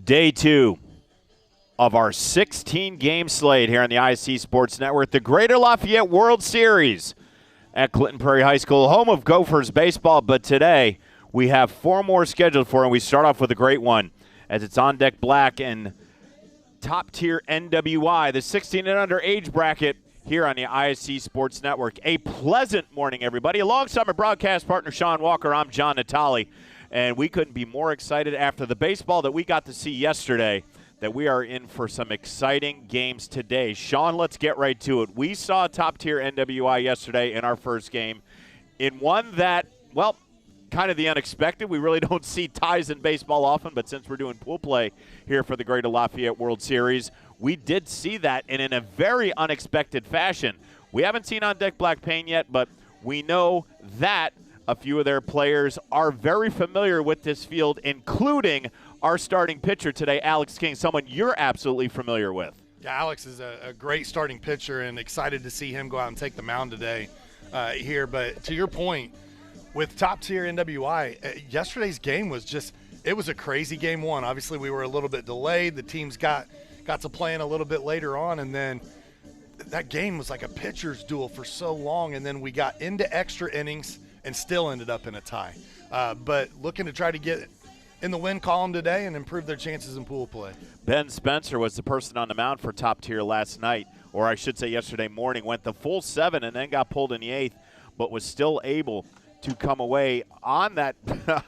Day 2 of our 16-game slate here on the ISC Sports Network, the Greater Lafayette World Series at Clinton Prairie High School, home of Gophers baseball. But today we have 4 more scheduled for, and we start off with a great one as it's on deck black and top-tier NWI, the 16 and under age bracket here on the ISC Sports Network. A pleasant morning, everybody. Alongside my broadcast partner, Sean Walker, I'm John Natale, and we couldn't be more excited after the baseball that we got to see yesterday that we are in for some exciting games today. Sean, let's get right to it. We saw top-tier NWI yesterday in our first game in one that, well, kind of the unexpected. We really don't see ties in baseball often, but since we're doing pool play here for the Greater Lafayette World Series, we did see that, and in a very unexpected fashion. We haven't seen on deck black paint yet, but we know that a few of their players are very familiar with this field, including our starting pitcher today, Alex King, someone you're absolutely familiar with. Yeah, Alex is a great starting pitcher, and excited to see him go out and take the mound today here. But to your point, with top-tier NWI, yesterday's game was just – it was a crazy game one. Obviously, we were a little bit delayed. The teams got to playing a little bit later on, and then that game was like a pitcher's duel for so long, and then we got into extra innings and still ended up in a tie. But looking to try to get in the win column today and improve their chances in pool play. Ben Spencer was the person on the mound for top tier last night, or I should say yesterday morning, went the full 7 and then got pulled in the 8th, but was still able to come away on that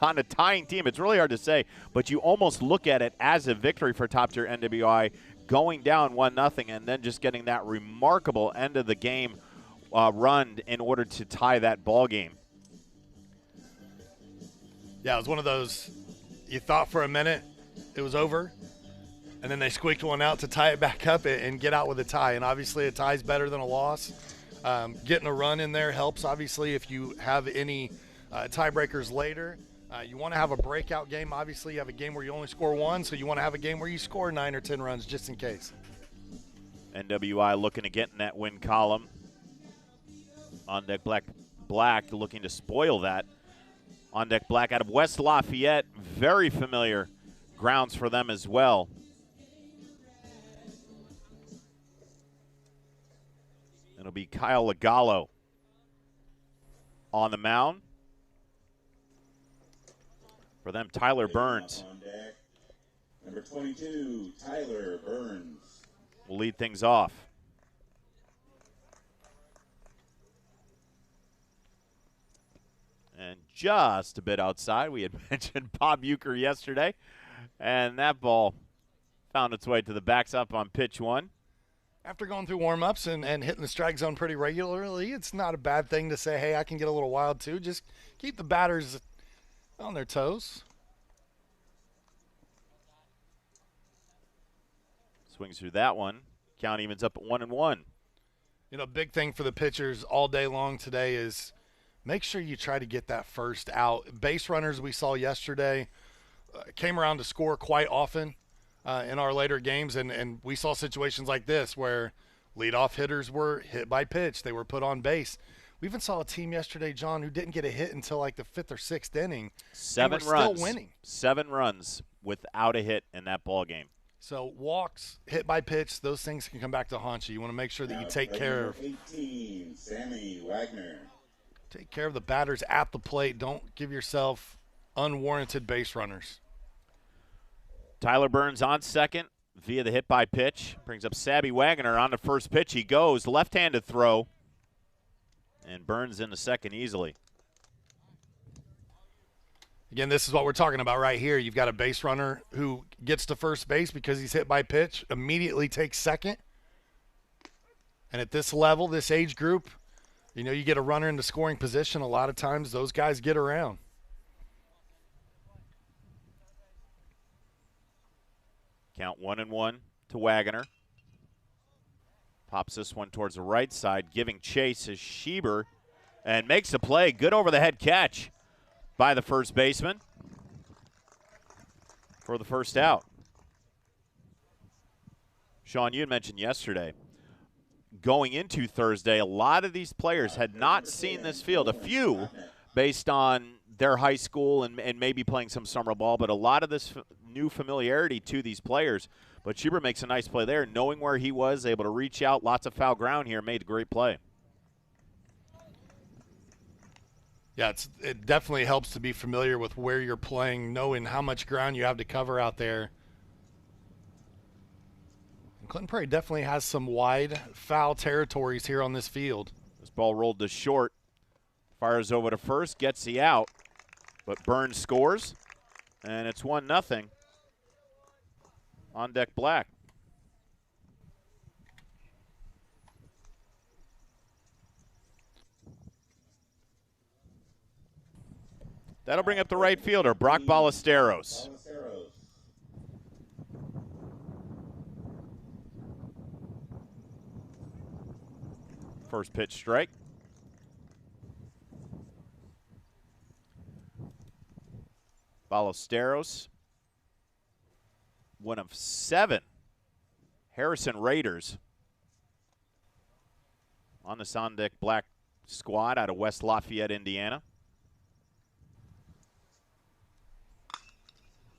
on a tying team. It's really hard to say, but you almost look at it as a victory for top tier NWI, going down 1-0 and then just getting that remarkable end of the game run in order to tie that ball game. Yeah, it was one of those, you thought for a minute it was over, and then they squeaked one out to tie it back up and get out with a tie. And obviously a tie is better than a loss. Getting a run in there helps, obviously, if you have any tiebreakers later. You want to have a breakout game. Obviously, you have a game where you only score 1, so you want to have a game where you score 9 or 10 runs just in case. NWI looking to get in that win column. On deck black looking to spoil that. On deck black out of West Lafayette, very familiar grounds for them as well. It'll be Kyle Lagallo on the mound. For them, Tyler Burns. On deck, number 22, Tyler Burns. Will lead things off. And just a bit outside, we had mentioned Bob Euchre yesterday, and that ball found its way to the backstop on pitch 1. After going through warm-ups and hitting the strike zone pretty regularly, it's not a bad thing to say, hey, I can get a little wild too. Just keep the batters on their toes. Swings through that one. Count evens up at 1-1. You know, big thing for the pitchers all day long today is make sure you try to get that first out. Base runners we saw yesterday came around to score quite often in our later games, and we saw situations like this where leadoff hitters were hit by pitch. They were put on base. We even saw a team yesterday, John, who didn't get a hit until like the 5th or 6th inning. 7 runs. runs. Still winning. 7 runs without a hit in that ball game. So walks, hit by pitch, those things can come back to haunt you. You want to make sure that you take care of 18, Sammy Wagner. Take care of the batters at the plate. Don't give yourself unwarranted base runners. Tyler Burns on second via the hit by pitch. Brings up Sammy Wagner on the first pitch. He goes left-handed throw. And Burns in the second easily. Again, this is what we're talking about right here. You've got a base runner who gets to first base because he's hit by pitch, immediately takes second. And at this level, this age group, you know, you get a runner in the scoring position, a lot of times those guys get around. Count 1-1 to Wagner. Pops this one towards the right side, giving chase is Schieber, and makes the play. Good over-the-head catch by the first baseman for the first out. Sean, you had mentioned yesterday, going into Thursday, a lot of these players had not seen this field. A few based on their high school and maybe playing some summer ball, but a lot of this new familiarity to these players. But Schubert makes a nice play there, knowing where he was, able to reach out. Lots of foul ground here, made a great play. Yeah, it definitely helps to be familiar with where you're playing, knowing how much ground you have to cover out there. And Clinton Prairie definitely has some wide foul territories here on this field. This ball rolled to short. Fires over to first, gets the out. But Burns scores, and it's 1-0 on deck black. That'll bring up the right fielder, Brock Ballesteros. First pitch strike. Ballesteros, one of 7 Harrison Raiders on the Sondeck Black squad out of West Lafayette, Indiana.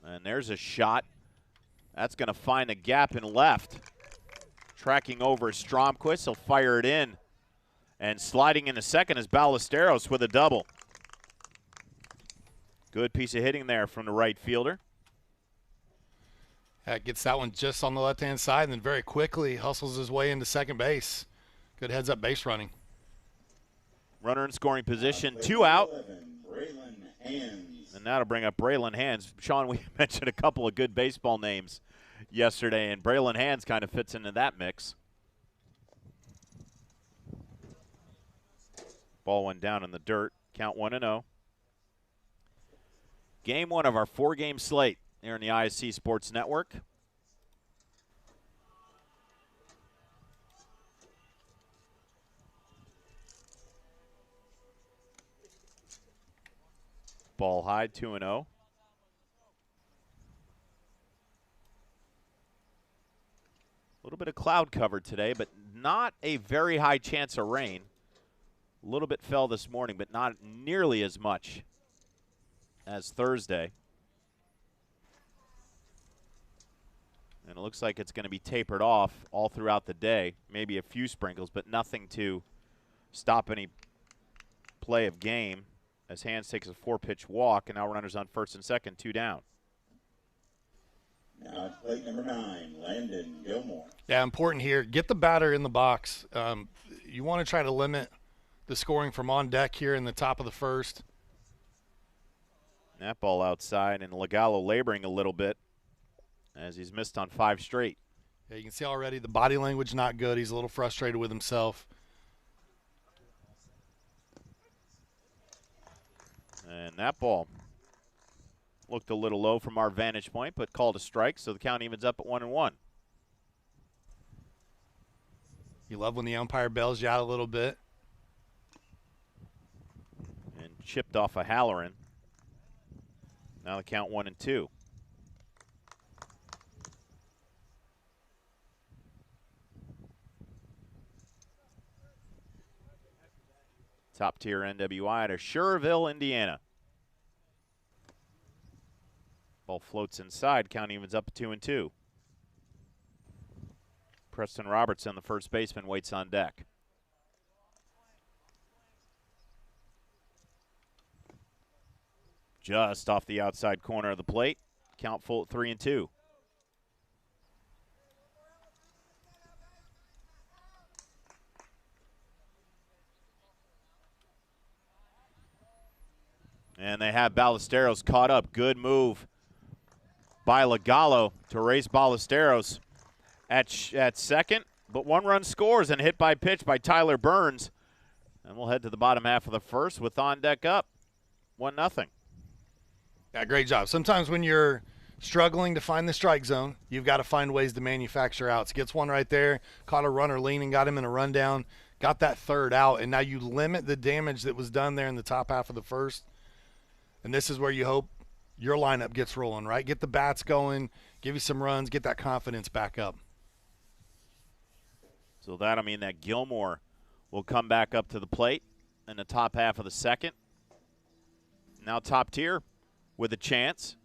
And there's a shot. That's going to find a gap in left. Tracking over Stromquist. He'll fire it in. And sliding into second is Ballesteros with a double. Good piece of hitting there from the right fielder. Gets that one just on the left-hand side and then very quickly hustles his way into second base. Good heads-up base running. Runner in scoring position, 2 out. 11, Braylon Hands. And that'll bring up Braylon Hands. Sean, we mentioned a couple of good baseball names yesterday, and Braylon Hands kind of fits into that mix. Ball went down in the dirt. Count 1-0. Game 1 of our 4-game slate here in the ISC Sports Network. Ball high, 2-0. A little bit of cloud cover today, but not a very high chance of rain. A little bit fell this morning, but not nearly as much as Thursday. And it looks like it's going to be tapered off all throughout the day. Maybe a few sprinkles, but nothing to stop any play of game as Hands takes a 4-pitch walk, and now runners on first and second, 2 down. Now it's plate number 9, Landon Gilmore. Yeah, important here. Get the batter in the box. You want to try to limit the scoring from on deck here in the top of the first. That ball outside, and Legallo laboring a little bit as he's missed on 5 straight. Yeah, you can see already the body language not good. He's a little frustrated with himself. And that ball looked a little low from our vantage point, but called a strike, so the count evens up at 1-1. You love when the umpire bails you out a little bit. And chipped off a Halloran. Now the count 1-2. Top tier NWI out of Schererville, Indiana. Ball floats inside. Count evens up at 2-2. Preston Robertson, the first baseman, waits on deck. Just off the outside corner of the plate. Count full at 3-2. And they have Ballesteros caught up. Good move by Legallo to race Ballesteros at second. But 1 run scores and hit by pitch by Tyler Burns. And we'll head to the bottom half of the first with on deck up. 1-0. Yeah, great job. Sometimes when you're struggling to find the strike zone, you've got to find ways to manufacture outs. Gets one right there, caught a runner leaning, got him in a rundown, got that third out, and now you limit the damage that was done there in the top half of the first. And this is where you hope your lineup gets rolling, right? Get the bats going, give you some runs, get that confidence back up. So that'll mean that Gilmore will come back up to the plate in the top half of the second. Now top tier with a chance.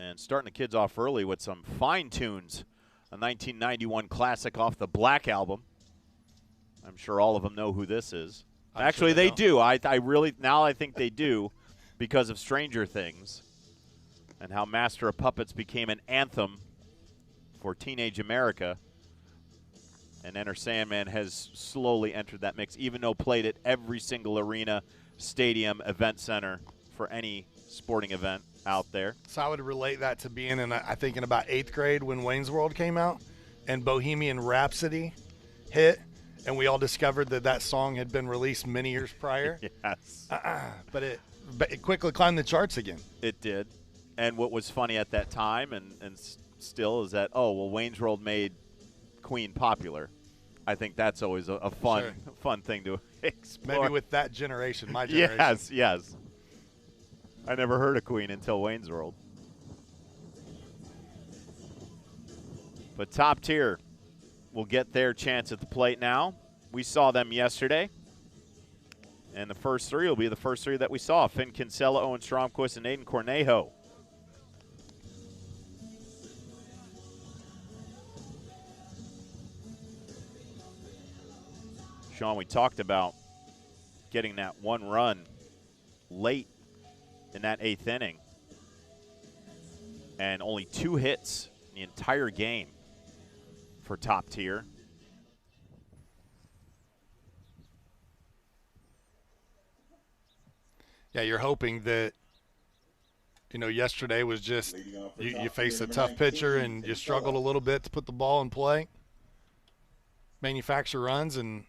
And starting the kids off early with some fine tunes, a 1991 classic off the Black Album. I'm sure all of them know who this is. Actually, they do. I really, now I think they do because of Stranger Things and how Master of Puppets became an anthem for teenage America. And Enter Sandman has slowly entered that mix, even though played at every single arena, stadium, event center for any sporting event out there. So I would relate that to being in, I think, in about 8th grade when Wayne's World came out and Bohemian Rhapsody hit, and we all discovered that that song had been released many years prior. Yes. But it quickly climbed the charts again. It did. And what was funny at that time and still is that, oh, well, Wayne's World made Queen popular. I think that's always a fun thing to explore. Maybe with that generation, my generation. Yes. I never heard of Queen until Wayne's World. But Top Tier will get their chance at the plate now. We saw them yesterday. And the first three will be the first three that we saw. Finn Kinsella, Owen Stromquist, and Aiden Cornejo. Sean, we talked about getting that one run late in that 8th inning. And only 2 hits in the entire game for Top Tier. Yeah, you're hoping that, yesterday was just you faced a tough pitcher and you struggled a little bit to put the ball in play, manufacture runs, and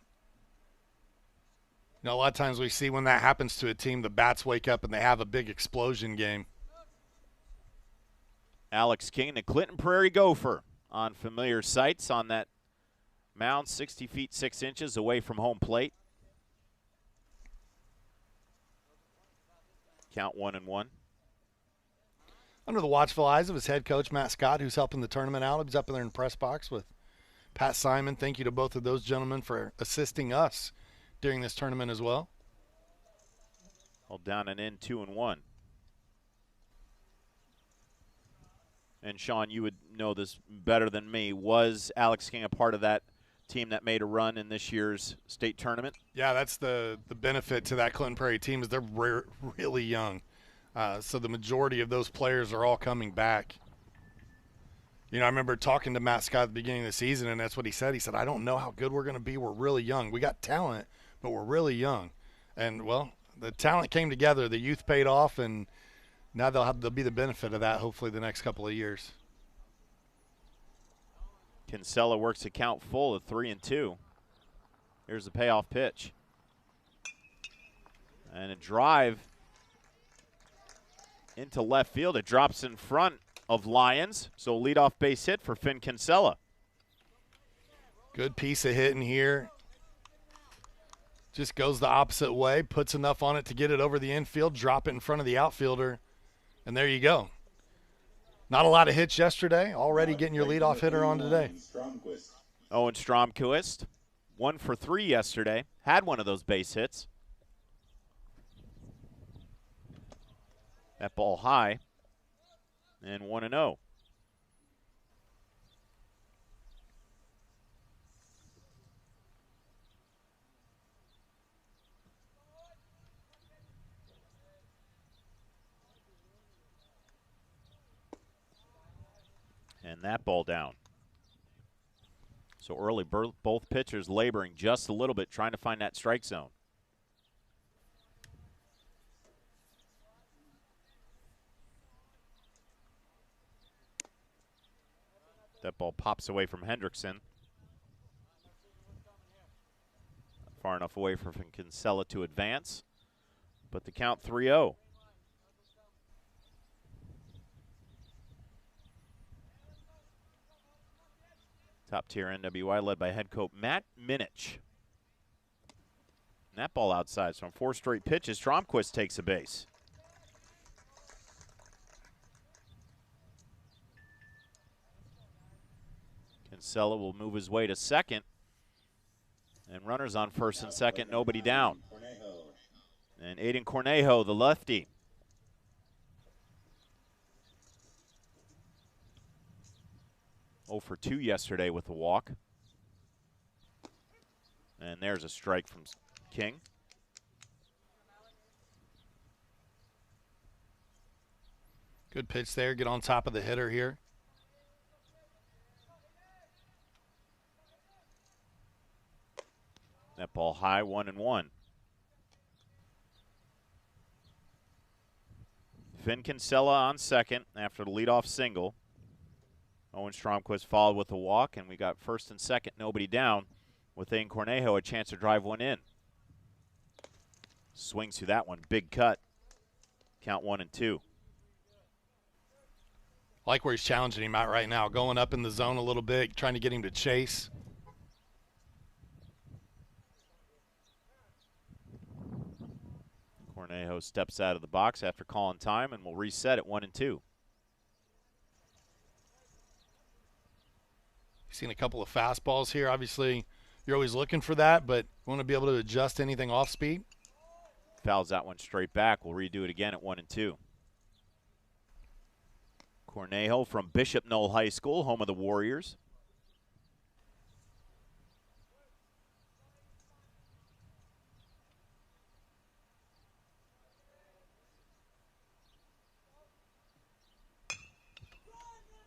a lot of times we see when that happens to a team, the bats wake up and they have a big explosion game. Alex King, the Clinton Prairie Gopher, on familiar sights on that mound, 60 feet 6 inches away from home plate. Count 1-1. Under the watchful eyes of his head coach, Matt Scott, who's helping the tournament out. He's up in there in the press box with Pat Simon. Thank you to both of those gentlemen for assisting us during this tournament as well. All down and in, 2-1. And Sean, you would know this better than me. Was Alex King a part of that team that made a run in this year's state tournament? Yeah, that's the benefit to that Clinton Prairie team is they're really young. So the majority of those players are all coming back. I remember talking to Matt Scott at the beginning of the season, and that's what he said. He said, I don't know how good we're going to be. We're really young. We got talent, but we're really young. And, well, the talent came together. The youth paid off, and now they'll be the benefit of that hopefully the next couple of years. Kinsella works the count full at 3-2. Here's the payoff pitch. And a drive into left field. It drops in front of Lyons. So leadoff base hit for Finn Kinsella. Good piece of hitting here. Just goes the opposite way, puts enough on it to get it over the infield, drop it in front of the outfielder, and there you go. Not a lot of hits yesterday. Already getting your leadoff hitter on today. Owen Stromquist, 1 for 3 yesterday. Had one of those base hits. That ball high, and 1-0. And that ball down. So early, both pitchers laboring just a little bit, trying to find that strike zone. That ball pops away from Hendrickson. Far enough away for Kinsella to advance. But the count 3-0. Top Tier NWI led by head coach Matt Minich. And that ball outside. So on 4 straight pitches, Stromquist takes a base. Kinsella will move his way to second. And runners on first and second, nobody down. And Aiden Cornejo, the lefty. 0 for 2 yesterday with a walk. And there's a strike from King. Good pitch there. Get on top of the hitter here. That ball high, 1-1. Finn Kinsella on second after the leadoff single. Owen Stromquist followed with a walk, and we got first and second, nobody down, with Thane Cornejo a chance to drive one in. Swings through that one, big cut. Count 1-2. Like where he's challenging him out right now, going up in the zone a little bit, trying to get him to chase. Cornejo steps out of the box after calling time, and will reset at 1-2. You've seen a couple of fastballs here. Obviously, you're always looking for that, but you want to be able to adjust anything off speed. Fouls that one straight back. We'll redo it again at 1-2. Cornejo from Bishop Knoll High School, home of the Warriors.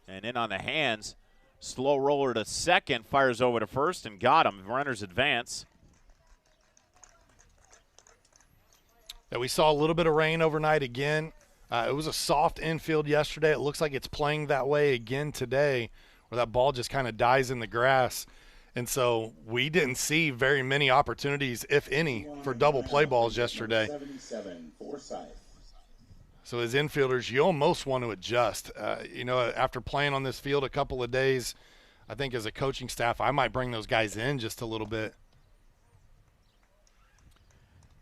And in on the hands. Slow roller to second, fires over to first and got him. Runners advance. Yeah, we saw a little bit of rain overnight again. It was a soft infield yesterday. It looks like it's playing that way again today, where that ball just kind of dies in the grass. And so we didn't see very many opportunities, if any, for double play balls yesterday. 77, Forsyth. So as infielders, you almost want to adjust. After playing on this field a couple of days, I think as a coaching staff, I might bring those guys in just a little bit.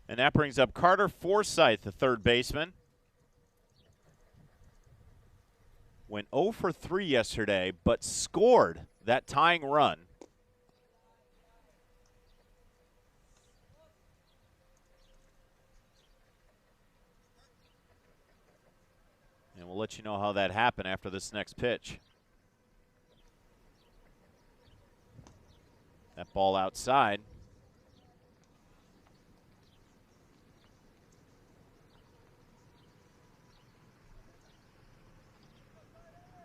And that brings up Carter Forsyth, the third baseman. Went 0 for 3 yesterday, but scored that tying run. And we'll let you know how that happened after this next pitch. That ball outside.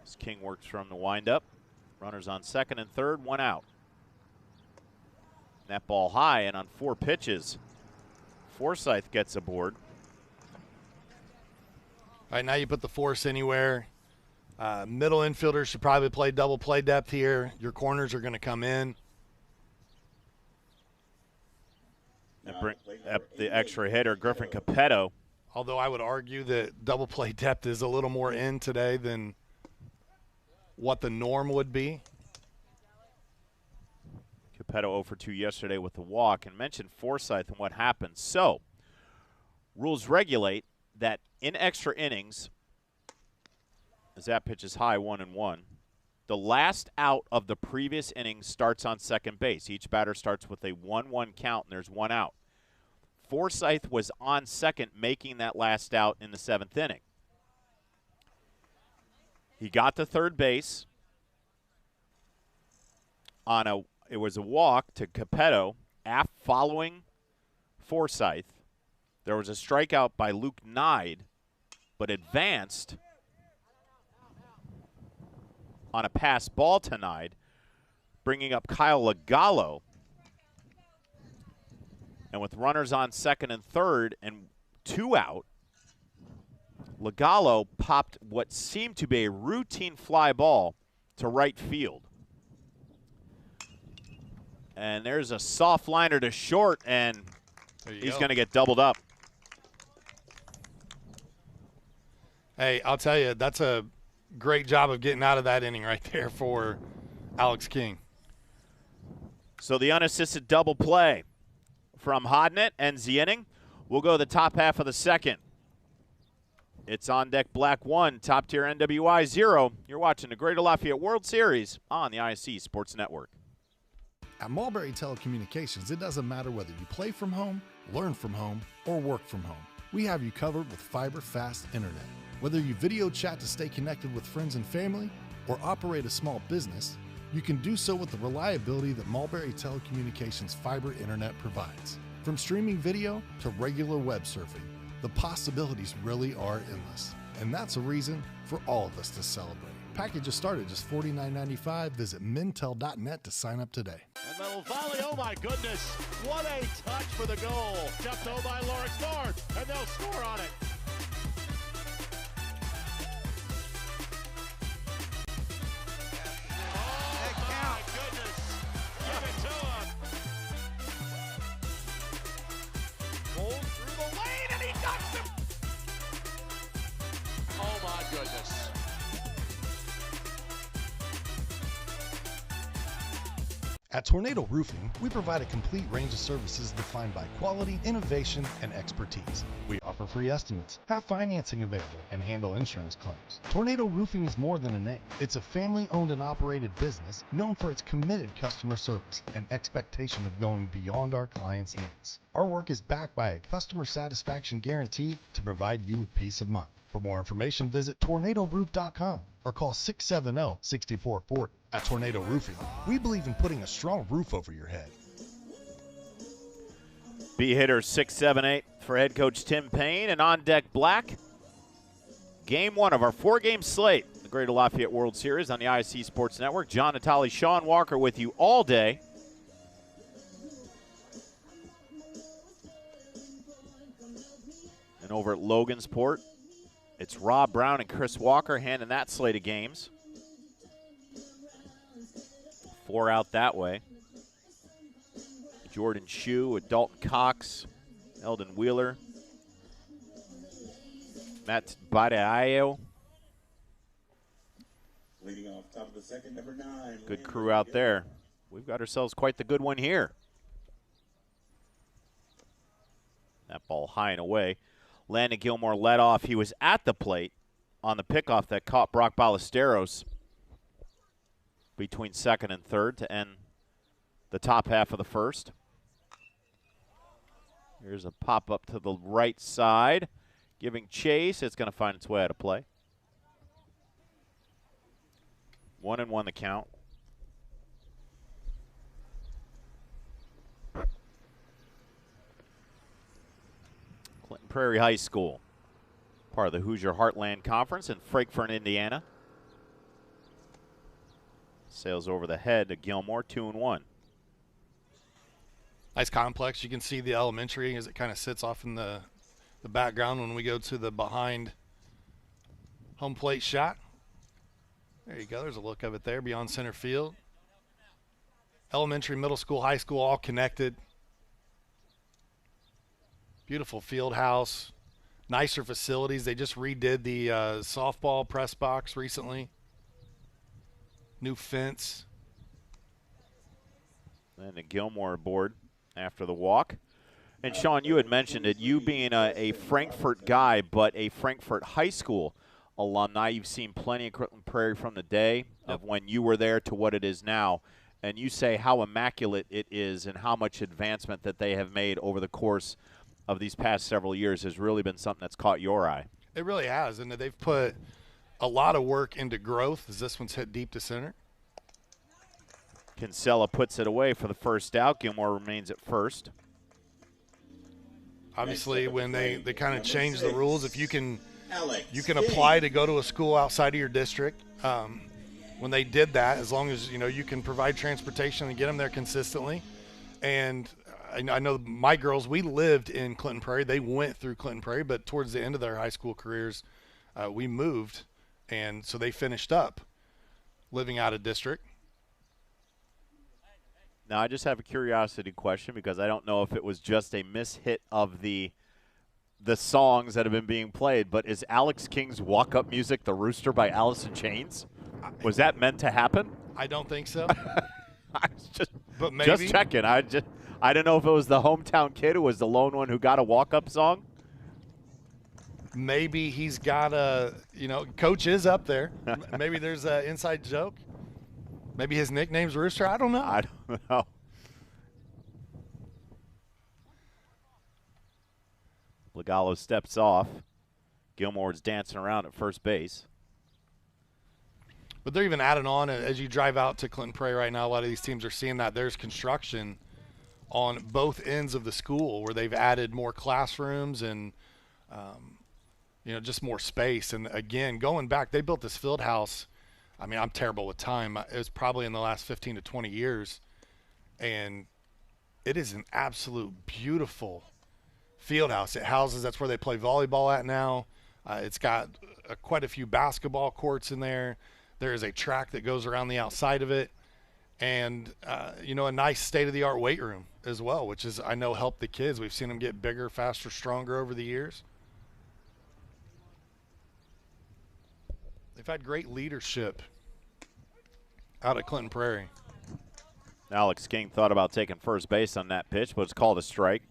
As King works from the windup. Runners on second and third, one out. That ball high, and on 4 pitches, Forsyth gets aboard. All right, now you put the force anywhere. Middle infielders should probably play double play depth here. Your corners are going to come in. And bring up the extra hitter, Griffin Capetto. Although I would argue that double play depth is a little more in today than what the norm would be. Capetto 0 for 2 yesterday with the walk, and mentioned Forsyth and what happened. So, rules regulate that in extra innings, as that pitch is high, 1-1, the last out of the previous inning starts on second base. Each batter starts with a 1-1 count, and there's one out. Forsyth was on second, making that last out in the 7th inning. He got to third base on it was a walk to Capetto following Forsyth. There was a strikeout by Luke Nide, but advanced on a pass ball to Nide, bringing up Kyle Lagallo. And with runners on second and third and 2 out, Lagallo popped what seemed to be a routine fly ball to right field. And there's a soft liner to short, and he's going to get doubled up. Hey, I'll tell you, that's a great job of getting out of that inning right there for Alex King. So the unassisted double play from Hodnett ends the inning. We'll go to the top half of the second. It's on deck Black 1, top tier NWI 0. You're watching the Greater Lafayette World Series on the ISC Sports Network. At Mulberry Telecommunications, it doesn't matter whether you play from home, learn from home, or work from home. We have you covered with fiber fast internet. Whether you video chat to stay connected with friends and family or operate a small business, You can do so with the reliability that Mulberry Telecommunications fiber internet provides. From streaming video to regular web surfing, the possibilities really are endless. And that's a reason for all of us to celebrate. Packages start at just $49.95. Visit mintel.net to sign up today. And little volley, oh my goodness, what a touch for the goal. Jumped over by Lawrence North, and they'll score on it. Oh my goodness, give it to him. Rolls through the lane, and he knocks him. Oh my goodness. At Tornado Roofing, we provide a complete range of services defined by quality, innovation, and expertise. We offer free estimates, have financing available, and handle insurance claims. Tornado Roofing is more than a name. It's a family-owned and operated business known for its committed customer service and expectation of going beyond our clients' needs. Our work is backed by a customer satisfaction guarantee to provide you with peace of mind. For more information, visit tornadoroof.com or call 670-6440. At Tornado Roofing, we believe in putting a strong roof over your head. B-hitter 678 for head coach Tim Payne, and on deck Black. Game one of our four-game slate, the Greater Lafayette World Series on the ISC Sports Network. John Natale, Sean Walker with you all day. And over at Logansport, it's Rob Brown and Chris Walker handing that slate of games. 4 out that way. Jordan Shue with Dalton Cox, Eldon Wheeler, Matt Badeayo. Leading off top of the second, number 9. Good crew out there. We've got ourselves quite the good one here. That ball high and away. Landon Gilmore led off. He was at the plate on the pickoff that caught Brock Ballesteros between second and third to end the top half of the first. Here's a pop-up to the right side, giving chase. It's going to find its way out of play. 1-1 the count. Clinton Prairie High School, part of the Hoosier Heartland Conference in Frankfort, Indiana. Sails over the head to Gilmore, 2-1. Nice complex. You can see the elementary as it kind of sits off in the background when we go to the behind home plate shot. There you go. There's a look of it there beyond center field. Elementary, middle school, high school, all connected. Beautiful field house. Nicer facilities. They just redid the softball press box recently. New fence. And a Gilmore aboard after the walk. And Sean, you had mentioned it, you being a Frankfort guy, but a Frankfort High School alumni. You've seen plenty of Clinton Prairie from the day of when you were there to what it is now. And you say how immaculate it is and how much advancement that they have made over the course of these past several years has really been something that's caught your eye. It really has, and they've put a lot of work into growth as this one's hit deep to center. Kinsella puts it away for the first out. Gilmore remains at first. Obviously, when they kind of change the rules, if you can apply to go to a school outside of your district. When they did that, as long as you can provide transportation and get them there consistently. And I know my girls, we lived in Clinton Prairie. They went through Clinton Prairie, but towards the end of their high school careers, we moved, and so they finished up living out of district. Now, I just have a curiosity question because I don't know if it was just a mishit of the songs that have been being played, but is Alex King's walk-up music "The Rooster" by Alice in Chains? Was that meant to happen? I don't think so. I was but maybe. just checking. I didn't know if it was the hometown kid who was the lone one who got a walk-up song. Maybe he's got a, coach is up there. Maybe there's an inside joke. Maybe his nickname's Rooster. I don't know. I don't know. Legallo steps off. Gilmore's dancing around at first base. But they're even adding on, as you drive out to Clinton Prairie right now, a lot of these teams are seeing that there's construction on both ends of the school where they've added more classrooms and, just more space. And, again, going back, they built this field house. I mean, I'm terrible with time. It was probably in the last 15 to 20 years. And it is an absolute beautiful field house. It houses, that's where they play volleyball at now. It's got quite a few basketball courts in there. There is a track that goes around the outside of it. And, a nice state-of-the-art weight room as well, which is, I know, helped the kids. We've seen them get bigger, faster, stronger over the years. They've had great leadership out at Clinton Prairie. Alex King thought about taking first base on that pitch, but it's called a strike.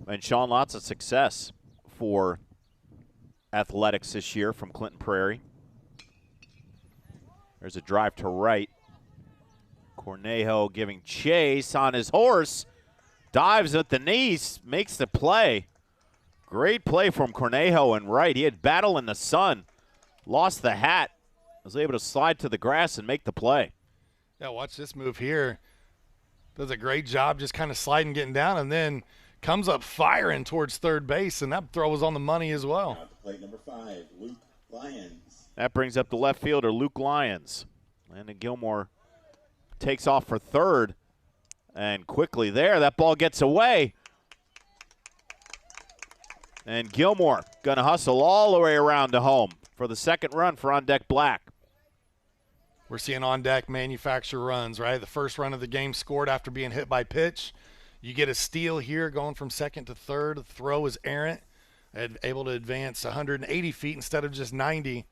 And Sean, lots of success for athletics this year from Clinton Prairie. There's a drive to right. Cornejo giving chase on his horse. Dives at the knees, makes the play. Great play from Cornejo and right. He had battle in the sun, lost the hat, was able to slide to the grass and make the play. Yeah, watch this move here. Does a great job just kind of sliding, getting down, and then comes up firing towards third base, and that throw was on the money as well. Out to plate number 5, Luke Lyons. That brings up the left fielder, Luke Lyons. Landon Gilmore takes off for third. And quickly there, that ball gets away. And Gilmore going to hustle all the way around to home for the second run for On Deck Black. We're seeing On Deck manufacture runs, right? The first run of the game scored after being hit by pitch. You get a steal here going from second to third. The throw is errant. Able to advance 180 feet instead of just 90.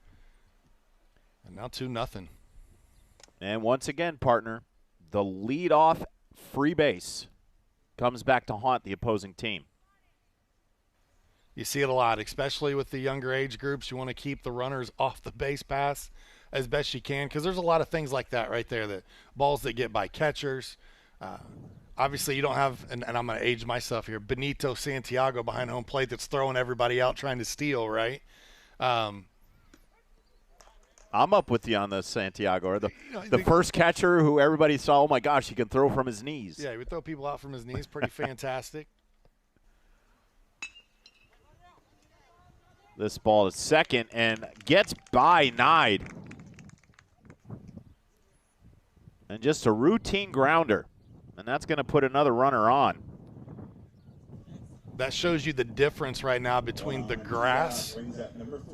And now 2-0. And once again, partner, the leadoff free base comes back to haunt the opposing team. You see it a lot, especially with the younger age groups. You want to keep the runners off the base pass as best you can, because there's a lot of things like that right there, that balls that get by catchers. Obviously, you don't have, and I'm going to age myself here, Benito Santiago behind home plate that's throwing everybody out trying to steal, right? I'm up with you on the Santiago, or the first catcher who everybody saw, oh my gosh, he can throw from his knees. Yeah, he would throw people out from his knees. Pretty fantastic. This ball is second and gets by Nide. And just a routine grounder. And that's going to put another runner on. That shows you the difference right now between the grass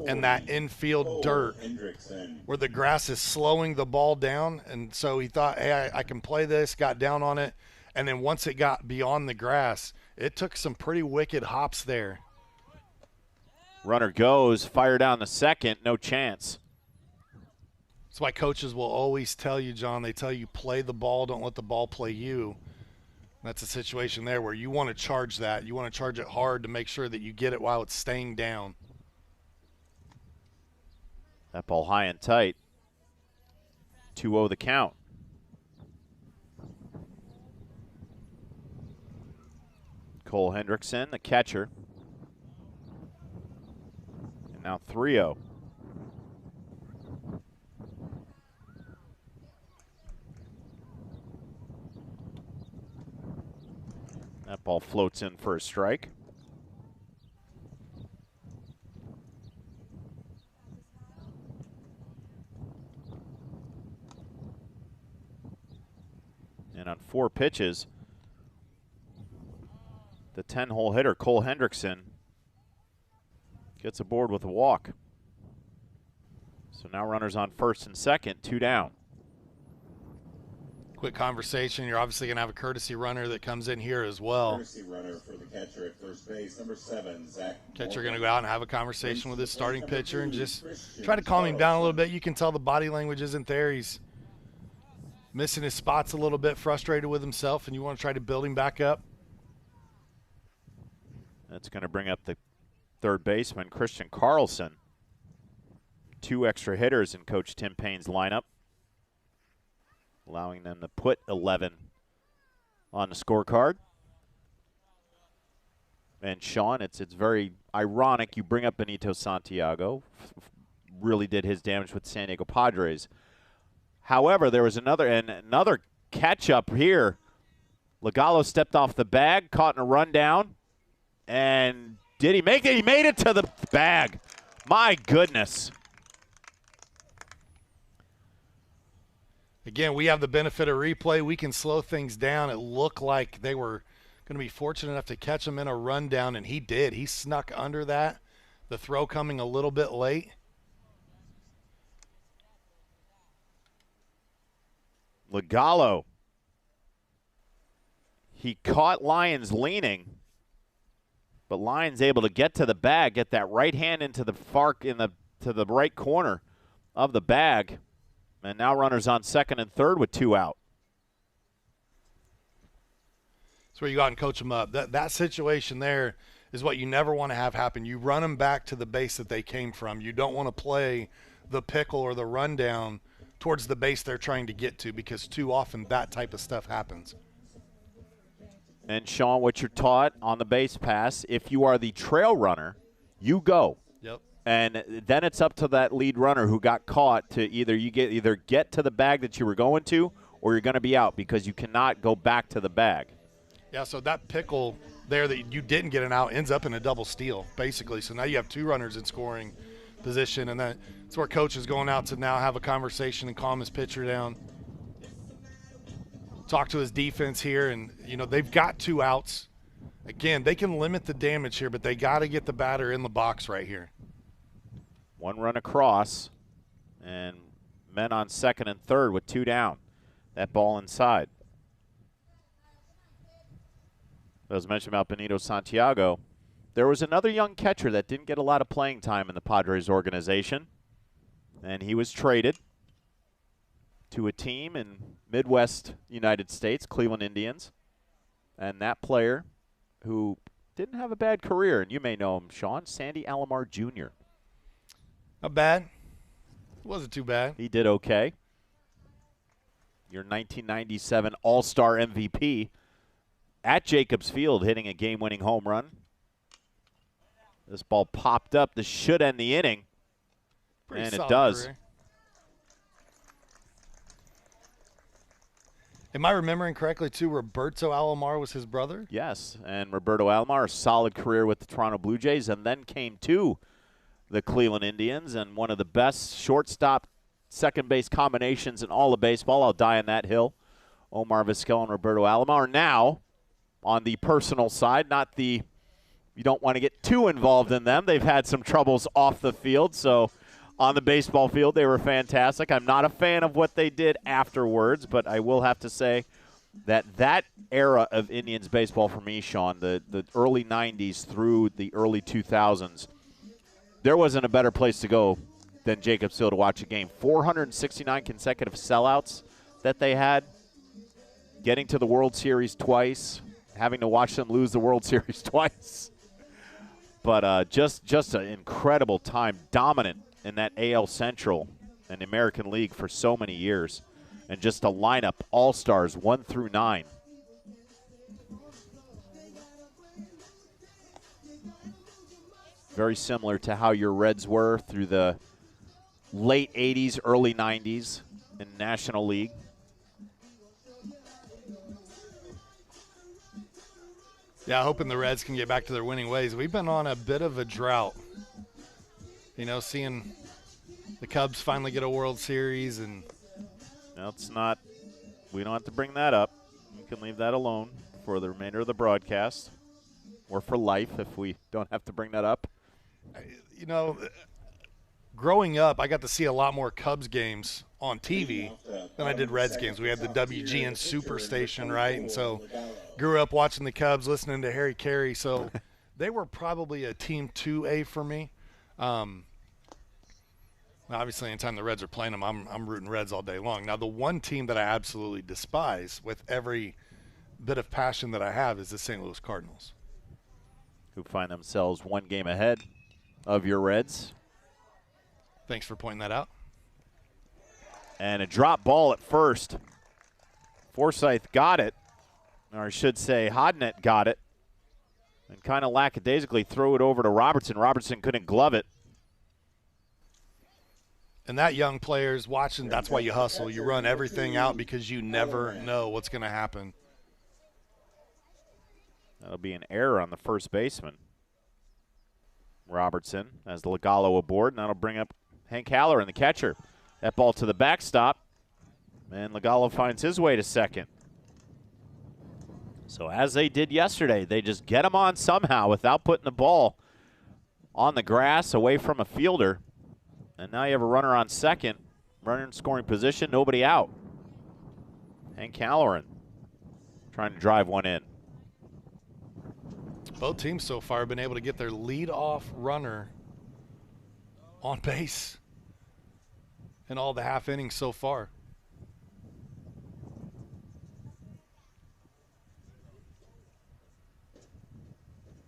and that infield dirt, where the grass is slowing the ball down. And so he thought, hey, I can play this, got down on it. And then once it got beyond the grass, it took some pretty wicked hops there. Runner goes, fire down the second, no chance. That's why coaches will always tell you, John, they tell you play the ball, don't let the ball play you. That's a situation there where you want to charge that. You want to charge it hard to make sure that you get it while it's staying down. That ball high and tight. 2-0 the count. Cole Hendrickson, the catcher. And now 3-0. That ball floats in for a strike. And on 4 pitches, the 10-hole hitter, Cole Hendrickson, gets aboard with a walk. So now runners on first and second, 2 down. Quick conversation. You're obviously going to have a courtesy runner that comes in here as well. Courtesy runner for the catcher at first base, number 7, Zach. Catcher going to go out and have a conversation with his starting pitcher and just try to calm him down a little bit. You can tell the body language isn't there. He's missing his spots a little bit, frustrated with himself, and you want to try to build him back up. That's going to bring up the third baseman, Christian Carlson. 2 extra hitters in Coach Tim Payne's lineup, allowing them to put 11 on the scorecard. And Sean, it's very ironic you bring up Benito Santiago, really did his damage with the San Diego Padres. However, there was another catch-up here. Legallo stepped off the bag, caught in a rundown, and did he make it? He made it to the bag. My goodness. Again, we have the benefit of replay. We can slow things down. It looked like they were going to be fortunate enough to catch him in a rundown, and he did. He snuck under that. The throw coming a little bit late. Legallo. He caught Lyons leaning, but Lyons able to get to the bag, get that right hand into the to the right corner of the bag, and now runners on second and third with 2 out. That's where you go out and coach them up. That situation there is what you never want to have happen. You run them back to the base that they came from. You don't want to play the pickle or the rundown towards the base they're trying to get to, because too often that type of stuff happens. And, Sean, what you're taught on the base pass, if you are the trail runner, you go. Yep. And then it's up to that lead runner who got caught to either get to the bag that you were going to, or you're going to be out, because you cannot go back to the bag. Yeah, so that pickle there that you didn't get an out ends up in a double steal, basically. So now you have 2 runners in scoring position, and that's where coach is going out to now have a conversation and calm his pitcher down. Talk to his defense here, and, they've got 2 outs. Again, they can limit the damage here, but they got to get the batter in the box right here. 1 run across, and men on second and third with 2 down. That ball inside. As mentioned about Benito Santiago, there was another young catcher that didn't get a lot of playing time in the Padres organization, and he was traded to a team in Midwest United States, Cleveland Indians. And that player, who didn't have a bad career, and you may know him, Sean, Sandy Alomar Jr. Not bad. It wasn't too bad. He did okay. Your 1997 All-Star MVP at Jacobs Field, hitting a game-winning home run. This ball popped up. This should end the inning. And it does. Career. Am I remembering correctly, too, Roberto Alomar was his brother? Yes, and Roberto Alomar, a solid career with the Toronto Blue Jays, and then came to the Cleveland Indians, and one of the best shortstop second base combinations in all of baseball. I'll die on that hill. Omar Vizquel and Roberto Alomar. Now, on the personal side, you don't want to get too involved in them. They've had some troubles off the field, so on the baseball field they were fantastic. I'm not a fan of what they did afterwards, but I will have to say that era of Indians baseball for me, Sean, the early 90s through the early 2000s, there wasn't a better place to go than Jacobs Field to watch a game. 469 consecutive sellouts that they had, getting to the World Series twice, having to watch them lose the World Series twice. But just an incredible time, dominant in that AL Central and the American League for so many years. And just a lineup, all-stars 1 through 9. Very similar to how your Reds were through the late 80s, early 90s in National League. Yeah, hoping the Reds can get back to their winning ways. We've been on a bit of a drought. Seeing the Cubs finally get a World Series, and no, it's not. We don't have to bring that up. We can leave that alone for the remainder of the broadcast, or for life if we don't have to bring that up. Growing up, I got to see a lot more Cubs games on TV than I did Reds games. We had the WGN Superstation, right? And so grew up watching the Cubs, listening to Harry Carey. So they were probably a Team 2A for me. Obviously, anytime the Reds are playing them, I'm rooting Reds all day long. Now, the one team that I absolutely despise with every bit of passion that I have is the St. Louis Cardinals, who find themselves 1 game ahead of your Reds. Thanks for pointing that out. And a drop ball at first. Forsythe got it, or I should say Hodnett got it, and kind of lackadaisically threw it over to Robertson. Robertson couldn't glove it. And that young player's watching. That's why you hustle. You run everything out because you never know what's going to happen. That'll be an error on the first baseman, Robertson, as the Legalo aboard, and that'll bring up Hank Haller in the catcher. That ball to the backstop, and Legalo finds his way to second. So as they did yesterday, they just get him on somehow without putting the ball on the grass away from a fielder. And now you have a runner on second, runner in scoring position, nobody out. Hank Halloran trying to drive one in. Both teams so far have been able to get their leadoff runner on base in all the half innings so far.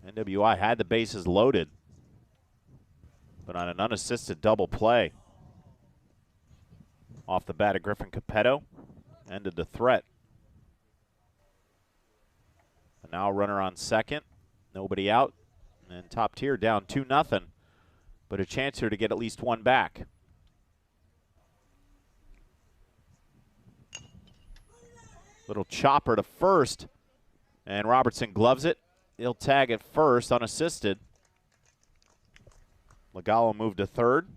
NWI had the bases loaded, but on an unassisted double play off the bat of Griffin Capetto, ended the threat. But now a runner on second, nobody out, and top tier down 2-0, but a chance here to get at least one back. Little chopper to first, and Robertson gloves it. He'll tag at first, unassisted. Legalo moved to third.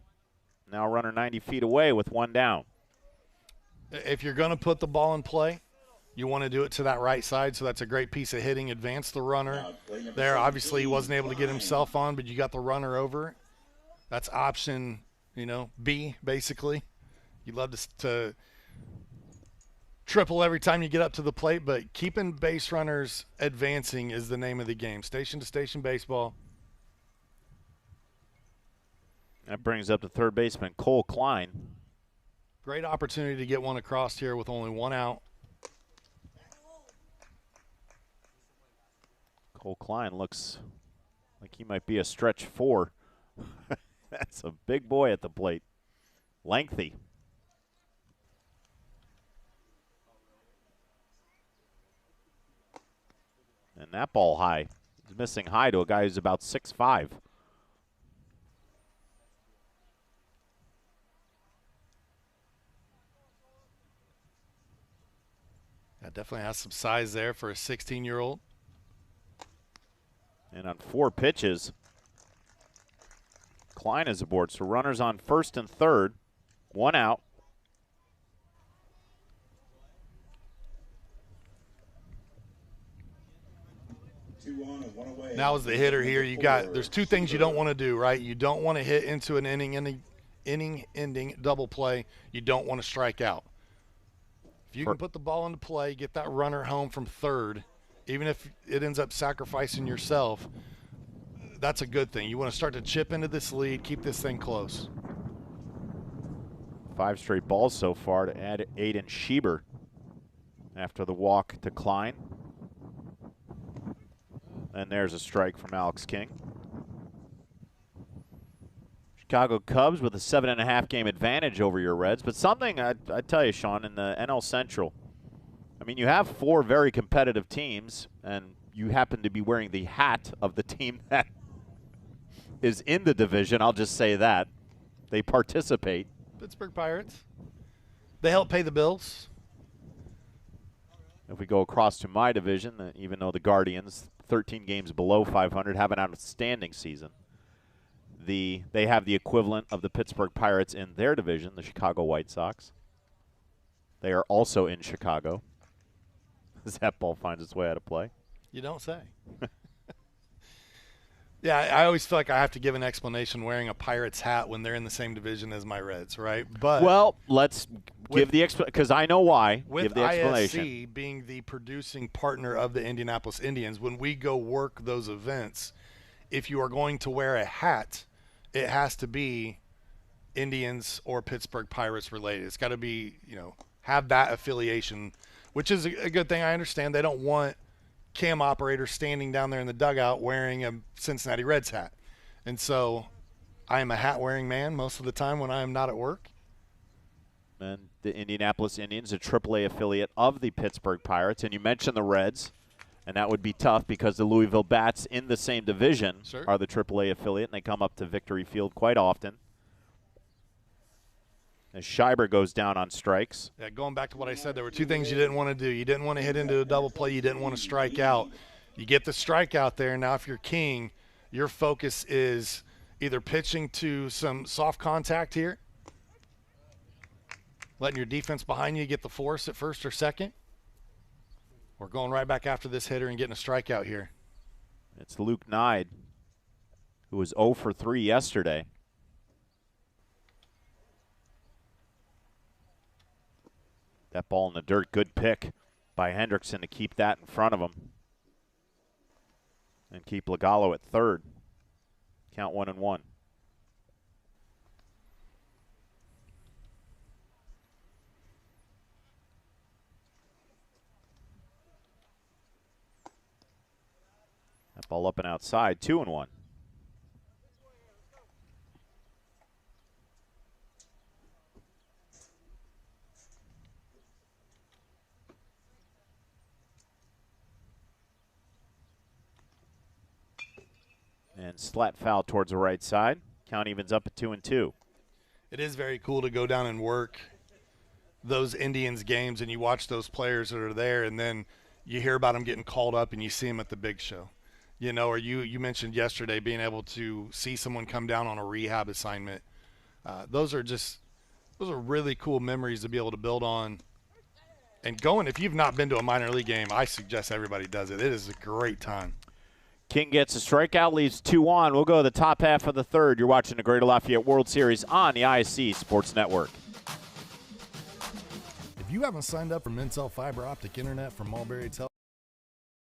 Now runner 90 feet away with one down. If you're going to put the ball in play, you want to do it to that right side, so that's a great piece of hitting. Advance the runner there. Obviously, he wasn't able to get himself on, but you got the runner over. That's option, B, basically. You'd love to triple every time you get up to the plate, but keeping base runners advancing is the name of the game. Station-to-station baseball. That brings up the third baseman, Cole Klein. Great opportunity to get one across here with only one out. Cole Klein looks like he might be a stretch 4. That's a big boy at the plate. Lengthy. And that ball high. He's missing high to a guy who's about 6'5". That definitely has some size there for a 16-year-old. And on 4 pitches, Klein is aboard. So runners on first and third, one out. Now as the hitter here, there's two things you don't want to do, right? You don't want to hit into an inning-ending double play. You don't want to strike out. If you can put the ball into play, get that runner home from third, even if it ends up sacrificing yourself, that's a good thing. You want to start to chip into this lead, keep this thing close. 5 straight balls so far to add Aiden Schieber after the walk to Klein. And there's a strike from Alex King. Chicago Cubs with a 7.5 game advantage over your Reds. But something I tell you, Sean, in the NL Central, I mean, you have 4 very competitive teams, and you happen to be wearing the hat of the team that is in the division. I'll just say that. They participate. Pittsburgh Pirates. They help pay the bills. If we go across to my division, even though the Guardians, 13 games below 500, have an outstanding season, they have the equivalent of the Pittsburgh Pirates in their division, the Chicago White Sox. They are also in Chicago. As that ball finds its way out of play. You don't say. Yeah, I always feel like I have to give an explanation wearing a Pirates hat when they're in the same division as my Reds, right? But well, let's give the explanation, because I know why. With give the explanation. ISC being the producing partner of the Indianapolis Indians, when we go work those events, if you are going to wear a hat, it has to be Indians or Pittsburgh Pirates related. It's got to be, have that affiliation, which is a good thing. I understand they don't want cam operators standing down there in the dugout wearing a Cincinnati Reds hat. And so I am a hat-wearing man most of the time when I am not at work. And the Indianapolis Indians, a AAA affiliate of the Pittsburgh Pirates. And you mentioned the Reds, and that would be tough because the Louisville Bats in the same division are the AAA affiliate, and they come up to Victory Field quite often. as Schreiber goes down on strikes. Yeah, going back to what I said, there were two things you didn't want to do. You didn't want to hit into a double play. You didn't want to strike out. You get the strike out there. Now, if you're king, your focus is either pitching to some soft contact here, letting your defense behind you get the force at first or second, or going right back after this hitter and getting a strikeout here. It's Luke Nide, who was 0 for 3 yesterday. That ball in the dirt, good pick by Hendrickson to keep that in front of him. And keep Lagallo at third. Count 1-1. That ball up and outside, 2-1. And slat foul towards the right side. Count evens up at 2-2. It is very cool to go down and work those Indians games, and you watch those players that are there, and then you hear about them getting called up, and you see them at the big show. You know, or you mentioned yesterday being able to see someone come down on a rehab assignment. Those are really cool memories to be able to build on. And going, if you've not been to a minor league game, I suggest everybody does it. It is a great time. King gets a strikeout, leaves 2 on. We'll go to the top half of the third. You're watching the Greater Lafayette World Series on the ISC Sports Network. If you haven't signed up for Mintel Fiber Optic Internet from Mulberry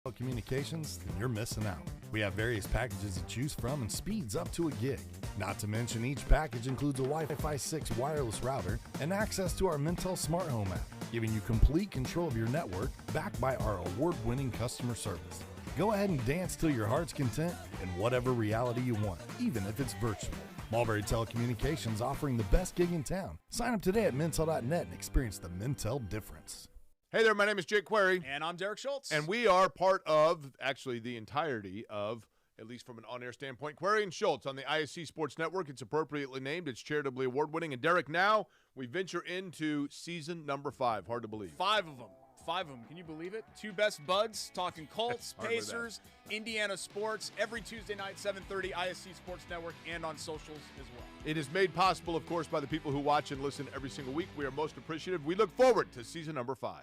Telecommunications, then you're missing out. We have various packages to choose from and speeds up to a gig. Not to mention each package includes a Wi-Fi 6 wireless router and access to our Mintel Smart Home app, giving you complete control of your network backed by our award-winning customer service. Go ahead and dance till your heart's content in whatever reality you want, even if it's virtual. Mulberry Telecommunications offering the best gig in town. Sign up today at Mintel.net and experience the Mintel difference. Hey there, my name is Jake Query. And I'm Derek Schultz. And we are part of, actually the entirety of, at least from an on-air standpoint, Query and Schultz on the ISC Sports Network. It's appropriately named. It's charitably award-winning. And Derek, now we venture into season number 5. Hard to believe. 5 of them. 5 of them. Can you believe it? 2 best buds talking Colts, Pacers, Indiana sports every Tuesday night, 7:30, ISC Sports Network, and on socials as well. It is made possible, of course, by the people who watch and listen every single week. We are most appreciative. We look forward to season number 5.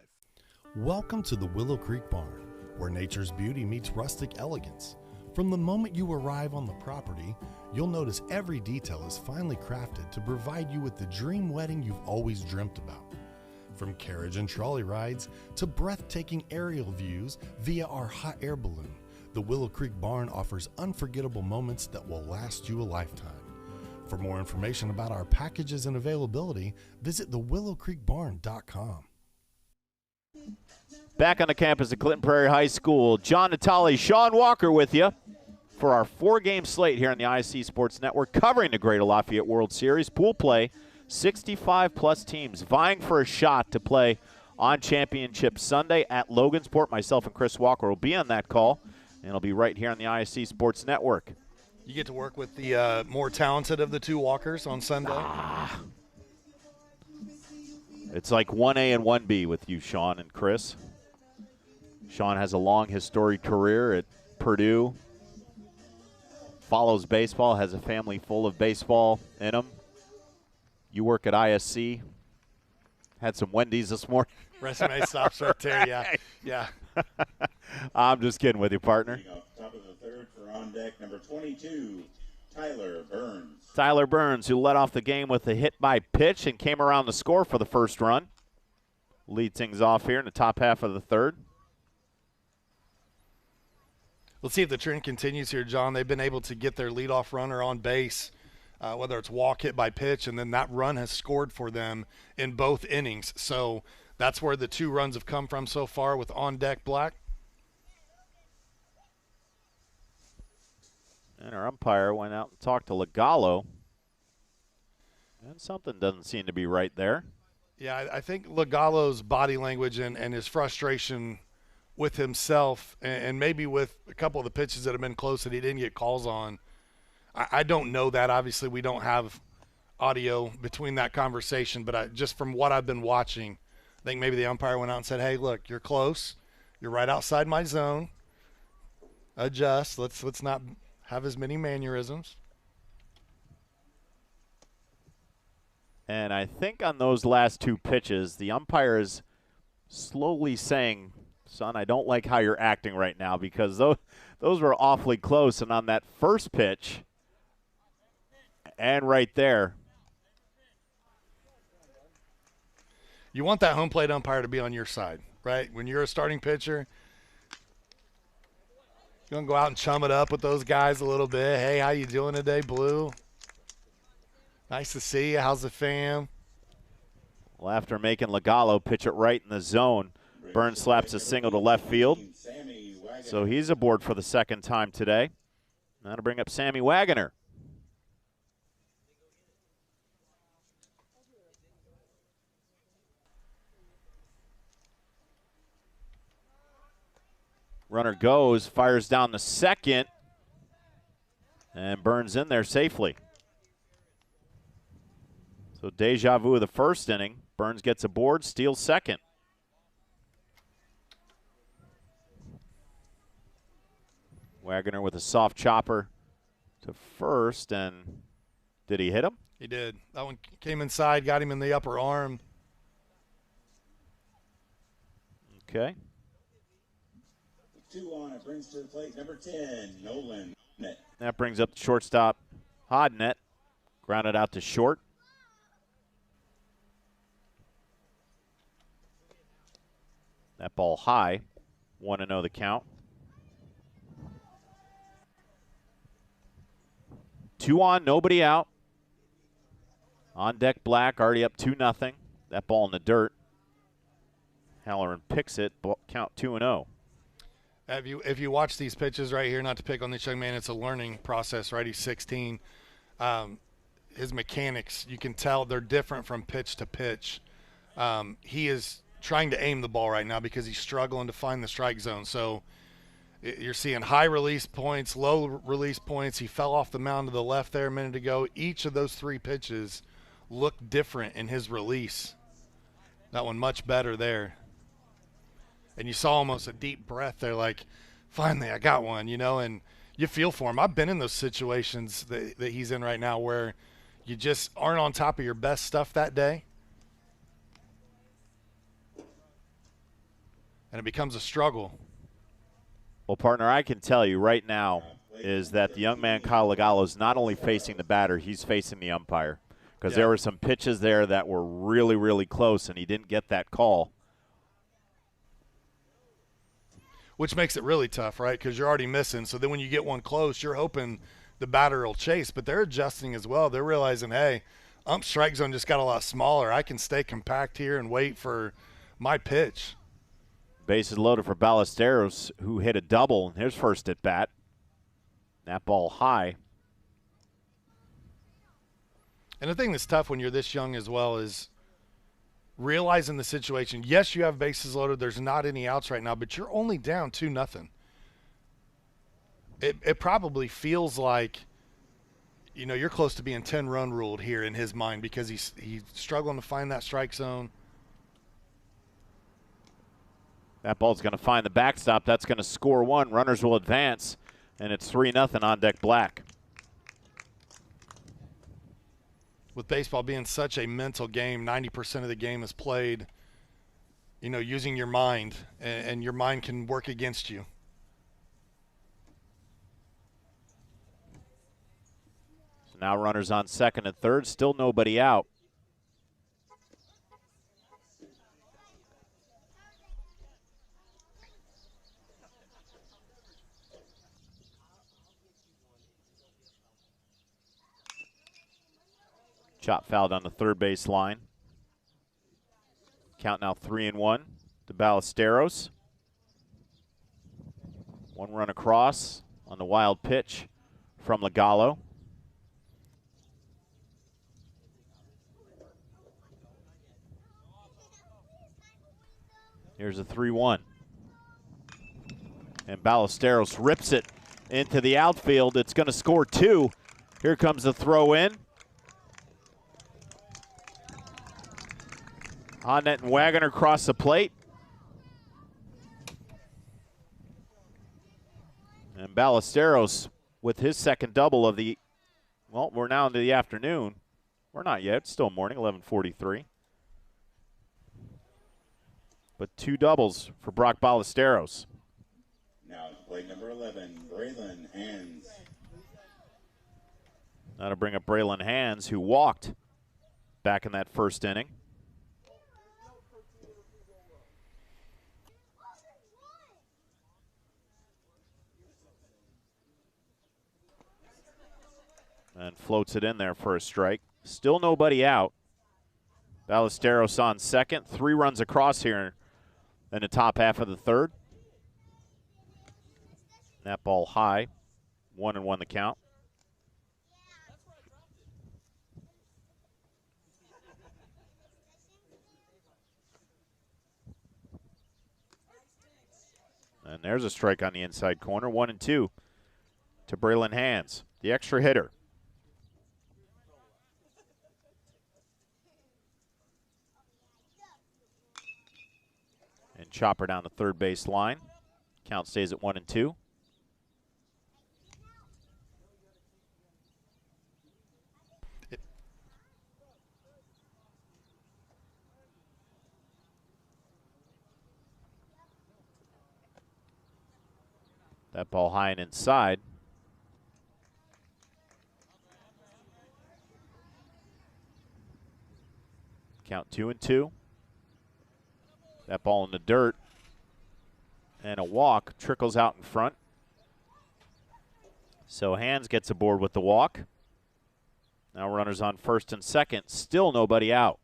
Welcome to the Willow Creek Barn, where nature's beauty meets rustic elegance. From the moment you arrive on the property, you'll notice every detail is finely crafted to provide you with the dream wedding you've always dreamt about. From carriage and trolley rides to breathtaking aerial views via our hot air balloon, the Willow Creek Barn offers unforgettable moments that will last you a lifetime. For more information about our packages and availability, visit thewillowcreekbarn.com. Back on the campus at Clinton Prairie High School, John Natale, Sean Walker with you for our 4-game slate here on the ISC Sports Network, covering the Greater Lafayette World Series. Pool play, 65-plus teams vying for a shot to play on Championship Sunday at Logansport. Myself and Chris Walker will be on that call, and it'll be right here on the ISC Sports Network. You get to work with the more talented of the 2 Walkers on Sunday. It's like 1A and 1B with you, Sean and Chris. Sean has a long, historic career at Purdue, follows baseball, has a family full of baseball in him. You work at ISC. Had some Wendy's this morning. Resume stops right there, yeah. I'm just kidding with you, partner. Top of the third for on deck, number 22, Tyler Burns. Tyler Burns, who led off the game with a hit by pitch and came around the score for the first run. Lead things off here in the top half of the third. Let's see if the trend continues here, John. They've been able to get their leadoff runner on base, whether it's walk, hit by pitch, and then that run has scored for them in both innings. So that's where the 2 runs have come from so far with on deck Black. And our umpire went out and talked to Lagallo. And something doesn't seem to be right there. Yeah, I think Lagallo's body language and his frustration with himself and maybe with a couple of the pitches that have been close that he didn't get calls on. I don't know that. Obviously, we don't have audio between that conversation, but just from what I've been watching, I think maybe the umpire went out and said, hey, look, you're close. You're right outside my zone. Adjust. Let's not have as many mannerisms. And I think on those last two pitches, the umpire is slowly saying, son, I don't like how you're acting right now, because those were awfully close. And on that first pitch, and right there, you want that home plate umpire to be on your side, right? When you're a starting pitcher, you're going to go out and chum it up with those guys a little bit. Hey, how you doing today, Blue? Nice to see you. How's the fam? Well, after making Legallo pitch it right in the zone, Burns slaps a single to left field. So he's aboard for the second time today. That'll bring up Sammy Wagoner. Runner goes, fires down the second, and Burns in there safely. So deja vu of the first inning. Burns gets aboard, steals second. Wagoner with a soft chopper to first, and did he hit him? He did. That one came inside, got him in the upper arm. Okay. 2 on, it brings to the plate number 10, Nolan. Net. That brings up the shortstop, Hodnett. Grounded out to short. That ball high. 1-0 the count. 2 on, nobody out. On deck Black, already up 2-0. That ball in the dirt. Halloran picks it, count 2-0. If you watch these pitches right here, not to pick on this young man, it's a learning process, right? He's 16. His mechanics, you can tell they're different from pitch to pitch. He is trying to aim the ball right now because he's struggling to find the strike zone. So you're seeing high release points, low release points. He fell off the mound to the left there a minute ago. Each of those 3 pitches look different in his release. That one much better there. And you saw almost a deep breath there, like, finally I got one, and you feel for him. I've been in those situations that he's in right now where you just aren't on top of your best stuff that day. And it becomes a struggle. Well, partner, I can tell you right now is that the young man, Kyle Legallo, is not only facing the batter, he's facing the umpire. Because there were some pitches there that were really, really close, and he didn't get that call. Which makes it really tough, right? Because you're already missing. So then when you get one close, you're hoping the batter will chase. But they're adjusting as well. They're realizing, hey, ump's strike zone just got a lot smaller. I can stay compact here and wait for my pitch. Bases loaded for Ballesteros, who hit a double in his first at bat. That ball high. And the thing that's tough when you're this young as well is realizing the situation. Yes, you have bases loaded. There's not any outs right now, but you're only down 2-0. It probably feels like, you're close to being 10-run ruled here in his mind because he's struggling to find that strike zone. That ball's going to find the backstop. That's going to score 1. Runners will advance, and it's 3-0 on deck Black. With baseball being such a mental game, 90% of the game is played, using your mind, and your mind can work against you. So now runners on second and third, still nobody out. Chop fouled on the third base line. Count now 3-1 to Ballesteros. 1 run across on the wild pitch from Legallo. Here's a 3-1. And Ballesteros rips it into the outfield. It's going to score 2. Here comes the throw in. Honnet and Wagoner cross the plate. And Ballesteros with his second double of the, well, we're now into the afternoon. We're not yet. It's still morning, 11:43. But 2 doubles for Brock Ballesteros. Now plate number 11, Braylon Hands. That'll bring up Braylon Hands, who walked back in that first inning. And floats it in there for a strike. Still nobody out. Ballesteros on second. 3 runs across here in the top half of the third. That ball high. 1-1 the count. And there's a strike on the inside corner. 1-2 to Braylon Hands, the extra hitter. And chopper down the third base line. Count stays at 1-2. That ball high and inside. Count 2-2. That ball in the dirt. And a walk trickles out in front. So Hands gets aboard with the walk. Now runners on first and second. Still nobody out.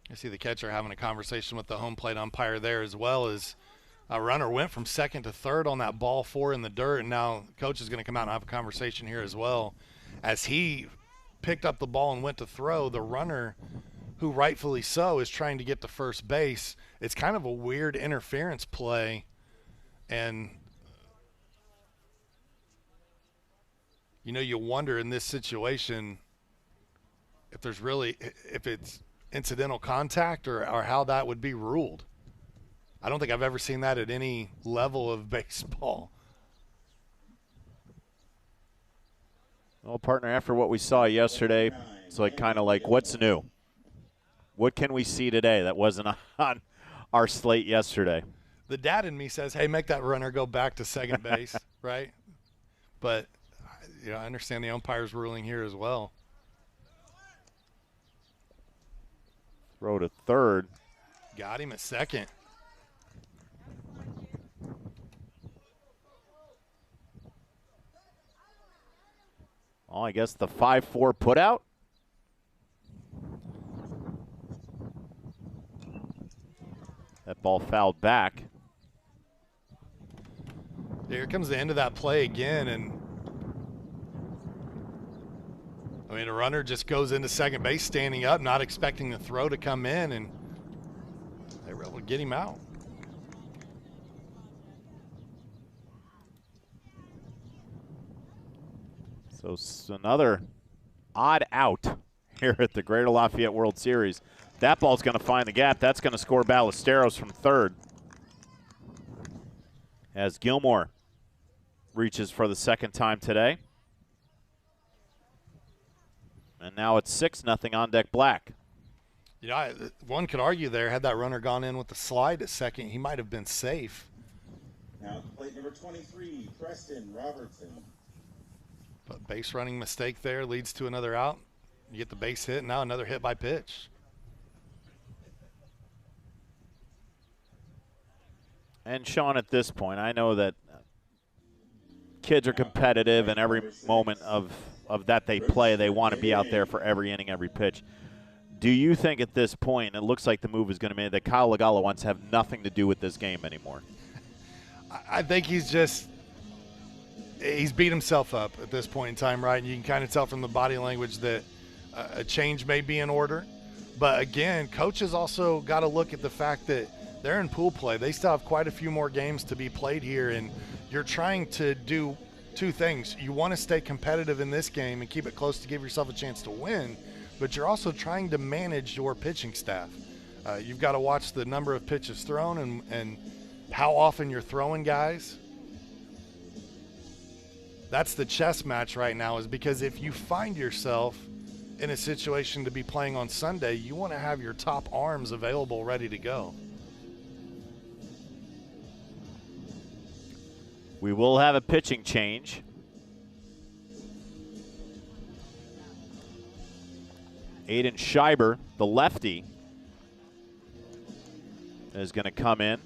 I see the catcher having a conversation with the home plate umpire there, as well as a runner went from second to third on that ball 4 in the dirt, and now coach is going to come out and have a conversation here as well. As he picked up the ball and went to throw, the runner, who rightfully so is trying to get to first base. It's kind of a weird interference play, and you know, you wonder in this situation if it's incidental contact or how that would be ruled. I don't think I've ever seen that at any level of baseball. Well, partner, after what we saw yesterday, it's like kind of like, what's new? What can we see today that wasn't on our slate yesterday? The dad in me says, hey, make that runner go back to second base, right? But you know, I understand the umpire's ruling here as well. Throw to third. Got him at second. Well, I guess the 5-4 putout. That ball fouled back. Here comes the end of that play again, and I mean, a runner just goes into second base standing up, not expecting the throw to come in, and they were able to get him out. So another odd out here at the Greater Lafayette World Series. That ball's going to find the gap. That's going to score Ballesteros from third. As Gilmore reaches for the second time today. And now it's 6-0 on deck Black. You know, one could argue there, had that runner gone in with the slide at second, he might have been safe. Now plate number 23, Preston Robertson. But base running mistake there leads to another out. You get the base hit, now another hit by pitch. And Sean, at this point, I know that kids are competitive, and every moment of that they play, they want to be out there for every inning, every pitch. Do you think at this point, and it looks like the move is going to be that Kyle Legala wants to have nothing to do with this game anymore? I think he's beat himself up at this point in time, right? And you can kind of tell from the body language that a change may be in order. But again, coaches also got to look at the fact that they're in pool play. They still have quite a few more games to be played here, and you're trying to do two things. You want to stay competitive in this game and keep it close to give yourself a chance to win, but you're also trying to manage your pitching staff. You've got to watch the number of pitches thrown and how often you're throwing guys. That's the chess match right now, is because if you find yourself in a situation to be playing on Sunday, you want to have your top arms available, ready to go. We will have a pitching change. Aiden Scheiber, the lefty, is going to come in.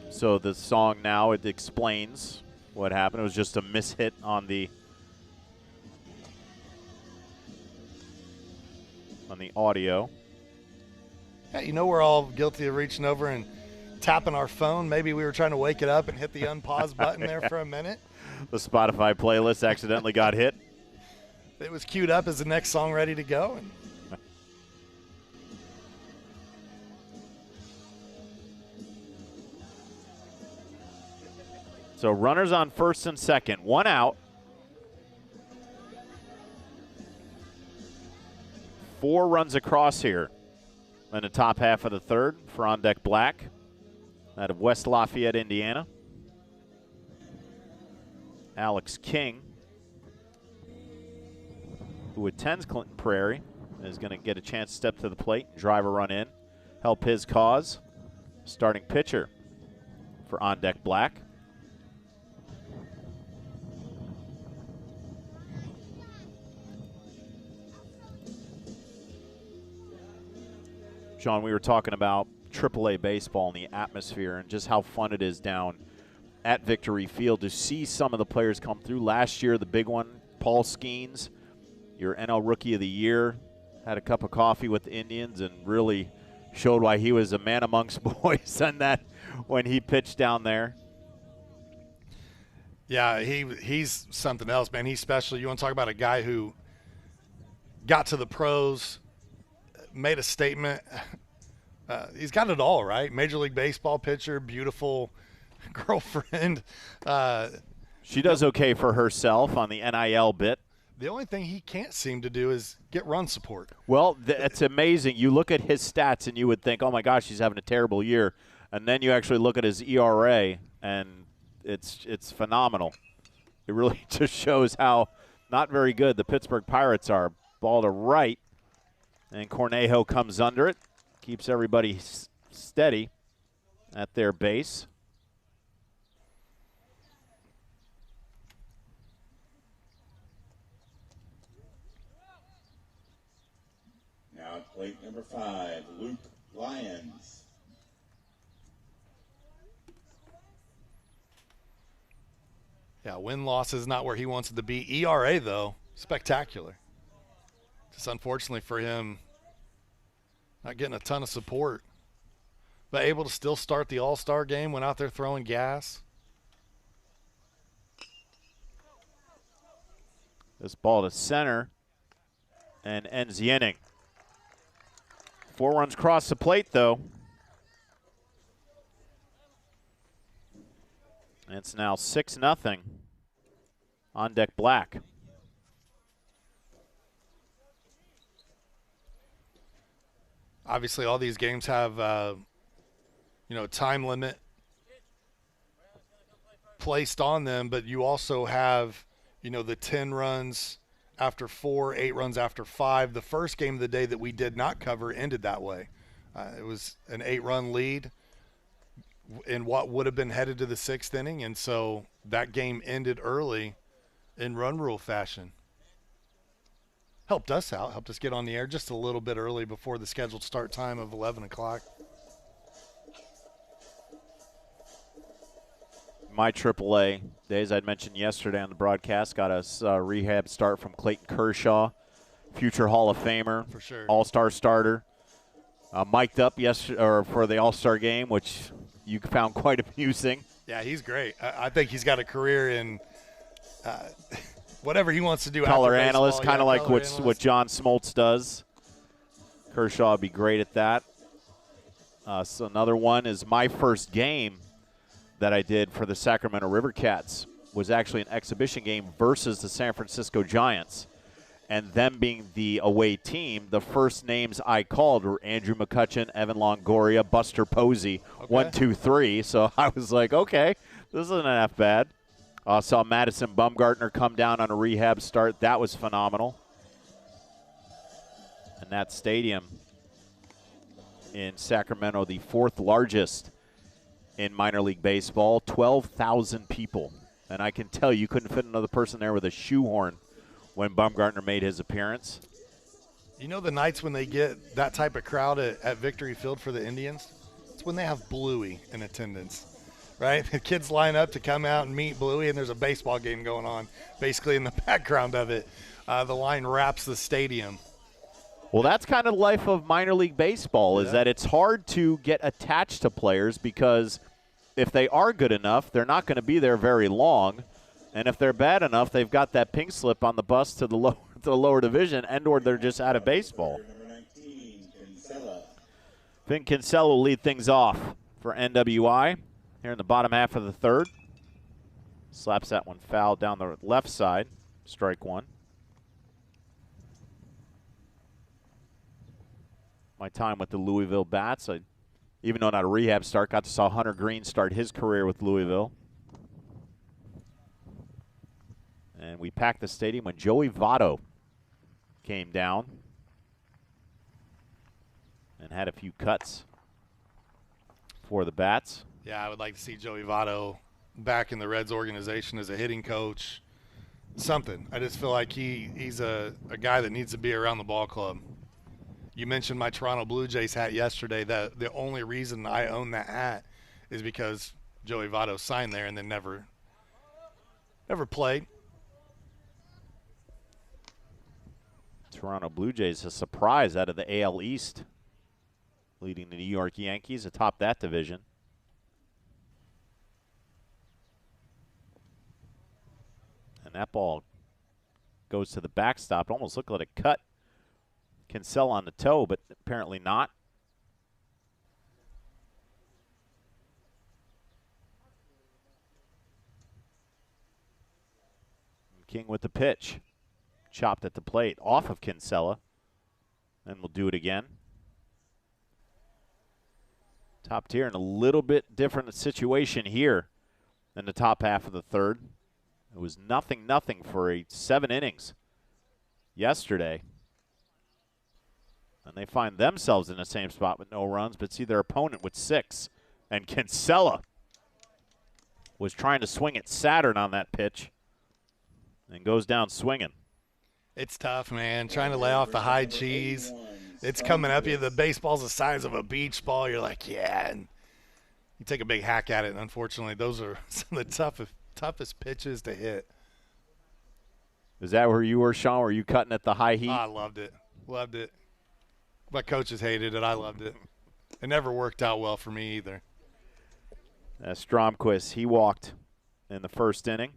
So the song now, it explains what happened. It was just a mishit on the audio. Yeah, you know, we're all guilty of reaching over and tapping our phone. Maybe we were trying to wake it up and hit the unpause button there for a minute. The Spotify playlist accidentally got hit. It was queued up as the next song ready to go. So runners on first and second, 1 out. 4 runs across here in the top half of the third for On Deck Black out of West Lafayette, Indiana. Alex King, who attends Clinton Prairie, is going to get a chance to step to the plate and drive a run in, help his cause. Starting pitcher for On Deck Black. Sean, we were talking about AAA baseball and the atmosphere and just how fun it is down at Victory Field to see some of the players come through. Last year, the big one, Paul Skeens, your NL Rookie of the Year, had a cup of coffee with the Indians and really showed why he was a man amongst boys on that when he pitched down there. Yeah, he's something else, man. He's special. You want to talk about a guy who got to the pros, made a statement. He's got it all, right? Major League Baseball pitcher, beautiful girlfriend. She does okay for herself on the NIL bit. The only thing he can't seem to do is get run support. Well, it's amazing. You look at his stats and you would think, oh, my gosh, he's having a terrible year. And then you actually look at his ERA, and it's phenomenal. It really just shows how not very good the Pittsburgh Pirates are. Ball to right, and Cornejo comes under it, keeps everybody steady at their base. Now at plate number 5, Luke Lyons. Yeah, win-loss is not where he wants it to be. ERA, though, spectacular. Just unfortunately for him, not getting a ton of support. But able to still start the All-Star game, went out there throwing gas. This ball to center and ends the inning. 4 runs across the plate, though. It's now 6-0 On Deck Black. Obviously, all these games have, time limit placed on them, but you also have, the 10 runs after 4, 8 runs after 5. The first game of the day that we did not cover ended that way. It was an 8-run lead in what would have been headed to the 6th inning, and so that game ended early in run rule fashion. Helped us out, helped us get on the air just a little bit early before the scheduled start time of 11 o'clock. My AAA days, I'd mentioned yesterday on the broadcast, got us a rehab start from Clayton Kershaw, future Hall of Famer, for sure, All-Star starter, mic'd up for the All-Star game, which you found quite amusing. Yeah, he's great. I think he's got a career in whatever he wants to do. Color after analyst, baseball. kind of like what John Smoltz does. Kershaw would be great at that. So another one is my first game that I did for the Sacramento River Cats was actually an exhibition game versus the San Francisco Giants. And them being the away team, the first names I called were Andrew McCutcheon, Evan Longoria, Buster Posey, 1, 2, 3. So I was like, okay, this isn't half bad. Saw Madison Bumgartner come down on a rehab start. That was phenomenal. And that stadium in Sacramento, the 4th largest in minor league baseball, 12,000 people. And I can tell you couldn't fit another person there with a shoehorn when Bumgartner made his appearance. You know the nights when they get that type of crowd at Victory Field for the Indians? It's when they have Bluey in attendance, right? The kids line up to come out and meet Bluey, and there's a baseball game going on basically in the background of it. The line wraps the stadium. Well, that's kind of the life of minor league baseball, is that it's hard to get attached to players because if they are good enough, they're not going to be there very long. And if they're bad enough, they've got that pink slip on the bus to the lower division, and/or they're just out of baseball. Finn Kinsella will lead things off for NWI here in the bottom half of the 3rd. Slaps that one foul down the left side. Strike 1. My time with the Louisville Bats, even though not a rehab start, got to saw Hunter Green start his career with Louisville. And we packed the stadium when Joey Votto came down and had a few cuts for the Bats. Yeah, I would like to see Joey Votto back in the Reds organization as a hitting coach. Something. I just feel like he's a guy that needs to be around the ball club. You mentioned my Toronto Blue Jays hat yesterday. That the only reason I own that hat is because Joey Votto signed there and then never played. Toronto Blue Jays, a surprise out of the AL East, leading the New York Yankees atop that division. And that ball goes to the backstop. It almost looked like it cut Kinsella on the toe, but apparently not. King with the pitch. Chopped at the plate off of Kinsella. And we'll do it again. Top tier in a little bit different situation here in the top half of the 3rd. It was 0-0 for 7 innings yesterday. And they find themselves in the same spot with no runs, but see their opponent with 6. And Kinsella was trying to swing at Saturn on that pitch and goes down swinging. It's tough, man. Trying to lay off the high cheese. It's coming up you. The baseball's the size of a beach ball. You're like, yeah. And you take a big hack at it, and unfortunately, those are some of the toughest pitches to hit. Is that where you were, Sean? Were you cutting at the high heat? I loved it. Loved it. My coaches hated it. I loved it. It never worked out well for me either. Stromquist, he walked in the 1st inning.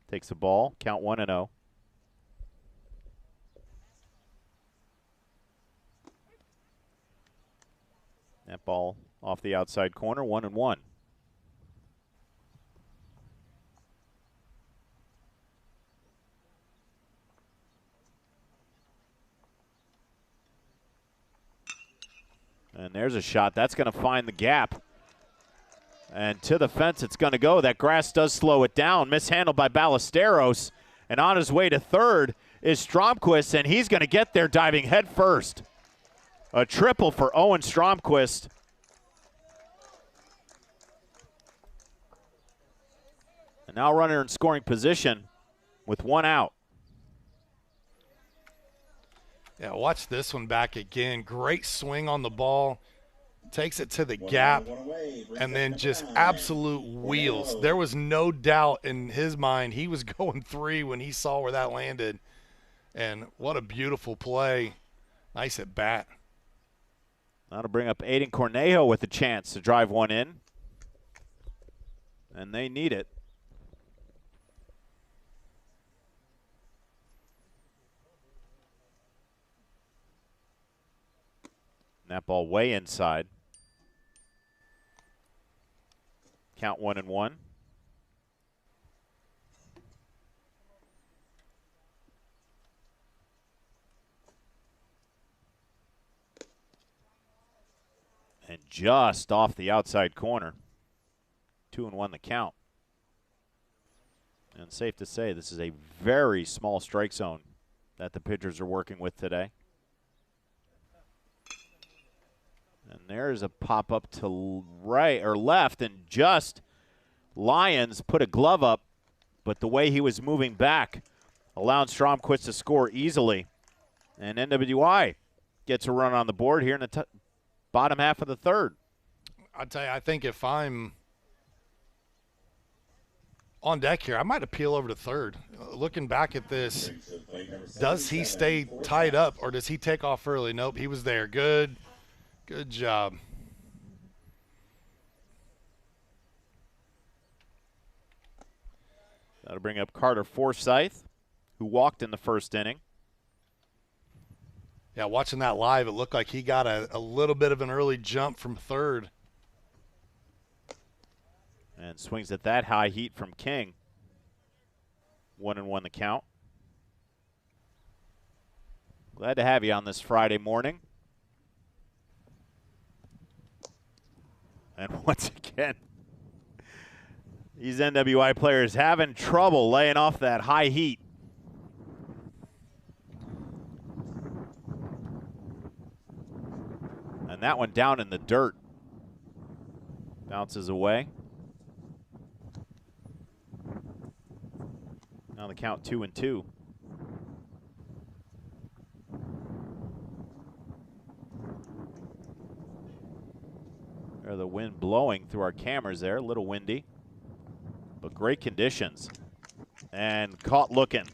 Takes the ball. Count 1-0. That ball off the outside corner, 1-1. And there's a shot. That's going to find the gap. And to the fence it's going to go. That grass does slow it down. Mishandled by Ballesteros. And on his way to 3rd is Stromquist, and he's going to get there diving head first. A triple for Owen Stromquist. And now runner in scoring position with 1 out. Yeah, watch this one back again. Great swing on the ball. Takes it to the gap and then just absolute wheels. There was no doubt in his mind he was going 3 when he saw where that landed. And what a beautiful play. Nice at bat. Now to bring up Aiden Cornejo with a chance to drive one in. And they need it. That ball way inside. Count 1-1. And just off the outside corner. 2-1 the count. And safe to say this is a very small strike zone that the pitchers are working with today. And there's a pop-up to right or left, and just Lyons put a glove up, but the way he was moving back allowed Stromquist to score easily. And NWI gets a run on the board here in the bottom half of the third. I'll tell you, I think if I'm on deck here, I might appeal over to third. Looking back at this, does he stay tied up or does he take off early? Nope, he was there. Good job. That'll bring up Carter Forsyth, who walked in the first inning. Yeah, watching that live, it looked like he got a little bit of an early jump from third. And swings at that high heat from King. 1-1 the count. Glad to have you on this Friday morning. And once again, these NWI players having trouble laying off that high heat. And that one down in the dirt. Bounces away. Now the count 2-2. There's the wind blowing through our cameras there, a little windy, but great conditions. And caught looking.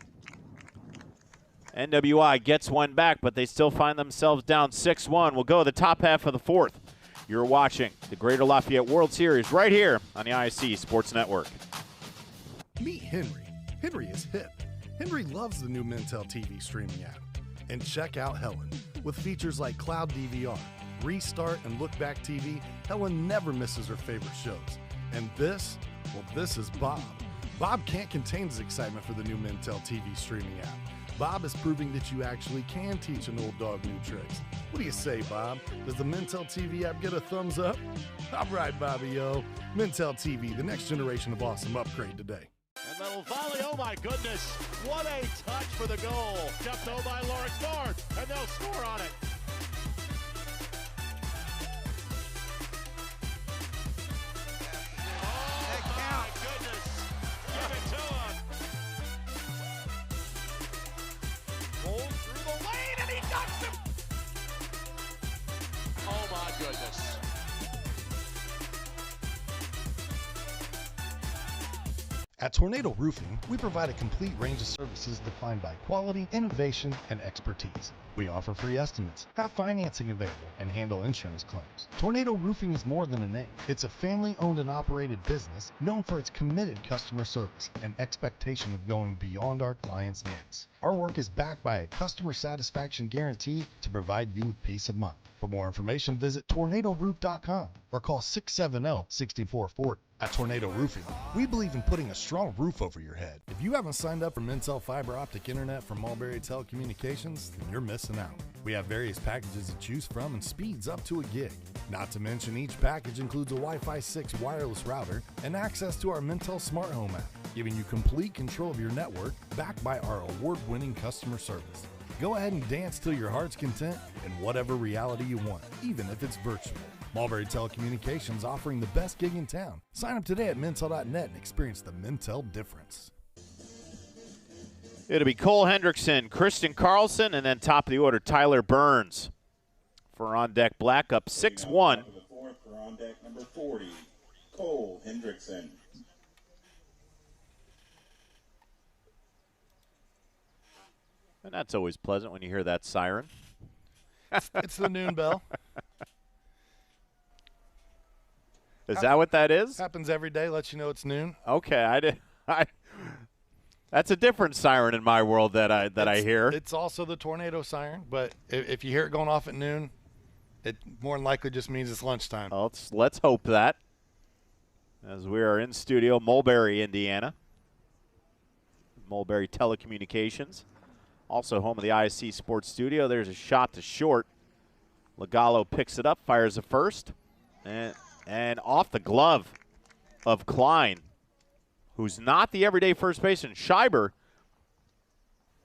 NWI gets one back, but they still find themselves down 6-1. We'll go to the top half of the fourth. You're watching the Greater Lafayette World Series right here on the ISC Sports Network. Meet Henry. Henry is hip. Henry loves the new Mintel TV streaming app. And check out Helen. With features like Cloud DVR, Restart, and Look Back TV, Helen never misses her favorite shows. And this? Well, this is Bob. Bob can't contain his excitement for the new Mintel TV streaming app. Bob is proving that you actually can teach an old dog new tricks. What do you say, Bob? Does the Mintel TV app get a thumbs up? All right, Bobby-o. Mintel TV, the next generation of awesome, upgrade today. And little volley, oh my goodness. What a touch for the goal. Jumped over by Lawrence North, and they'll score on it. Oh my goodness. Give it to him. Rolls through the lane, and he ducks him. Oh my goodness. At Tornado Roofing, we provide a complete range of services defined by quality, innovation, and expertise. We offer free estimates, have financing available, and handle insurance claims. Tornado Roofing is more than a name. It's a family-owned and operated business known for its committed customer service and expectation of going beyond our clients' needs. Our work is backed by a customer satisfaction guarantee to provide you with peace of mind. For more information, visit tornadoroof.com or call 670-6440. At Tornado Roofing, we believe in putting a strong roof over your head. If you haven't signed up for Mintel fiber optic internet from Mulberry Telecommunications, then you're missing out. We have various packages to choose from and speeds up to a gig. Not to mention each package includes a Wi-Fi 6 wireless router and access to our Mintel Smart Home app, giving you complete control of your network backed by our award-winning customer service. Go ahead and dance till your heart's content in whatever reality you want, even if it's virtual. Mulberry Telecommunications offering the best gig in town. Sign up today at Mintel.net and experience the Mintel difference. It'll be Cole Hendrickson, Christian Carlson, and then top of the order, Tyler Burns for On Deck Black, up 6-1. Top of the fourth for On Deck number 40, Cole Hendrickson. And that's always pleasant when you hear that siren. It's the noon bell. Is that what that is? Happens every day, lets you know it's noon. Okay, that's a different siren in my world that I hear. It's also the tornado siren, but if you hear it going off at noon, it more than likely just means it's lunchtime. Well, let's hope that. as we are in studio, Mulberry, Indiana. Mulberry Telecommunications. Also home of the ISC Sports Studio. There's a shot to short. Legallo picks it up, fires a first. And off the glove of Klein, who's not the everyday first baseman. Scheiber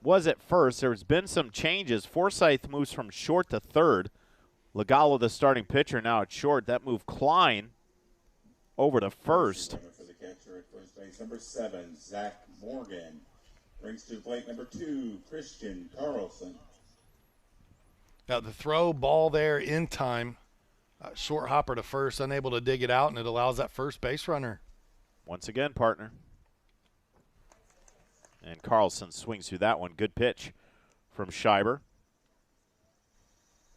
was at first. There's been some changes. Forsythe moves from short to third. Legallo, the starting pitcher, now at short. That moved Klein over to first. For the catcher at first base, number 7, Zach Morgan. Brings to the plate number 2, Christian Carlson. Now the throw ball there in time. Short hopper to first, unable to dig it out, and it allows that first base runner. Once again, partner. And Carlson swings through that one. Good pitch from Scheiber.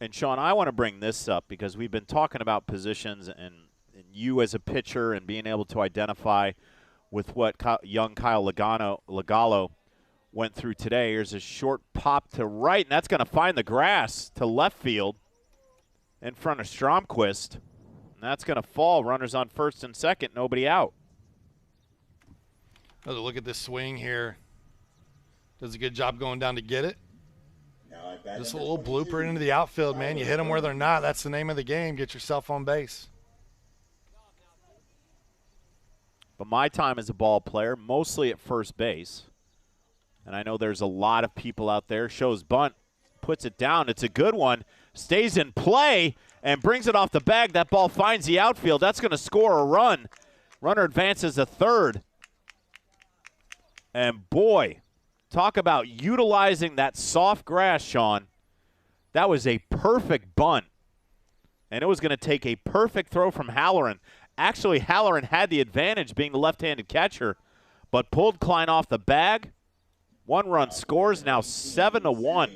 And, Sean, I want to bring this up because we've been talking about positions and you as a pitcher and being able to identify with what young Kyle Legallo went through today. Here's a short pop to right, and that's going to find the grass to left field in front of Stromquist. And that's going to fall. Runners on first and second, nobody out. Look at this swing here. Does a good job going down to get it. Just a little blooper into the outfield, man. You hit them where they're not. That's the name of the game. Get yourself on base. But my time as a ball player, mostly at first base, and I know there's a lot of people out there, shows bunt, puts it down. It's a good one. Stays in play and brings it off the bag. That ball finds the outfield. That's going to score a run. Runner advances a third. And, boy, talk about utilizing that soft grass, Sean. That was a perfect bunt. And it was going to take a perfect throw from Halloran. Actually, Halloran had the advantage being the left-handed catcher, but pulled Klein off the bag. One run scores, now 7-1.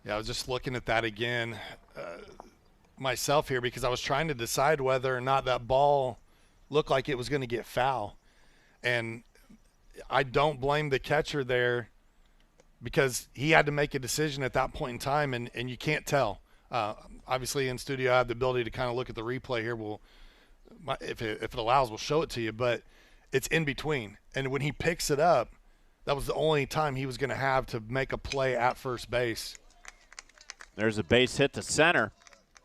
Yeah, I was just looking at that again myself here because I was trying to decide whether or not that ball looked like it was going to get foul. And I don't blame the catcher there because he had to make a decision at that point in time, and you can't tell. Obviously, in studio, I have the ability to kind of look at the replay here. If it allows, we'll show it to you. But it's in between. And when he picks it up, that was the only time he was going to have to make a play at first base. There's a base hit to center.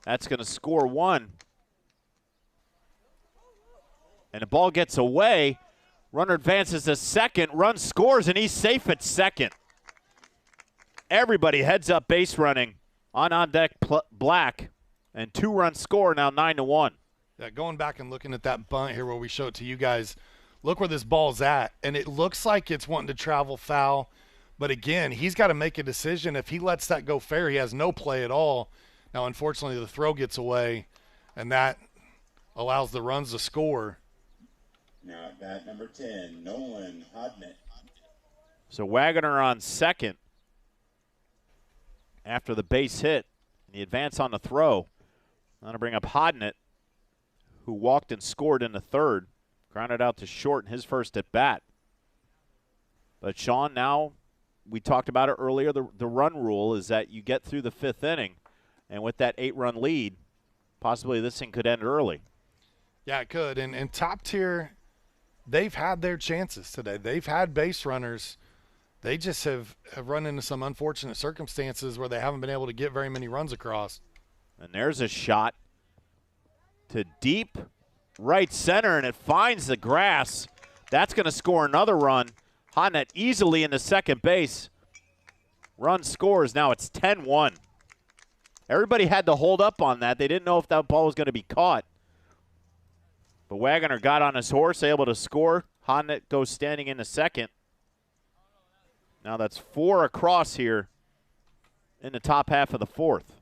That's going to score one. And the ball gets away. Runner advances to second. Run scores, and he's safe at second. Everybody heads up base running on deck Black. And 2-run score, now 9-1. Yeah, going back and looking at that bunt here where we show it to you guys, look where this ball's at. And it looks like it's wanting to travel foul. But, again, he's got to make a decision. If he lets that go fair, he has no play at all. Now, unfortunately, the throw gets away, and that allows the runs to score. Now at bat, number 10, Nolan Hodnett. So Wagner on second after the base hit. And the advance on the throw. I'm going to bring up Hodnett, who walked and scored in the third. Grounded out to short in his first at bat. But, Sean, now – we talked about it earlier. The run rule is that you get through the fifth inning, and with that 8-run lead, possibly this thing could end early. Yeah, it could. And top tier, they've had their chances today. They've had base runners. They just have run into some unfortunate circumstances where they haven't been able to get very many runs across. And there's a shot to deep right center, and it finds the grass. That's going to score another run. Hodnett easily into second base. Run scores. Now it's 10-1. Everybody had to hold up on that. They didn't know if that ball was going to be caught. But Wagner got on his horse, able to score. Hodnett goes standing into second. Now that's 4 across here in the top half of the fourth.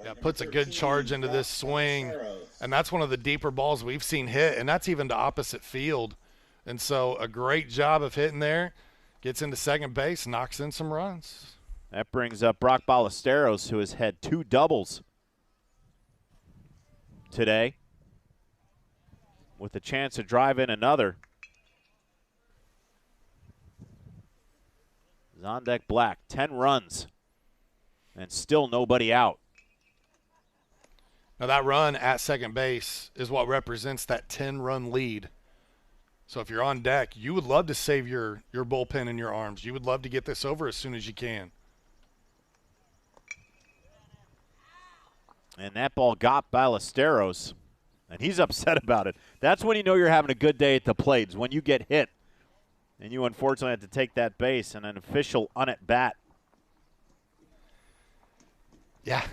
Yeah, puts a good charge into this swing. And that's one of the deeper balls we've seen hit, and that's even to opposite field. And so a great job of hitting there. Gets into second base, knocks in some runs. That brings up Brock Ballesteros, who has had 2 doubles today, with a chance to drive in another. on deck black. 10 runs and still nobody out. Now that run at second base is what represents that 10-run lead. So if you're on deck, you would love to save your bullpen in your arms. You would love to get this over as soon as you can. And that ball got Ballesteros, and he's upset about it. That's when you know you're having a good day at the plate, is when you get hit. And you unfortunately have to take that base and an official un-at-bat. Yeah.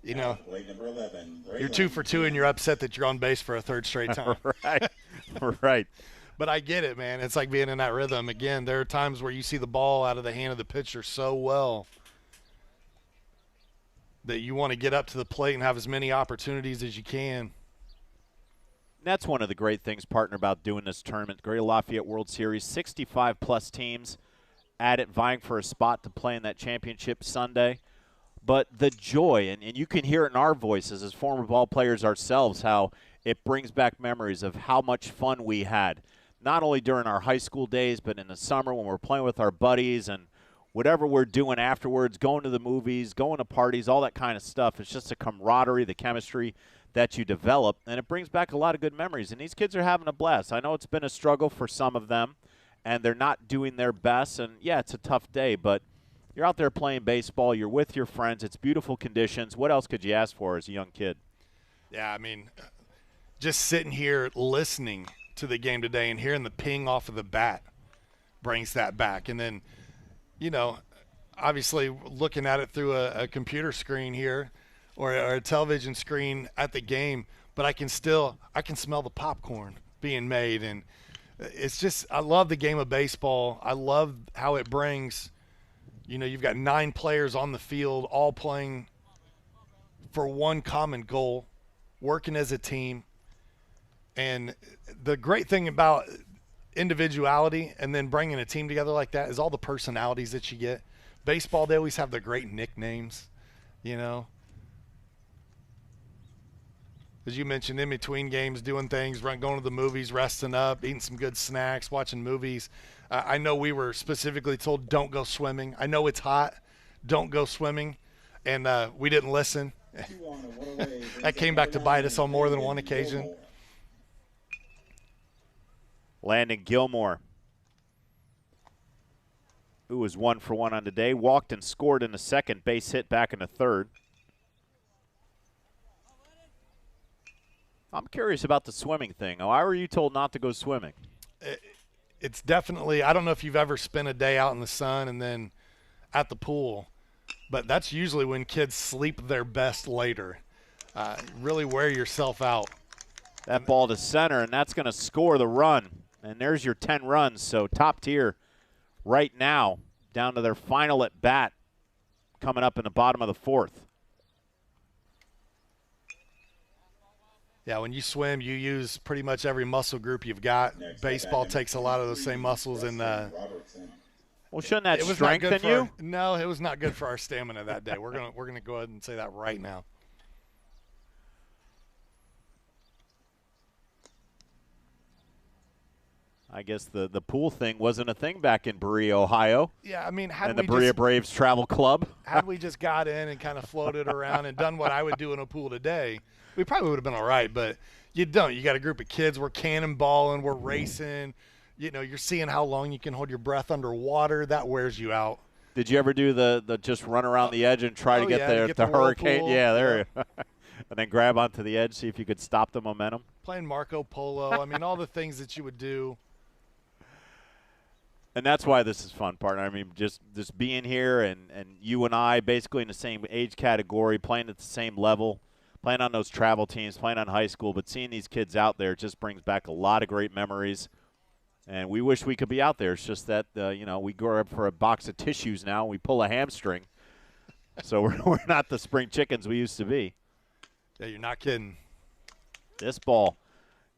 You know, Plate number 11, you're 2 for 2 and you're upset that you're on base for a third straight time. Right. Right. But I get it, man. It's like being in that rhythm. Again, there are times where you see the ball out of the hand of the pitcher so well that you want to get up to the plate and have as many opportunities as you can. That's one of the great things, partner, about doing this tournament. Greater Lafayette World Series, 65-plus teams at it, vying for a spot to play in that championship Sunday. But the joy, and you can hear it in our voices as former ball players ourselves, how it brings back memories of how much fun we had, not only during our high school days, but in the summer when we're playing with our buddies and whatever we're doing afterwards, going to the movies, going to parties, all that kind of stuff. It's just the camaraderie, the chemistry that you develop, and it brings back a lot of good memories. And these kids are having a blast. I know it's been a struggle for some of them, and they're not doing their best. And, yeah, it's a tough day, but you're out there playing baseball. You're with your friends. It's beautiful conditions. What else could you ask for as a young kid? Yeah, I mean, just sitting here listening to the game today and hearing the ping off of the bat brings that back. And then, you know, obviously looking at it through a computer screen here or a television screen at the game, but I can smell the popcorn being made. And it's just, I love the game of baseball. I love how it brings, you know, you've got 9 players on the field all playing for one common goal, working as a team. And the great thing about individuality and then bringing a team together like that is all the personalities that you get. Baseball, they always have the great nicknames, you know. As you mentioned, in between games, doing things, going to the movies, resting up, eating some good snacks, watching movies. I know we were specifically told don't go swimming. I know it's hot. Don't go swimming. And we didn't listen. That came back to bite us on more than one occasion. Landon Gilmore, who was 1 for 1 on the day, walked and scored in the second, base hit back in the third. I'm curious about the swimming thing. Why were you told not to go swimming? It's definitely, I don't know if you've ever spent a day out in the sun and then at the pool, but that's usually when kids sleep their best later. Really wear yourself out. That ball to center, and that's going to score the run. And there's your 10 runs. So top tier right now, down to their final at bat, coming up in the bottom of the 4th. Yeah, when you swim, you use pretty much every muscle group you've got. Baseball takes a lot of those same muscles. And well, shouldn't that strengthen you? No, it was not good for our stamina that day. We're gonna go ahead and say that right now. I guess the pool thing wasn't a thing back in Berea, Ohio. Yeah, I mean, and the Berea Braves Travel Club. Had we just got in and kind of floated around and done what I would do in a pool today, we probably would have been all right. But you don't. You got a group of kids. We're cannonballing. We're racing. You know, you're seeing how long you can hold your breath underwater. That wears you out. Did you ever do the just run around the edge and try to get the hurricane? Yeah, there you go. And then grab onto the edge, see if you could stop the momentum. Playing Marco Polo. I mean, all the things that you would do. And that's why this is fun, partner. I mean, just being here and you and I basically in the same age category, playing at the same level, playing on those travel teams, playing on high school, but seeing these kids out there just brings back a lot of great memories. And we wish we could be out there. It's just that, you know, we go up for a box of tissues now. We pull a hamstring. So we're not the spring chickens we used to be. Yeah, you're not kidding. This ball,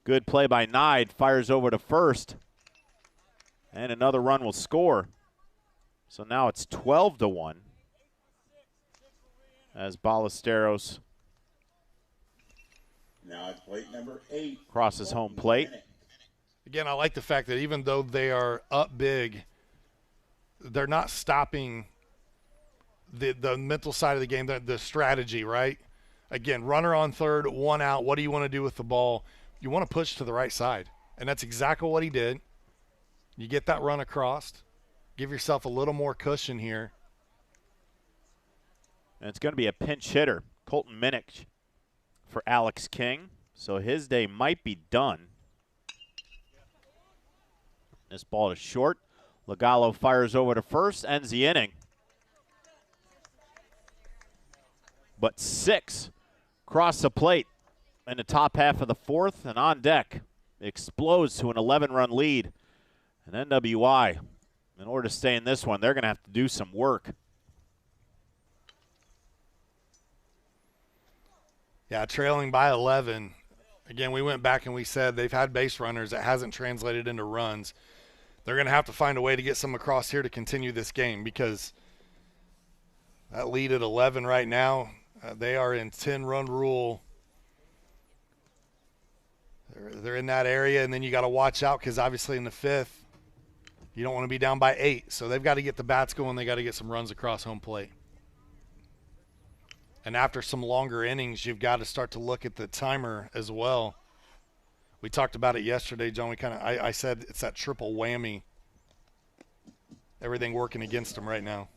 good play by Nide, fires over to first. And another run will score. So now it's 12-1 as Ballesteros now it's plate number 8 crosses home plate. Again, I like the fact that even though they are up big, they're not stopping the mental side of the game, the strategy, right? Again, runner on third, one out. What do you want to do with the ball? You want to push to the right side, and that's exactly what he did. You get that run across. Give yourself a little more cushion here. And it's going to be a pinch hitter, Colton Minnick, for Alex King. So his day might be done. This ball is short. Legallo fires over to first, ends the inning. But 6 cross the plate in the top half of the fourth, and on deck explodes to an 11-run lead. And NWI, in order to stay in this one, they're going to have to do some work. Yeah, trailing by 11. Again, we went back and we said they've had base runners. That hasn't translated into runs. They're going to have to find a way to get some across here to continue this game, because that lead at 11 right now, they are in 10-run rule. They're in that area, and then you got to watch out because obviously in the 5th, you don't want to be down by 8. So they've got to get the bats going. They got to get some runs across home plate. And after some longer innings, you've got to start to look at the timer as well. We talked about it yesterday, John. I said it's that triple whammy. Everything working against them right now.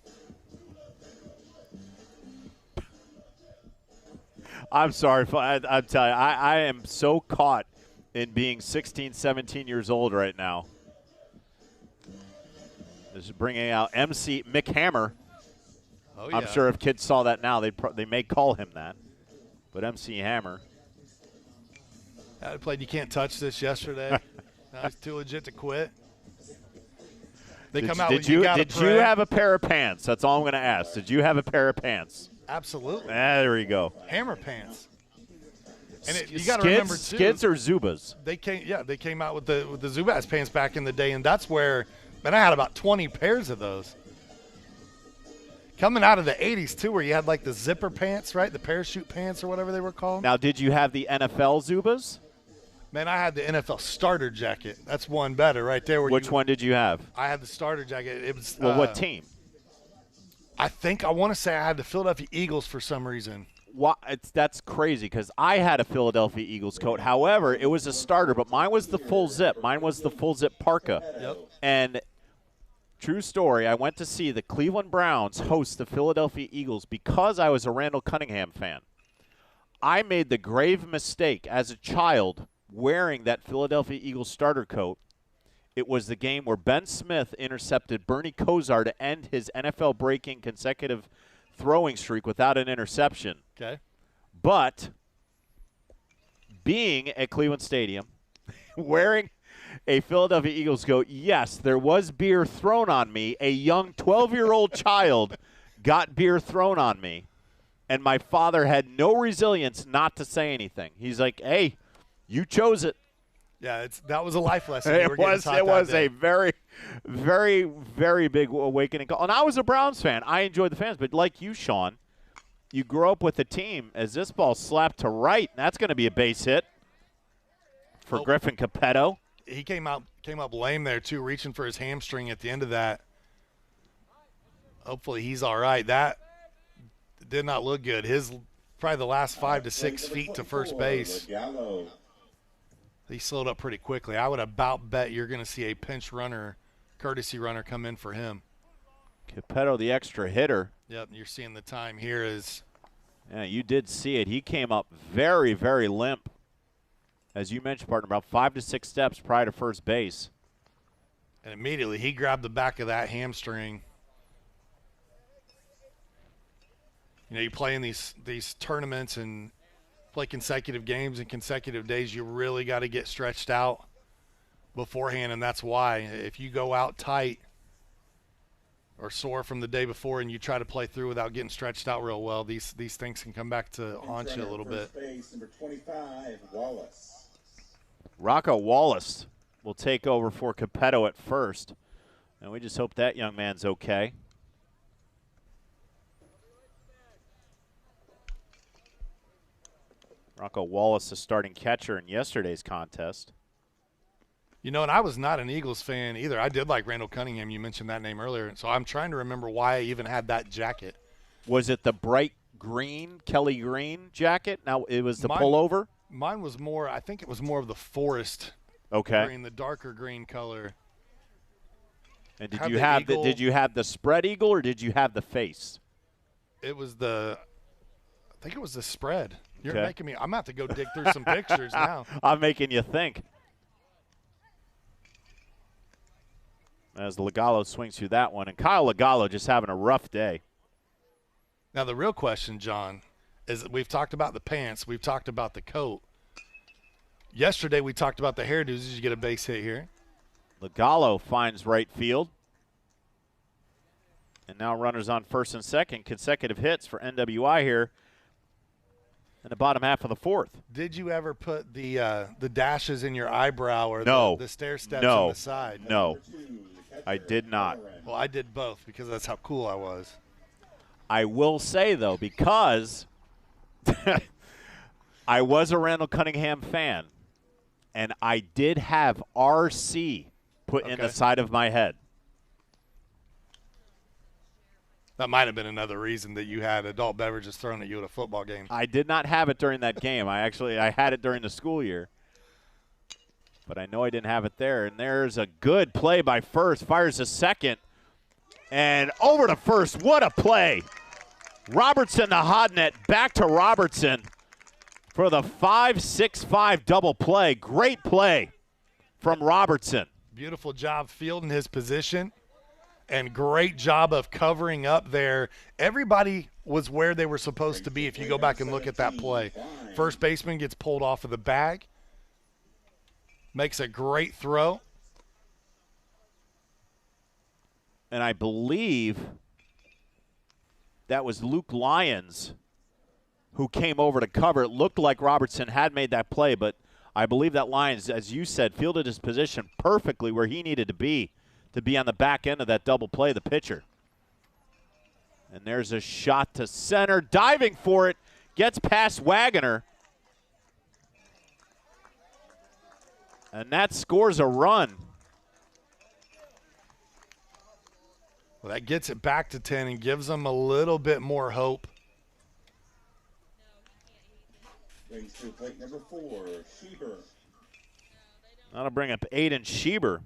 I'm sorry. I'm telling you, I am so caught in being 16, 17 years old right now. This is bringing out MC Mick Hammer. Oh, yeah. I'm sure if kids saw that now, they may call him that. But MC Hammer. I played You Can't Touch This yesterday. Now he's too legit to quit. They come out with You Gotta Pray. Did you have a pair of pants? That's all I'm going to ask. Did you have a pair of pants? Absolutely. There we go. Hammer pants. And you got to remember, too. Skids or Zubas? They came out with the Zubaz pants back in the day, and that's where, man, I had about 20 pairs of those. Coming out of the 80s, too, where you had like the zipper pants, right? The parachute pants or whatever they were called. Now, did you have the NFL Zubas? Man, I had the NFL starter jacket. That's one better right there. Which one did you have? I had the starter jacket. It was. Well, what team? I want to say I had the Philadelphia Eagles for some reason. That's crazy because I had a Philadelphia Eagles coat. However, it was a starter, but mine was the full zip. Mine was the full zip parka. Yep. And true story, I went to see the Cleveland Browns host the Philadelphia Eagles because I was a Randall Cunningham fan. I made the grave mistake as a child wearing that Philadelphia Eagles starter coat. It was the game where Ben Smith intercepted Bernie Kosar to end his NFL-breaking consecutive throwing streak without an interception. Okay. But being at Cleveland Stadium, wearing a Philadelphia Eagles coat, yes, there was beer thrown on me. A young 12-year-old child got beer thrown on me, and my father had no resilience not to say anything. He's like, hey, you chose it. Yeah, that was a life lesson. It was a very, very, very big awakening call. And I was a Browns fan. I enjoyed the fans. But like you, Sean, you grew up with the team as this ball slapped to right. And that's going to be a base hit for Griffin Capetto. He came up lame there, too, reaching for his hamstring at the end of that. Hopefully he's all right. That did not look good. Probably the last 5 to 6 feet to first base. He slowed up pretty quickly. I would about bet you're going to see a pinch runner, courtesy runner, come in for him. Capetto, the extra hitter. Yep, you're seeing the time here is. Yeah, you did see it. He came up very, very limp. As you mentioned, partner, about 5 to 6 steps prior to first base. And immediately he grabbed the back of that hamstring. You know, you play in these tournaments and play consecutive games and consecutive days, you really got to get stretched out beforehand, and that's why if you go out tight or sore from the day before and you try to play through without getting stretched out real well, these things can come back to haunt you a little bit. Base, number 25, Wallace. Rocco Wallace will take over for Capetto at first, and we just hope that young man's okay. Rocco Wallace, the starting catcher in yesterday's contest. You know, and I was not an Eagles fan either. I did like Randall Cunningham. You mentioned that name earlier. So I'm trying to remember why I even had that jacket. Was it the bright green, Kelly green jacket? Now it was the pullover? Mine was more, I think it was more of the forest green, the darker green color. And did you have the spread eagle or did you have the face? It was I think it was the spread. You're making me, I'm going to have to go dig through some pictures now. I'm making you think. As Lagallo swings through that one. And Kyle Lagallo just having a rough day. Now, the real question, John, is that we've talked about the pants. We've talked about the coat. Yesterday, we talked about the hairdos. Did you get a base hit here? Lagallo finds right field. And now runners on first and second. Consecutive hits for NWI here in the bottom half of the fourth. Did you ever put the dashes in your eyebrow or the stair steps on the side? No, I did not. Well, I did both because that's how cool I was. I will say, though, because I was a Randall Cunningham fan, and I did have RC put in the side of my head. That might have been another reason that you had adult beverages thrown at you at a football game. I did not have it during that game. I had it during the school year. But I know I didn't have it there. And there's a good play by first. Fires a second. And over to first. What a play. Robertson, the hot net. Back to Robertson for the 5-6-5 double play. Great play from Robertson. Beautiful job fielding his position. And great job of covering up there. Everybody was where they were supposed to be if you go back and look at that play. First baseman gets pulled off of the bag. Makes a great throw. And I believe that was Luke Lyons who came over to cover. It looked like Robertson had made that play, but I believe that Lyons, as you said, fielded his position perfectly where he needed to be on the back end of that double play, the pitcher. And there's a shot to center, diving for it, gets past Wagoner. And that scores a run. Well, that gets it back to 10 and gives them a little bit more hope. Brings to plate number 4, Schieber. That'll bring up Aiden Schieber.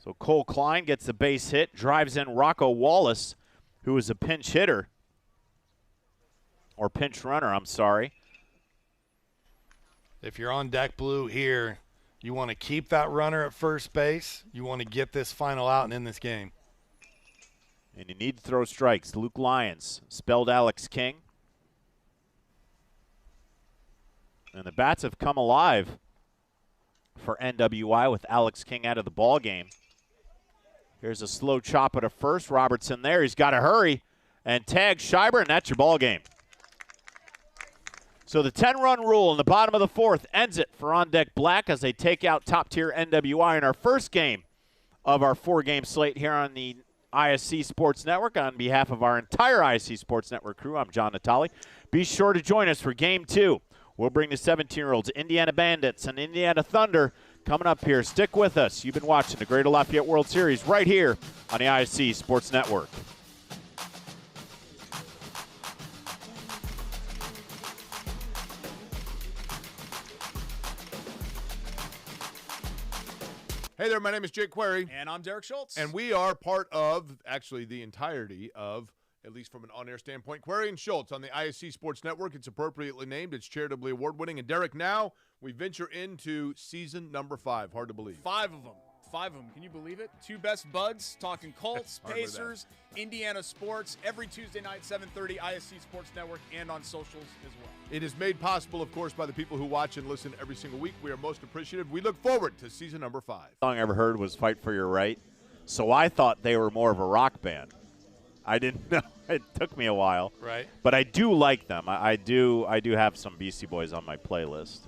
So Cole Klein gets the base hit, drives in Rocco Wallace, who is a pinch hitter. Or pinch runner, I'm sorry. If you're on deck blue here, you want to keep that runner at first base. You want to get this final out and end this game. And you need to throw strikes. Luke Lyons, spelled Alex King. And the bats have come alive for NWI with Alex King out of the ball game. Here's a slow chop at a first. Robertson there. He's got to hurry and tag Schieber, and that's your ball game. So the 10-run rule in the bottom of the fourth ends it for On Deck Black as they take out top-tier NWI in our first game of our 4-game slate here on the ISC Sports Network. On behalf of our entire ISC Sports Network crew, I'm John Natale. Be sure to join us for Game 2. We'll bring the 17-year-olds, Indiana Bandits and Indiana Thunder, coming up here. Stick with us. You've been watching the Greater Lafayette World Series right here on the ISC Sports Network. Hey there, my name is Jake Query. And I'm Derek Schultz. And we are part of, actually the entirety of, at least from an on-air standpoint, Query and Schultz on the ISC Sports Network. It's appropriately named. It's charitably award-winning. And Derek, now we venture into season number 5. Hard to believe. 5 of them. 5 of them. Can you believe it? 2 best buds talking Colts, Pacers, Indiana sports every Tuesday night, 7:30, ISC Sports Network, and on socials as well. It is made possible, of course, by the people who watch and listen every single week. We are most appreciative. We look forward to season number 5. The song I ever heard was Fight for Your Right. So I thought they were more of a rock band. I didn't know. It took me a while. Right. But I do like them. I do have some Beastie Boys on my playlist.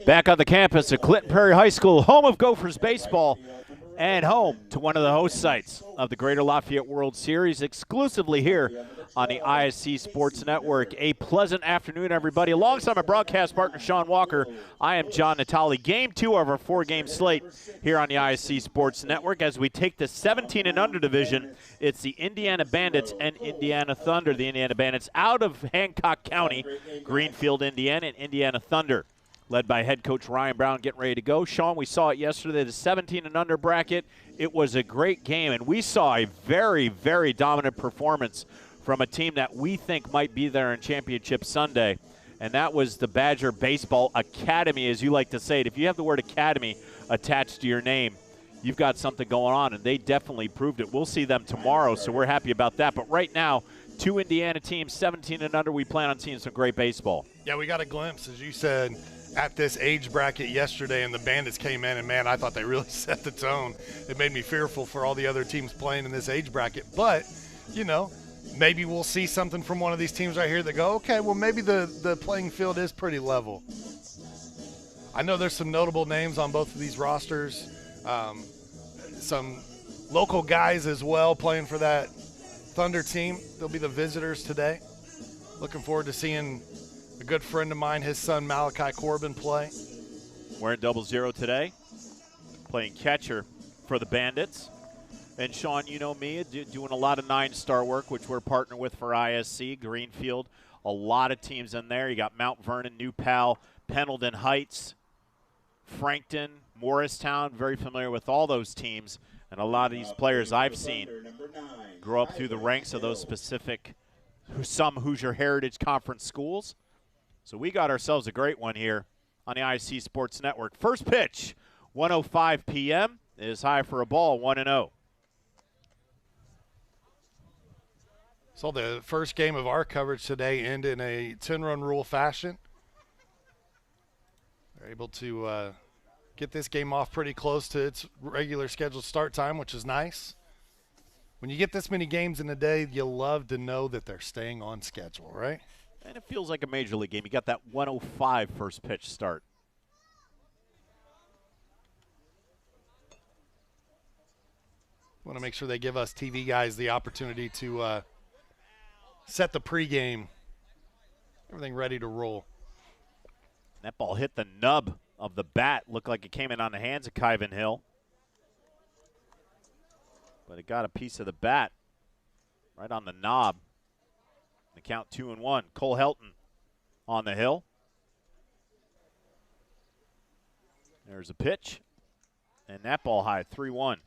back on the campus of Clinton Prairie High School, home of Gophers baseball and home to one of the host sites of the Greater Lafayette World Series, exclusively here on the ISC Sports Network. A pleasant afternoon, everybody. Alongside my broadcast partner, Sean Walker, I am John Natali. Game 2 of our 4-game slate here on the ISC Sports Network. As we take the 17 and under division, it's the Indiana Bandits and Indiana Thunder. The Indiana Bandits out of Hancock County, Greenfield, Indiana, and Indiana Thunder, led by head coach Ryan Brown, getting ready to go. Sean, we saw it yesterday, the 17 and under bracket. It was a great game, and we saw a very, very dominant performance from a team that we think might be there in Championship Sunday, and that was the Badger Baseball Academy, as you like to say it. If you have the word academy attached to your name, you've got something going on, and they definitely proved it. We'll see them tomorrow, so we're happy about that. But right now, 2 Indiana teams, 17 and under, we plan on seeing some great baseball. Yeah, we got a glimpse, as you said, at this age bracket yesterday, and the Bandits came in, and, man, I thought they really set the tone. It made me fearful for all the other teams playing in this age bracket. But, you know, maybe we'll see something from one of these teams right here that go, okay, well, maybe the playing field is pretty level. I know there's some notable names on both of these rosters, some local guys as well playing for that Thunder team. They'll be the visitors today. Looking forward to seeing a good friend of mine, his son Malachi Corbin, play. Wearing 00 today, playing catcher for the Bandits. And Sean, you know me, doing a lot of 9-star work, which we're partnered with for ISC, Greenfield. A lot of teams in there. You got Mount Vernon, New Pal, Pendleton Heights, Frankton, Morristown. Very familiar with all those teams. And a lot of these players I've seen grow up through the ranks of those specific, some Hoosier Heritage Conference schools. So we got ourselves a great one here on the ISC Sports Network. First pitch, 1:05 p.m. is high for a ball, 1-0. So the first game of our coverage today end in a 10-run rule fashion. They're able to get this game off pretty close to its regular scheduled start time, which is nice. When you get this many games in a day, you love to know that they're staying on schedule, right? And it feels like a major league game. You got that 1:05 first pitch start. Want to make sure they give us TV guys the opportunity to set the pregame, everything ready to roll. That ball hit the nub of the bat. Looked like it came in on the hands of Kyvan Hill. But it got a piece of the bat right on the knob. The count 2-1. Cole Helton on the hill. There's a pitch. And that ball high, 3-1.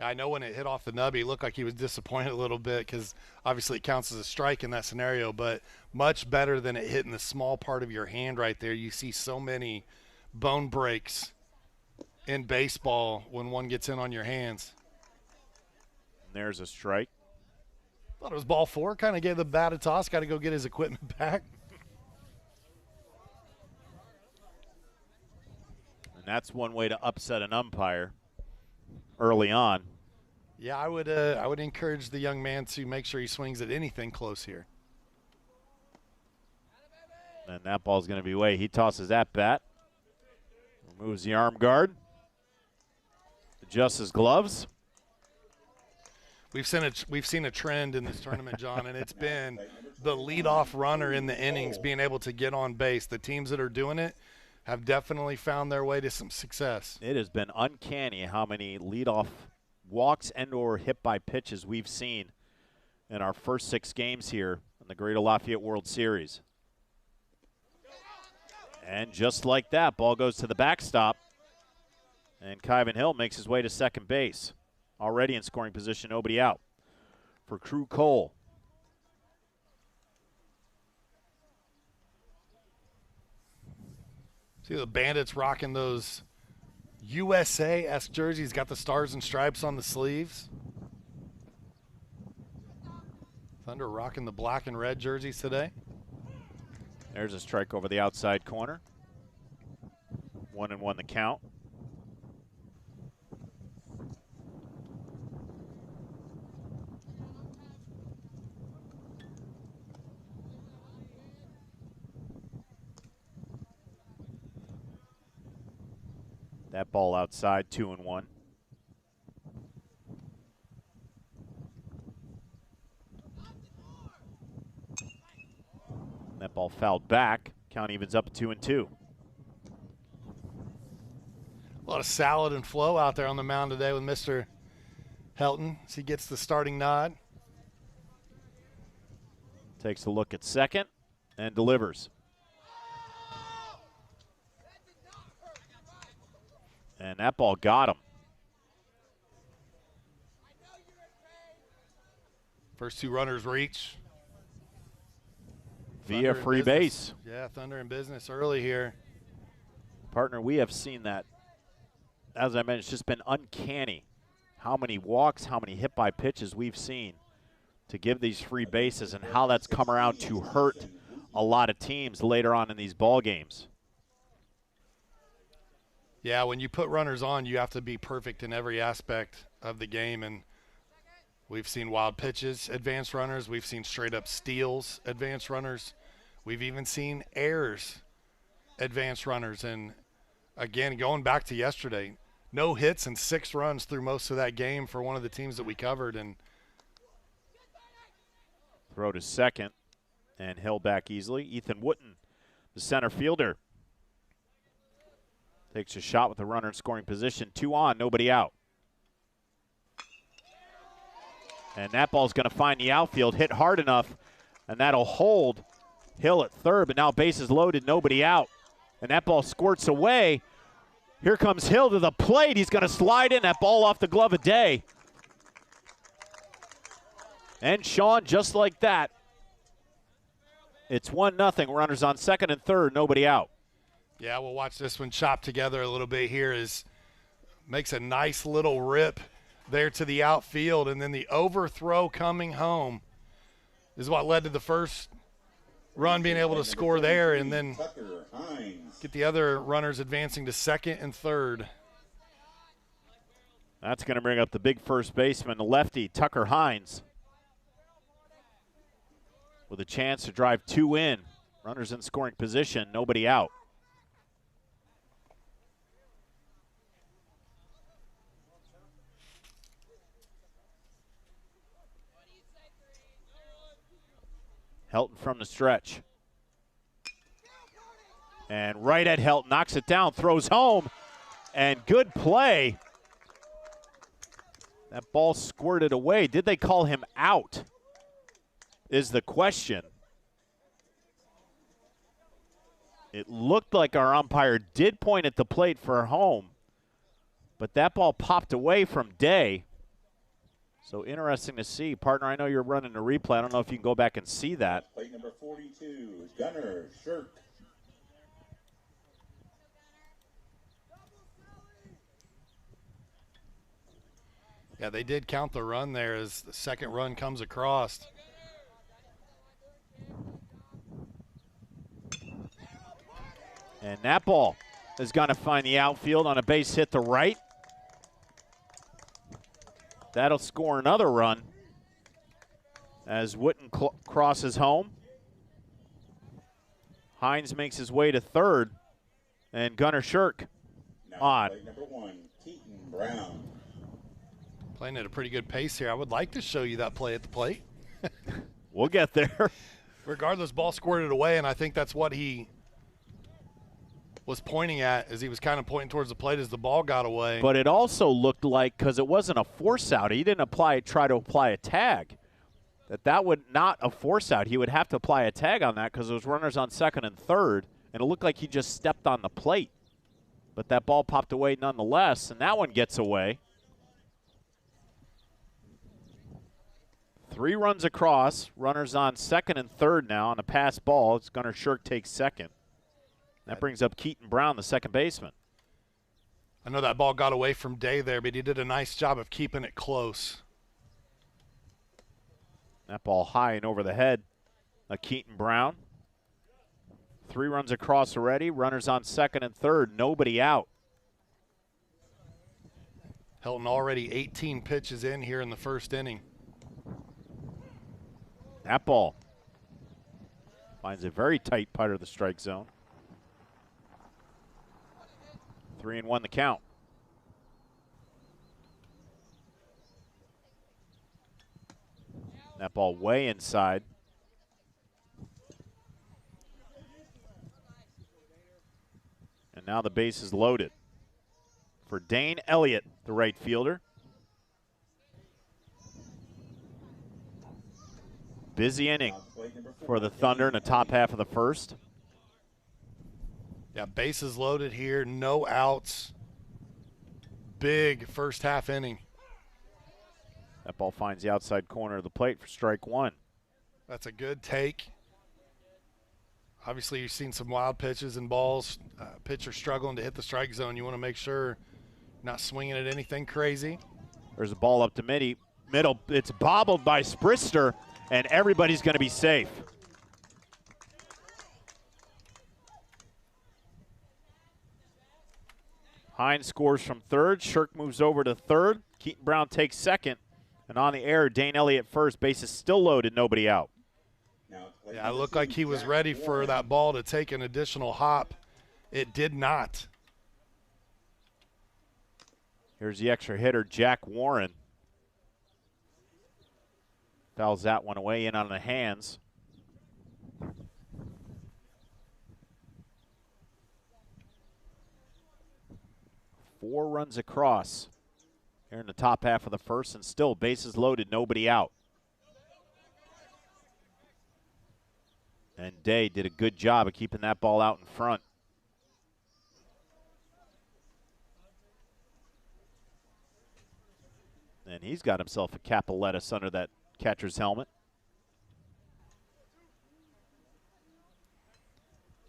I know when it hit off the nub, he looked like he was disappointed a little bit because obviously it counts as a strike in that scenario, but much better than it hitting the small part of your hand right there. You see so many bone breaks in baseball when one gets in on your hands. And there's a strike. Thought it was ball 4. Kind of gave the bat a toss. Got to go get his equipment back. And that's one way to upset an umpire early on. Yeah, I would encourage the young man to make sure he swings at anything close here. And that ball's going to be away. He tosses that bat. Removes the arm guard. Adjusts his gloves. We've seen a trend in this tournament, John, and it's been the leadoff runner in the innings being able to get on base. The teams that are doing it have definitely found their way to some success. It has been uncanny how many leadoff walks and or hit by pitches we've seen in our first 6 games here in the Greater Lafayette World Series. And just like that, ball goes to the backstop, and Kyvan Hill makes his way to second base. Already in scoring position, nobody out for Crew Cole. See the Bandits rocking those USA-esque jerseys, got the stars and stripes on the sleeves. Thunder rocking the black and red jerseys today. There's a strike over the outside corner. 1-1 the count. That ball outside, 2-1. That ball fouled back. Count evens up at 2-2. A lot of salad and flow out there on the mound today with Mr. Helton as he gets the starting nod. Takes a look at second and delivers. And that ball got him. First two runners reach. Via free base. Yeah, Thunder in business early here. Partner, we have seen that. As I mentioned, it's just been uncanny how many walks, how many hit by pitches we've seen to give these free bases and how that's come around to hurt a lot of teams later on in these ball games. Yeah, when you put runners on, you have to be perfect in every aspect of the game, and we've seen wild pitches, advanced runners. We've seen straight-up steals, advanced runners. We've even seen errors, advanced runners. And, again, going back to yesterday, no hits and 6 runs through most of that game for one of the teams that we covered. And throw to second, and Hill back easily. Ethan Wooten, the center fielder, takes a shot with the runner in scoring position. 2 on, nobody out. And that ball's going to find the outfield, hit hard enough, and that'll hold Hill at third. But now bases loaded, nobody out. And that ball squirts away. Here comes Hill to the plate. He's going to slide in that ball off the glove of Day. And Sean, just like that, it's 1-0. Runners on second and third, nobody out. yeah, we'll watch this one chop together a little bit here. Makes a nice little rip there to the outfield, and then the overthrow coming home is what led to the first run being able to score there, and then get the other runners advancing to second and third. That's going to bring up the big first baseman, the lefty, Tucker Hines, with a chance to drive 2 in. Runners in scoring position, nobody out. Helton from the stretch. And right at Helton, knocks it down, throws home, and good play. That ball squirted away. Did they call him out is the question. It looked like our umpire did point at the plate for home, but that ball popped away from Day. So interesting to see. Partner, I know you're running a replay. I don't know if you can go back and see that. Plate number 42, Gunnar Shirk. Yeah, they did count the run there as the second run comes across. And that ball is going to find the outfield on a base hit to right. That'll score another run as Wooten crosses home. Hines makes his way to third, and Gunnar Shirk on. Plate number 1, Keaton Brown. Playing at a pretty good pace here. I would like to show you that play at the plate. We'll get there. Regardless, ball squirted away, and I think that's what he was pointing at as he was kind of pointing towards the plate as the ball got away. But it also looked like, because it wasn't a force out, he didn't try to apply a tag. That would not a force out. He would have to apply a tag on that because there was runners on second and third, and it looked like he just stepped on the plate. But that ball popped away nonetheless, and that one gets away. 3 runs across, runners on second and third now on a pass ball. It's Gunnar Shirk takes second. That brings up Keaton Brown, the second baseman. I know that ball got away from Day there, but he did a nice job of keeping it close. That ball high and over the head of Keaton Brown. 3 runs across already, runners on second and third, nobody out. Helton already 18 pitches in here in the first inning. That ball finds a very tight part of the strike zone. 3-1 the count. That ball way inside. And now the base is loaded for Dane Elliott, the right fielder. Busy inning for the Thunder in the top half of the first. Yeah, bases loaded here, no outs. Big first half inning. That ball finds the outside corner of the plate for strike one. That's a good take. Obviously, you've seen some wild pitches and balls. Pitcher struggling to hit the strike zone. You want to make sure you're not swinging at anything crazy. There's a ball up to middle. It's bobbled by Sprister, and everybody's going to be safe. Hines scores from third. Shirk moves over to third. Keaton Brown takes second. And on the air, Dane Elliott first. Base is still loaded, nobody out. Yeah, it looked like he was ready for that ball to take an additional hop. It did not. Here's the extra hitter, Jack Warren. Fouls that one away, in on the hands. Four runs across here in the top half of the first, and still bases loaded, nobody out. And Day did a good job of keeping that ball out in front. And he's got himself a cap of lettuce under that catcher's helmet.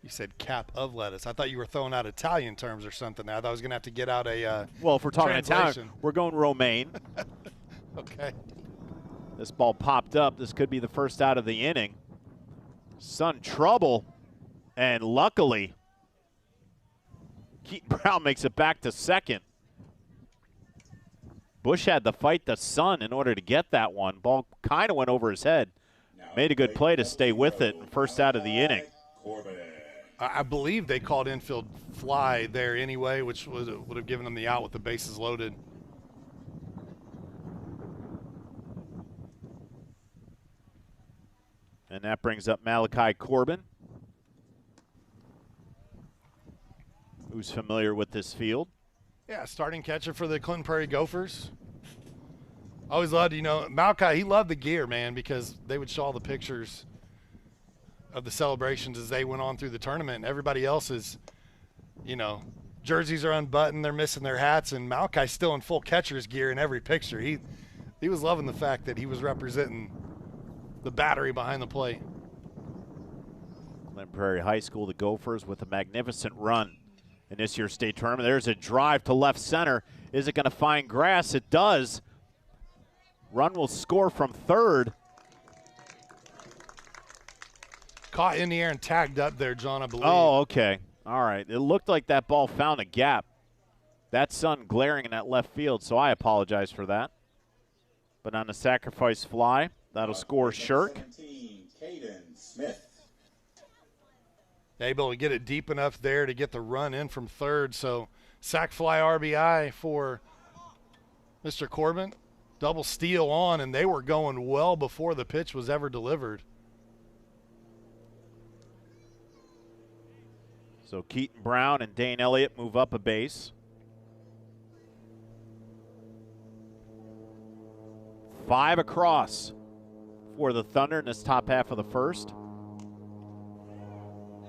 You said cap of lettuce. I thought you were throwing out Italian terms or something. I thought I was going to have to get out a well, if we're talking translation. Italian, we're going romaine. Okay. This ball popped up. This could be the first out of the inning. Sun trouble, and luckily, Keaton Brown makes it back to second. Bush had to fight the sun in order to get that one. Ball kind of went over his head. Made a good play to stay with it. First out of the inning. I believe they called infield fly there anyway, which would have given them the out with the bases loaded. And that brings up Malachi Corbin, who's familiar with this field. Yeah, starting catcher for the Clinton Prairie Gophers. Always loved, Malachi, he loved the gear, man, because they would show all the pictures of the celebrations as they went on through the tournament. And everybody else's, jerseys are unbuttoned, they're missing their hats, and Malachi's still in full catcher's gear in every picture. He was loving the fact that he was representing the battery behind the plate. Clinton Prairie High School, the Gophers, with a magnificent run in this year's state tournament. There's a drive to left center. Is it going to find grass? It does. Run will score from third. Caught in the air and tagged up there, John, I believe. Oh, okay. All right. It looked like that ball found a gap. That sun glaring in that left field, so I apologize for that. But on the sacrifice fly, that'll score Shirk. Caden Smith. Able to get it deep enough there to get the run in from third. So sac fly RBI for Mr. Corbin. Double steal on, and they were going well before the pitch was ever delivered. So Keaton Brown and Dane Elliott move up a base. 5 across for the Thunder in this top half of the first.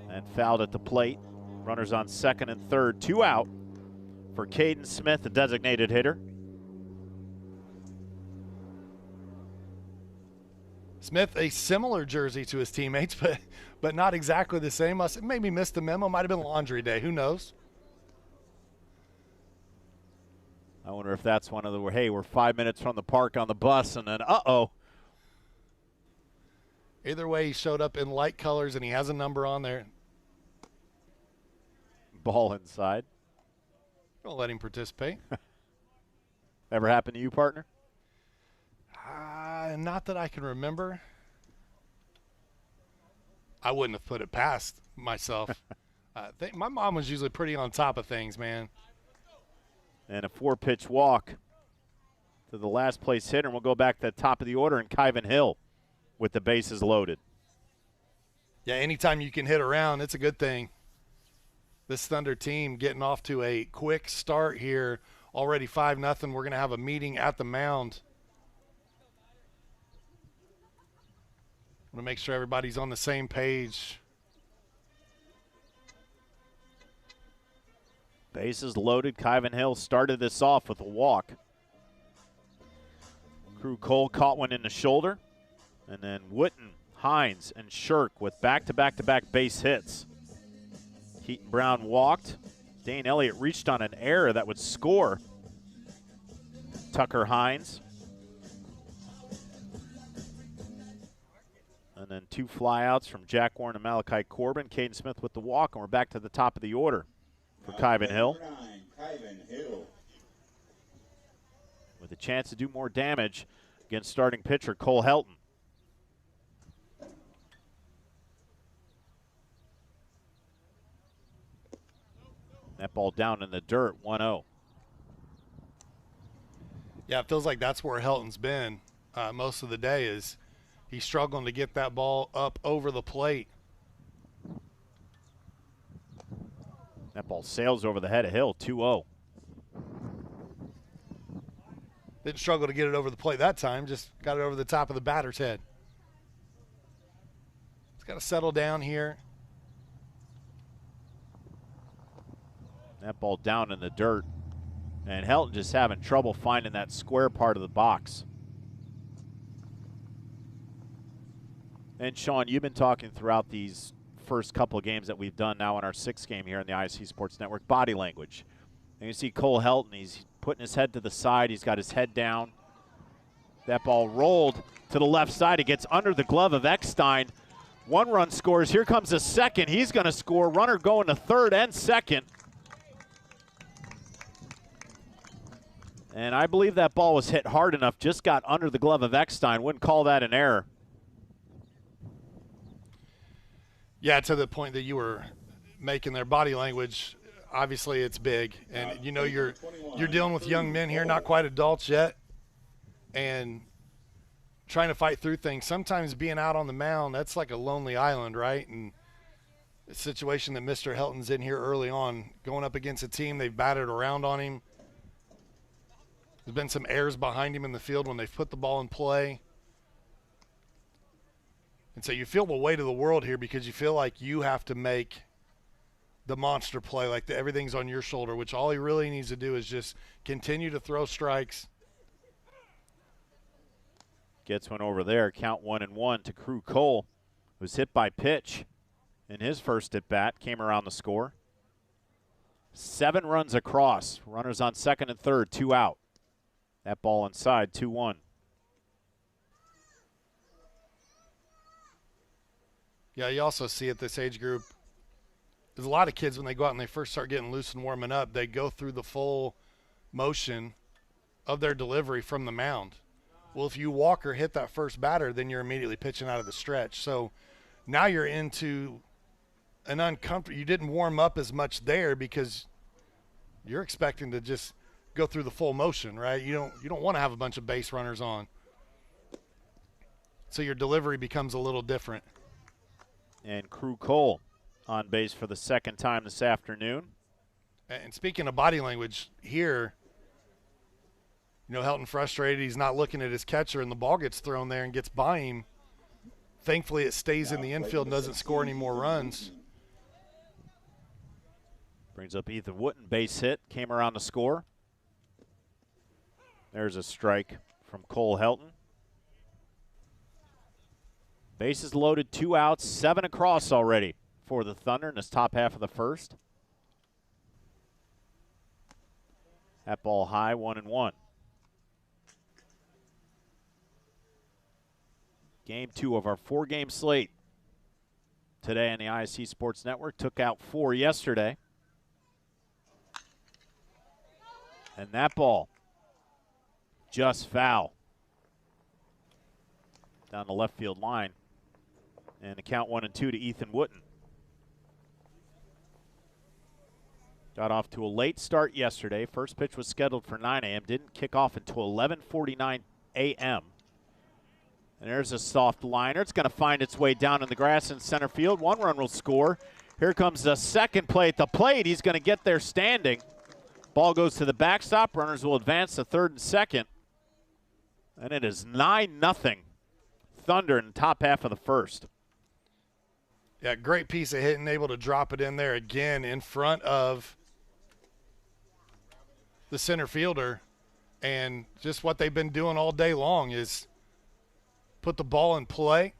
And fouled at the plate. Runners on second and third. 2 out for Caden Smith, the designated hitter. Smith, a similar jersey to his teammates, but not exactly the same. Maybe missed the memo. Might have been laundry day. Who knows? I wonder if that's one of the, hey, we're 5 minutes from the park on the bus, and then, uh-oh. Either way, he showed up in light colors, and he has a number on there. Ball inside. Don't let him participate. Ever happened to you, partner? Not that I can remember. I wouldn't have put it past myself. My mom was usually pretty on top of things, man. And a 4-pitch walk to the last place hitter. And we'll go back to the top of the order, and Kyvan Hill with the bases loaded. Yeah, anytime you can hit around, it's a good thing. This Thunder team getting off to a quick start here. Already 5-0. We're going to have a meeting at the mound. I want to make sure everybody's on the same page. Bases loaded. Kyvan Hill started this off with a walk. Crew Cole caught one in the shoulder. And then Wooten, Hines, and Shirk with back-to-back-to-back base hits. Keaton Brown walked. Dane Elliott reached on an error that would score. Tucker Hines. And then 2 flyouts from Jack Warren and Malachi Corbin. Caden Smith with the walk, and we're back to the top of the order for Kyvan Hill. Kyvan Hill. With a chance to do more damage against starting pitcher Cole Helton. That ball down in the dirt, 1-0. Yeah, it feels like that's where Helton's been most of the day. Is he's struggling to get that ball up over the plate. That ball sails over the head of Hill, 2-0. Didn't struggle to get it over the plate that time, just got it over the top of the batter's head. It's got to settle down here. That ball down in the dirt. And Helton just having trouble finding that square part of the box. And Sean, you've been talking throughout these first couple of games that we've done now in our 6th game here in the ISC Sports Network, body language. And you see Cole Helton, he's putting his head to the side. He's got his head down. That ball rolled to the left side. It gets under the glove of Eckstein. 1 run scores. Here comes a second. He's going to score. Runner going to third and second. And I believe that ball was hit hard enough, just got under the glove of Eckstein. Wouldn't call that an error. Yeah, to the point that you were making their body language, obviously it's big. And you know you're dealing with young men here, not quite adults yet, and trying to fight through things. Sometimes being out on the mound, that's like a lonely island, right? And the situation that Mr. Helton's in here early on, going up against a team, they've batted around on him. There's been some errors behind him in the field when they've put the ball in play. And so you feel the weight of the world here because you feel like you have to make the monster play, like everything's on your shoulder, which all he really needs to do is just continue to throw strikes. Gets one over there. Count 1-1 to Crew Cole, who's hit by pitch in his first at bat. Came around the score. 7 runs across. Runners on second and third, 2 out. That ball inside, 2-1. Yeah, you also see at this age group, there's a lot of kids when they go out and they first start getting loose and warming up, they go through the full motion of their delivery from the mound. Well, if you walk or hit that first batter, then you're immediately pitching out of the stretch. So now you're into an uncomfortable – you didn't warm up as much there because you're expecting to just – go through the full motion, right? You don't want to have a bunch of base runners on. So your delivery becomes a little different. And Crew Cole on base for the second time this afternoon. And speaking of body language here, Helton frustrated. He's not looking at his catcher, and the ball gets thrown there and gets by him. Thankfully, it stays in the infield and doesn't score any more runs. Brings up Ethan Wooten, base hit, came around to score. There's a strike from Cole Helton. Bases loaded, 2 outs, 7 across already for the Thunder in this top half of the first. That ball high, 1-1. Game 2 of our 4-game slate today on the ISC Sports Network. Took out 4 yesterday. And that ball just foul down the left field line. And the count 1-2 to Ethan Wooten. Got off to a late start yesterday. First pitch was scheduled for 9 a.m. Didn't kick off until 11:49 a.m. And there's a soft liner. It's going to find its way down in the grass in center field. 1 run will score. Here comes the second play at the plate. He's going to get there standing. Ball goes to the backstop. Runners will advance to third and second. And it is 9-0 Thunder in the top half of the first. Yeah, great piece of hitting, able to drop it in there again in front of the center fielder. And just what they've been doing all day long is put the ball in play.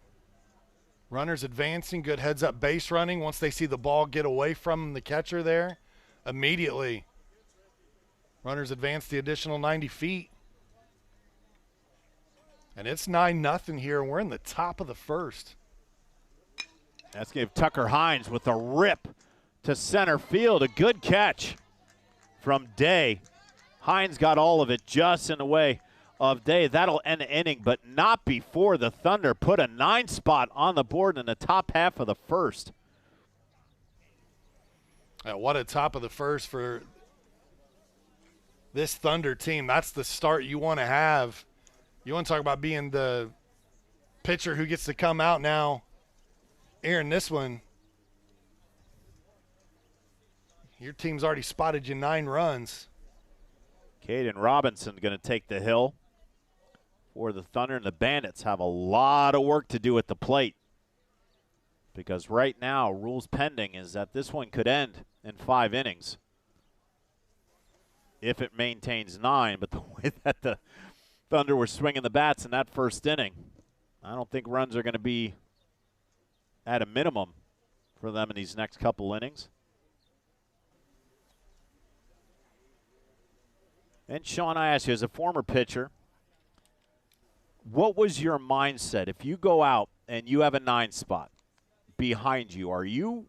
Runners advancing, good heads-up base running. Once they see the ball get away from the catcher there, immediately runners advance the additional 90 feet. And it's 9-0 here, and we're in the top of the first. That's going to give Tucker Hines with a rip to center field. A good catch from Day. Hines got all of it just in the way of Day. That'll end the inning, but not before the Thunder put a 9 spot on the board in the top half of the first. What a top of the first for this Thunder team. That's the start you want to have. You want to talk about being the pitcher who gets to come out now. Aaron, this one, your team's already spotted you 9 runs. Caden Robinson going to take the hill for the Thunder, and the Bandits have a lot of work to do at the plate, because right now, rules pending is that this one could end in 5 innings if it maintains 9, but the way that the Thunder were swinging the bats in that first inning, I don't think runs are going to be at a minimum for them in these next couple innings. And Sean, I ask you, as a former pitcher, what was your mindset if you go out and you have a 9 spot behind you?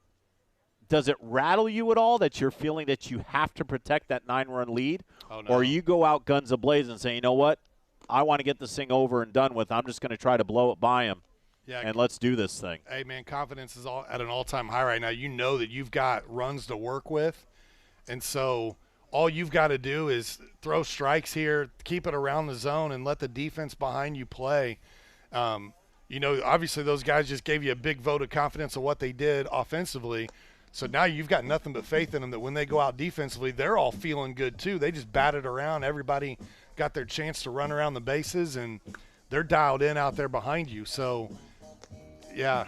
Does it rattle you at all that you're feeling that you have to protect that 9-run lead? Oh, no. Or you go out guns a-blazing and say, you know what, I want to get this thing over and done with. I'm just going to try to blow it by him. Yeah, and let's do this thing. Hey, man, confidence is at an all-time high right now. You know that you've got runs to work with, and so all you've got to do is throw strikes here, keep it around the zone, and let the defense behind you play. Obviously those guys just gave you a big vote of confidence of what they did offensively, so now you've got nothing but faith in them that when they go out defensively, they're all feeling good too. They just batted around. Everybody got their chance to run around the bases, and they're dialed in out there behind you. So – yeah,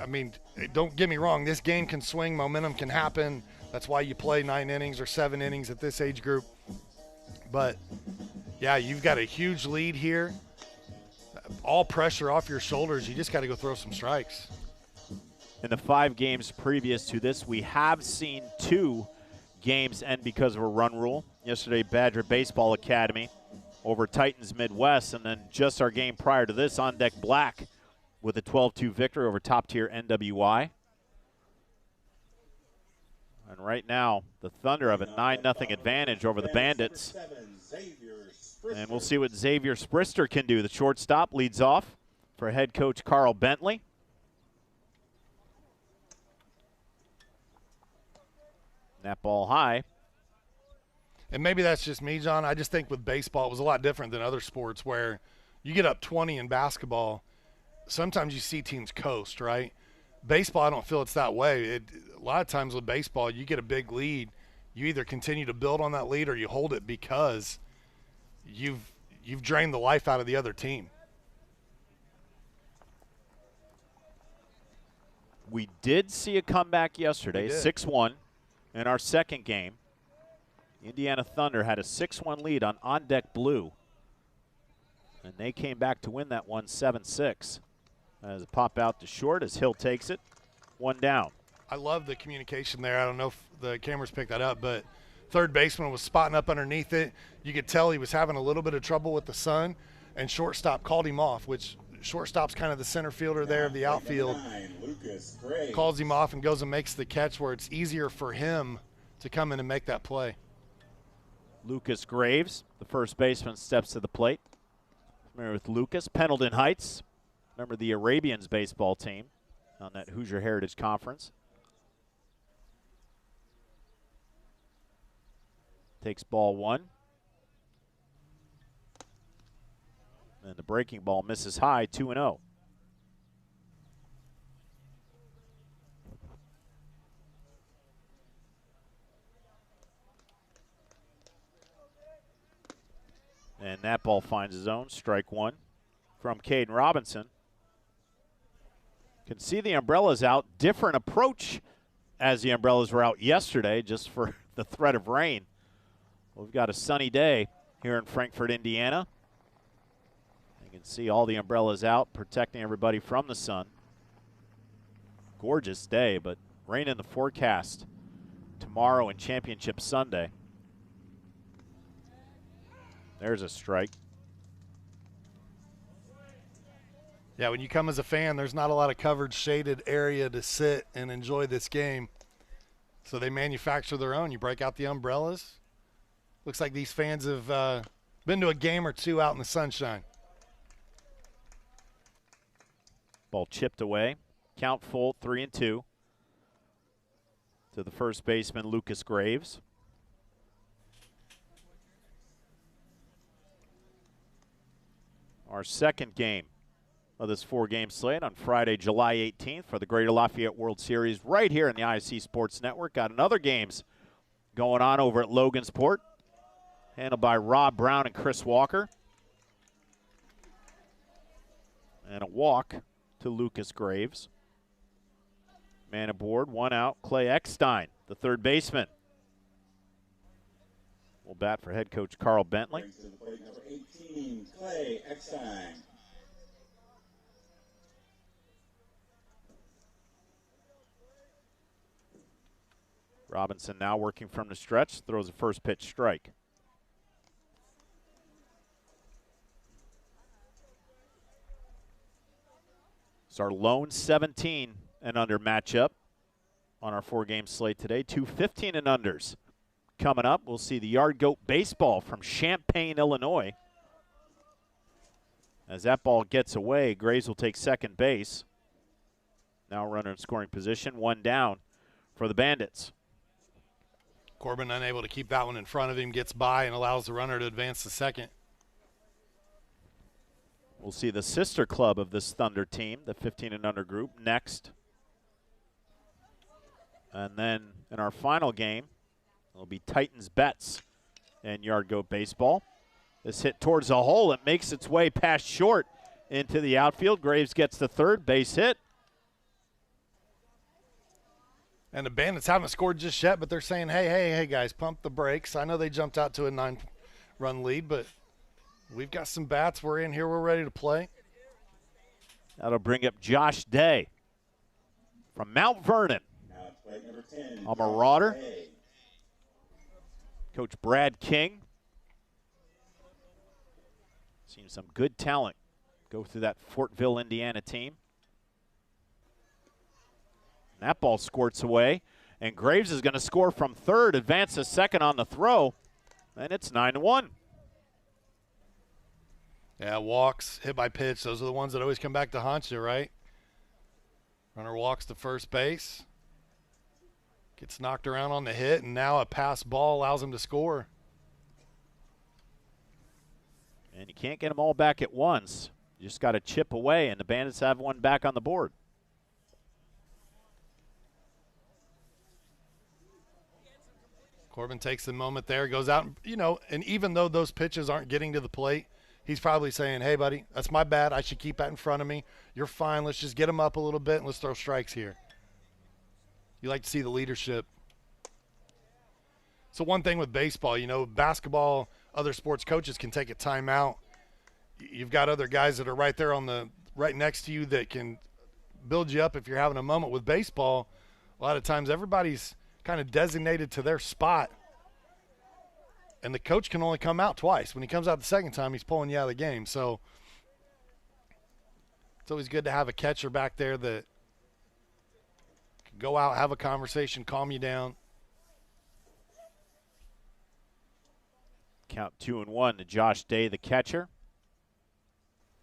I mean, don't get me wrong. This game can swing. Momentum can happen. That's why you play 9 innings or 7 innings at this age group. But, yeah, you've got a huge lead here. All pressure off your shoulders. You just got to go throw some strikes. In the 5 games previous to this, we have seen 2 games end because of a run rule. Yesterday, Badger Baseball Academy over Titans Midwest, and then just our game prior to this, On Deck Black with a 12-2 victory over top-tier NWI. And right now, the Thunder have a 9-0 advantage over the Bandits. And we'll see what Xavier Sprister can do. The shortstop leads off for head coach Carl Bentley. That ball high. And maybe that's just me, John. I just think with baseball, it was a lot different than other sports where you get up 20 in basketball. Sometimes you see teams coast, right? Baseball, I don't feel it's that way. A lot of times with baseball, you get a big lead. You either continue to build on that lead or you hold it because you've drained the life out of the other team. We did see a comeback yesterday, 6-1 in our second game. Indiana Thunder had a 6-1 lead on Deck Blue, and they came back to win that one 7-6. As a pop out to short as Hill takes it, 1 down. I love the communication there. I don't know if the cameras picked that up, but third baseman was spotting up underneath it. You could tell he was having a little bit of trouble with the sun, and shortstop called him off, which shortstop's kind of the center fielder there of the outfield. Calls him off and goes and makes the catch where it's easier for him to come in and make that play. Lucas Graves, the first baseman, steps to the plate. Familiar with Lucas, Pendleton Heights. Remember the Arabians baseball team on that Hoosier Heritage Conference. takes ball 1. And the breaking ball misses high, 2-0. And that ball finds his own, strike 1 from Caden Robinson. Can see the umbrellas out. Different approach as the umbrellas were out yesterday, just for the threat of rain. We've got a sunny day here in Frankfort, Indiana. You can see all the umbrellas out, protecting everybody from the sun. Gorgeous day, but rain in the forecast tomorrow and Championship Sunday. There's a strike. Yeah, when you come as a fan, there's not a lot of covered, shaded area to sit and enjoy this game. So they manufacture their own. You break out the umbrellas. Looks like these fans have been to a game or two out in the sunshine. Ball chipped away. Count full, 3-2. To the first baseman, Lucas Graves. Our second game of this 4-game slate on Friday, July 18th for the Greater Lafayette World Series right here in the ISC Sports Network. Got another games going on over at Logansport, handled by Rob Brown and Chris Walker. And a walk to Lucas Graves. Man aboard, 1 out, Clay Eckstein, the third baseman. Will bat for head coach Carl Bentley. Brings to the plate number 18, Clay Eckstein. Robinson now working from the stretch, throws a first pitch strike. It's our lone 17 and under matchup on our 4-game slate today. 2 15 and unders coming up. We'll see the Yard Goat baseball from Champaign, Illinois. As that ball gets away, Graves will take second base. Now runner in scoring position, 1 down for the Bandits. Corbin unable to keep that one in front of him, gets by and allows the runner to advance to second. We'll see the sister club of this Thunder team, the 15 and under group, next. And then in our final game, it'll be Titans Bets and Yard Goat baseball. This hit towards the hole. It makes its way past short into the outfield. Graves gets the third base hit. And the Bandits haven't scored just yet, but they're saying, hey, guys, pump the brakes. I know they jumped out to a 9-run lead, but we've got some bats. We're in here. We're ready to play. That'll bring up Josh Day from Mount Vernon. Now at plate number 10, A Marauder. Day. Coach Brad King. Seen some good talent go through that Fortville, Indiana team. That ball squirts away, and Graves is going to score from third, advance to second on the throw, and it's 9-1. Yeah, walks, hit by pitch. Those are the ones that always come back to haunt you, right? Runner walks to first base. Gets knocked around on the hit, and now a pass ball allows him to score. And you can't get them all back at once. You just got to chip away, and the Bandits have one back on the board. Corbin takes the moment there, goes out, and even though those pitches aren't getting to the plate, he's probably saying, hey, buddy, that's my bad. I should keep that in front of me. You're fine. Let's just get him up a little bit, and let's throw strikes here. You like to see the leadership. So one thing with baseball, basketball, other sports coaches can take a timeout. You've got other guys that are right there right next to you that can build you up if you're having a moment. With baseball, a lot of times everybody's kind of designated to their spot, and the coach can only come out twice. When he comes out the second time, he's pulling you out of the game. So it's always good to have a catcher back there that can go out, have a conversation, calm you down. Count 2-1 to Josh Day, the catcher.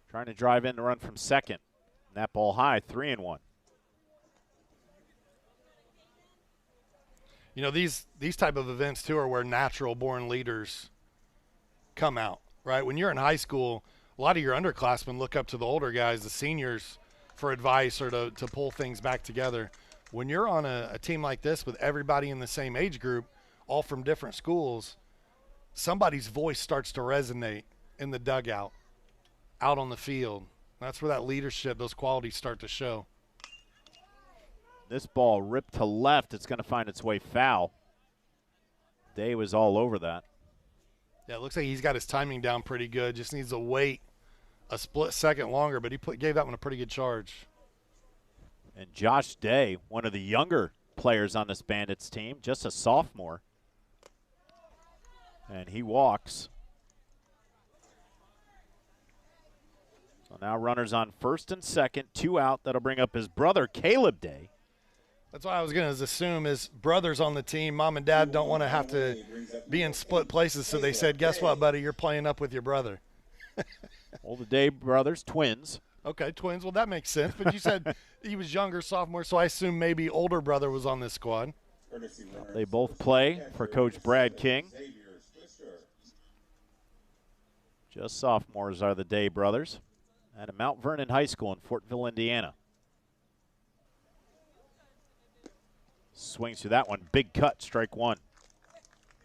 Trying to drive in the run from second. And that ball high, 3-1. You know, these type of events too are where natural born leaders come out, right? When you're in high school, a lot of your underclassmen look up to the older guys, the seniors, for advice or to pull things back together. When you're on a team like this with everybody in the same age group, all from different schools, somebody's voice starts to resonate in the dugout, out on the field. That's where that leadership, those qualities start to show. This ball ripped to left. It's going to find its way foul. Day was all over that. Yeah, it looks like he's got his timing down pretty good. Just needs to wait a split second longer, but he gave that one a pretty good charge. And Josh Day, one of the younger players on this Bandits team, just a sophomore. And he walks. So now runners on first and second, 2 out. That'll bring up his brother, Caleb Day. That's what I was going to assume. His brother's on the team. Mom and dad don't want to have to be in split places, so they said, guess what, buddy, you're playing up with your brother. All the Day brothers, twins. Okay, twins. Well, that makes sense. But you said he was younger, sophomore, so I assume maybe older brother was on this squad. They both play for Coach Brad King. Just sophomores are the Day brothers at Mount Vernon High School in Fortville, Indiana. Swings through that one. Big cut, strike one.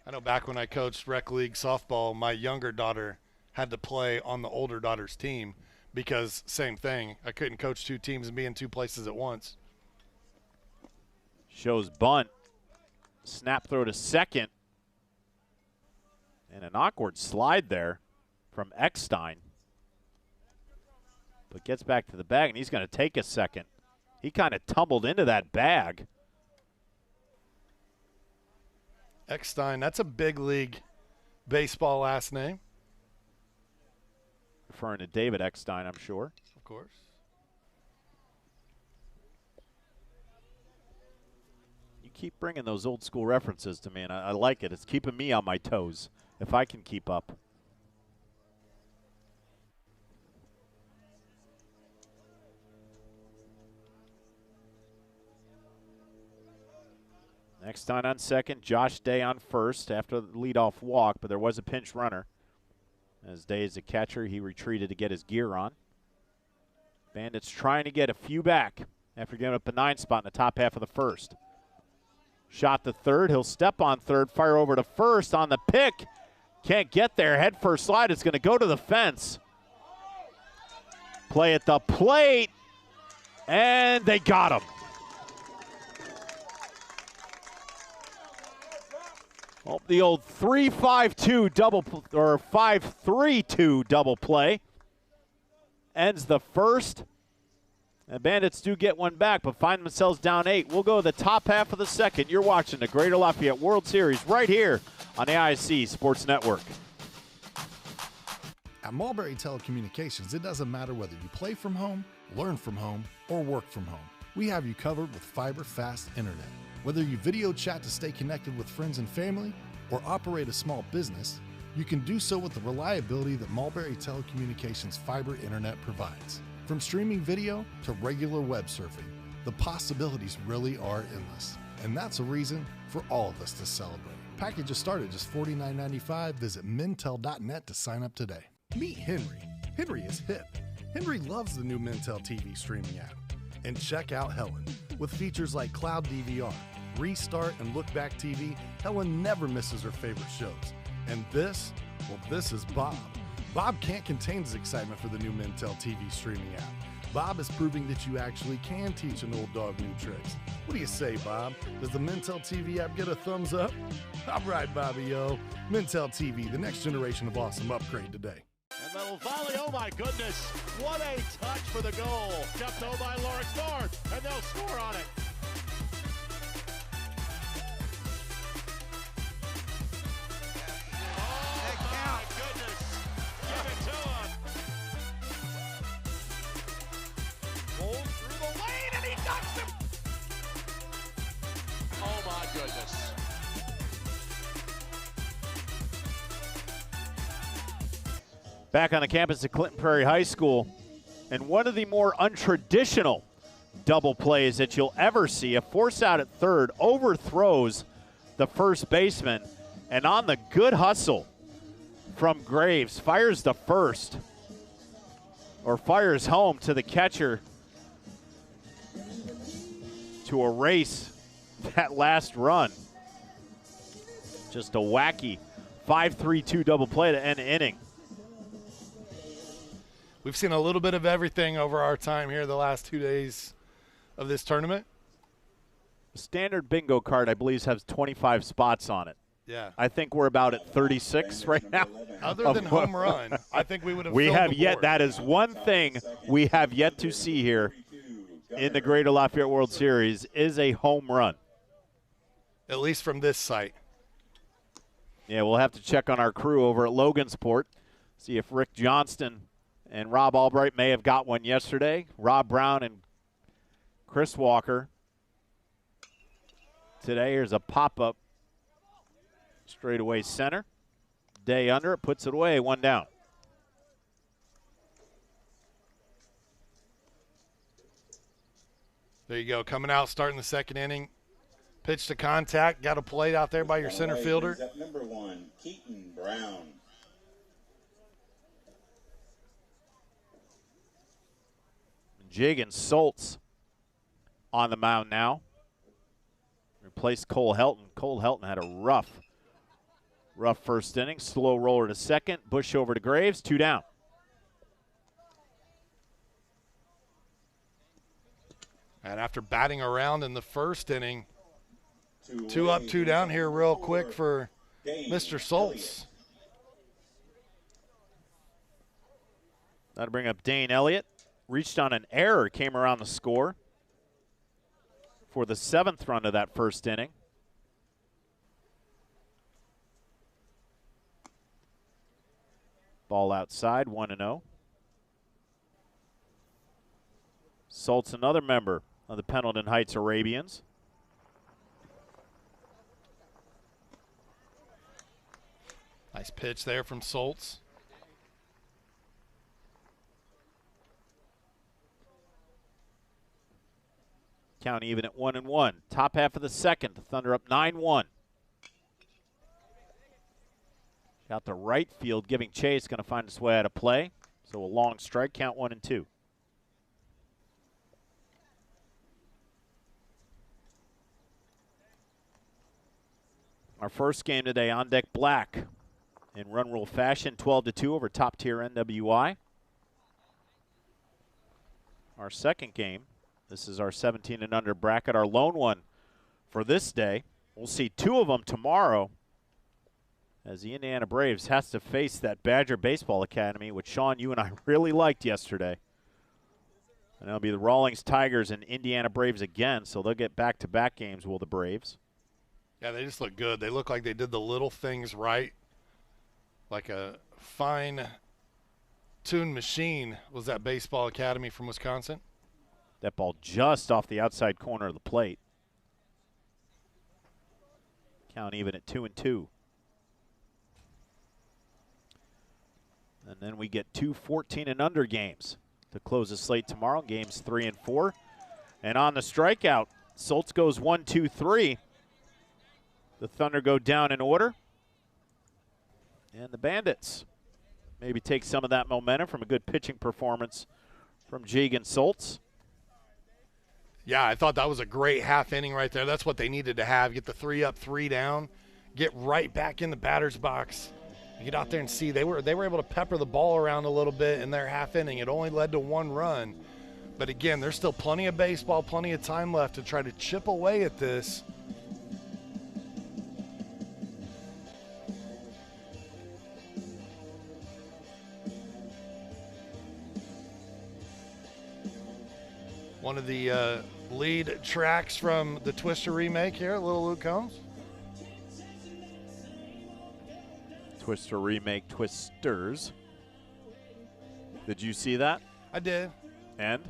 I know back when I coached rec league softball, my younger daughter had to play on the older daughter's team because same thing. I couldn't coach 2 teams and be in 2 places at once. Shows bunt. Snap throw to second. And an awkward slide there from Eckstein. But gets back to the bag, and he's going to take a second. He kind of tumbled into that bag. Eckstein, that's a big league baseball last name. Referring to David Eckstein, I'm sure. Of course. You keep bringing those old school references to me, and I like it. It's keeping me on my toes, if I can keep up. Eckstein on second, Josh Day on first after the leadoff walk, but there was a pinch runner. As Day is a catcher, he retreated to get his gear on. Bandits trying to get a few back after giving up a 9 spot in the top half of the first. Shot to third. He'll step on third, fire over to first on the pick. Can't get there. Head first slide. It's going to go to the fence. Play at the plate, and they got him. Oh, the old 3-5-2 double or 5-3-2 double play ends the first. The Bandits do get one back, but find themselves down 8. We'll go to the top half of the second. You're watching the Greater Lafayette World Series right here on the ISC Sports Network. At Mulberry Telecommunications, it doesn't matter whether you play from home, learn from home, or work from home. We have you covered with fiber-fast internet. Whether you video chat to stay connected with friends and family or operate a small business, you can do so with the reliability that Mulberry Telecommunications fiber internet provides. From streaming video to regular web surfing, the possibilities really are endless. And that's a reason for all of us to celebrate. Packages start at just $49.95. Visit Mintel.net to sign up today. Meet Henry. Henry is hip. Henry loves the new Mintel TV streaming app. And check out Helen. With features like Cloud DVR, Restart, and Look Back TV, Helen never misses her favorite shows. And this? Well, this is Bob. Bob can't contain his excitement for the new Mintel TV streaming app. Bob is proving that you actually can teach an old dog new tricks. What do you say, Bob? Does the Mintel TV app get a thumbs up? All right, Bobby-o. Mintel TV, the next generation of awesome. Upgrade today. And little volley, oh my goodness. What a touch for the goal. Jumped over by Lawrence North, and they'll score on it. Oh my goodness. Give it to him. Rolls through the lane, and he knocks him. Oh my goodness. Back on the campus at Clinton Prairie High School, and one of the more untraditional double plays that you'll ever see. A force out at third, overthrows the first baseman, and on the good hustle from Graves, fires the first, or fires home to the catcher to erase that last run. Just a wacky 5-3-2 double play to end the inning. We've seen a little bit of everything over our time here the last 2 days of this tournament. The standard bingo card, I believe, has 25 spots on it. Yeah. I think we're about at 36 right now. Other than home run, I think we would have We filled have the yet, board. that is one thing we have yet to see here in the Greater Lafayette World Series is a home run. At least from this site. Yeah, we'll have to check on our crew over at Logansport, see if Rick Johnston and Rob Albright may have got one yesterday. Rob Brown and Chris Walker. Today, here's a pop-up straightaway center. Day under it, puts it away, one down. There you go. Coming out, starting the second inning. Pitch to contact. Got a plate out there by your center fielder. Up number 1, Keaton Brown. Jagan Soltz on the mound now. Replaced Cole Helton. Cole Helton had a rough first inning. Slow roller to second. Bush over to Graves. 2 down. And after batting around in the first inning, 2 up, 2 down here real quick for Mr. Soltz. That'll bring up Dane Elliott. Reached on an error, came around the score for the 7th run of that first inning. Ball outside, 1-0. Soltz, another member of the Pendleton Heights Arabians. Nice pitch there from Soltz. Count even at 1-1. Top half of the second, the Thunder up 9-1. Out to right field, giving chase, going to find its way out of play. So a long strike, count 1-2. Our first game today on deck black in run rule fashion, 12-2 over top tier NWI. Our second game, this is our 17 and under bracket, our lone one for this day. We'll see 2 of them tomorrow as the Indiana Braves has to face that Badger Baseball Academy, which Sean, you and I really liked yesterday. And it'll be the Rawlings Tigers and Indiana Braves again, so they'll get back-to-back games, will the Braves. Yeah, they just look good. They look like they did the little things right. Like a fine-tuned machine was that Baseball Academy from Wisconsin. That ball just off the outside corner of the plate. Count even at 2-2. And then we get 2 14 and under games to close the slate tomorrow, games 3 and 4. And on the strikeout, Soltz goes 1-2-3. The Thunder go down in order. And the Bandits maybe take some of that momentum from a good pitching performance from Jagan Soltz. Yeah, I thought that was a great half inning right there. That's what they needed to have. Get the 3 up, 3 down. Get right back in the batter's box. Get out there and see. They were able to pepper the ball around a little bit in their half inning. It only led to 1 run. But again, there's still plenty of baseball, plenty of time left to try to chip away at this. One of the lead tracks from the Twister remake here, Little Luke Combs. Twister remake, Twisters. Did you see that? I did. And?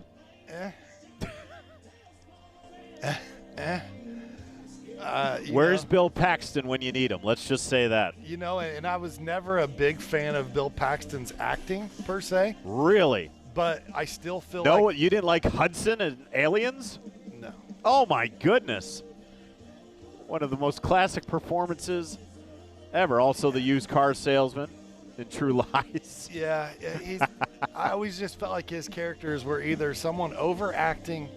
Where's Bill Paxton when you need him? Let's just say that. You know, and I was never a big fan of Bill Paxton's acting, per se. Really? But I still feel No, like... you didn't like Hudson and Aliens? No. Oh, my goodness. One of the most classic performances ever. Also the used car salesman in True Lies. Yeah, I always just felt like his characters were either someone overacting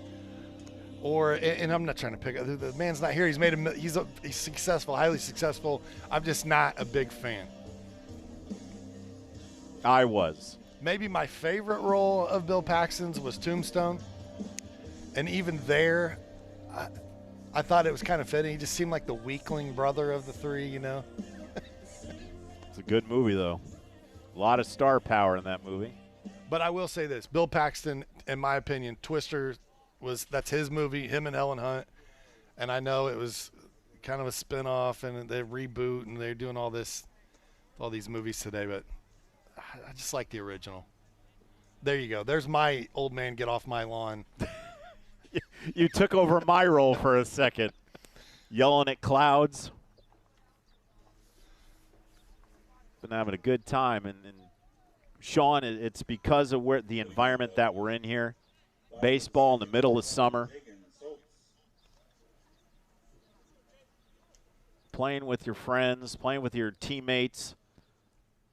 or, and I'm not trying to pick, the man's not here. He's successful, highly successful. I'm just not a big fan. I was. Maybe my favorite role of Bill Paxton's was Tombstone. And even there, I thought it was kind of fitting. He just seemed like the weakling brother of the three, you know. It's a good movie, though. A lot of star power in that movie. But I will say this. Bill Paxton, in my opinion, Twister, that's his movie, him and Helen Hunt. And I know it was kind of a spinoff and they reboot and they're doing all these movies today, but I just like the original. There you go. There's my old man get off my lawn. You took over my role for a second, yelling at clouds. Been having a good time, and Sean, it's because of the environment that we're in here. Baseball in the middle of summer, playing with your friends, playing with your teammates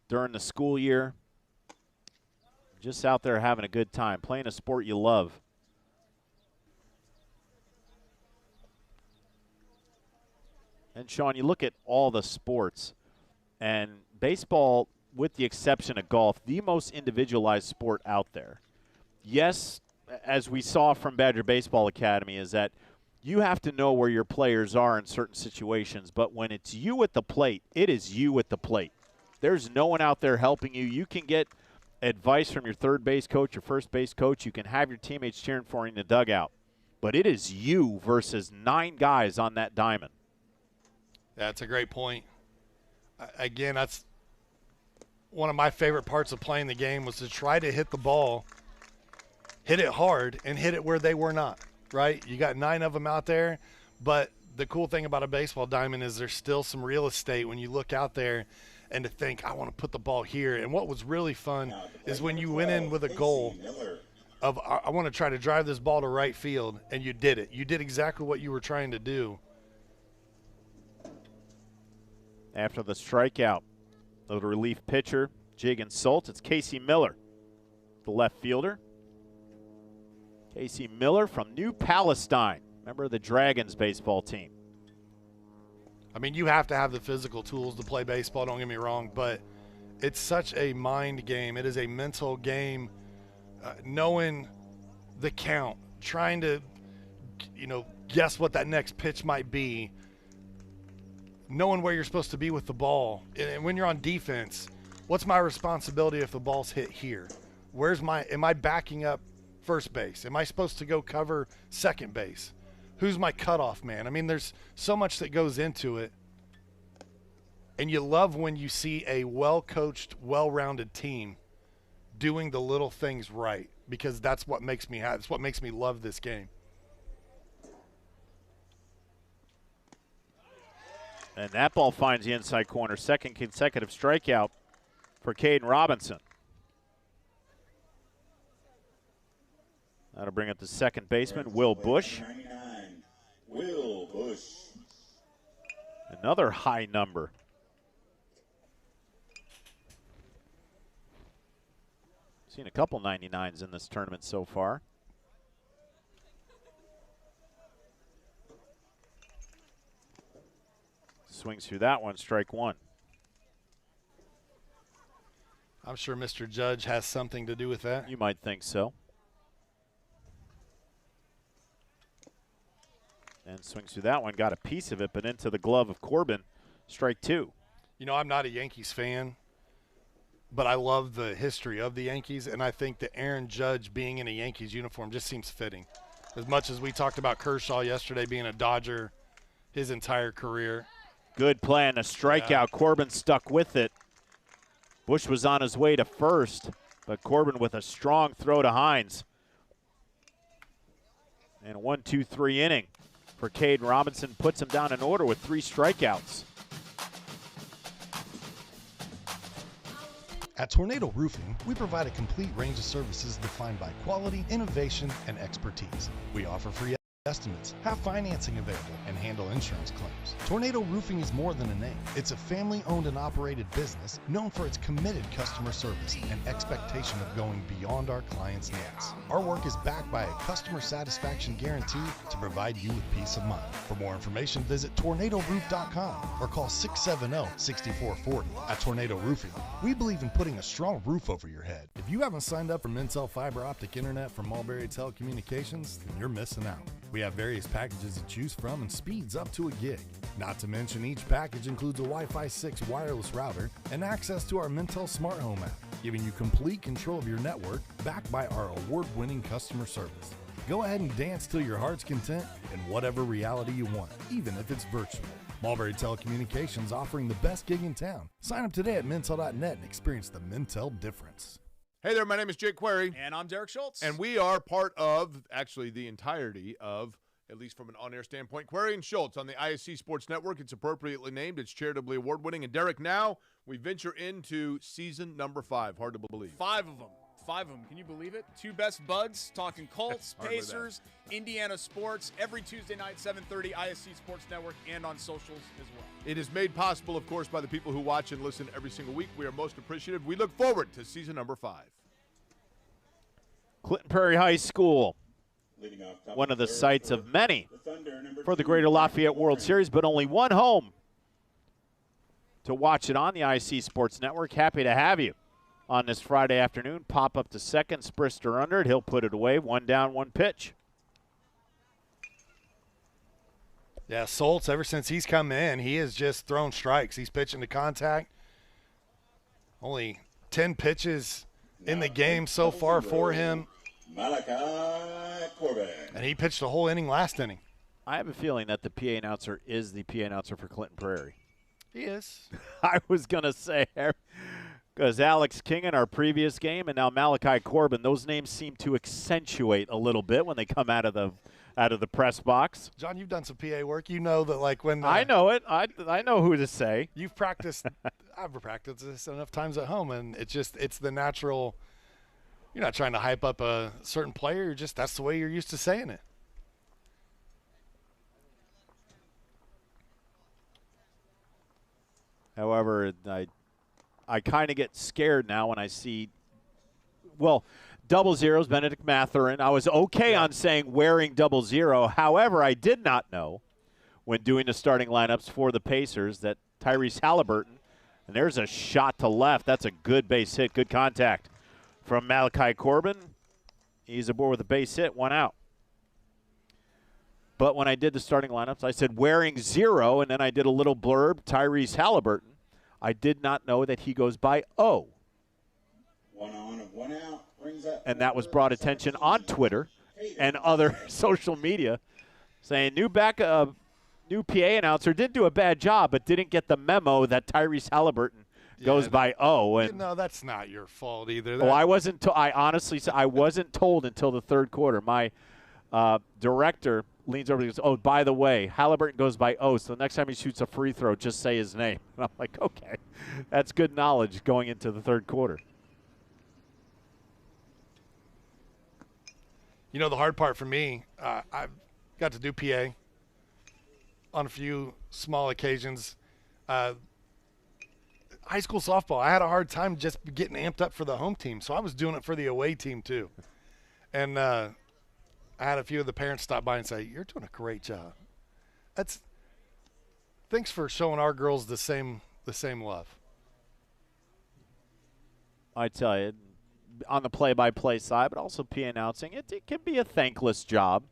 during the school year. Just out there having a good time, playing a sport you love. And, Sean, you look at all the sports, and baseball, with the exception of golf, the most individualized sport out there. Yes, as we saw from Badger Baseball Academy, is that you have to know where your players are in certain situations, but when it's you at the plate, it is you at the plate. There's no one out there helping you. You can get advice from your third base coach, your first base coach. You can have your teammates cheering for you in the dugout. But it is you versus 9 guys on that diamond. That's a great point. Again, that's one of my favorite parts of playing the game was to try to hit the ball, hit it hard, and hit it where they were not, right? You got 9 of them out there, but the cool thing about a baseball diamond is there's still some real estate when you look out there and to think, I want to put the ball here. And what was really fun is when you went in with a goal of, I want to try to drive this ball to right field, and you did it. You did exactly what you were trying to do. After the strikeout of the relief pitcher, Jig and Solt, it's Casey Miller, the left fielder. Casey Miller from New Palestine, member of the Dragons baseball team. I mean, you have to have the physical tools to play baseball, don't get me wrong, but it's such a mind game. It is a mental game, knowing the count, trying to, guess what that next pitch might be, knowing where you're supposed to be with the ball. And when you're on defense, what's my responsibility if the ball's hit here? Am I backing up first base? Am I supposed to go cover second base? Who's my cutoff man? I mean, there's so much that goes into it. And you love when you see a well-coached, well-rounded team doing the little things right, because that's what makes me happy. That's what makes me love this game. And that ball finds the inside corner. Second consecutive strikeout for Caden Robinson. That'll bring up the second baseman, Will Bush. 99, Will Bush. Another high number. Seen a couple 99s in this tournament so far. Swings through that one, strike one. I'm sure Mr. Judge has something to do with that. You might think so. And swings through that one, got a piece of it, but into the glove of Corbin, strike two. I'm not a Yankees fan, but I love the history of the Yankees, and I think that Aaron Judge being in a Yankees uniform just seems fitting. As much as we talked about Kershaw yesterday being a Dodger his entire career. Good play and a strikeout. Yeah. Corbin stuck with it. Bush was on his way to first, but Corbin with a strong throw to Hines. And a 1-2-3 inning for Caden Robinson puts him down in order with 3 strikeouts. At Tornado Roofing, we provide a complete range of services defined by quality, innovation, and expertise. We offer free estimates, have financing available, and handle insurance claims. Tornado Roofing is more than a name. It's a family-owned and operated business known for its committed customer service and expectation of going beyond our clients' needs. Our work is backed by a customer satisfaction guarantee to provide you with peace of mind. For more information, visit tornadoroof.com or call 670-6440. At Tornado Roofing, we believe in putting a strong roof over your head. If you haven't signed up for Mintel fiber optic internet from Mulberry Telecommunications, then you're missing out. We have various packages to choose from and speeds up to a gig. Not to mention each package includes a Wi-Fi 6 wireless router and access to our Mintel Smart Home app, giving you complete control of your network backed by our award-winning customer service. Go ahead and dance till your heart's content in whatever reality you want, even if it's virtual. Mulberry Telecommunications offering the best gig in town. Sign up today at Mintel.net and experience the Mintel difference. Hey there, my name is Jake Query. And I'm Derek Schultz. And we are part of, actually, the entirety of, at least from an on-air standpoint, Query and Schultz on the ISC Sports Network. It's appropriately named. It's charitably award-winning. And Derek, now we venture into season number 5. Hard to believe. 5 of them. 5 of them. Can you believe it? 2 best buds talking Colts, Pacers, Indiana sports, every Tuesday night, 7:30, ISC Sports Network, and on socials as well. It is made possible, of course, by the people who watch and listen every single week. We are most appreciative. We look forward to season number 5. Clinton Prairie High School, one of the sites of many for the Greater Lafayette World Series, but only one home to watch it on the IC Sports Network. Happy to have you on this Friday afternoon. Pop up to second, Sprister under it. He'll put it away. 1 down, 1 pitch. Yeah, Soltz, ever since he's come in, he has just thrown strikes. He's pitching to contact. Only 10 pitches in the game so far for him. Malachi Corbin. And he pitched the whole inning last inning. I have a feeling that the PA announcer is the PA announcer for Clinton Prairie. He is. I was going to say, because Alex King in our previous game and now Malachi Corbin, those names seem to accentuate a little bit when they come out of the press box. John, you've done some PA work. You know that, like, when I know it. I know who to say. You've practiced. I've practiced this enough times at home, and it's the natural. You're not trying to hype up a certain player. You're just, that's the way you're used to saying it. However, I kind of get scared now when I see, well, 00's Benedict Matherin. I was okay on saying wearing 00. However, I did not know when doing the starting lineups for the Pacers that Tyrese Halliburton, and there's a shot to left. That's a good base hit, good contact from Malachi Corbin. He's aboard with a base hit, 1 out. But when I did the starting lineups, I said wearing 0, and then I did a little blurb, Tyrese Halliburton. I did not know that he goes by O. 1 on and 1 out. Brings up And that was brought attention on Twitter and other social media, saying new PA announcer did do a bad job, but didn't get the memo that Tyrese Halliburton goes by O. And no, that's not your fault either. I wasn't. I honestly, I wasn't told until the third quarter. My director leans over and goes, "Oh, by the way, Halliburton goes by O. So next time he shoots a free throw, just say his name." And I'm like, "Okay, that's good knowledge going into the third quarter." You know, the hard part for me, I've got to do PA on a few small occasions. High school softball, I had a hard time just getting amped up for the home team, so I was doing it for the away team too. And I had a few of the parents stop by and say, "You're doing a great job." Thanks for showing our girls the same love. I tell you, on the play-by-play side, but also PA announcing, it can be a thankless job.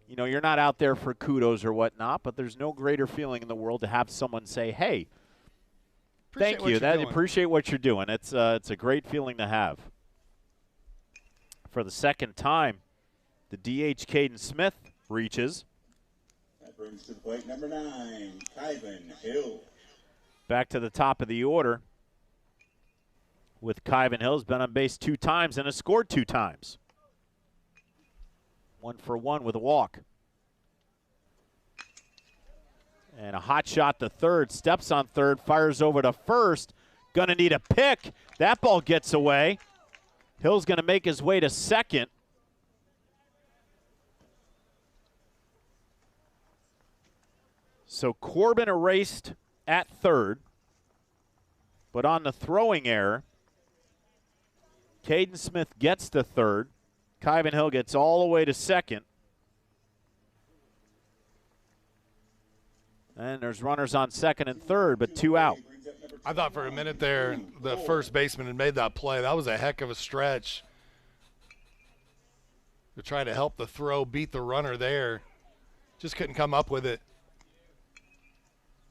You know, you're not out there for kudos or whatnot, but there's no greater feeling in the world to have someone say, "Hey, thank you. Appreciate what you're doing." It's a great feeling to have. For the second time, the DH Caden Smith reaches. That brings to the plate number 9, Kyvan Hill. Back to the top of the order with Kyvan Hill. Has been on base 2 times and has scored 2 times. 1 for 1 with a walk. And a hot shot to third. Steps on third. Fires over to first. Gonna need a pick. That ball gets away. Hill's gonna make his way to second. So Corbin erased at third, but on the throwing error, Caden Smith gets to third. Kyvan Hill gets all the way to second. And there's runners on second and third, but 2 out. I thought for a minute there the first baseman had made that play. That was a heck of a stretch to try to help the throw beat the runner there. Just couldn't come up with it.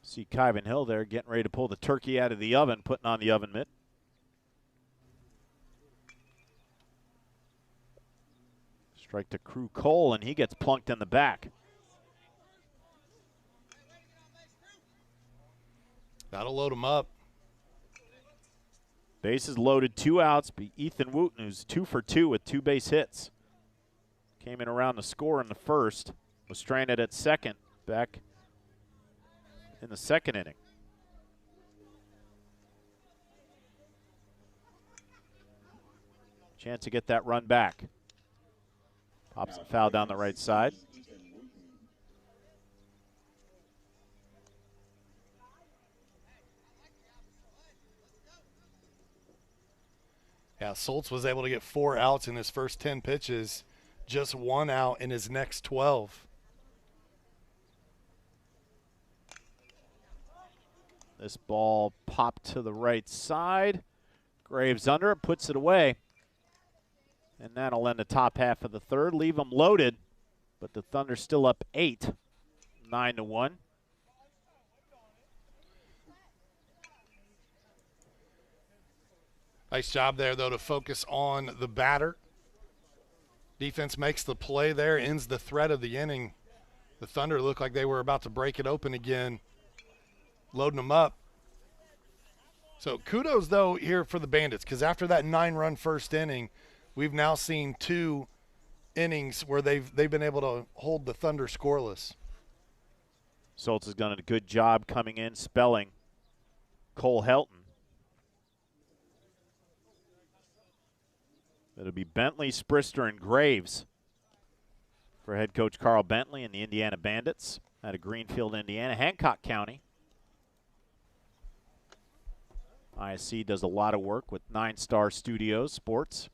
See Kyvan Hill there getting ready to pull the turkey out of the oven, putting on the oven mitt. Strike to Crew Cole, and he gets plunked in the back. That'll load him up. Bases loaded, 2 outs. Be Ethan Wooten, who's 2 for 2 with 2 base hits. Came in around the score in the first. Was stranded at second back in the second inning. Chance to get that run back. Pops and foul down the right side. Yeah, Soltz was able to get 4 outs in his first 10 pitches, just 1 out in his next 12. This ball popped to the right side. Graves under it, puts it away. And that'll end the top half of the third. Leave them loaded, but the Thunder still up 8, 9-1. Nice job there, though, to focus on the batter. Defense makes the play there, ends the threat of the inning. The Thunder looked like they were about to break it open again, loading them up. So kudos, though, here for the Bandits, because after that 9-run first inning, we've now seen 2 innings where they've been able to hold the Thunder scoreless. Soltz has done a good job coming in, spelling Cole Helton. It'll be Bentley, Sprister, and Graves for head coach Carl Bentley and the Indiana Bandits out of Greenfield, Indiana, Hancock County. ISC does a lot of work with 9 Star Studios Sports.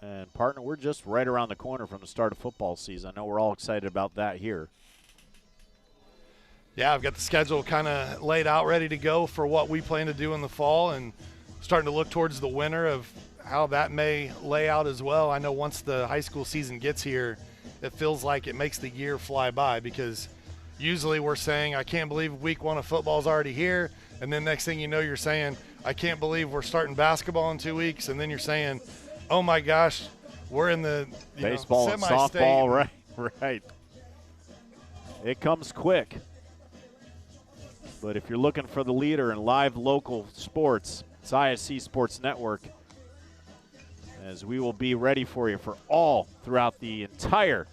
And partner, we're just right around the corner from the start of football season. I know we're all excited about that here. Yeah, I've got the schedule kind of laid out, ready to go for what we plan to do in the fall, and starting to look towards the winter of how that may lay out as well. I know once the high school season gets here, it feels like it makes the year fly by, because usually we're saying, I can't believe week 1 of football is already here, and then next thing you know, you're saying, I can't believe we're starting basketball in 2 weeks, and then you're saying, oh my gosh, we're in the baseball and softball, right. It comes quick. But if you're looking for the leader in live local sports, it's ISC Sports Network, as we will be ready for you for all throughout the entire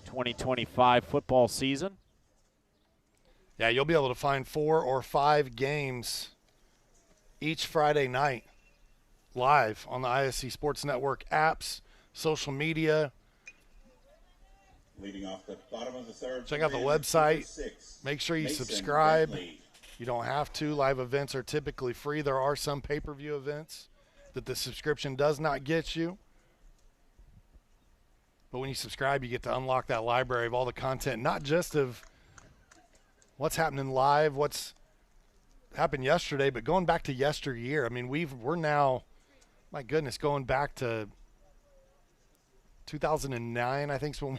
2025 football season. Yeah, you'll be able to find 4 or 5 games each Friday night live on the ISC Sports Network apps, social media. Leading off the bottom of the third. Check out the website. Make sure you subscribe. You don't have to. Live events are typically free. There are some pay-per-view events that the subscription does not get you. But when you subscribe, you get to unlock that library of all the content, not just of what's happening live, what's happened yesterday, but going back to yesteryear. I mean, we're now, my goodness, going back to 2009, I think is when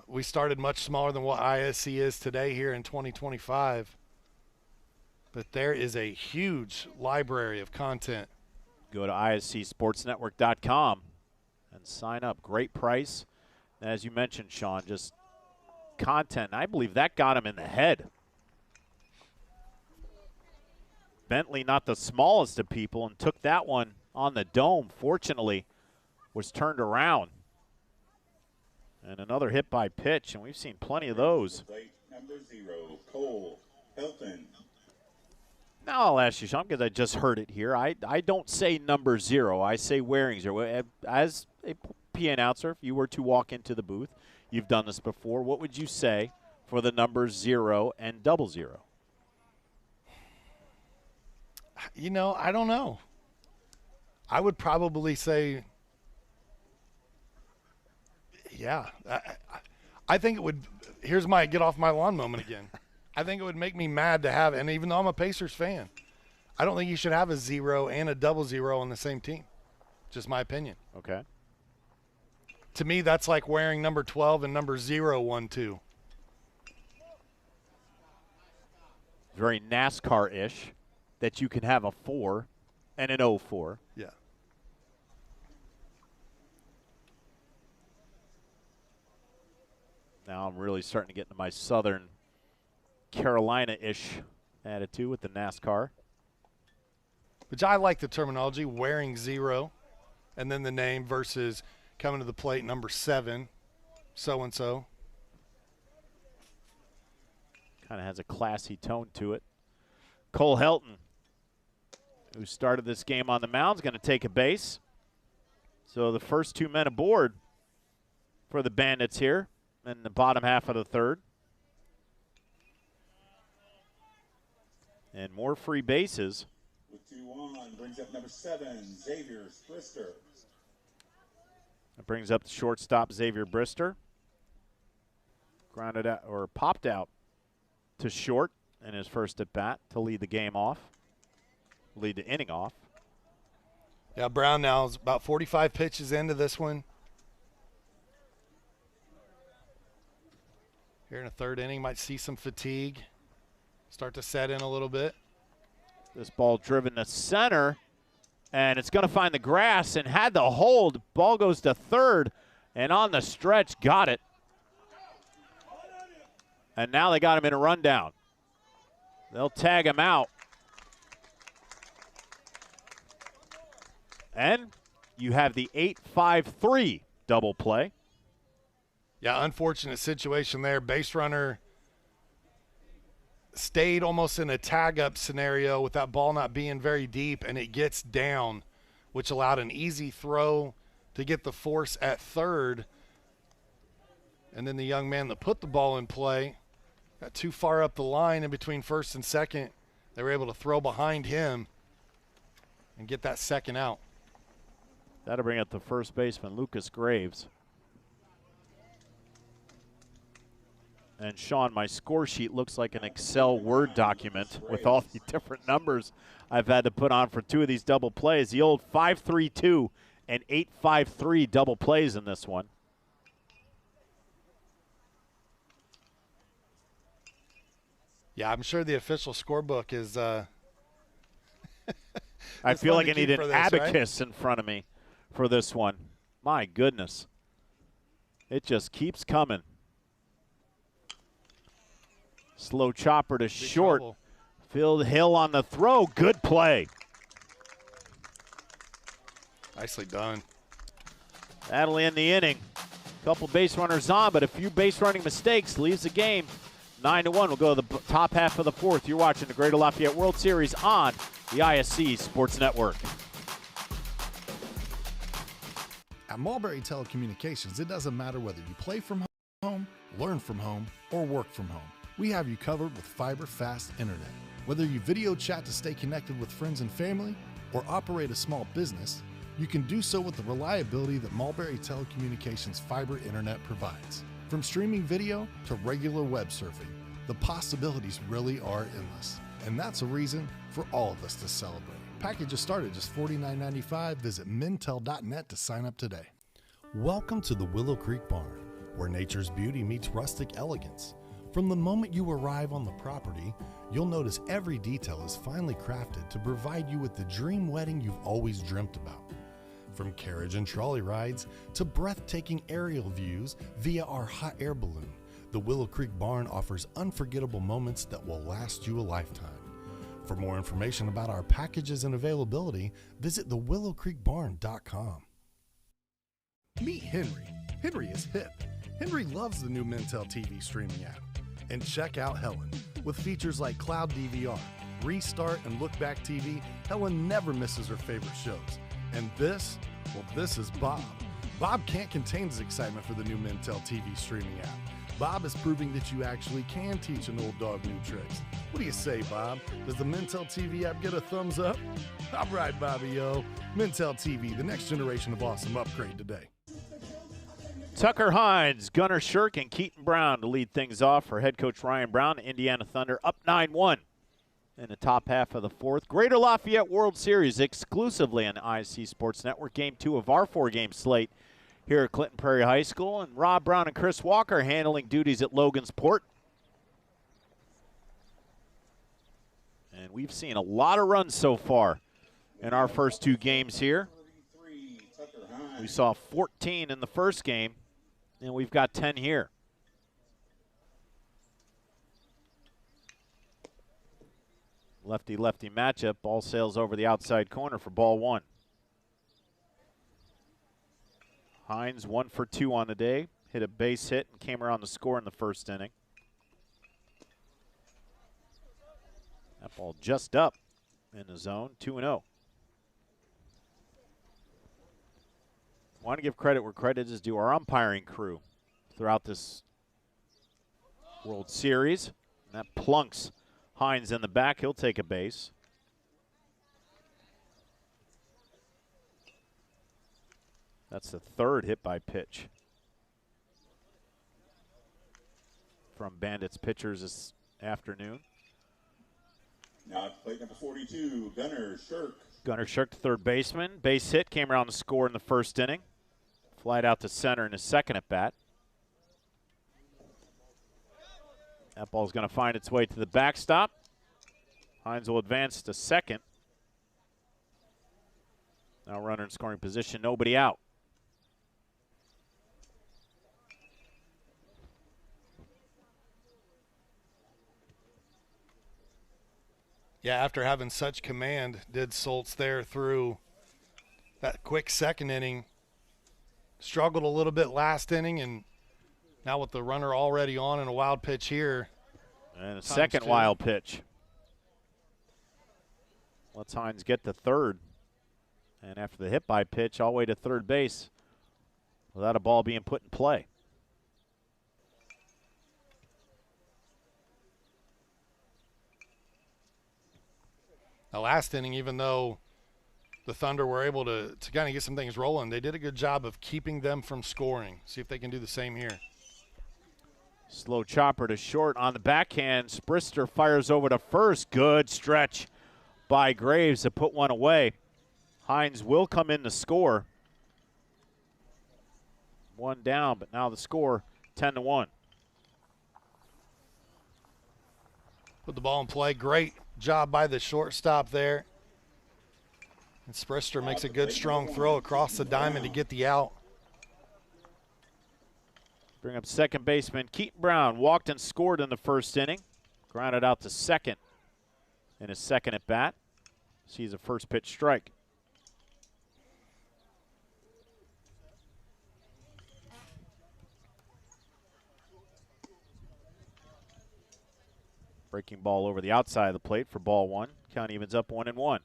we started, much smaller than what ISC is today here in 2025. But there is a huge library of content. Go to iscsportsnetwork.com and sign up. Great price. As you mentioned, Sean, just content. I believe that got him in the head. Bentley, not the smallest of people, and took that one on the dome. Fortunately, was turned around. And another hit by pitch, and we've seen plenty of those. Number 0, Cole Helton. Now I'll ask you, Sean, because I just heard it here. I don't say number 0. I say wearing 0. As PA announcer, if you were to walk into the booth, you've done this before, what would you say for the numbers 0 and 00? I don't know. I would probably say, yeah. I think it would – here's my get off my lawn moment again. I think it would make me mad to have – and even though I'm a Pacers fan, I don't think you should have a 0 and a 00 on the same team. Just my opinion. Okay. To me, that's like wearing number 12 and number 012. Very NASCAR-ish that you can have a 4 and an 04. Yeah. Now I'm really starting to get into my Southern Carolina-ish attitude with the NASCAR. Which I like the terminology, wearing 0, and then the name versus coming to the plate, number 7, so-and-so. Kind of has a classy tone to it. Cole Helton, who started this game on the mound, is going to take a base. So the first 2 men aboard for the Bandits here in the bottom half of the third. And more free bases. With 2-1, brings up number 7, Xavier Brister. That brings up the shortstop, Xavier Brister. Grounded out, or popped out to short in his first at bat to lead the game off, lead the inning off. Yeah, Brown now is about 45 pitches into this one. Here in the third inning, might see some fatigue start to set in a little bit. This ball driven to center, and it's going to find the grass and had the hold. Ball goes to third, and on the stretch, got it. And now they got him in a rundown. They'll tag him out. And you have the 8-5-3 double play. Yeah, unfortunate situation there. Base runner stayed almost in a tag-up scenario with that ball not being very deep, and it gets down, which allowed an easy throw to get the force at third. And then the young man that put the ball in play got too far up the line in between first and second. They were able to throw behind him and get that second out. That'll bring up the first baseman, Lucas Graves. And Sean, my score sheet looks like an Excel Word document with all the different numbers I've had to put on for 2 of these double plays. The old 5-3-2 and 8-5-3 double plays in this one. Yeah, I'm sure the official scorebook is I feel like I need an abacus in front of me for this one. My goodness. It just keeps coming. Slow chopper to short. Trouble. Phil Hill on the throw. Good play. Nicely done. That'll end the inning. Couple base runners on, but a few base running mistakes leaves the game 9-1. We'll go to the top half of the fourth. You're watching the Greater Lafayette World Series on the ISC Sports Network. At Mulberry Telecommunications, it doesn't matter whether you play from home, learn from home, or work from home. We have you covered with fiber fast internet. Whether you video chat to stay connected with friends and family or operate a small business, you can do so with the reliability that Mulberry Telecommunications fiber internet provides. From streaming video to regular web surfing, the possibilities really are endless. And that's a reason for all of us to celebrate. Packages start at just $49.95. Visit mintel.net to sign up today. Welcome to the Willow Creek Barn, where nature's beauty meets rustic elegance. From the moment you arrive on the property, you'll notice every detail is finely crafted to provide you with the dream wedding you've always dreamt about. From carriage and trolley rides to breathtaking aerial views via our hot air balloon, the Willow Creek Barn offers unforgettable moments that will last you a lifetime. For more information about our packages and availability, visit thewillowcreekbarn.com. Meet Henry. Henry is hip. Henry loves the new Mintel TV streaming app. And check out Helen. With features like Cloud DVR, Restart, and Look Back TV, Helen never misses her favorite shows. And this is Bob. Bob can't contain his excitement for the new Mintel TV streaming app. Bob is proving that you actually can teach an old dog new tricks. What do you say, Bob? Does the Mintel TV app get a thumbs up? All right, Bobby-o. Mintel TV, the next generation of awesome, upgrade today. Tucker Hines, Gunnar Shirk, and Keaton Brown to lead things off for head coach Ryan Brown. Indiana Thunder up 9-1 in the top half of the fourth. Greater Lafayette World Series exclusively on the ISC Sports Network. Game 2 of our 4-game slate here at Clinton Prairie High School. And Rob Brown and Chris Walker handling duties at Logansport. And we've seen a lot of runs so far in our first 2 games here. We saw 14 in the first game, and we've got 10 here. Lefty-lefty matchup. Ball sails over the outside corner for ball 1. Hines 1 for 2 on the day. Hit a base hit and came around the score in the first inning. That ball just up in the zone, 2-0. Want to give credit where credit is due. Our umpiring crew throughout this World Series. And that plunks Hines in the back. He'll take a base. That's the 3rd hit by pitch from Bandits pitchers this afternoon. Now it's plate number 42, Gunnar Shirk. Gunnar Shirk, the 3rd baseman. Base hit, came around the score in the first inning. Flied out to center in his second at bat. That ball's going to find its way to the backstop. Hines will advance to second. Now runner in scoring position, nobody out. Yeah, after having such command, did Soltz there through that quick second inning. Struggled a little bit last inning, and now with the runner already on and a wild pitch here. And a second wild pitch. Let's Hines get to third. And after the hit by pitch, all the way to third base without a ball being put in play. The last inning, even though the Thunder were able to kind of get some things rolling, they did a good job of keeping them from scoring. See if they can do the same here. Slow chopper to short on the backhand. Sprister fires over to first. Good stretch by Graves to put one away. Hines will come in to score. 1 down, but now the score 10-1. Put the ball in play. Great job by the shortstop there. And Sprister makes a good strong throw across the diamond to get the out. Bring up second baseman Keaton Brown. Walked and scored in the first inning. Grounded out to second in his second at bat. Sees a first pitch strike. Breaking ball over the outside of the plate for ball 1. Count evens up 1-1.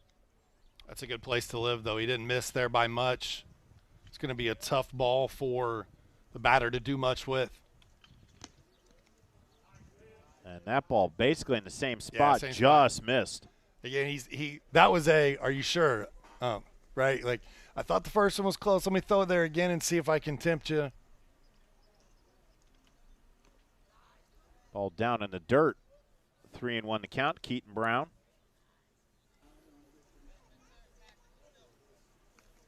That's a good place to live, though. He didn't miss there by much. It's going to be a tough ball for the batter to do much with. And that ball basically in the same spot, same just spot. Missed. Again, that was a, are you sure? Right? Like, I thought the first one was close. Let me throw it there again and see if I can tempt you. Ball down in the dirt. 3-1 to count. Keaton Brown.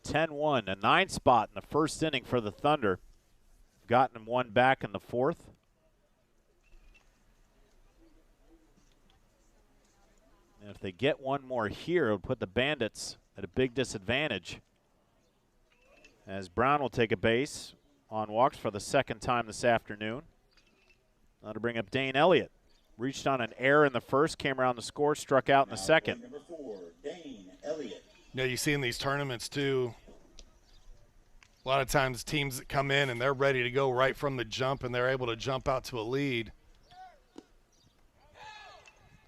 10-1, a 9 spot in the first inning for the Thunder. Gotten them one back in the fourth. And if they get one more here, it would put the Bandits at a big disadvantage. As Brown will take a base on walks for the second time this afternoon. Now to bring up Dane Elliott. Reached on an error in the first, came around the score, struck out in the second. Number 4, Dane Elliott. You know, you see in these tournaments, too, a lot of times teams that come in and they're ready to go right from the jump and they're able to jump out to a lead.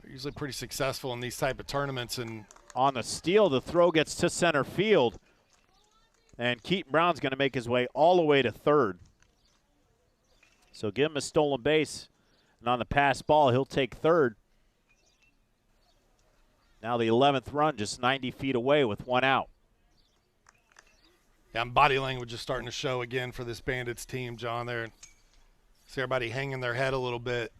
They're usually pretty successful in these type of tournaments. And on the steal, the throw gets to center field. And Keaton Brown's going to make his way all the way to third. So give him a stolen base. And on the pass ball, he'll take third. Now the 11th run just 90 feet away with one out. Yeah, and body language is starting to show again for this Bandits team, John. There, see everybody hanging their head a little bit.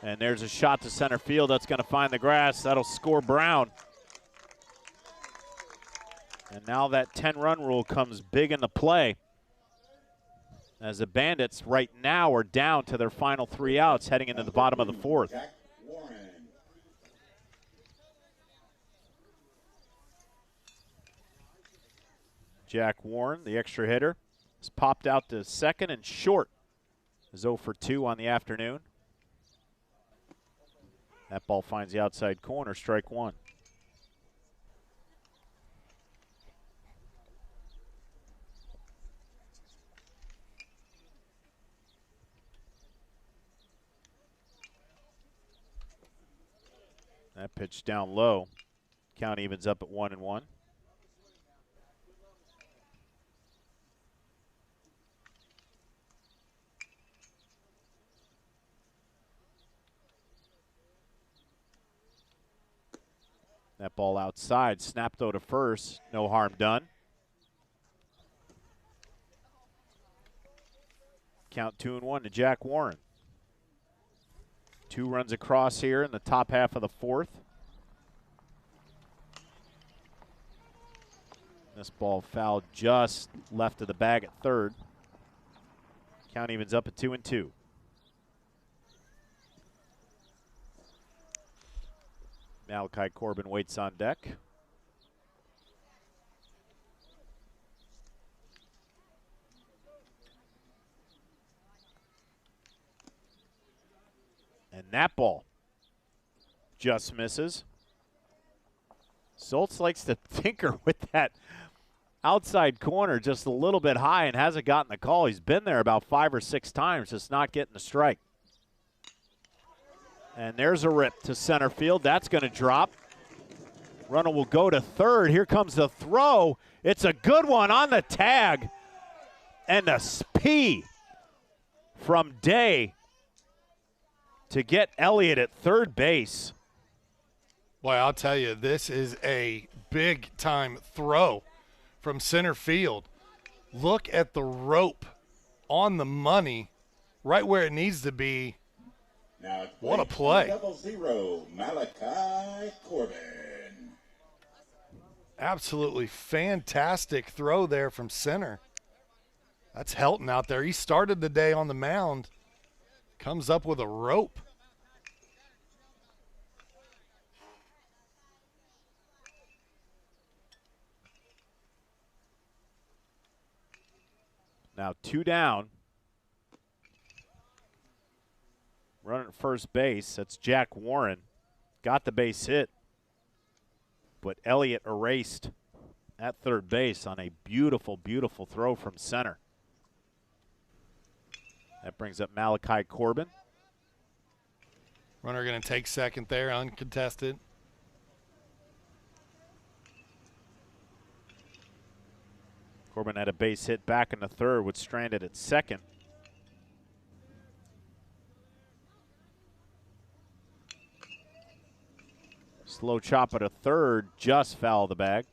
And there's a shot to center field. That's going to find the grass. That'll score Brown. And now that 10-run rule comes big into play, as the Bandits right now are down to their final 3 outs heading into the bottom of the 4th. Jack Warren. Jack Warren, the extra hitter, has popped out to second and short. Is 0 for 2 on the afternoon. That ball finds the outside corner, strike one. That pitch down low. Count evens up at 1-1. That ball outside, snapped though to first, no harm done. Count 2-1 to Jack Warren. 2 runs across here in the top half of the 4th. This ball fouled just left of the bag at third. Count evens up at 2-2. Malachi Corbin waits on deck. And that ball just misses. Soltz likes to tinker with that outside corner just a little bit high and hasn't gotten the call. He's been there about 5 or 6 times, just not getting the strike. And there's a rip to center field. That's going to drop. Runner will go to third. Here comes the throw. It's a good one on the tag. And a P from Day to get Elliott at third base. Boy, I'll tell you, this is a big-time throw from center field. Look at the rope on the money, right where it needs to be. Now, What a play. 0, Malachi Corbin. Absolutely fantastic throw there from center. That's Helton out there. He started the day on the mound. Comes up with a rope. Now 2 down. Running at first base, that's Jack Warren. Got the base hit, but Elliott erased at third base on a beautiful, beautiful throw from center. That brings up Malachi Corbin. Runner going to take second there, uncontested. Corbin had a base hit back in the third, was stranded at second. Slow chop at a third, just foul the bag.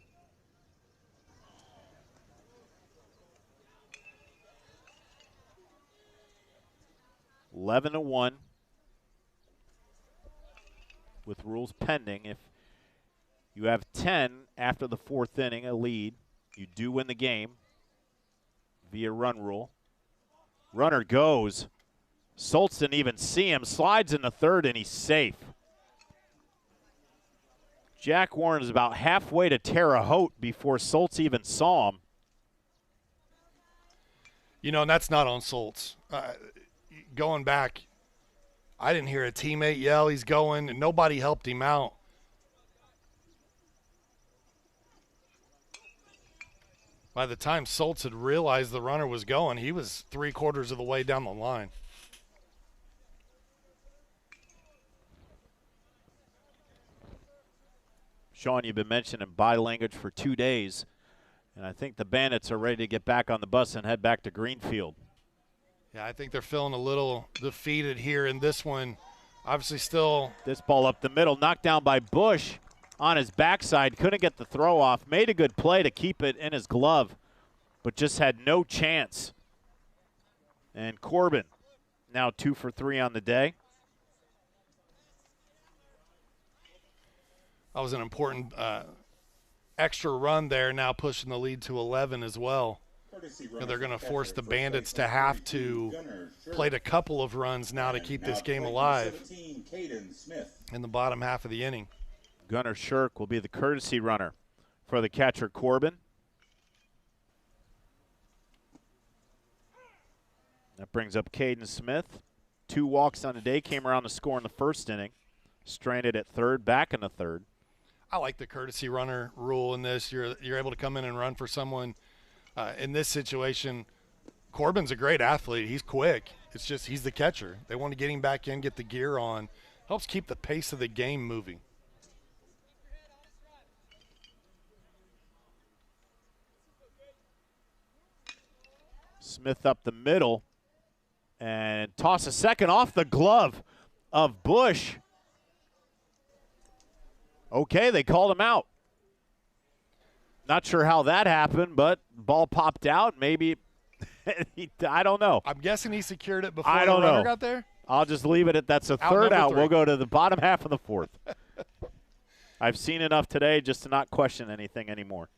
(11-1) with rules pending. If you have 10 after the 4th inning, a lead, you do win the game via run rule. Runner goes. Soltz didn't even see him. Slides in the third, and he's safe. Jack Warren is about halfway to Terre Haute before Soltz even saw him. You know, and that's not on Soltz. Going back, I didn't hear a teammate yell, he's going, and nobody helped him out. By the time Soltz had realized the runner was going, he was 3/4 of the way down the line. Sean, you've been mentioning body language for 2 days, and I think the Bandits are ready to get back on the bus and head back to Greenfield. Yeah, I think they're feeling a little defeated here in this one. Obviously still. This ball up the middle, knocked down by Bush on his backside. Couldn't get the throw off. Made a good play to keep it in his glove, but just had no chance. And Corbin now 2 for 3 on the day. That was an important extra run there, now pushing the lead to 11 as well. They're going to force the Bandits to have to play a couple of runs now to keep this game alive in the bottom half of the inning. Gunnar Shirk will be the courtesy runner for the catcher Corbin. That brings up Caden Smith. 2 walks on the day, came around to score in the first inning. Stranded at third, back in the third. I like the courtesy runner rule in this. You're able to come in and run for someone. In this situation, Corbin's a great athlete. He's quick. It's just he's the catcher. They want to get him back in, get the gear on. Helps keep the pace of the game moving. Smith up the middle and toss a second off the glove of Bush. Okay, they called him out. Not sure how that happened, but ball popped out. Maybe, I don't know. I'm guessing he secured it before the runner got there? I'll just leave it at that's a third out. We'll go to the bottom half of the fourth. I've seen enough today just to not question anything anymore.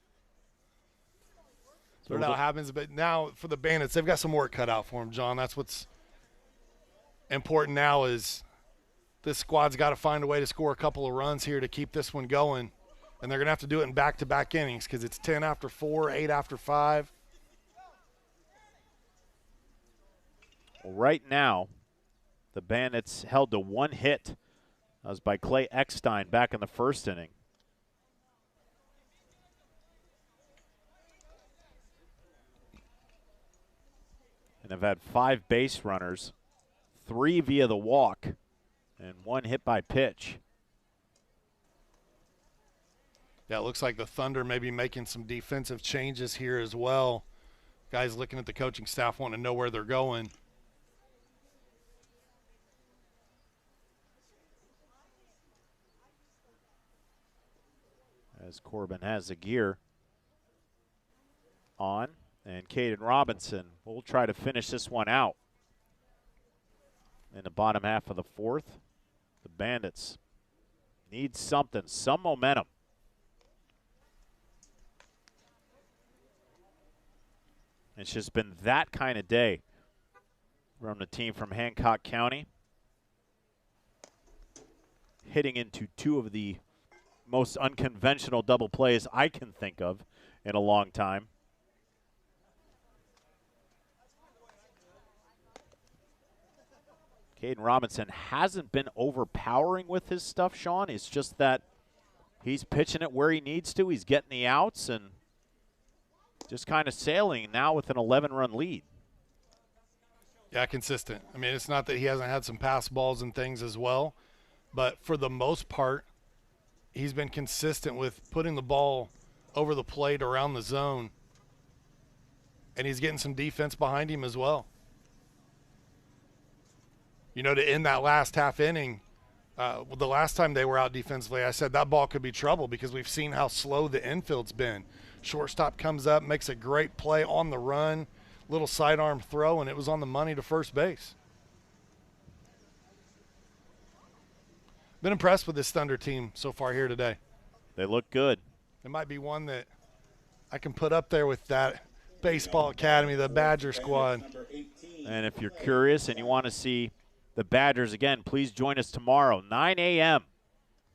So now happens, but now for the Bandits, they've got some work cut out for them, John. That's what's important now is this squad's got to find a way to score a couple of runs here to keep this one going. And they're going to have to do it in back-to-back innings because it's 10 after 4, 8 after 5. Well, right now, the Bandits held to 1 hit. That was by Clay Eckstein back in the first inning. And have had 5 base runners, 3 via the walk, and 1 hit by pitch. Yeah, it looks like the Thunder may be making some defensive changes here as well. Guys looking at the coaching staff wanting to know where they're going. As Corbin has the gear on, and Caden Robinson will try to finish this one out. In the bottom half of the fourth, the Bandits need something, some momentum. It's just been that kind of day from the team from Hancock County. Hitting into 2 of the most unconventional double plays I can think of in a long time. Caden Robinson hasn't been overpowering with his stuff, Sean. It's just that he's pitching it where he needs to. He's getting the outs and just kind of sailing now with an 11-run lead. Yeah, consistent. I mean, it's not that he hasn't had some pass balls and things as well, but for the most part, he's been consistent with putting the ball over the plate around the zone, and he's getting some defense behind him as well. You know, to end that last half inning, the last time they were out defensively, I said that ball could be trouble because we've seen how slow the infield's been. Shortstop comes up, makes a great play on the run, little sidearm throw, and it was on the money to first base. Been impressed with this Thunder team so far here today. They look good. It might be one that I can put up there with that baseball academy, the Badger squad. And if you're curious and you want to see the Badgers again, please join us tomorrow, 9 a.m.,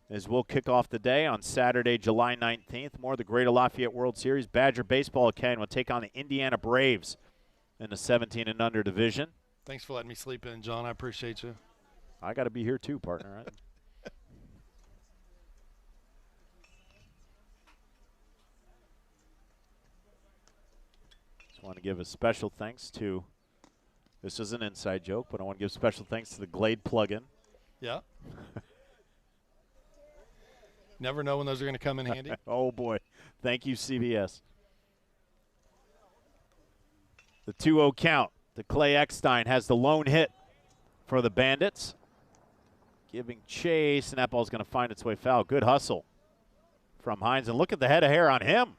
as we'll kick off the day on Saturday, July 19th. More of the Greater Lafayette World Series. Badger Baseball Academy will take on the Indiana Braves in the 17 and under division. Thanks for letting me sleep in, John. I appreciate you. I got to be here too, partner. Right? Just want to give a special thanks to, this is an inside joke, but I want to give special thanks to the Glade plugin. Yeah. Never know when those are going to come in handy. Oh, boy. Thank you, CBS. The 2-0 count to Clay Eckstein has the lone hit for the Bandits. Giving chase, and that ball's going to find its way foul. Good hustle from Hines. And look at the head of hair on him.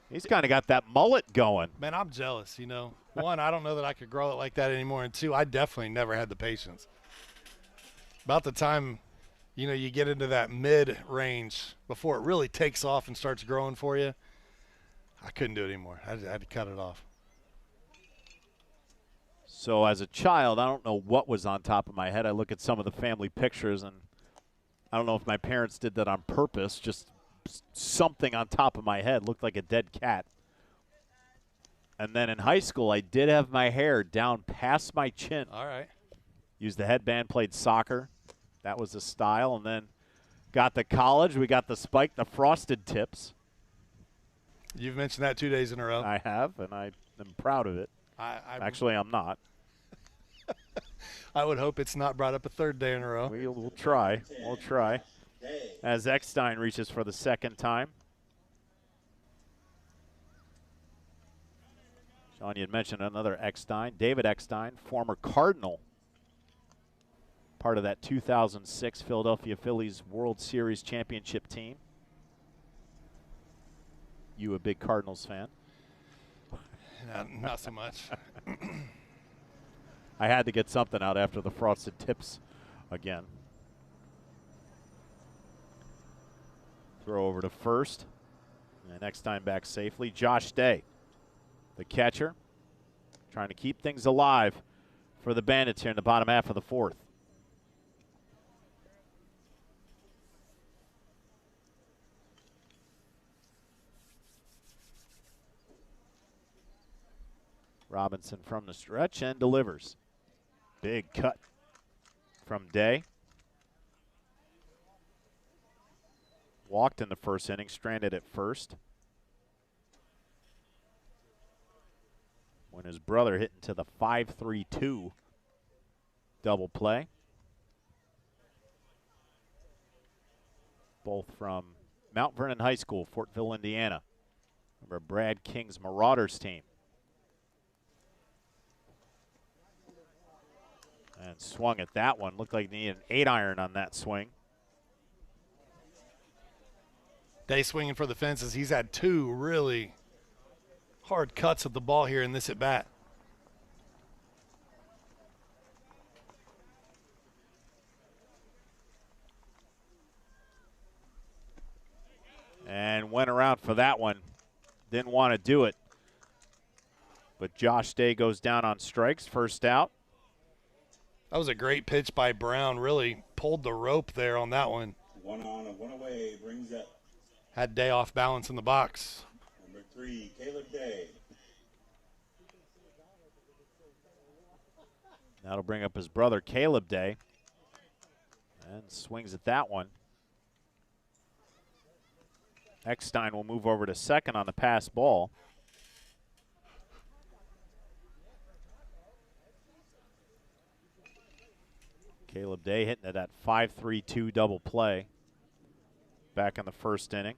He's kind of got that mullet going. Man, I'm jealous, you know. One, I don't know that I could grow it like that anymore. And two, I definitely never had the patience. About the time, you know, you get into that mid-range before it really takes off and starts growing for you, I couldn't do it anymore. I had to cut it off. So as a child, I don't know what was on top of my head. I look at some of the family pictures, and I don't know if my parents did that on purpose. Just something on top of my head looked like a dead cat. And then in high school, I did have my hair down past my chin. All right. Used the headband, played soccer. That was the style. And then got to college. We got the spike, the frosted tips. You've mentioned that 2 days in a row. I have, and I am proud of it. Actually, I'm not. I would hope it's not brought up a third day in a row. We'll try. We'll try. As Eckstein reaches for the second time. Sean, you had mentioned another Eckstein. David Eckstein, former Cardinal. Part of that 2006 Philadelphia Phillies World Series championship team. You a big Cardinals fan? Not so much. I had to get something out after the frosted tips again. Throw over to first. And next time back safely. Josh Day, the catcher, trying to keep things alive for the Bandits here in the bottom half of the fourth. Robinson from the stretch and delivers. Big cut from Day. Walked in the first inning, stranded at first. When his brother hit into the 5-3-2 double play. Both from Mount Vernon High School, Fortville, Indiana. Remember Brad King's Marauders team. And swung at that one. Looked like he needed an 8-iron on that swing. Day swinging for the fences. He's had two really hard cuts at the ball here in this at-bat. And went around for that one. Didn't want to do it. But Josh Day goes down on strikes. First out. That was a great pitch by Brown. Really pulled the rope there on that one. 1 on and 1 away brings up Had Day off balance in the box. number 3, Caleb Day. That'll bring up his brother, Caleb Day. And swings at that one. Eckstein will move over to second on the pass ball. Caleb Day hitting at that 5-3-2 double play back in the first inning,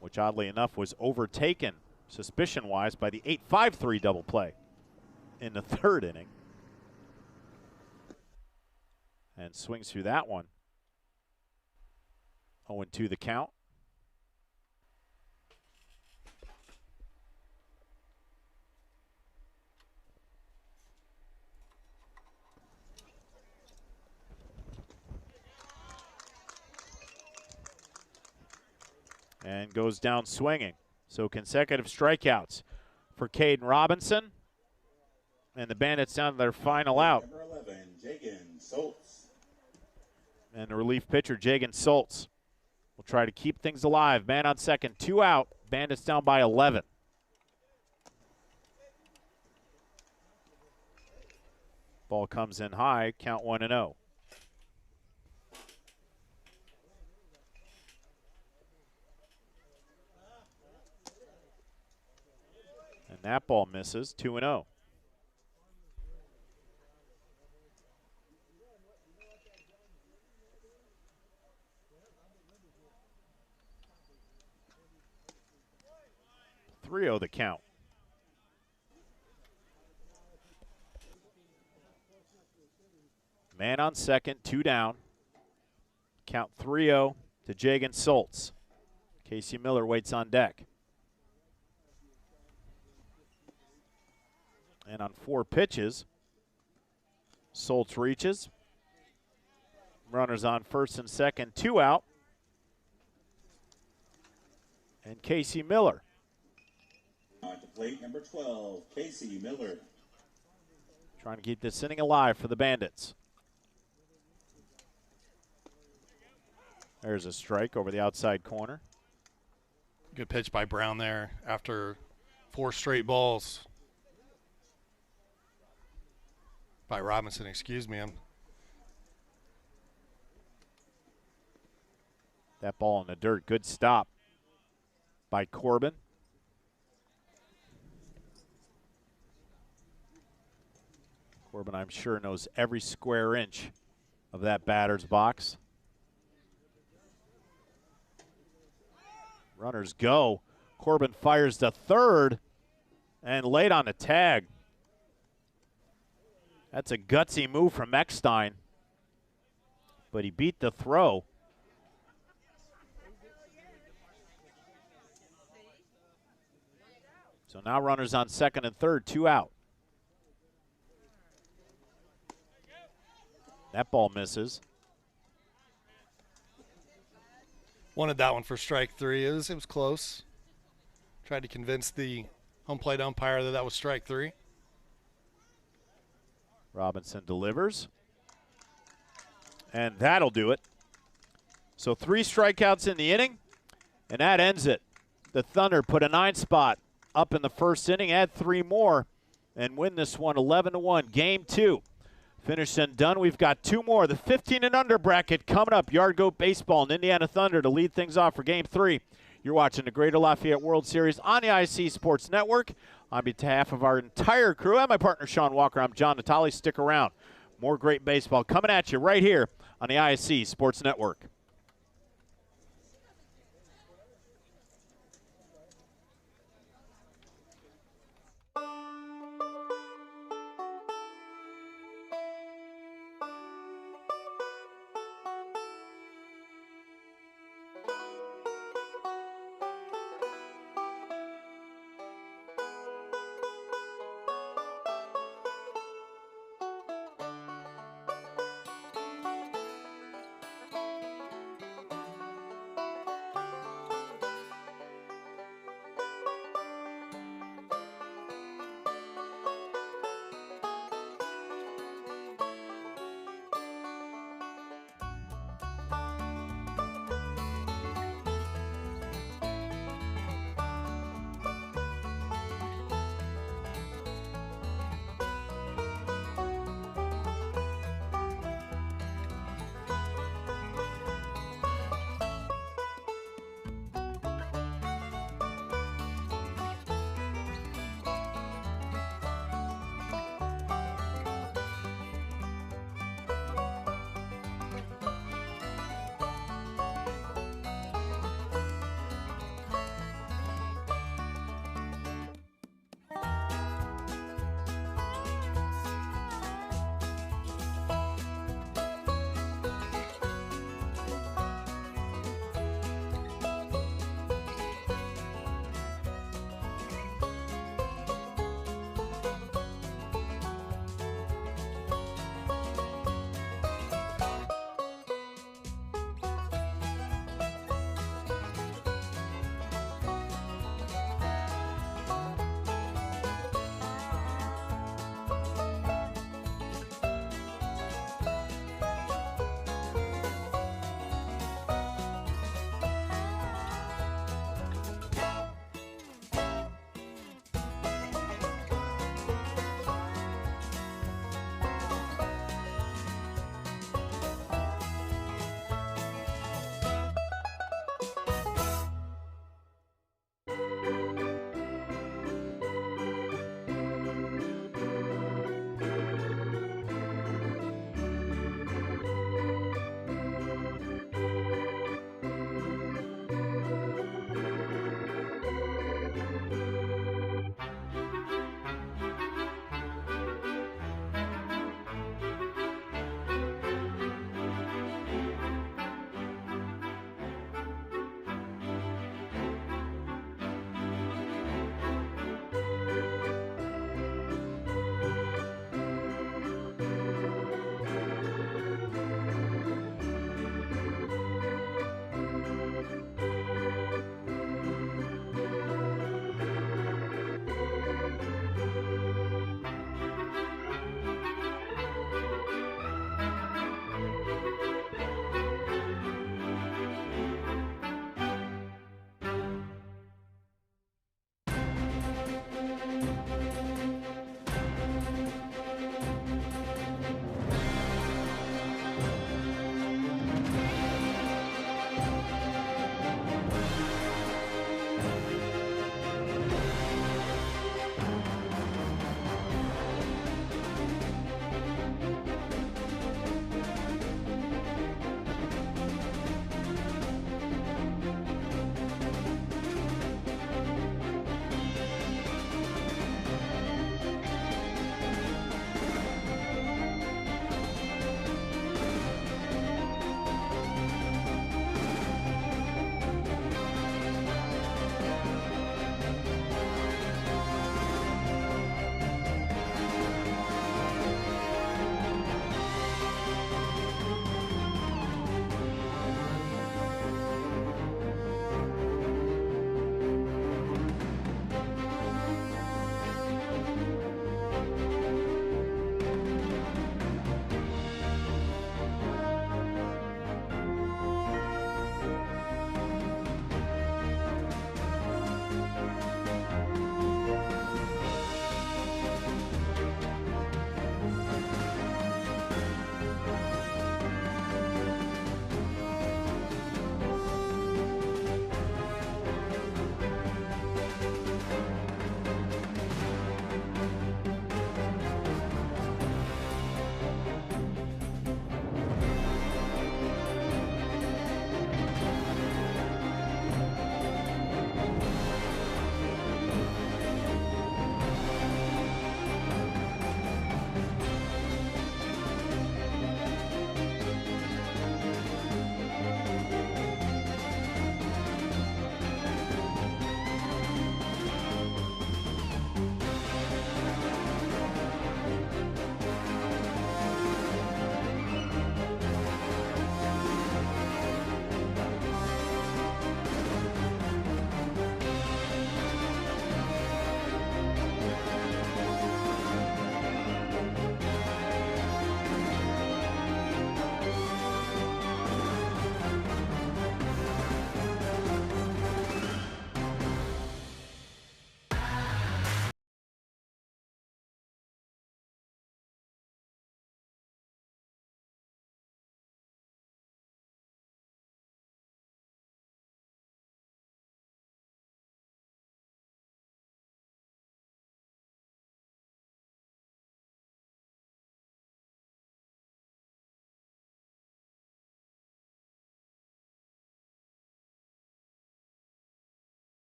which oddly enough was overtaken suspicion-wise by the 8-5-3 double play in the third inning. And swings through that one. 0-2 the count. And goes down swinging. So consecutive strikeouts for Caden Robinson. And the Bandits down to their final out. Number 11, Jagan Soltz. And the relief pitcher, Jagan Soltz, will try to keep things alive. Man on second, 2 out. Bandits down by 11. Ball comes in high, count 1-0. And that ball misses, 2-0. 3-0 the count. Man on second, 2 down. Count 3-0 to Jagan Soltz. Casey Miller waits on deck. And on 4 pitches, Soltz reaches. Runners on first and second, 2 out. And Casey Miller. On to plate number 12, Casey Miller. Trying to keep this inning alive for the Bandits. There's a strike over the outside corner. Good pitch by Brown there after 4 straight balls. By Robinson, excuse me. That ball in the dirt. Good stop by Corbin. Corbin, I'm sure, knows every square inch of that batter's box. Runners go. Corbin fires to third and late on the tag. That's a gutsy move from Eckstein, but he beat the throw. So now runners on second and third, 2 out. That ball misses. Wanted that one for strike 3. It was close. Tried to convince the home plate umpire that was strike 3. Robinson delivers. And that'll do it. So 3 strikeouts in the inning, and that ends it. The Thunder put a 9 spot up in the first inning, add 3 more, and win this one 11-1. Game 2. Finished and done. We've got 2 more. The 15 and under bracket coming up. Yard Goat Baseball and Indiana Thunder to lead things off for Game 3. You're watching the Greater Lafayette World Series on the IC Sports Network. On behalf of our entire crew and my partner Sean Walker, I'm John Natale. Stick around. More great baseball coming at you right here on the IC Sports Network.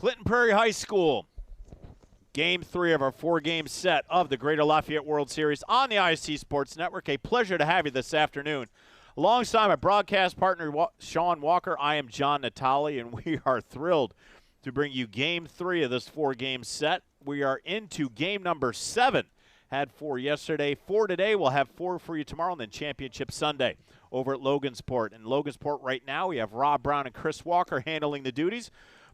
Clinton Prairie High School. Game 3 of our 4-game set of the Greater Lafayette World Series on the ISC Sports Network. A pleasure to have you this afternoon. Alongside my broadcast partner, Sean Walker, I am John Natali, and we are thrilled to bring you Game 3 of this 4-game set. We are into game number 7. Had 4 yesterday, 4 today. We'll have 4 for you tomorrow, and then Championship Sunday over at Logansport. In Logansport right now, we have Rob Brown and Chris Walker handling the duties.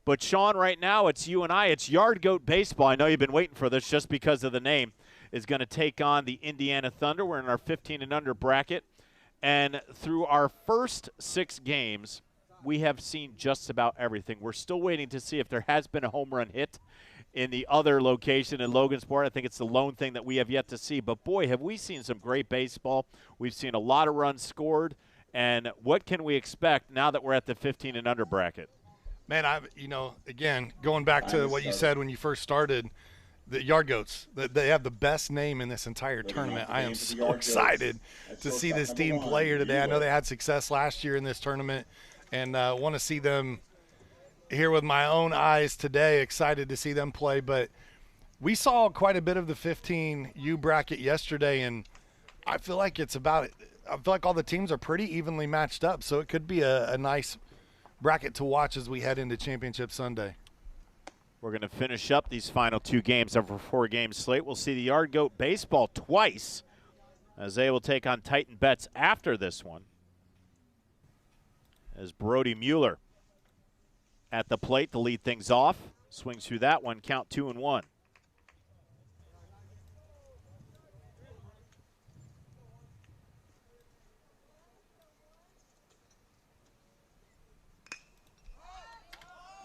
But, Sean, right now it's you and I. It's Yard Goat Baseball. I know you've been waiting for this just because of the name. Is going to take on the Indiana Thunder. We're in our 15 and under bracket. And through our first 6 games, we have seen just about everything. We're still waiting to see if there has been a home run hit in the other location in Logansport. I think it's the lone thing that we have yet to see. But, boy, have we seen some great baseball. We've seen a lot of runs scored. And what can we expect now that we're at the 15 and under bracket? Man, again, going back to what you said when you first started, the Yard Goats, they have the best name in this entire tournament. I am so excited to see this team play here today. I know they had success last year in this tournament, and want to see them here with my own eyes today. Excited to see them play. But we saw quite a bit of the 15U bracket yesterday, and I feel like all the teams are pretty evenly matched up, so it could be a nice bracket to watch as we head into Championship Sunday. We're going to finish up these final 2 games of our 4-game slate. We'll see the Yard Goat Baseball twice as they will take on Titan Bets after this one. As Brody Mueller at the plate to lead things off. Swings through that one, count 2-1.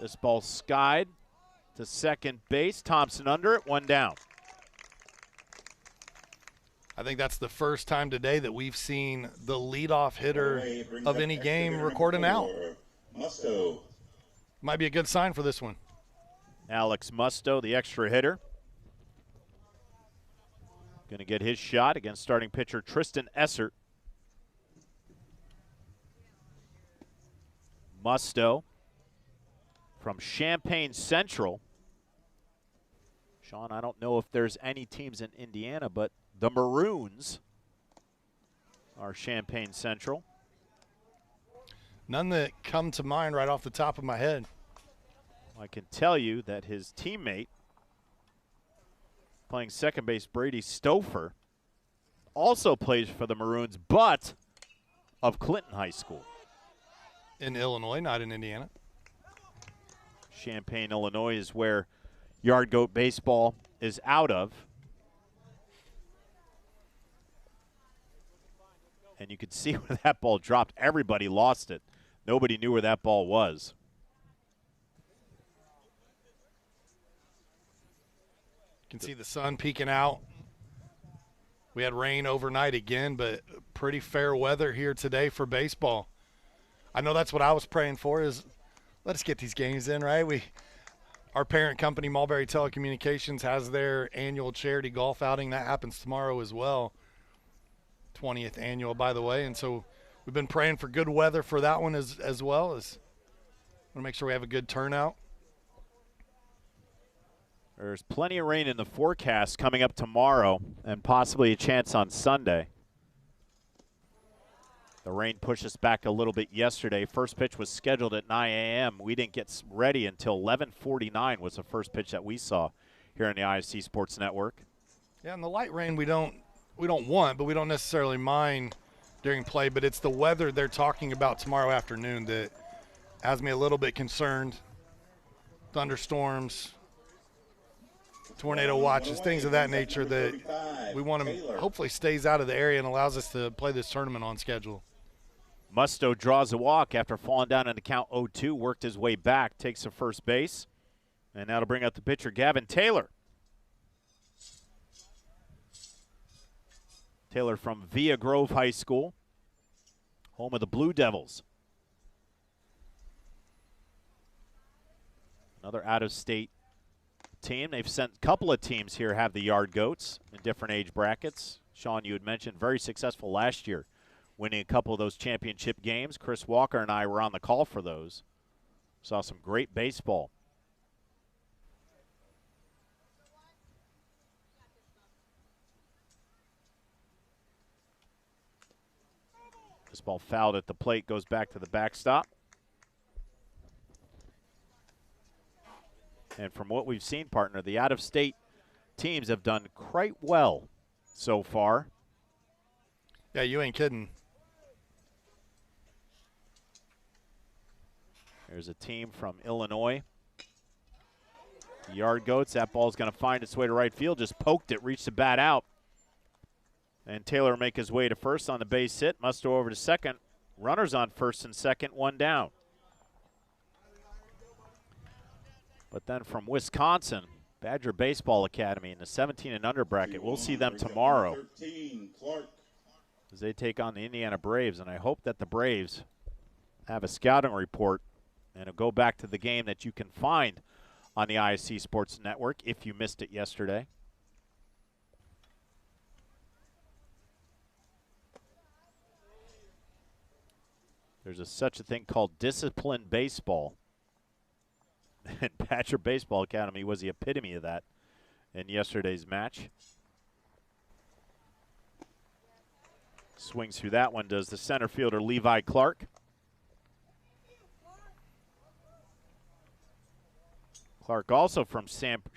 This ball skied to second base. Thompson under it, 1 down. I think that's the first time today that we've seen the leadoff hitter of any game record an out. Musto. Might be a good sign for this one. Alex Musto, the extra hitter. Going to get his shot against starting pitcher Tristan Essert. Musto from Champaign Central. Sean, I don't know if there's any teams in Indiana, but the Maroons are Champaign Central. None that come to mind right off the top of my head. I can tell you that his teammate, playing second base, Brady Stouffer, also plays for the Maroons, but of Clinton High School. In Illinois, not in Indiana. Champaign, Illinois is where Yard Goat Baseball is out of. And you could see where that ball dropped. Everybody lost it. Nobody knew where that ball was. You can see the sun peeking out. We had rain overnight again, but pretty fair weather here today for baseball. I know that's what I was praying for, is let us get these games in, right? Our parent company, Mulberry Telecommunications, has their annual charity golf outing. That happens tomorrow as well. 20th annual, by the way. And so we've been praying for good weather for that one as well. Want to make sure we have a good turnout. There's plenty of rain in the forecast coming up tomorrow and possibly a chance on Sunday. The rain pushed us back a little bit yesterday. First pitch was scheduled at 9 a.m. We didn't get ready until 11:49 was the first pitch that we saw here on the ISC Sports Network. Yeah, and the light rain we don't want, but we don't necessarily mind during play. But it's the weather they're talking about tomorrow afternoon that has me a little bit concerned. Thunderstorms, tornado watches, things of that nature that we want to hopefully stays out of the area and allows us to play this tournament on schedule. Musto draws a walk after falling down in the count 0-2, worked his way back, takes the first base, and that'll bring up the pitcher, Gavin Taylor. Taylor from Via Grove High School, home of the Blue Devils. Another out-of-state team. They've sent a couple of teams here have the Yard Goats in different age brackets. Sean, you had mentioned very successful last year, winning a couple of those championship games. Chris Walker and I were on the call for those. Saw some great baseball This ball fouled at the plate, goes back to the backstop. And from what we've seen, partner, the out-of-state teams have done quite well so far. Yeah, you ain't kidding. There's a team from Illinois. The Yard Goats. That ball's going to find its way to right field. Just poked it, reached the bat out. And Taylor will make his way to first on the base hit. Must go over to second. Runners on first and second, one down. But then from Wisconsin, Badger Baseball Academy in the 17 and under bracket. We'll see them tomorrow as they take on the Indiana Braves. And I hope that the Braves have a scouting report and it'll go back to the game that you can find on the ISC Sports Network if you missed it yesterday. There's such a thing called disciplined baseball. And Badger Baseball Academy was the epitome of that in yesterday's match. Swings through that one, does the center fielder Levi Clark. Clark also from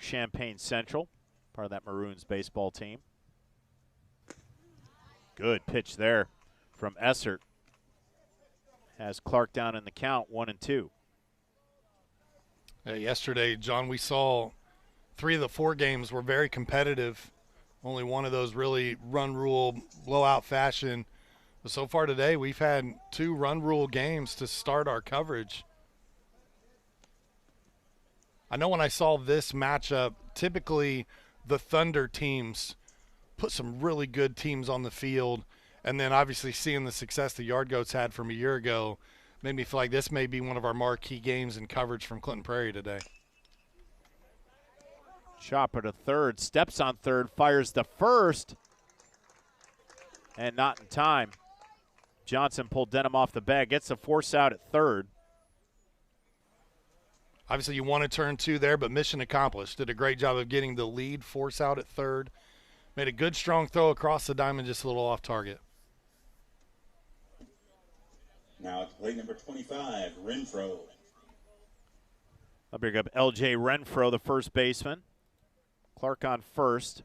Champaign Central, part of that Maroons baseball team. Good pitch there from Essert. Has Clark down in the count, 1-2. Yesterday, John, we saw 3 of the 4 games were very competitive. Only one of those really run rule blowout fashion. But so far today, we've had 2 run rule games to start our coverage. I know when I saw this matchup, typically the Thunder teams put some really good teams on the field. And then obviously seeing the success the Yard Goats had from a year ago made me feel like this may be one of our marquee games in coverage from Clinton Prairie today. Chopper to third, steps on third, fires the first, and not in time. Johnson pulled Denham off the bag, gets the force out at third. Obviously you want to turn 2 there, but mission accomplished. Did a great job of getting the lead force out at third. Made a good strong throw across the diamond, just a little off target. Now at plate number 25, Renfro. I'll bring up L.J. Renfro, the first baseman. Clark on first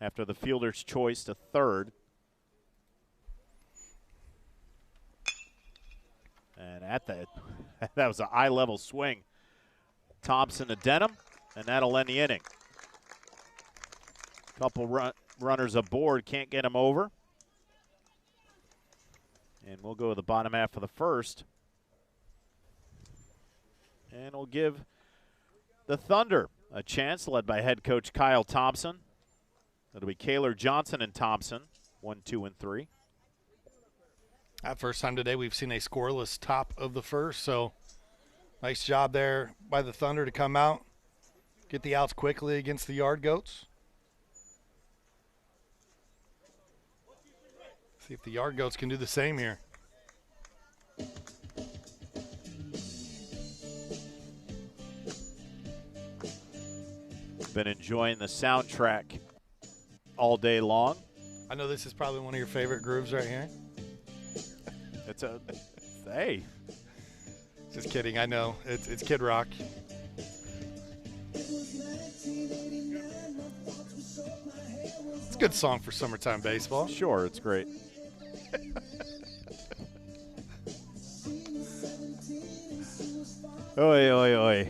after the fielder's choice to third. And at that, that was an eye-level swing. Thompson to Denham, and that'll end the inning. Couple runners aboard, can't get him over. And we'll go to the bottom half of the first. And we'll give the Thunder a chance, led by head coach Kyle Thompson. It'll be Kaylor Johnson and Thompson, 1, 2, and 3. First time today we've seen a scoreless top of the first, so nice job there by the Thunder to come out, get the outs quickly against the Yard Goats. See if the Yard Goats can do the same here. Been enjoying the soundtrack all day long. I know this is probably one of your favorite grooves right here. It's a, hey. Just kidding, I know. It's Kid Rock. It's a good song for summertime baseball. Sure, it's great. Oi, oi, oi.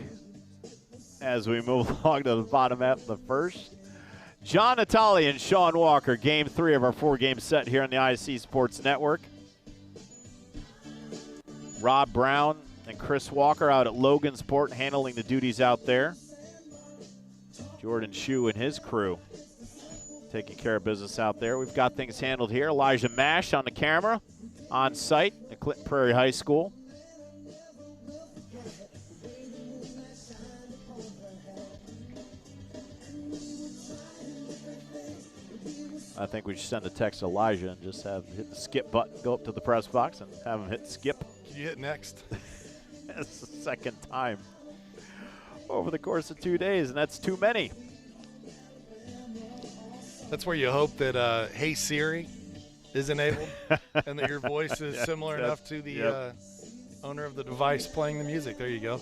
As we move along to the bottom half of the first, John Natali and Sean Walker, game 3 of our 4-game set here on the ISC Sports Network. Rob Brown and Chris Walker out at Logansport handling the duties out there. Jordan Shue and his crew taking care of business out there. We've got things handled here. Elijah Mash on the camera on site at Clinton Prairie High School. I think we should send a text to Elijah and just have him hit the skip button, go up to the press box and have him hit skip. Can you hit next? That's the second time over the course of 2 days, and that's too many. That's where you hope that Hey Siri is enabled and that your voice is similar enough to the owner of the device playing the music. There you go.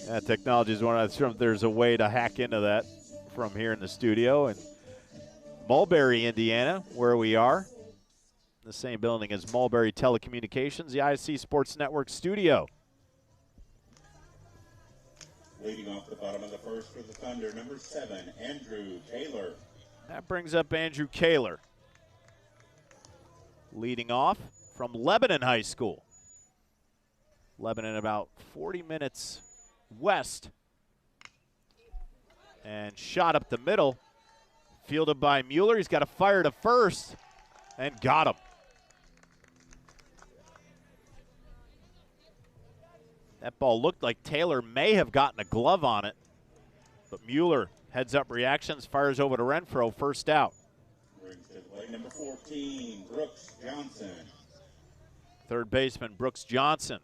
Yeah, technology is one of the, there's a way to hack into that from here in the studio. And Mulberry, Indiana, where we are, the same building as Mulberry Telecommunications, the ISC Sports Network studio. Leading off the bottom of the first for the Thunder, number 7, Andrew Kaler. That brings up Andrew Kaler. Leading off from Lebanon High School. Lebanon about 40 minutes west. And shot up the middle. Fielded by Mueller. He's got a fire to first. And got him. That ball looked like Taylor may have gotten a glove on it. But Mueller heads up reactions, fires over to Renfro, first out. Brings to the plate number 14, Brooks Johnson. Third baseman Brooks Johnson,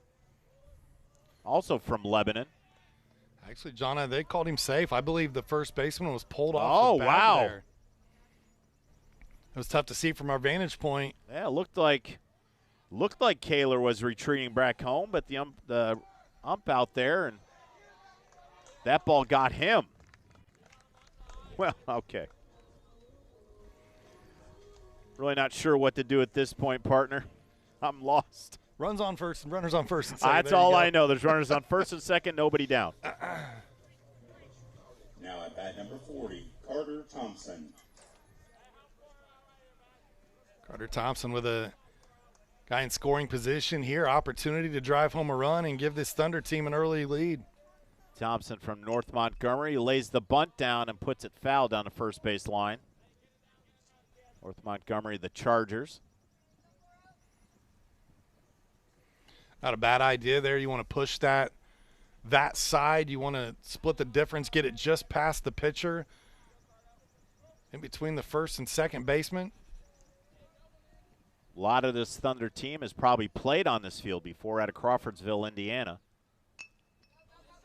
also from Lebanon. Actually, John, they called him safe. I believe the first baseman was pulled off the bat there. It was tough to see from our vantage point. Yeah, it looked like Kaler was retreating back home, but the ump out there, and that ball got him. Well, okay. Really not sure what to do at this point, partner. I'm lost. Runs on first and runners on first and second. That's all I know. There's runners on first and second, nobody down. Now at bat number 40, Carter Thompson. Carter Thompson with a guy in scoring position here. Opportunity to drive home a run and give this Thunder team an early lead. Thompson from North Montgomery lays the bunt down and puts it foul down the first base line. North Montgomery, the Chargers. Not a bad idea there. You want to push that side. You want to split the difference, get it just past the pitcher in between the first and second baseman. A lot of this Thunder team has probably played on this field before out of Crawfordsville, Indiana.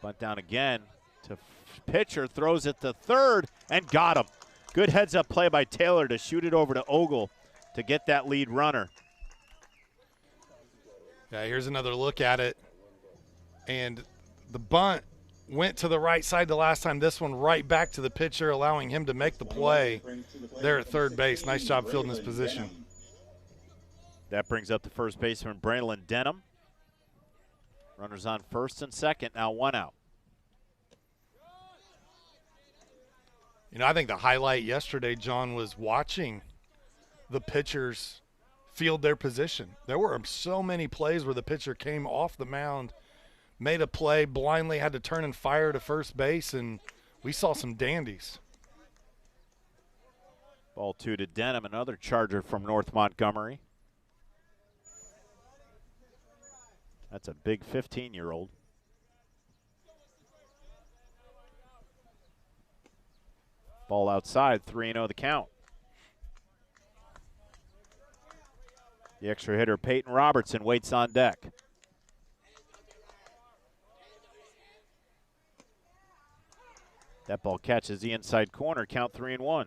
Bunt down again to pitcher, throws it to third, and got him. Good heads-up play by Taylor to shoot it over to Ogle to get that lead runner. Yeah, here's another look at it. And the bunt went to the right side the last time. This one right back to the pitcher, allowing him to make the play there at third base. Nice job fielding this position. That brings up the first baseman, Braylon Denham. Runners on first and second, now one out. You know, I think the highlight yesterday, John, was watching the pitchers field their position. There were so many plays where the pitcher came off the mound, made a play, blindly had to turn and fire to first base, and we saw some dandies. Ball 2 to Denham, another Charger from North Montgomery. That's a big 15-year-old. Ball outside, 3-0 the count. The extra hitter, Peyton Robertson, waits on deck. That ball catches the inside corner, count 3-1.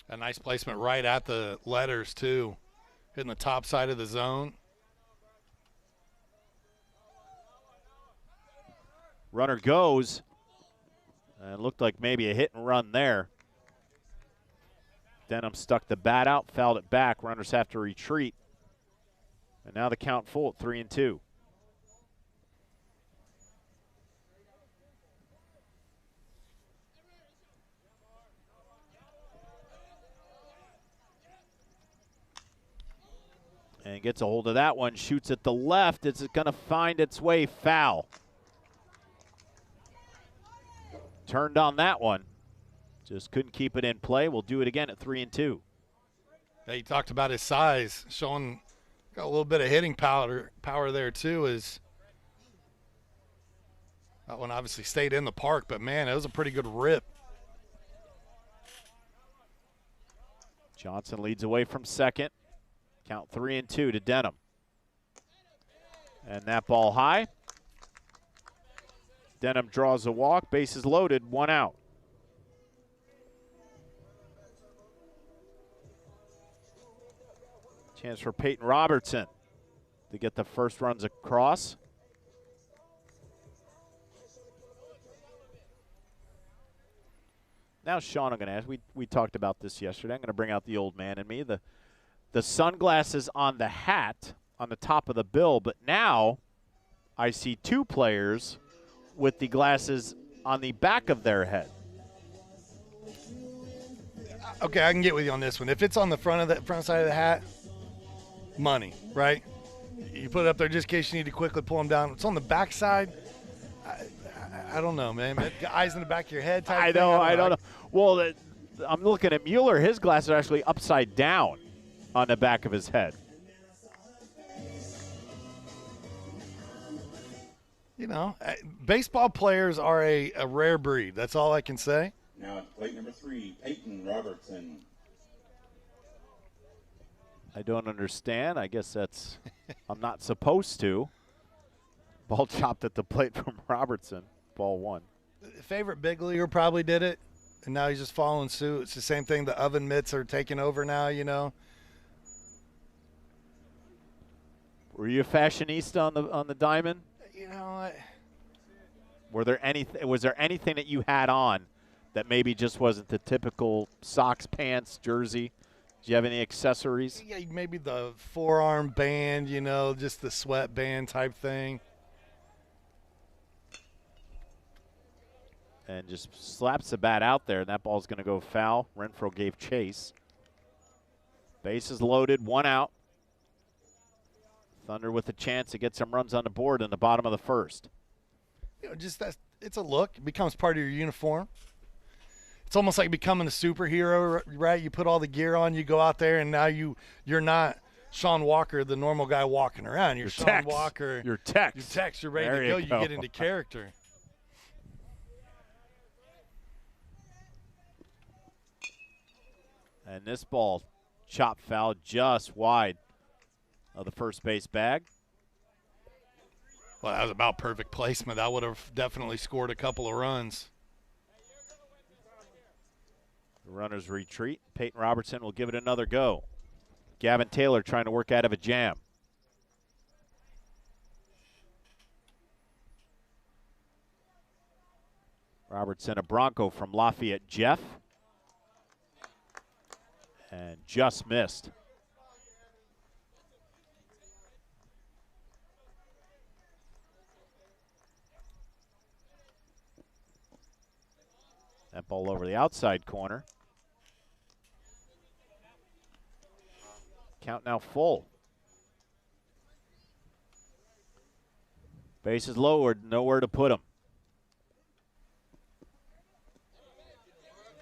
A nice placement right at the letters, too. Hitting the top side of the zone. Runner goes. And looked like maybe a hit and run there. Denham stuck the bat out, fouled it back. Runners have to retreat. And now the count full at 3-2. And gets a hold of that one, shoots at the left. It's going to find its way foul. Turned on that one. Just couldn't keep it in play. We'll do it again at 3-2. Yeah, you talked about his size, showing got a little bit of hitting power there too. Is that one obviously stayed in the park, but man, it was a pretty good rip. Johnson leads away from second. Count 3-2 to Denham. And that ball high. Denham draws a walk, bases loaded, one out. Chance for Peyton Robertson to get the first runs across. Now, Sean, I'm going to ask, we talked about this yesterday. I'm going to bring out the old man in me. The sunglasses on the hat on the top of the bill, but now I see two players with the glasses on the back of their head. Okay, I can get with you on this one. If it's on the front side of the hat, money, right? You put it up there just in case you need to quickly pull them down. If it's on the back side, I don't know, man. Eyes in the back of your head type I thing. know. Well, I'm looking at Mueller. His glasses are actually upside down on the back of his head. You know, baseball players are a rare breed. That's all I can say. Now at plate number 3, Peyton Robertson. I don't understand. I guess that's I'm not supposed to. Ball chopped at the plate from Robertson. Ball 1. Favorite big leaguer probably did it, and now he's just following suit. It's the same thing. The oven mitts are taking over now, you know. Were you a fashionista on the diamond? You know, Was there anything that you had on that maybe just wasn't the typical socks, pants, jersey? Do you have any accessories? yeah, maybe the forearm band, you know, just the sweatband type thing. And just slaps the bat out there, and that ball's going to go foul. Renfro gave chase. Bases loaded, 1 out. Thunder with a chance to get some runs on the board in the bottom of the first. You know, just it's a look. It becomes part of your uniform. It's almost like becoming a superhero, right? You put all the gear on, you go out there, and now you're not Sean Walker, the normal guy walking around. You're Sean Tex. Walker. You're Tex. You're Tex. You're ready There to go. you You go. get into character. And this ball chopped foul just wide of the first base bag. Well, that was about perfect placement. That would have definitely scored a couple of runs. The runners retreat. Peyton Robertson will give it another go. Gavin Taylor trying to work out of a jam. Robertson, a Bronco from Lafayette Jeff. And just missed. That ball over the outside corner. Count now full. Bases lowered, nowhere to put him.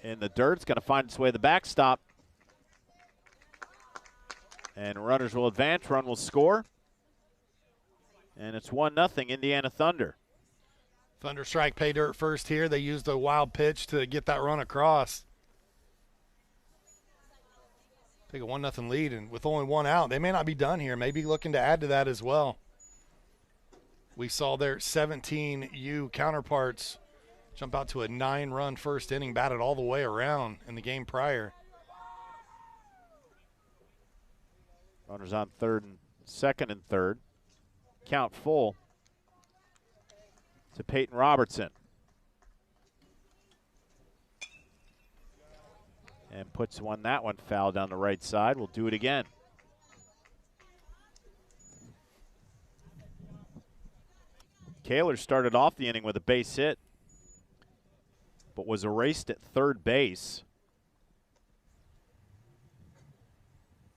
In the dirt, it's going to find its way to the backstop. And runners will advance, run will score. And it's 1-0 Indiana Thunder. Thunder strike pay dirt first here. They used a wild pitch to get that run across. Take a 1-0 lead, and with only 1 out, they may not be done here. Maybe looking to add to that as well. We saw their 17U counterparts jump out to a 9-run first inning, batted all the way around in the game prior. Runners on second and third. Count full to Peyton Robertson. And puts that one foul down the right side. We'll do it again. Kaler started off the inning with a base hit, but was erased at third base.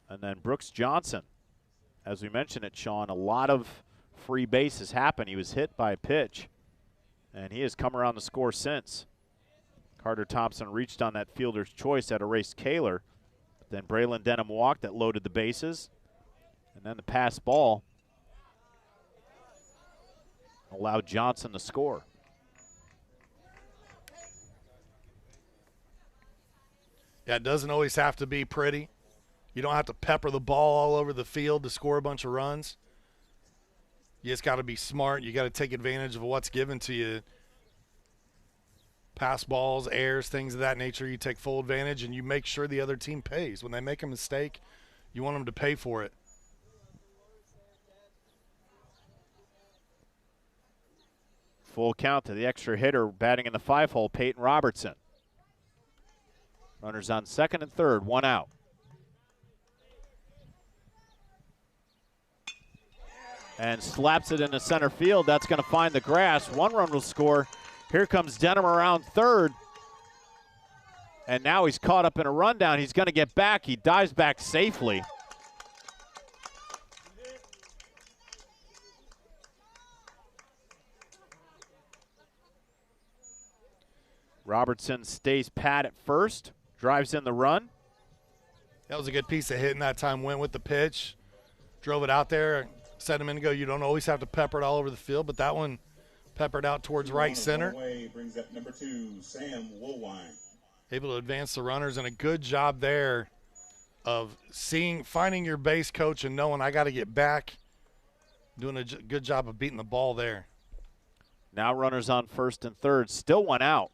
And then Brooks Johnson, as we mentioned it, Sean, a lot of free bases happened. He was hit by a pitch, and he has come around the score since. Carter Thompson reached on that fielder's choice that erased Kaler. Then Braylon Denham walked that loaded the bases. And then the pass ball allowed Johnson to score. Yeah, it doesn't always have to be pretty. You don't have to pepper the ball all over the field to score a bunch of runs. You just got to be smart. You got to take advantage of what's given to you. Pass balls, errors, things of that nature. You take full advantage, and you make sure the other team pays. When they make a mistake, You want them to pay for it. Full count to the extra hitter batting in the 5-hole, Peyton Robertson. Runners on second and third, one out. And slaps it into center field. That's going to find the grass. One run will score. Here comes Denham around third. And now he's caught up in a rundown. He's going to get back. He dives back safely. Robertson stays pat at first, drives in the run. That was a good piece of hitting that time. Went with the pitch, drove it out there. Said a minute ago, you don't always have to pepper it all over the field, but that one peppered out towards right center. Brings up number 2, Sam Woolwine. Able to advance the runners, and a good job there of finding your base coach and knowing I got to get back. Doing a good job of beating the ball there. Now runners on first and third, still one out.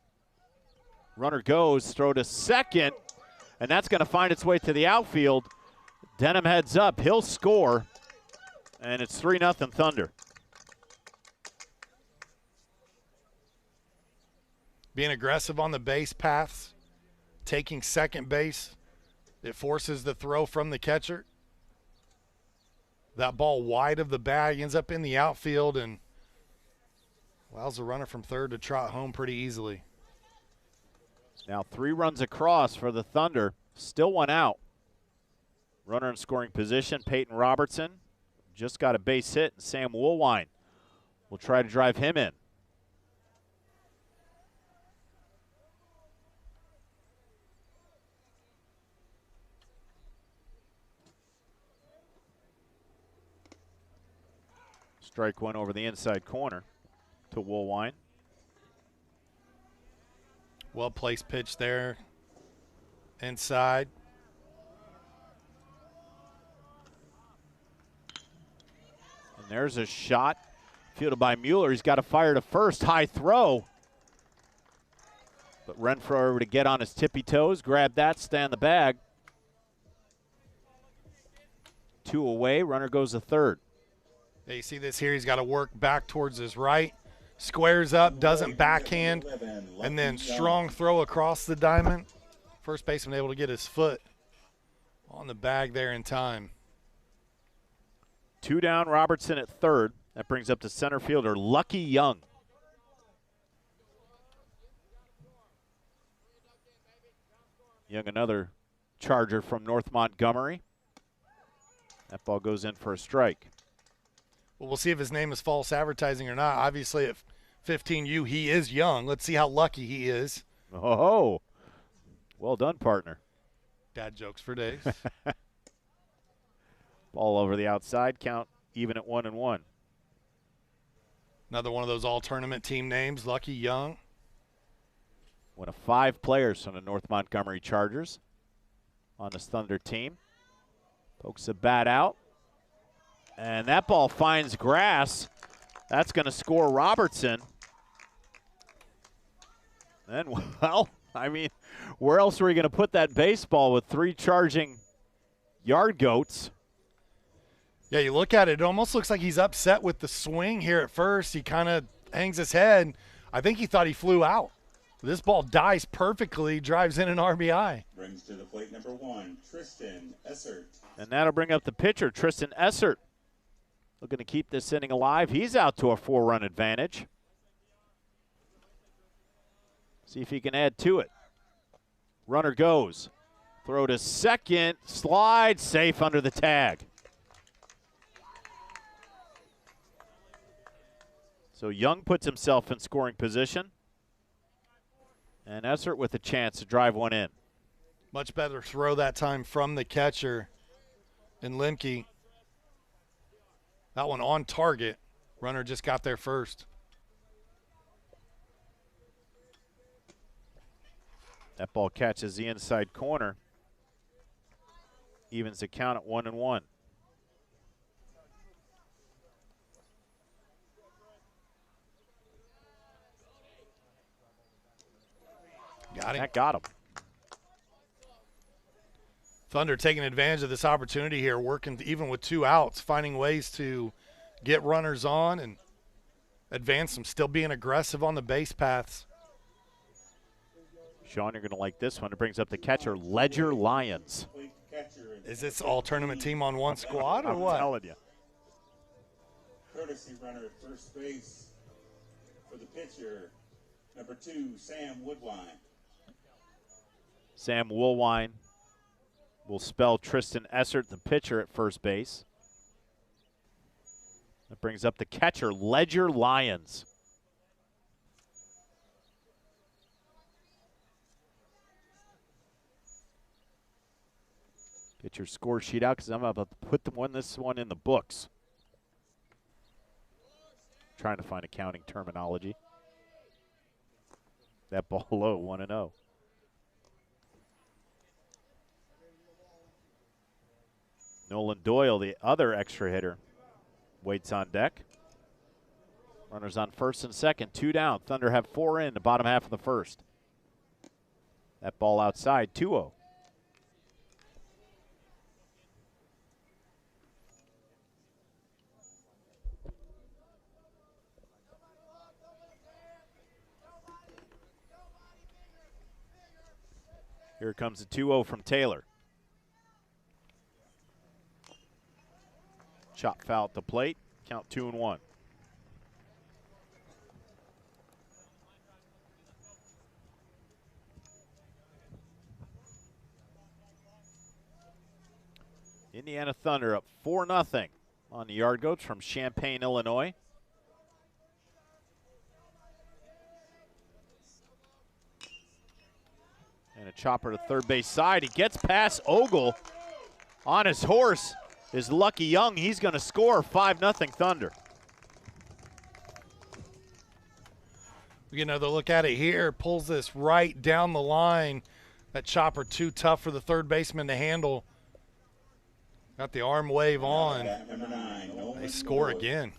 Runner goes, throw to second, and that's going to find its way to the outfield. Denham heads up, he'll score, and it's 3-0 Thunder. Being aggressive on the base paths, taking second base, it forces the throw from the catcher. That ball wide of the bag ends up in the outfield and allows the runner from third to trot home pretty easily. Now 3 runs across for the Thunder, still one out. Runner in scoring position, Peyton Robertson. Just got a base hit, and Sam Woolwine will try to drive him in. Strike one over the inside corner to Woolwine. Well-placed pitch there inside. And there's a shot fielded by Mueller. He's got to fire to first. High throw. But Renfro over to get on his tippy toes, grab that, stay on the bag. 2 away. Runner goes to third. Yeah, you see this here. He's got to work back towards his right. Squares up, doesn't backhand, and then strong throw across the diamond. First baseman able to get his foot on the bag there in time. 2 down, Robertson at third. That brings up to center fielder Lucky Young. Young, another Charger from North Montgomery. That ball goes in for a strike. Well, we'll see if his name is false advertising or not. Obviously, at 15U, he is young. Let's see how lucky he is. Oh, well done, partner. Dad jokes for days. Ball over the outside, count even at 1-1. Another one of those all-tournament team names, Lucky Young. One of 5 players from the North Montgomery Chargers on this Thunder team. Pokes a bat out. And that ball finds grass. That's going to score Robertson. And, well, I mean, where else are we going to put that baseball with 3 charging yard goats? Yeah, you look at it, it almost looks like he's upset with the swing here at first. He kind of hangs his head. I think he thought he flew out. This ball dies perfectly, drives in an RBI. Brings to the plate number 1, Tristan Essert. And that'll bring up the pitcher, Tristan Essert. Looking to keep this inning alive. He's out to a 4-run advantage. See if he can add to it. Runner goes. Throw to second. Slide. Safe under the tag. So Young puts himself in scoring position. And Essert with a chance to drive one in. Much better throw that time from the catcher. And Lemke. That one on target. Runner just got there first. That ball catches the inside corner. Evens the count at 1-1. Got him. That got him. Thunder taking advantage of this opportunity here, working even with 2 outs, finding ways to get runners on and advance them, still being aggressive on the base paths. Sean, you're going to like this one. It brings up the catcher, Ledger Lions. Is this all tournament team on one squad or what? I'm telling you. Courtesy runner at first base for the pitcher, number 2, Sam Woodwine. Sam Woolwine will spell Tristan Essert, the pitcher, at first base. That brings up the catcher, Ledger Lions. Get your score sheet out because I'm about to put this one in the books. Trying to find accounting terminology. That ball low, 1-0. Nolan Doyle, the other extra hitter, waits on deck. Runners on first and second, 2 down. Thunder have 4 in the bottom half of the first. That ball outside, 2-0. Here comes the 2-0 from Taylor. Chop foul at the plate. Count 2-1. Indiana Thunder up 4-0 on the Yard Goats from Champaign, Illinois. And a chopper to third base side. He gets past Ogle on his horse. Is Lucky Young. He's going to score 5-0 Thunder. We get another look at it here. Pulls this right down the line. That chopper too tough for the third baseman to handle. Got the arm wave on. They score again.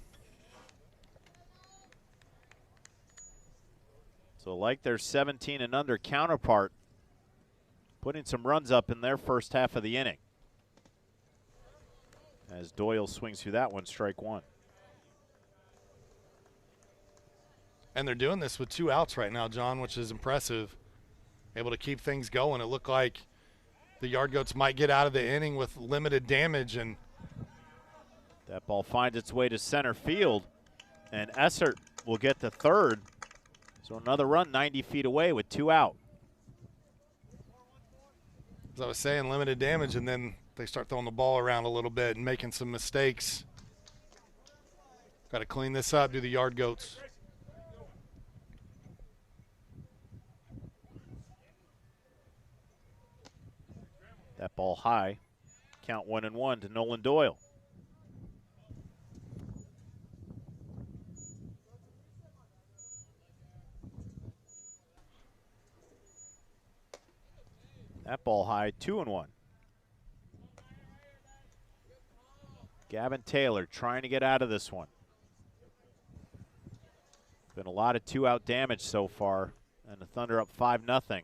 So like their 17 and under counterpart, putting some runs up in their first half of the inning. As Doyle swings through that one, strike 1. And they're doing this with 2 outs right now, John, which is impressive. Able to keep things going. It looked like the Yard Goats might get out of the inning with limited damage. And that ball finds its way to center field. And Essert will get to third. So another run 90 feet away with 2 out. As I was saying, limited damage, and then they start throwing the ball around a little bit and making some mistakes. Got to clean this up, do the Yard Goats. That ball high. Count 1-1 to Nolan Doyle. That ball high, 2-1. Gavin Taylor trying to get out of this one. Been a lot of 2-out damage so far, and the Thunder up 5-0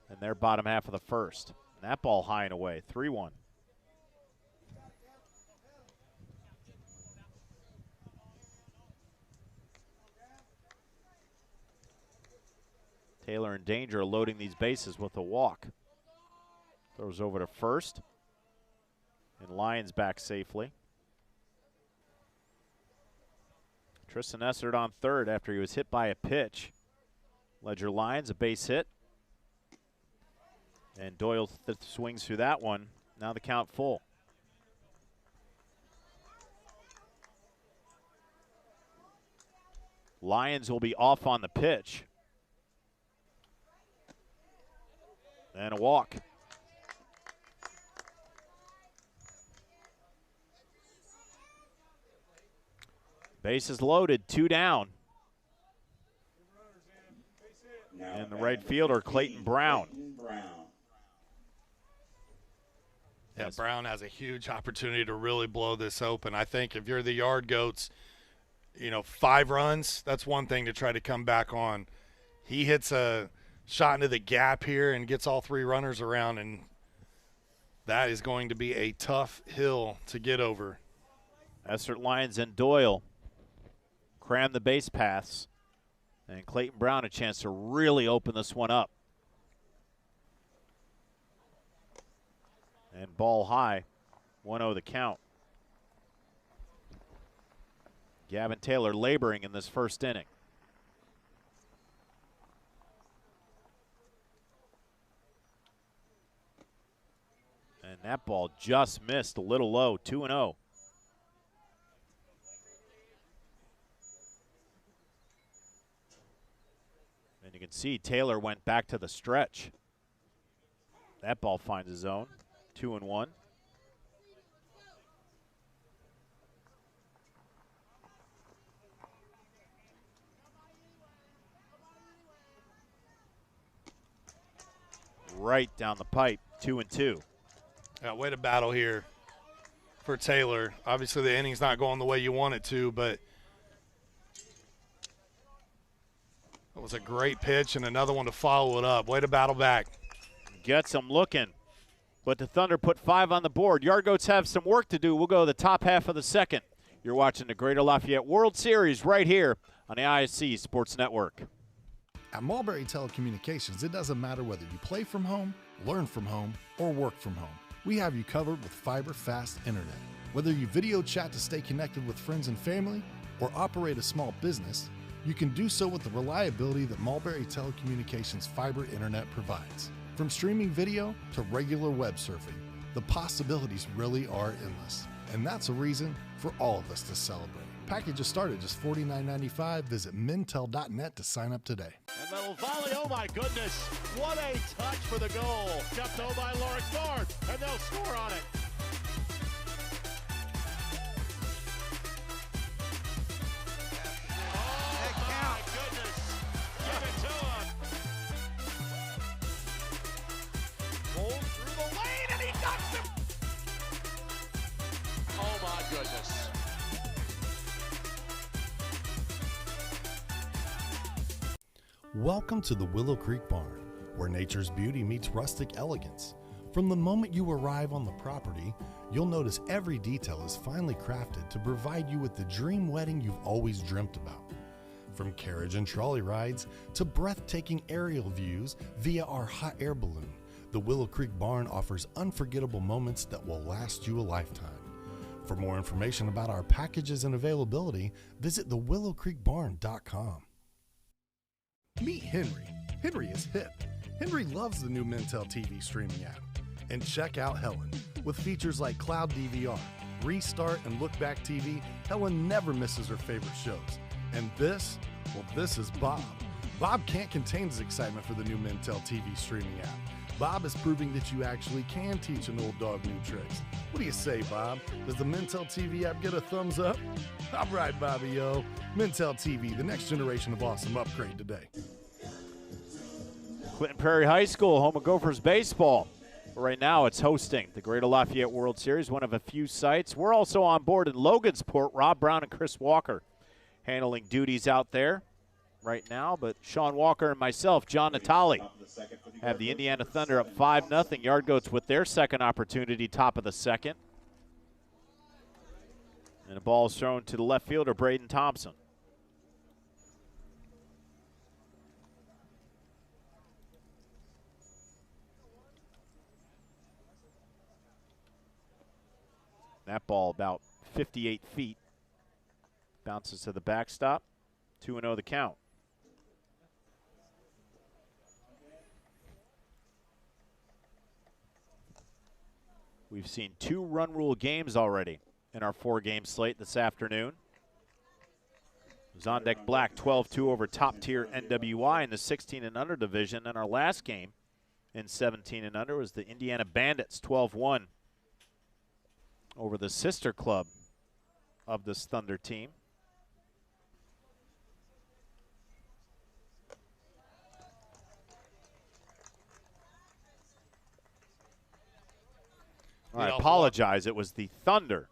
in their bottom half of the first. And that ball high and away, 3-1. Taylor in danger of loading these bases with a walk. Throws over to first. And Lions back safely. Tristan Essert on third after he was hit by a pitch. Ledger Lions, a base hit. And Doyle swings through that one. Now the count full. Lions will be off on the pitch. And a walk. Bases loaded, 2 down. And the right fielder, Clayton Brown. Yeah, Brown has a huge opportunity to really blow this open. I think if you're the Yard Goats, 5 runs, that's one thing to try to come back on. He hits a shot into the gap here and gets all 3 runners around, and That is going to be a tough hill to get over. Essert Lyons and Doyle cram the base paths, and Clayton Brown a chance to really open this one up. And ball high, 1-0 the count. Gavin Taylor laboring in this first inning. And that ball just missed a little low, 2-0. And you can see Taylor went back to the stretch. That ball finds his zone, 2-1. Right down the pipe, 2-2. Way to battle here for Taylor. Obviously, the inning's not going the way you want it to, but that was a great pitch and another one to follow it up. Way to battle back. Gets him looking, but the Thunder put 5 on the board. Yard Goats have some work to do. We'll go to the top half of the second. You're watching the Greater Lafayette World Series right here on the ISC Sports Network. At Mulberry Telecommunications, it doesn't matter whether you play from home, learn from home, or work from home. We have you covered with fiber fast internet. Whether you video chat to stay connected with friends and family or operate a small business, you can do so with the reliability that Mulberry Telecommunications fiber internet provides. From streaming video to regular web surfing, the possibilities really are endless. And that's a reason for all of us to celebrate. Packages start at just $49.95. Visit mintel.net to sign up today. And little volley, oh my goodness. What a touch for the goal. Jumped over by Lawrence North, and they'll score on it. Oh my goodness. Give it to him. Rolls through the lane, and he ducks him. Oh my goodness. Welcome to the Willow Creek Barn, where nature's beauty meets rustic elegance. From the moment you arrive on the property, you'll notice every detail is finely crafted to provide you with the dream wedding you've always dreamt about. From carriage and trolley rides to breathtaking aerial views via our hot air balloon, the Willow Creek Barn offers unforgettable moments that will last you a lifetime. For more information about our packages and availability, visit thewillowcreekbarn.com. Meet Henry. Henry is hip. Henry loves the new Mintel TV streaming app. And check out Helen. With features like Cloud DVR, Restart, and Look Back TV, Helen never misses her favorite shows. And this? Well, this is Bob. Bob can't contain his excitement for the new Mintel TV streaming app. Bob is proving that you actually can teach an old dog new tricks. What do you say, Bob? Does the Mintel TV app get a thumbs up? All right, Bobby, yo. Mintel TV, the next generation of awesome, upgrade today. Clinton Prairie High School, home of Gophers baseball. Right now it's hosting the Greater Lafayette World Series, one of a few sites. We're also on board in Logansport. Rob Brown and Chris Walker handling duties out there right now, but Sean Walker and myself, John Natali, have the Indiana Thunder up 5-0. Yard Goats with their second opportunity, top of the second. And the ball is thrown to the left fielder, Braden Thompson. That ball about 58 feet. Bounces to the backstop. 2-0 the count. We've seen 2 run rule games already in our 4-game slate this afternoon. Zondeck Black 12-2 over top tier NWI in the 16 and under division. And our last game in 17 and under was the Indiana Bandits 12-1 over the sister club of this Thunder team. I apologize. It was the Thunder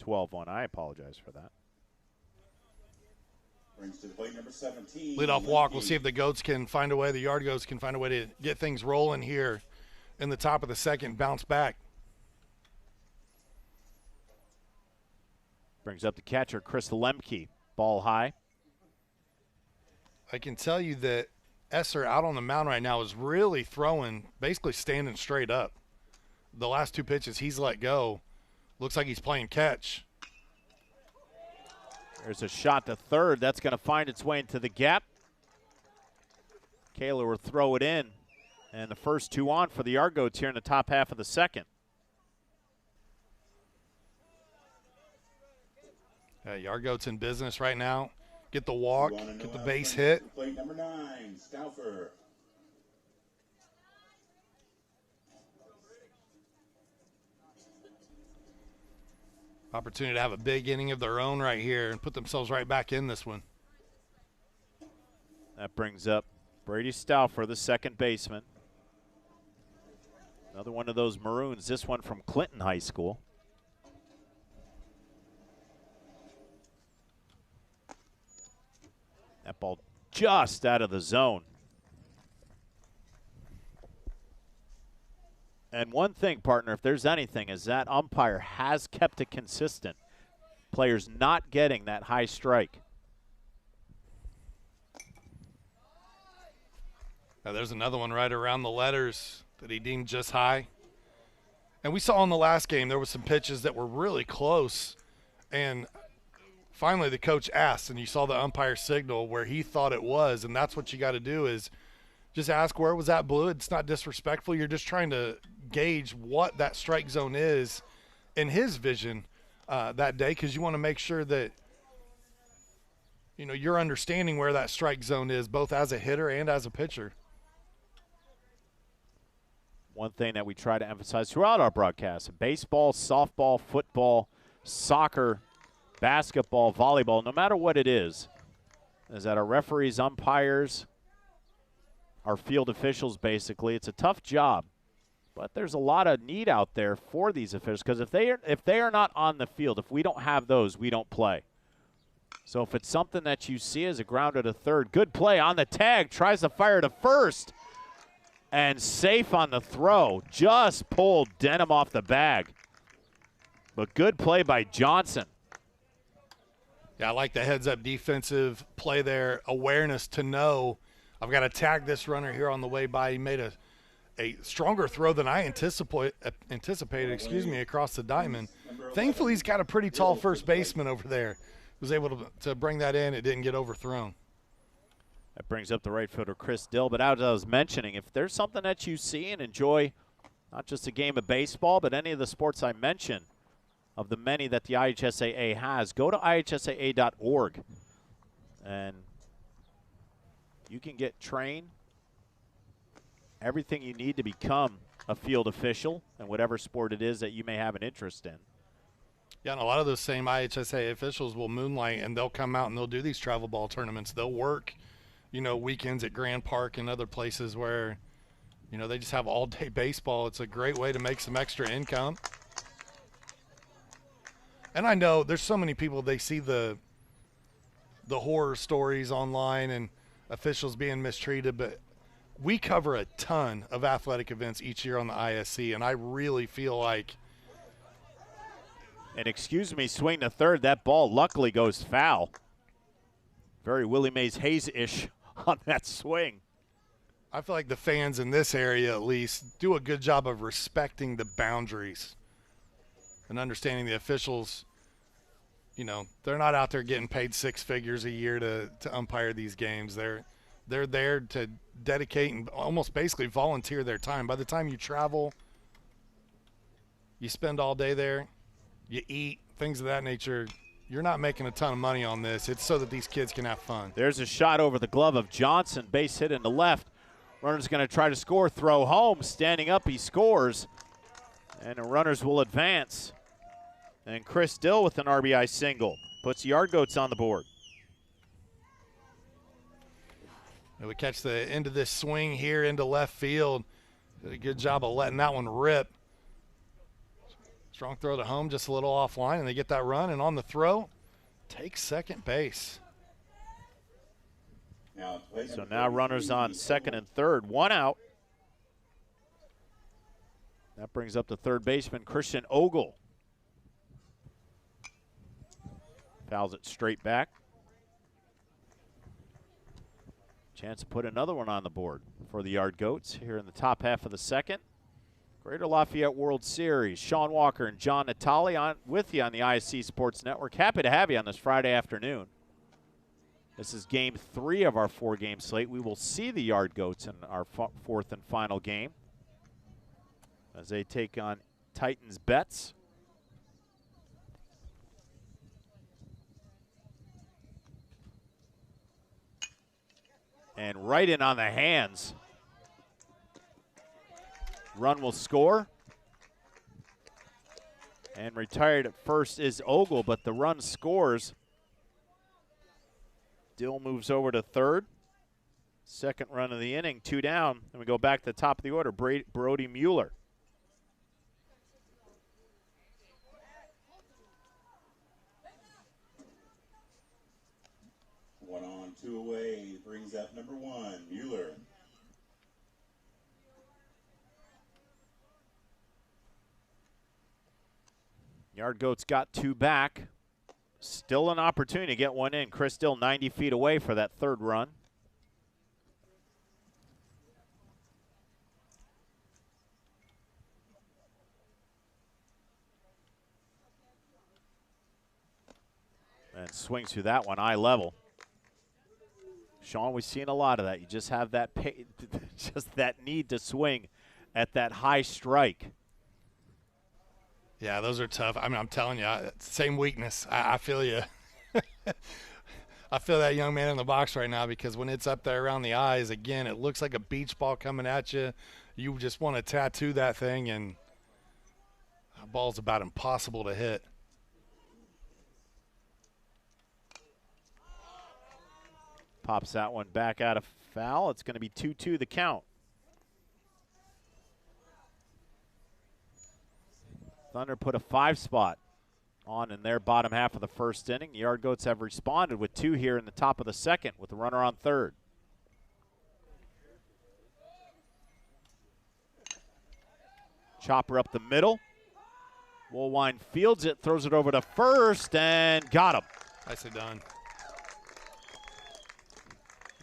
12-1. I apologize for that. Brings to the plate number 17. Leadoff walk. We'll see if the Goats can find a way, the Yard Goats can find a way to get things rolling here in the top of the second, bounce back. Brings up the catcher, Chris Lemke. Ball high. I can tell you that Esser out on the mound right now is really throwing, basically standing straight up. The last 2 pitches he's let go. Looks like he's playing catch. There's a shot to third. That's going to find its way into the gap. Kaler will throw it in. And the first 2 on for the Argots here in the top half of the second. Argots in business right now. Get the walk, get the base hit. Plate number 9, Stauffer. Opportunity to have a big inning of their own right here and put themselves right back in this one. That brings up Brady Stauffer, the second baseman. Another one of those Maroons, this one from Clinton High School. That ball just out of the zone. And one thing, partner, if there's anything, is that umpire has kept it consistent. Players not getting that high strike. Now there's another one right around the letters that he deemed just high. And we saw in the last game there were some pitches that were really close. And finally the coach asked, and you saw the umpire signal where he thought it was. And that's what you got to do is just ask where was that blue. It's not disrespectful. You're just trying to gauge what that strike zone is in his vision that day, because you want to make sure that you're understanding where that strike zone is, both as a hitter and as a pitcher. One thing that we try to emphasize throughout our broadcast: baseball, softball, football, soccer, basketball, volleyball, no matter what it is that our referees, umpires, our field officials, basically, it's a tough job. But there's a lot of need out there for these officials, because if they are not on the field, if we don't have those, we don't play. So if it's something that you see as a grounder to third, good play on the tag, tries to fire to first, and safe on the throw. Just pulled Denham off the bag. But good play by Johnson. Yeah, I like the heads-up defensive play there, awareness to know I've got to tag this runner here on the way by. He made a stronger throw than I anticipated, across the diamond. Thankfully, he's got a pretty tall first baseman over there. Was able to bring that in. It didn't get overthrown. That brings up the right fielder, Chris Dill. But as I was mentioning, if there's something that you see and enjoy, not just a game of baseball, but any of the sports I mentioned, of the many that the IHSAA has, go to ihsaa.org. And you can get trained, everything you need to become a field official in whatever sport it is that you may have an interest in. Yeah, and a lot of those same IHSA officials will moonlight, and they'll come out and they'll do these travel ball tournaments. They'll work, weekends at Grand Park and other places where, they just have all-day baseball. It's a great way to make some extra income. And I know there's so many people, they see the horror stories online and officials being mistreated, but we cover a ton of athletic events each year on the ISC, and I really feel like – and excuse me, swing to third. That ball luckily goes foul. Very Willie Mays Hayes-ish on that swing. I feel like the fans in this area at least do a good job of respecting the boundaries and understanding the officials. They're not out there getting paid 6 figures a year to umpire these games. They're there to dedicate and almost basically volunteer their time. By the time you travel, you spend all day there, you eat, things of that nature. You're not making a ton of money on this. It's so that these kids can have fun. There's a shot over the glove of Johnson, base hit in the left. Runner's going to try to score, throw home. Standing up, he scores. And the runners will advance. And Chris Dill with an RBI single puts the Argots on the board. We catch the end of this swing here into left field. Did a good job of letting that one rip. Strong throw to home, just a little offline, and they get that run. And on the throw, takes second base. So now runners on second and third, 1 out. That brings up the third baseman, Christian Ogle. Fouls it straight back. Chance to put another one on the board for the Yard Goats here in the top half of the second. Greater Lafayette World Series. Sean Walker and John Natali on with you on the ISC Sports Network. Happy to have you on this Friday afternoon. This is game 3 of our 4-game slate. We will see the Yard Goats in our 4th and final game as they take on Titans Bets. And right in on the hands. Run will score. And retired at first is Ogle, but the run scores. Dill moves over to third. Second run of the inning, 2 down. And we go back to the top of the order, Brody Mueller. One on, 2 away, brings up number 1, Mueller. Yard Goats got 2 back. Still an opportunity to get one in. Chris Dill 90 feet away for that third run. And swings through that one, eye level. Sean, we've seen a lot of that. You just have that just that need to swing at that high strike. Yeah, those are tough. I mean, I'm telling you, same weakness. I feel you. I feel that young man in the box right now because when it's up there around the eyes, again, it looks like a beach ball coming at you. You just want to tattoo that thing, and that ball's about impossible to hit. Pops that one back out of foul. It's going to be 2-2 the count. Thunder put a 5 spot on in their bottom half of the first inning. The Yard Goats have responded with 2 here in the top of the second with the runner on third. Chopper up the middle. Woolwine fields it, throws it over to first, and got him. Nicely done.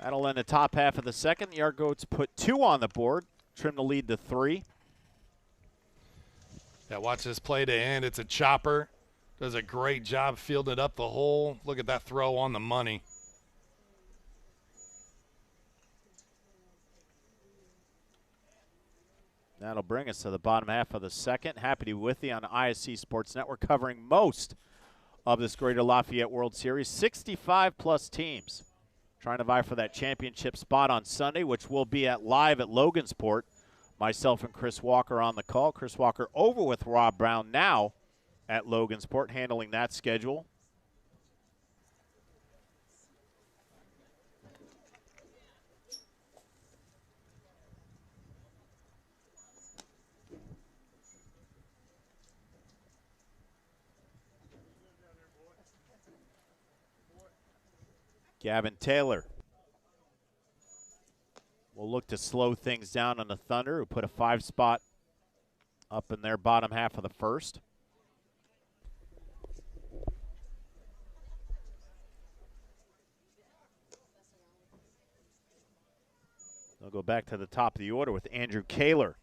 That'll end the top half of the second. The Yard Goats put 2 on the board, trim the lead to 3. Yeah, watch this play to end. It's a chopper. Does a great job fielding it up the hole. Look at that throw on the money. That'll bring us to the bottom half of the second. Happy to be with you on ISC Sports Network, covering most of this Greater Lafayette World Series. 65-plus teams trying to vie for that championship spot on Sunday, which will be live at Logansport. Myself and Chris Walker on the call. Chris Walker over with Rob Brown now at Logansport, handling that schedule. Gavin Taylor will look to slow things down on the Thunder, who put a 5 spot up in their bottom half of the first. They'll go back to the top of the order with Andrew Kaler.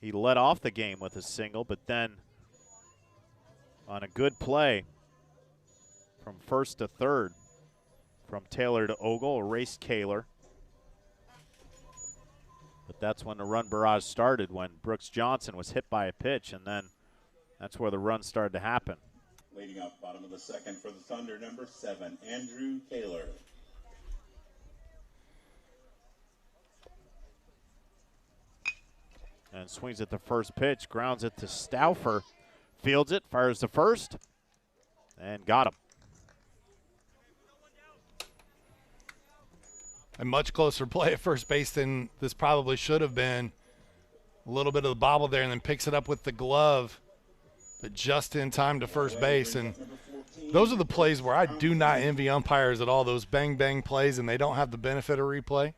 He led off the game with a single, but then on a good play from first to third, from Taylor to Ogle, erased Kaler. But that's when the run barrage started, when Brooks Johnson was hit by a pitch, and then that's where the run started to happen. Leading up bottom of the second for the Thunder, number 7, Andrew Kaler. And swings at the first pitch, grounds it to Stauffer, fields it, fires to first, and got him. A much closer play at first base than this probably should have been. A little bit of the bobble there, and then picks it up with the glove, but just in time to first base. And those are the plays where I do not envy umpires at all, those bang-bang plays, and they don't have the benefit of replay.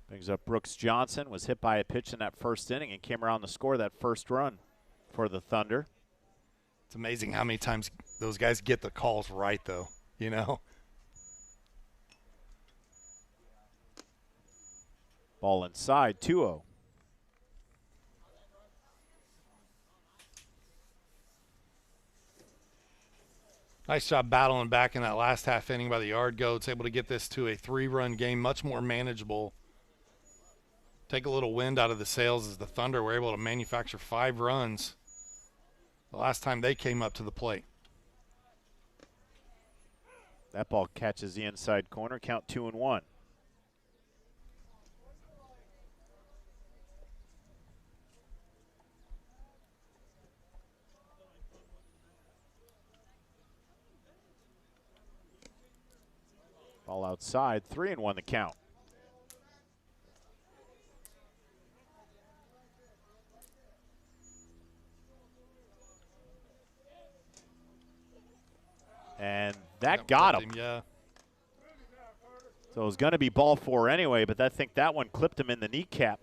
Brings up Brooks Johnson, was hit by a pitch in that first inning and came around to score that first run. for the Thunder. It's amazing how many times those guys get the calls right, though, you know? Ball inside, 2-0. Nice job battling back in that last half inning by the Yard Goats, able to get this to a 3-run game, much more manageable. Take a little wind out of the sails as the Thunder were able to manufacture 5 runs the last time they came up to the plate. That ball catches the inside corner, count 2-1. Ball outside, 3-1 the count. And that got him. Yeah. So it was going to be ball 4 anyway, but I think that one clipped him in the kneecap.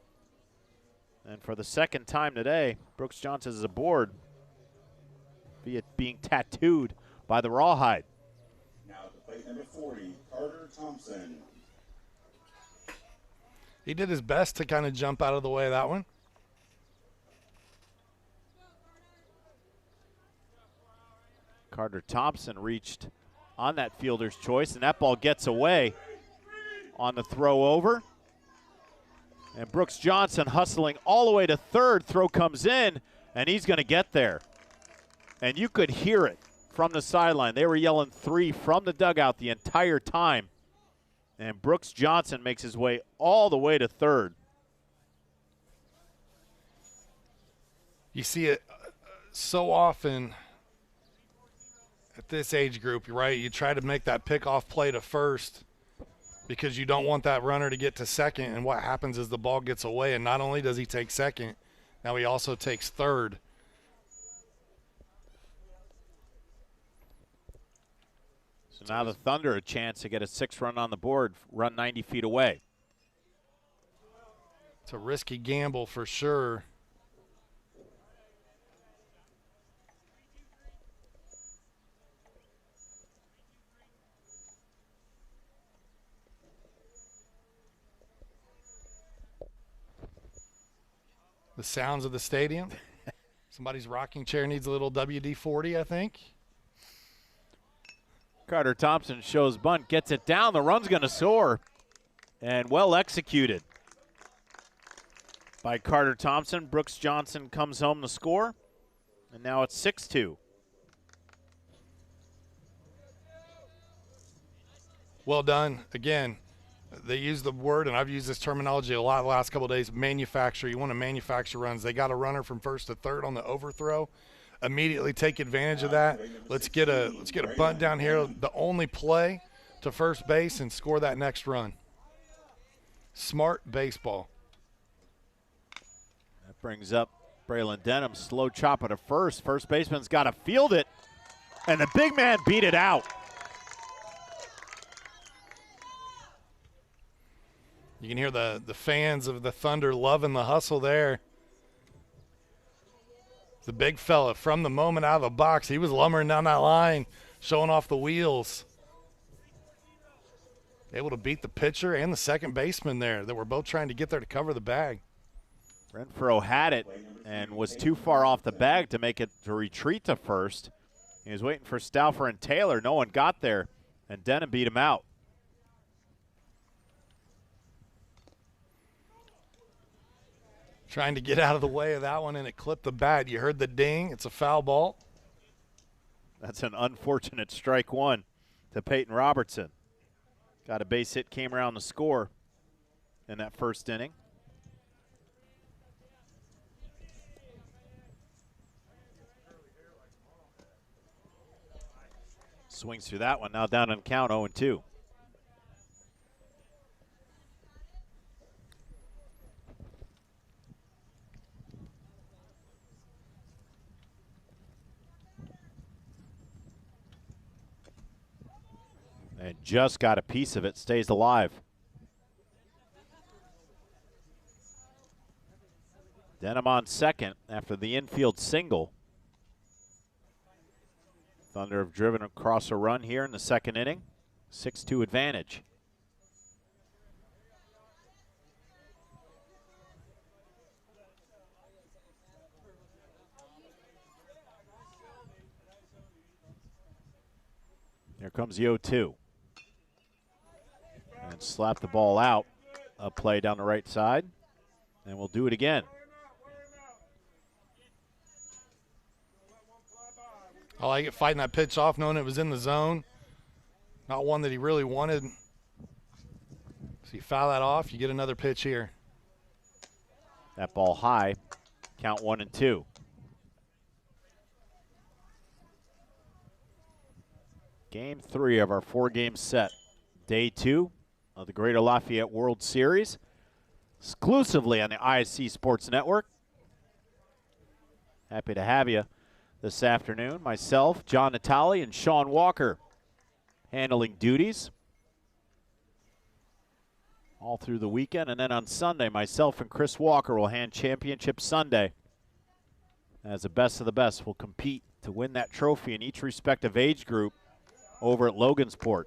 And for the second time today, Brooks Johnson is aboard via being tattooed by the rawhide. Now to plate number 40, Carter Thompson. He did his best to kind of jump out of the way of that one. Carter Thompson reached on that fielder's choice, and that ball gets away on the throw over. And Brooks Johnson hustling all the way to third. Throw comes in, and he's going to get there. And you could hear it from the sideline. They were yelling 3 from the dugout the entire time. And Brooks Johnson makes his way all the way to third. You see it so often at this age group, right? You try to make that pickoff play to first because you don't want that runner to get to second. And what happens is the ball gets away, and not only does he take second, now he also takes third. So now the Thunder a chance to get a 6-run on the board, run 90 feet away. It's a risky gamble for sure. The sounds of the stadium. Somebody's rocking chair needs a little WD-40, I think. Carter Thompson shows bunt, gets it down. The run's going to soar. And well executed by Carter Thompson. Brooks Johnson comes home to score. And now it's 6-2. Well done. Again, they use the word, and I've used this terminology a lot the last couple of days, manufacture. You want to manufacture runs. They got a runner from first to third on the overthrow. Immediately take advantage of that. Let's get a bunt down here, the only play to first base, and score that next run. Smart baseball. That brings up Braylon Denham. Slow chop at a first. First baseman's got to field it, and the big man beat it out. You can hear the fans of the Thunder loving the hustle there. The big fella from the moment out of the box, he was lumbering down that line, showing off the wheels. Able to beat the pitcher and the second baseman there that were both trying to get there to cover the bag. Renfroe had it and was too far off the bag to make it to retreat to first. He was waiting for Stauffer and Taylor. No one got there, and Denham beat him out. Trying to get out of the way of that one, and it clipped the bat. You heard the ding. It's a foul ball. That's an unfortunate strike one to Peyton Robertson. Got a base hit, came around to score in that first inning. Swings through that one, now down on count 0-2. And just got a piece of it, stays alive. Denham on second after the infield single. Thunder have driven across a run here in the second inning. 6-2 advantage. Here comes the 0-2. And slap the ball out. A play down the right side. And we'll do it again. I like it, fighting that pitch off, knowing it was in the zone. Not one that he really wanted. So you foul that off, you get another pitch here. That ball high. Count 1-2. Game 3 of our 4-game set. Day 2 of the Greater Lafayette World Series. Exclusively on the ISC Sports Network. Happy to have you this afternoon. Myself, John Natale, and Sean Walker handling duties all through the weekend. And then on Sunday, myself and Chris Walker will hand Championship Sunday as the best of the best will compete to win that trophy in each respective age group over at Logansport.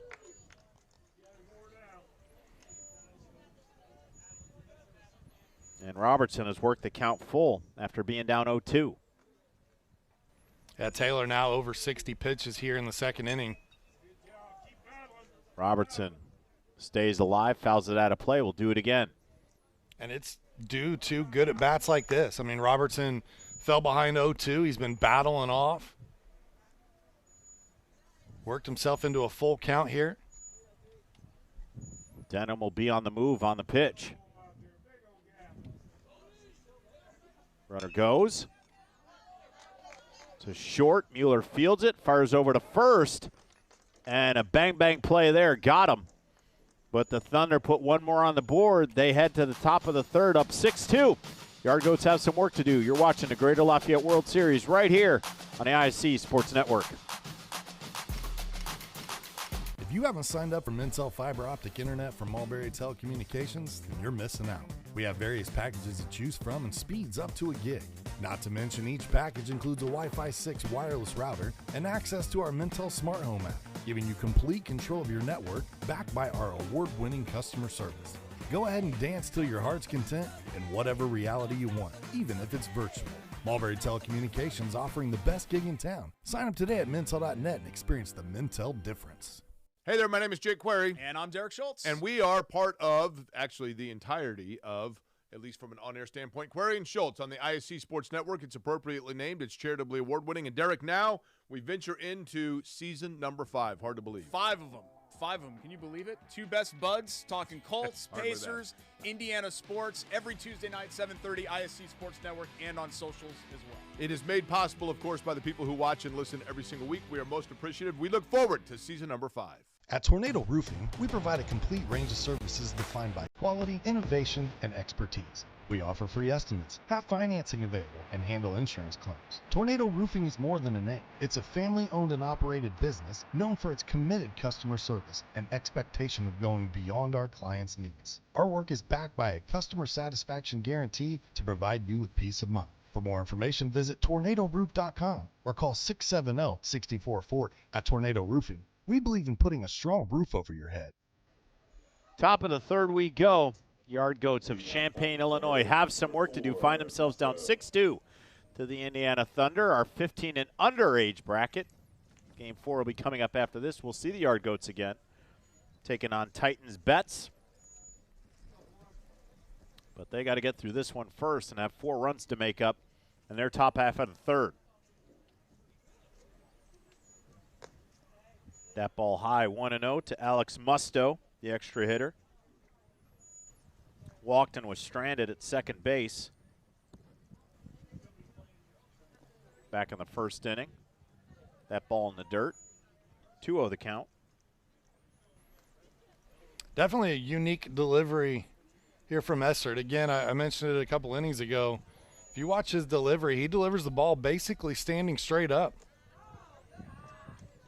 And Robertson has worked the count full after being down 0-2. Yeah, Taylor now over 60 pitches here in the second inning. Robertson stays alive, fouls it out of play. We'll do it again. And it's due to good at bats like this. I mean, Robertson fell behind 0-2. He's been battling off. Worked himself into a full count here. Denham will be on the move on the pitch. Runner goes to short. Mueller fields it, fires over to first, and a bang-bang play there. Got him. But the Thunder put one more on the board. They head to the top of the third, up 6-2. Yard Goats have some work to do. You're watching the Greater Lafayette World Series right here on the ISC Sports Network. If you haven't signed up for Mintel Fiber Optic Internet from Mulberry Telecommunications, then you're missing out. We have various packages to choose from and speeds up to a gig. Not to mention each package includes a Wi-Fi 6 wireless router and access to our Mintel Smart Home app, giving you complete control of your network backed by our award-winning customer service. Go ahead and dance till your heart's content in whatever reality you want, even if it's virtual. Mulberry Telecommunications offering the best gig in town. Sign up today at Mintel.net and experience the Mintel difference. Hey there, my name is Jake Query. And I'm Derek Schultz. And we are part of, actually the entirety of, at least from an on-air standpoint, Query and Schultz on the ISC Sports Network. It's appropriately named. It's charitably award-winning. And Derek, now we venture into season number 5. Hard to believe. 5 of them. 5 of them. Can you believe it? 2 best buds talking Colts, Pacers, Indiana sports every Tuesday night, 7:30, ISC Sports Network, and on socials as well. It is made possible, of course, by the people who watch and listen every single week. We are most appreciative. We look forward to season number 5. At Tornado Roofing, we provide a complete range of services defined by quality, innovation, and expertise. We offer free estimates, have financing available, and handle insurance claims. Tornado Roofing is more than a name. It's a family-owned and operated business known for its committed customer service and expectation of going beyond our clients' needs. Our work is backed by a customer satisfaction guarantee to provide you with peace of mind. For more information, visit tornadoroof.com or call 670-6440. At Tornado Roofing, we believe in putting a strong roof over your head. Top of the third we go. Yard Goats of Champaign, Illinois have some work to do. Find themselves down 6-2 to the Indiana Thunder, our 15 and under age bracket. Game 4 will be coming up after this. We'll see the Yard Goats again, taking on Titans Bets. But they got to get through this one first and have 4 runs to make up in their top half of the third. That ball high, 1-0 to Alex Musto, the extra hitter. Walked and was stranded at second base. Back in the first inning. That ball in the dirt. 2-0 the count. Definitely a unique delivery here from Essert. Again, I mentioned it a couple innings ago. If you watch his delivery, he delivers the ball basically standing straight up.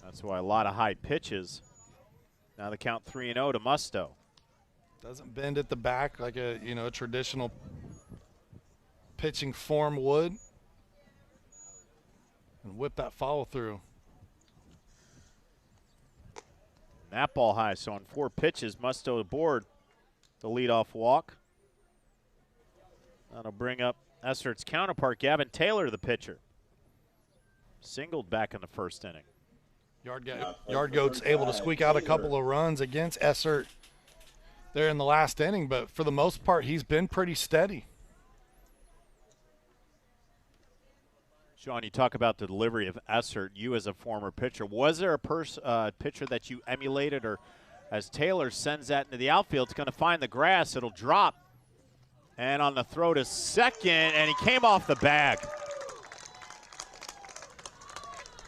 That's why a lot of high pitches. Now the count 3-0 to Musto. Doesn't bend at the back like a traditional pitching form would. And whip that follow through. That ball high, so on 4 pitches, Musto aboard the leadoff walk. That'll bring up Essert's counterpart, Gavin Taylor, the pitcher. Singled back in the first inning. Yard Goats able to squeak out a couple of runs against Essert there in the last inning, but for the most part, he's been pretty steady. Sean, you talk about the delivery of Essert. You as a former pitcher, was there a pitcher that you emulated, or as Taylor sends that into the outfield, it's going to find the grass, it'll drop. And on the throw to second, and he came off the bag.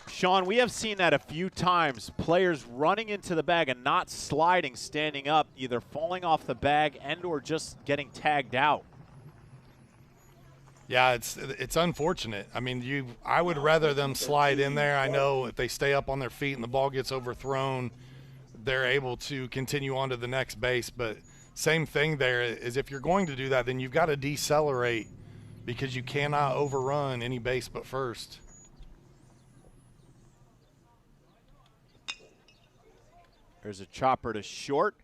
Sean, we have seen that a few times, players running into the bag and not sliding, standing up, either falling off the bag and or just getting tagged out. Yeah, it's unfortunate. I mean, I would rather them slide in there. I know if they stay up on their feet and the ball gets overthrown, they're able to continue on to the next base. But same thing there is, if you're going to do that, then you've got to decelerate, because you cannot overrun any base but first. There's a chopper to short.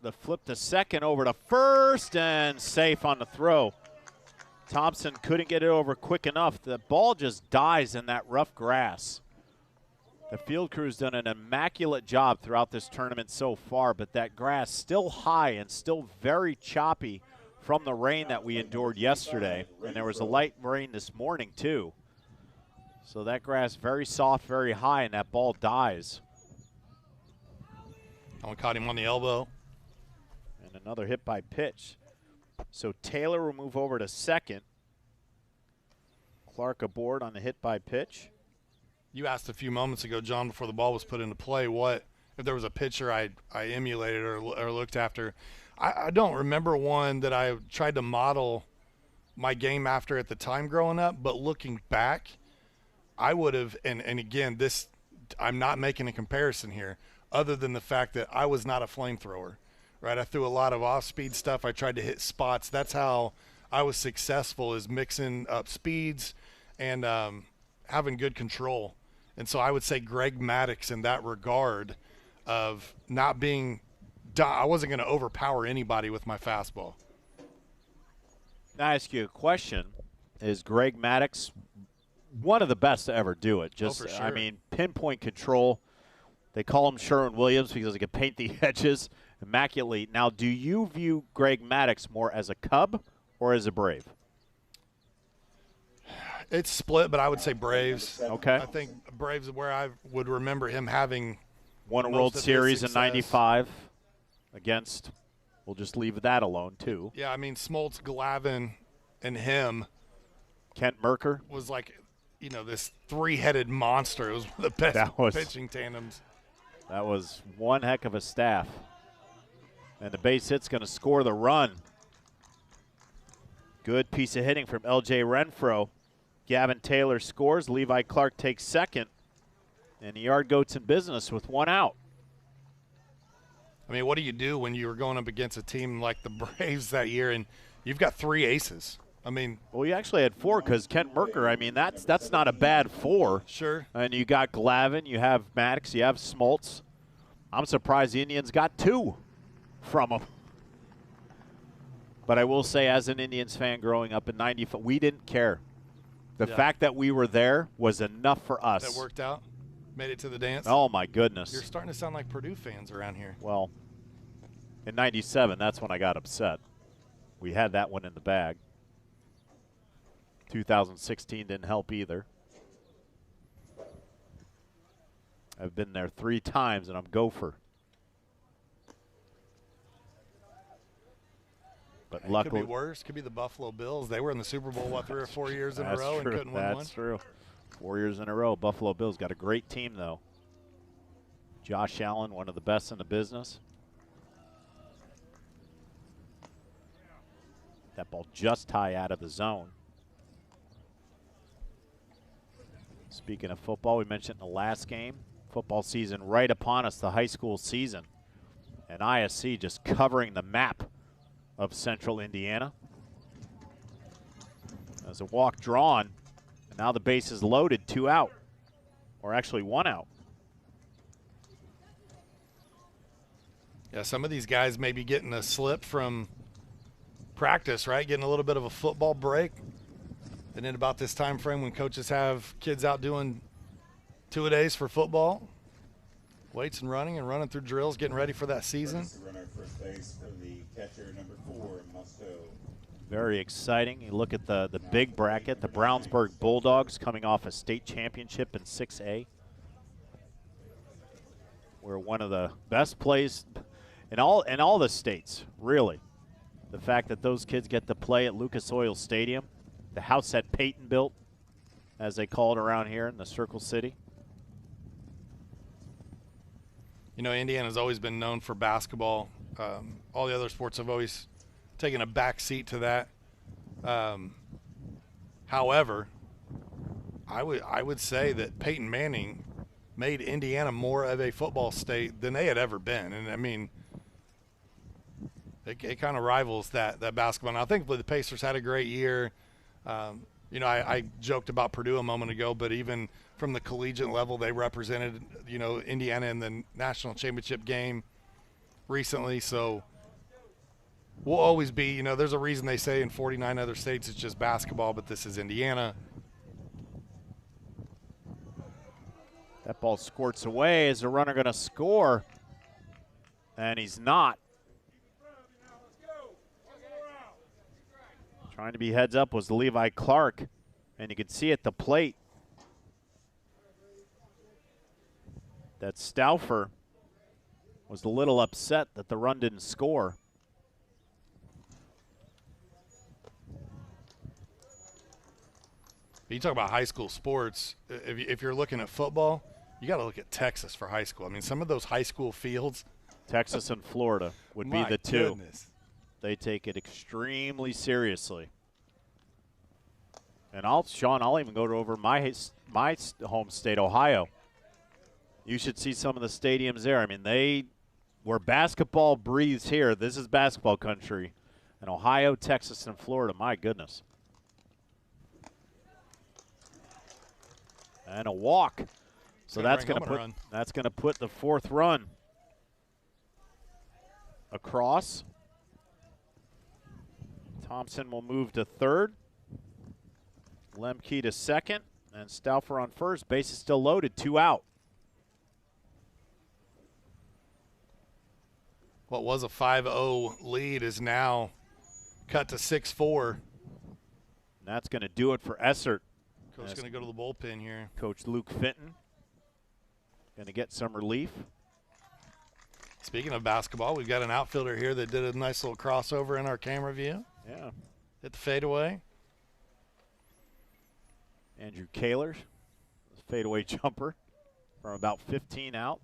The flip to second, over to first, and safe on the throw. Thompson couldn't get it over quick enough. The ball just dies in that rough grass. The field crew's done an immaculate job throughout this tournament so far, but that grass still high and still very choppy from the rain that we endured yesterday. And there was a light rain this morning too. So that grass very soft, very high, and that ball dies. Someone caught him on the elbow. And another hit by pitch. So Taylor will move over to second. Clark aboard on the hit by pitch. You asked a few moments ago, John, before the ball was put into play, what if there was a pitcher I emulated or looked after. I don't remember one that I tried to model my game after at the time growing up, but looking back, I would have, and again, this, I'm not making a comparison here, other than the fact that I was not a flamethrower. Right, I threw a lot of off-speed stuff. I tried to hit spots. That's how I was successful, is mixing up speeds and having good control. And so I would say Greg Maddux in that regard of not being – I wasn't going to overpower anybody with my fastball. Now I ask you a question. Is Greg Maddux one of the best to ever do it? Just, for sure. I mean, pinpoint control. They call him Sherwin-Williams because he can paint the edges immaculately. Now, do you view Greg Maddux more as a Cub or as a Brave? It's split, but I would say Braves. Okay. I think Braves is where I would remember him having won a World Series in '95 against, we'll just leave that alone, too. Yeah, I mean, Smoltz, Glavine, and him. Kent Merker. Was like, you know, this three-headed monster. It was one of the best pitching tandems. That was one heck of a staff. And the base hit's going to score the run. Good piece of hitting from L.J. Renfro. Gavin Taylor scores. Levi Clark takes second. And the Yard Goats in business with one out. I mean, what do you do when you were going up against a team like the Braves that year and you've got 3 aces? I mean, well, you actually had 4 because Kent Merker, I mean, that's not a bad 4. Sure. And you got Glavine, you have Maddux, you have Smoltz. I'm surprised the Indians got 2 from them. But I will say, as an Indians fan growing up in '95, we didn't care. The fact that we were there was enough for us. That worked out? Made it to the dance? Oh, my goodness. You're starting to sound like Purdue fans around here. Well, in '97, that's when I got upset. We had that one in the bag. 2016 didn't help either. I've been there 3 times, and I'm Gopher. But luckily, could be worse. Could be the Buffalo Bills. They were in the Super Bowl, 3 or 4 years in a row and couldn't win one? That's true. 4 years in a row. Buffalo Bills got a great team, though. Josh Allen, one of the best in the business. That ball just high out of the zone. Speaking of football, we mentioned in the last game, football season right upon us, the high school season. And ISC just covering the map of Central Indiana. As a walk drawn, and now the base is loaded, 2 out, or actually 1 out. Yeah, some of these guys may be getting a slip from practice, right? Getting a little bit of a football break. And then about this time frame when coaches have kids out doing two-a-days for football, weights and running through drills, getting ready for that season. Runner first base for the catcher, number 4, Musto. Very exciting. You look at the big bracket, the Brownsburg Bulldogs coming off a state championship in 6A. We're one of the best plays in all the states, really. The fact that those kids get to play at Lucas Oil Stadium, the house that Peyton built, as they call it around here in the Circle City. You know, Indiana's always been known for basketball. All the other sports have always taken a back seat to that. However, I would say that Peyton Manning made Indiana more of a football state than they had ever been. And, I mean, it kind of rivals that basketball. And I think the Pacers had a great year. You know, I joked about Purdue a moment ago, but even from the collegiate level, they represented, you know, Indiana in the national championship game recently. So we'll always be, you know, there's a reason they say in 49 other states it's just basketball, but this is Indiana. That ball squirts away. Is the runner going to score? And he's not. Trying to be heads up was Levi Clark, and you could see at the plate that Stauffer was a little upset that the run didn't score. You talk about high school sports. If you're looking at football, you got to look at Texas for high school. I mean, some of those high school fields. Texas and Florida would be the two. Goodness. They take it extremely seriously. And Sean, I'll even go over my home state, Ohio. You should see some of the stadiums there. I mean, where basketball breathes here, this is basketball country. And Ohio, Texas, and Florida, my goodness. And a walk. So that's going to put the 4th run across. Thompson will move to 3rd. Lemke to 2nd. And Stauffer on 1st. Base is still loaded. 2 out. What was a 5-0 lead is now cut to 6-4. And that's going to do it for Essert. Coach's going to go to the bullpen here. Coach Luke Fenton going to get some relief. Speaking of basketball, we've got an outfielder here that did a nice little crossover in our camera view. Yeah. Hit the fadeaway. Andrew Kaler, fadeaway jumper from about 15 out.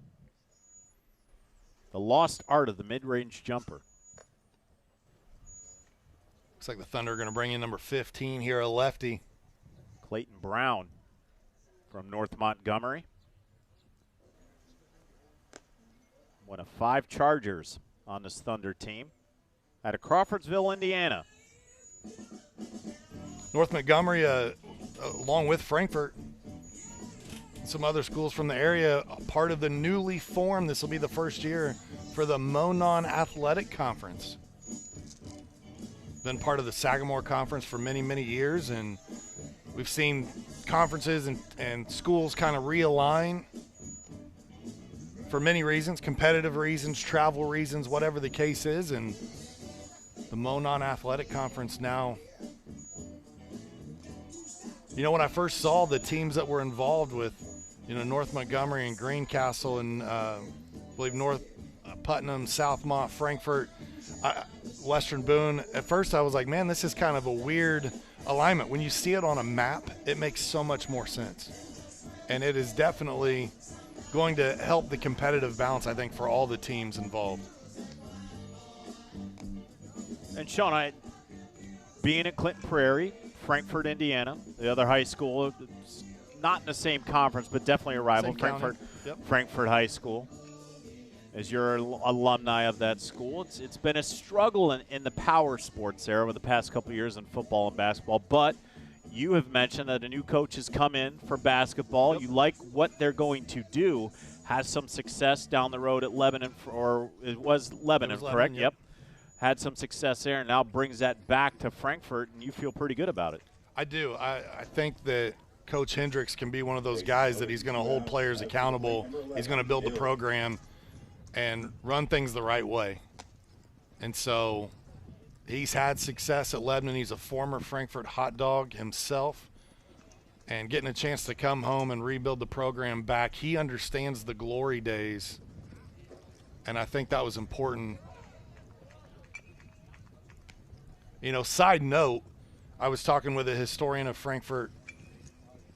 The lost art of the mid-range jumper. Looks like the Thunder are going to bring in number 15 here, a lefty. Clayton Brown from North Montgomery. One of 5 Chargers on this Thunder team out of Crawfordsville, Indiana. North Montgomery, along with Frankfort, some other schools from the area, part of the newly formed, this will be the first year, for the Monon Athletic Conference. Been part of the Sagamore Conference for many, many years, and we've seen conferences and schools kind of realign for many reasons, competitive reasons, travel reasons, whatever the case is, and the Monon Athletic Conference now. You know, when I first saw the teams that were involved with, you know, North Montgomery and Greencastle and I believe North Putnam, Southmont, Frankfort, Western Boone, at first I was like, man, this is kind of a weird alignment. When you see it on a map, it makes so much more sense. And it is definitely going to help the competitive balance, I think, for all the teams involved. And Sean, being at Clinton Prairie, Frankfort, Indiana, the other high school, not in the same conference, but definitely a rival, Frankfort High School. As you're an alumni of that school, it's been a struggle in the power sports there over the past couple of years in football and basketball, but You have mentioned that a new coach has come in for basketball. You like what they're going to do. Has some success down the road at Lebanon, or it was Lebanon, correct? Yep. Had some success there, and now brings that back to Frankfort, and you feel pretty good about it. I do. I think that Coach Hendricks can be one of those guys that he's going to hold players accountable. He's going to build the program and run things the right way. And so he's had success at Lebanon. He's a former Frankfort hot dog himself. And getting a chance to come home and rebuild the program back, he understands the glory days. And I think that was important. You know, side note, I was talking with a historian of Frankfort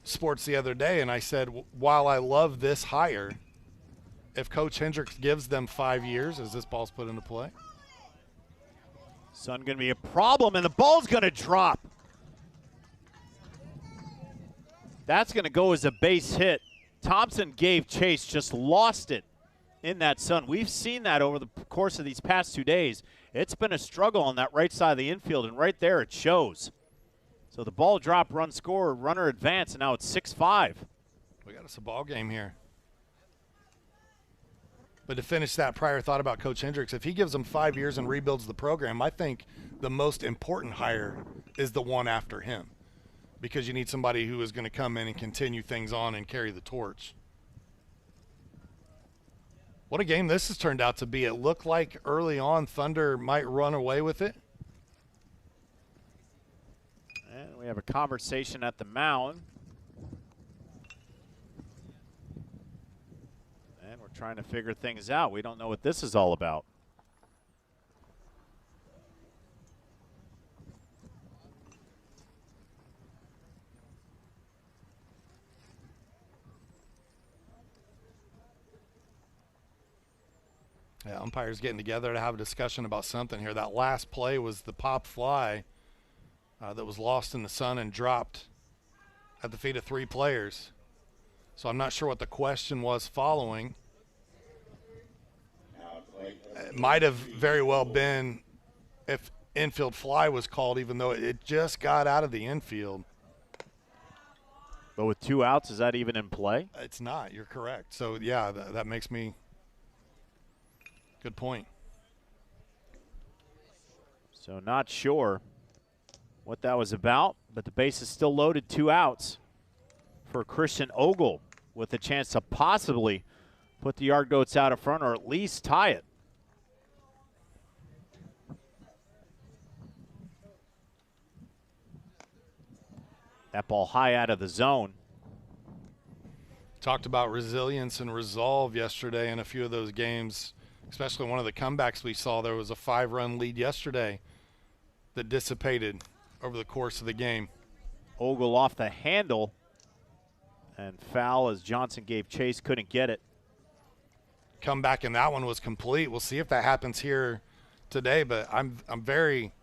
sports the other day, and I said, while I love this hire, if Coach Hendricks gives them 5 years, as this ball's put into play. Sun going to be a problem, and the ball's going to drop. That's going to go as a base hit. Thompson gave chase, just lost it in that Sun. We've seen that over the course of these past 2 days. It's been a struggle on that right side of the infield, and right there it shows. So the ball drop, run score, runner advance, and now it's 6-5. We got us a ball game here. But to finish that prior thought about Coach Hendricks, if he gives them 5 years and rebuilds the program, I think the most important hire is the one after him, because you need somebody who is going to come in and continue things on and carry the torch. What a game this has turned out to be. It looked like early on Thunder might run away with it. And we have a conversation at the mound. And we're trying to figure things out. We don't know what this is all about. Yeah, umpires getting together to have a discussion about something here. That last play was the pop fly that was lost in the sun and dropped at the feet of 3 players. So I'm not sure what the question was following. It might have very well been if infield fly was called, even though it just got out of the infield. But with 2 outs, is that even in play? It's not. You're correct. So, yeah, that makes me – good point. So not sure what that was about, but the base is still loaded, 2 outs for Christian Ogle with a chance to possibly put the Yard Goats out in front or at least tie it. That ball high out of the zone. Talked about resilience and resolve yesterday in a few of those games, especially one of the comebacks we saw. There was a 5-run lead yesterday that dissipated over the course of the game. Ogle off the handle and foul as Johnson gave chase, couldn't get it. Comeback in that one was complete. We'll see if that happens here today, but I'm very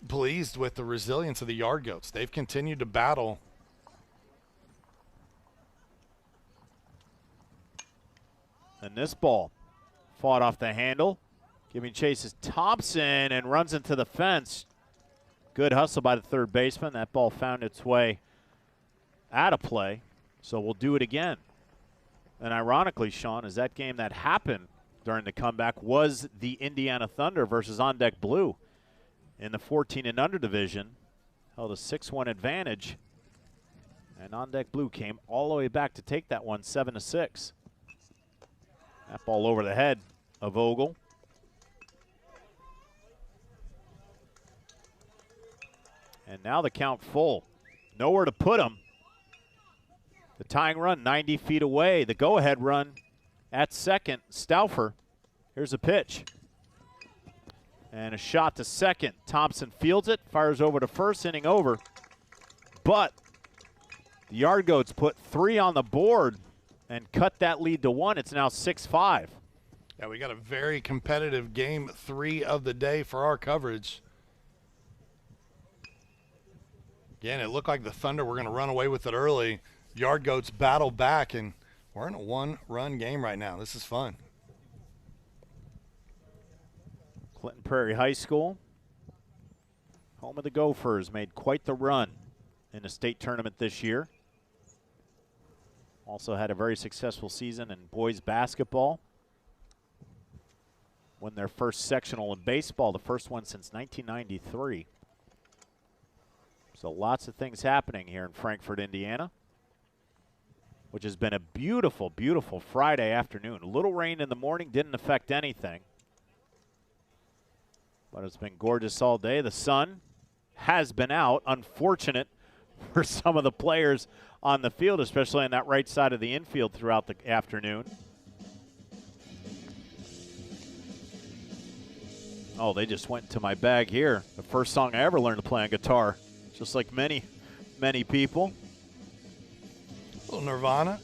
pleased with the resilience of the Yard Goats. They've continued to battle. And this ball fought off the handle. Giving chase is Thompson and runs into the fence. Good hustle by the third baseman. That ball found its way out of play. So we'll do it again. And ironically, Sean, is that game that happened during the comeback was the Indiana Thunder versus On Deck Blue in the 14 and under division. Held a 6-1 advantage. And On Deck Blue came all the way back to take that one 7-6. That ball over the head of Ogle. And now the count full. Nowhere to put him. The tying run 90 feet away. The go-ahead run at second. Stauffer. Here's a pitch. And a shot to second. Thompson fields it. Fires over to first. Inning over. But the Yard Goats put 3 on the board and cut that lead to 1. It's now 6-5. Yeah, we got a very competitive game 3 of the day for our coverage. Again, it looked like the Thunder were going to run away with it early. Yard Goats battle back, and we're in a 1-run game right now. This is fun. Clinton Prairie High School, home of the Gophers, made quite the run in a state tournament this year. Also had a very successful season in boys basketball. Won their first sectional in baseball, the first one since 1993. So lots of things happening here in Frankfort, Indiana, which has been a beautiful, beautiful Friday afternoon. A little rain in the morning didn't affect anything, but it's been gorgeous all day. The sun has been out. Unfortunate for some of the players on the field, especially on that right side of the infield throughout the afternoon. Oh, they just went to my bag here. The first song I ever learned to play on guitar, just like many, many people. A little Nirvana.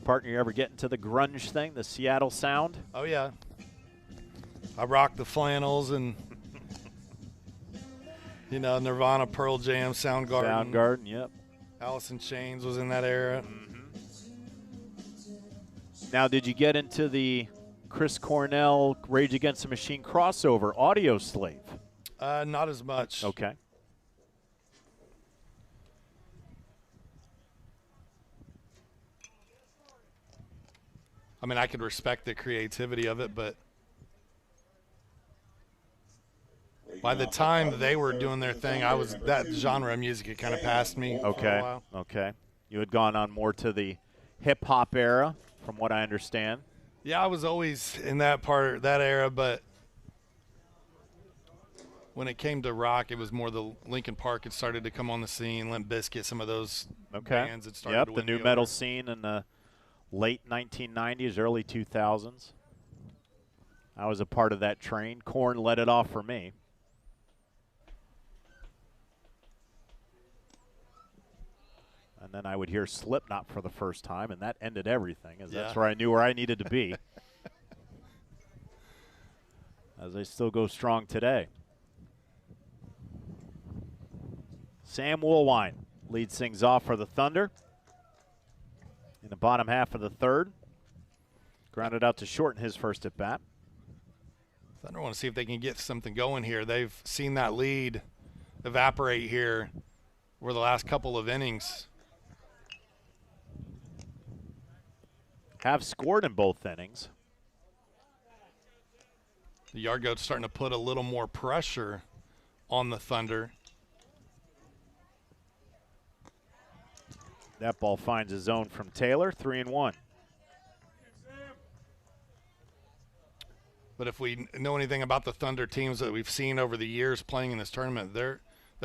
Partner, you ever get into the grunge thing, the Seattle sound? Oh, yeah. I rock the flannels and, you know, Nirvana, Pearl Jam, Soundgarden. Soundgarden, yep. Alice in Chains was in that era. Now, did you get into the Chris Cornell Rage Against the Machine crossover, Audio Slave? Not as much. Okay. I mean, I could respect the creativity of it, but by the time they were doing their thing, that genre of music had kind of passed me for a Okay. while. Okay. You had gone on more to the hip hop era, from what I understand. Yeah, I was always in that era, but when it came to rock, it was more the Linkin Park had started to come on the scene, Limp Bizkit, some of those bands that started to the win new me metal over. scene in the late 1990s, early 2000s. I was a part of that train. Korn led it off for me. And then I would hear Slipknot for the first time, and that ended everything, as that's where I knew where I needed to be. As they still go strong today. Sam Woolwine leads things off for the Thunder in the bottom half of the third. Grounded out to short in his first at bat. Thunder want to see if they can get something going here. They've seen that lead evaporate here over the last couple of innings. Have scored in both innings. The Yard Goats starting to put a little more pressure on the Thunder. That ball finds a zone from Taylor, 3-1. But if we know anything about the Thunder teams that we've seen over the years playing in this tournament, they're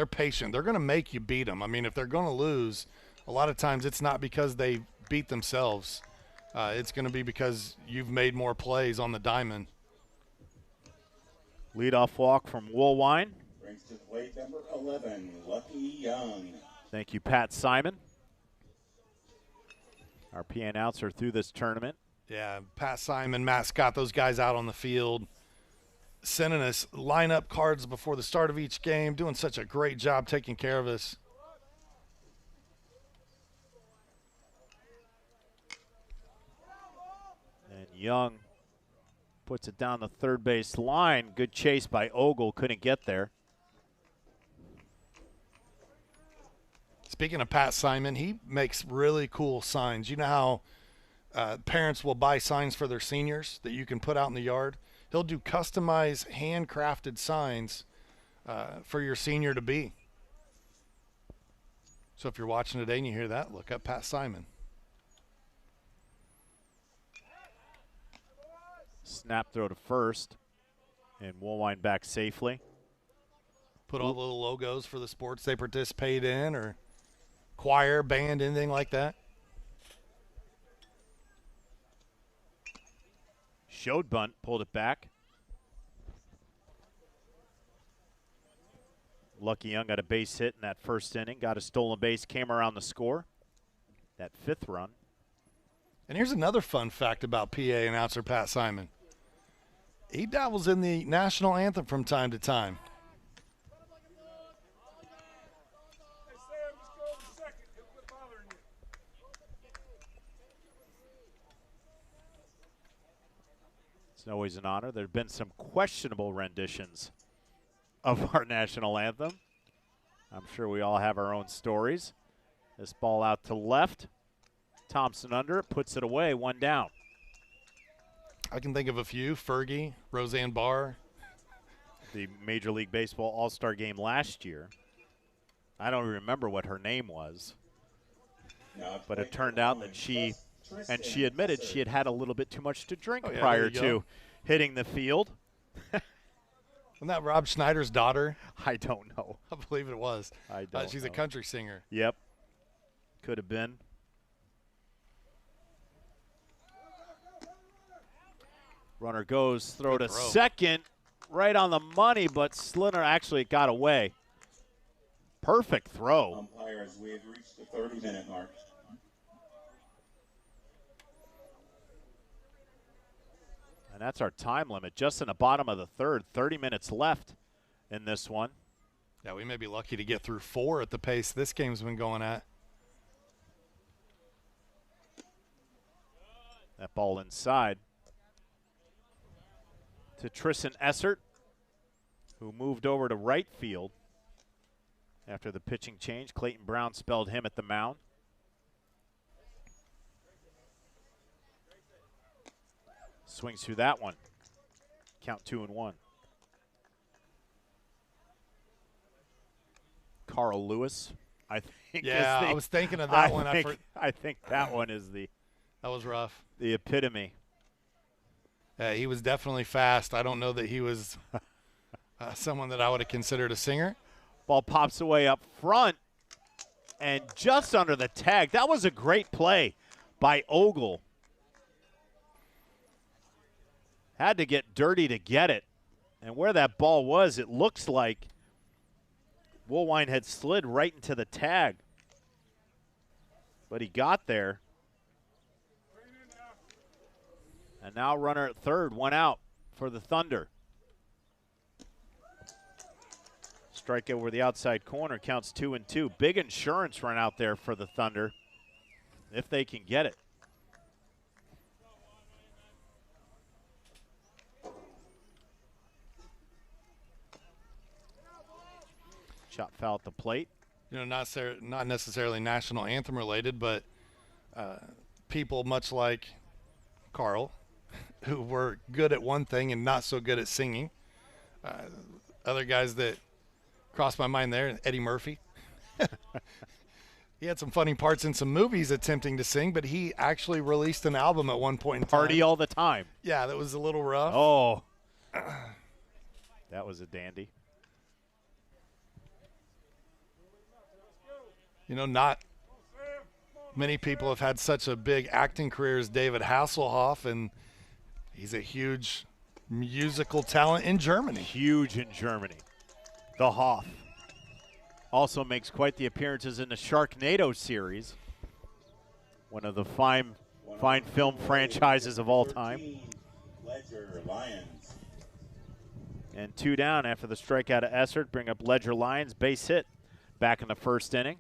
patient. They're going to make you beat them. I mean, if they're going to lose, a lot of times it's not because they beat themselves. It's going to be because you've made more plays on the diamond. Leadoff walk from Woolwine. Brings to the plate number 11, Lucky Young. Thank you, Pat Simon. Our PA announcer through this tournament. Yeah, Pat Simon, Matt Scott, those guys out on the field, sending us lineup cards before the start of each game, doing such a great job taking care of us. And Young puts it down the third base line. Good chase by Ogle, couldn't get there. Speaking of Pat Simon, he makes really cool signs. You know how parents will buy signs for their seniors that you can put out in the yard? He'll do customized, handcrafted signs for your senior to be. So if you're watching today and you hear that, look up Pat Simon. Snap throw to first, and Woolwine back safely. Put all the little logos for the sports they participate in, or choir, band, anything like that. Showed bunt, pulled it back. Lucky Young got a base hit in that first inning, got a stolen base, came around the score. That fifth run. And here's another fun fact about PA announcer Pat Simon. He dabbles in the national anthem from time to time. It's always an honor. There have been some questionable renditions of our national anthem. I'm sure we all have our own stories. This ball out to left. Thompson under it, puts it away, one down. I can think of a few. Fergie, Roseanne Barr. The Major League Baseball All-Star game last year. I don't remember what her name was, but it turned out that she admitted she had had a little bit too much to drink prior to hitting the field. Wasn't that Rob Schneider's daughter? I don't know. I believe it was. I don't She's know. a country singer. Yep. Could have been. Runner goes, throw to second, right on the money, but Slinner actually got away. Perfect throw. Umpires, we have reached the 30-minute mark. And that's our time limit, just in the bottom of the third. 30 minutes left in this one. Yeah, we may be lucky to get through 4 at the pace this game's been going at. That ball inside to Tristan Essert, who moved over to right field after the pitching change. Clayton Brown spelled him at the mound. Swings through that one. Count 2-1. Carl Lewis, I think. Yeah, I was thinking of that one. I think that one is that was rough. The epitome. Yeah, he was definitely fast. I don't know that he was someone that I would have considered a singer. Ball pops away up front and just under the tag. That was a great play by Ogle. Had to get dirty to get it. And where that ball was, it looks like Woolwine had slid right into the tag. But he got there. And now runner at third, one out for the Thunder. Strike over the outside corner, counts 2-2. Big insurance run out there for the Thunder, if they can get it. Shot foul at the plate. You know, not necessarily national anthem related, but people much like Carl, who were good at one thing and not so good at singing. Other guys that crossed my mind there, Eddie Murphy. He had some funny parts in some movies attempting to sing, but he actually released an album at one point in time. Party all the time. Yeah, that was a little rough. Oh, that was a dandy. You know, not many people have had such a big acting career as David Hasselhoff, and he's a huge musical talent in Germany. Huge in Germany. The Hoff also makes quite the appearances in the Sharknado series, one of the fine film franchises of all time. Ledger Lions. And 2 down after the strikeout of Essert. Bring up Ledger Lions, base hit back in the first inning.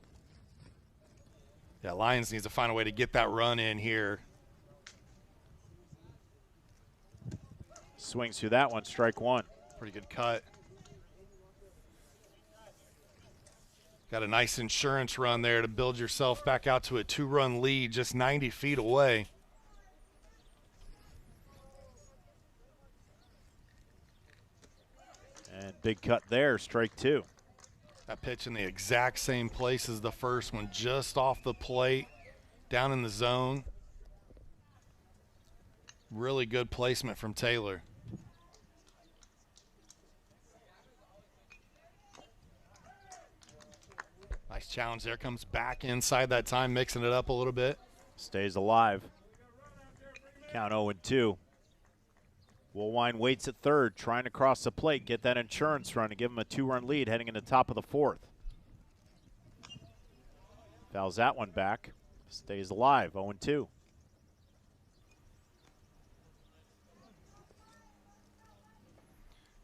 Yeah, Lions needs to find a way to get that run in here. Swings through that one, strike one. Pretty good cut. Got a nice insurance run there to build yourself back out to a 2-run lead just 90 feet away. And big cut there, strike two. That pitch in the exact same place as the first one, just off the plate, down in the zone. Really good placement from Taylor. Nice challenge there. Comes back inside that time, mixing it up a little bit. Stays alive. Count 0-2. Woolwine waits at third, trying to cross the plate, get that insurance run to give him a 2-run lead heading into the top of the fourth. Fouls that one back. Stays alive, 0-2.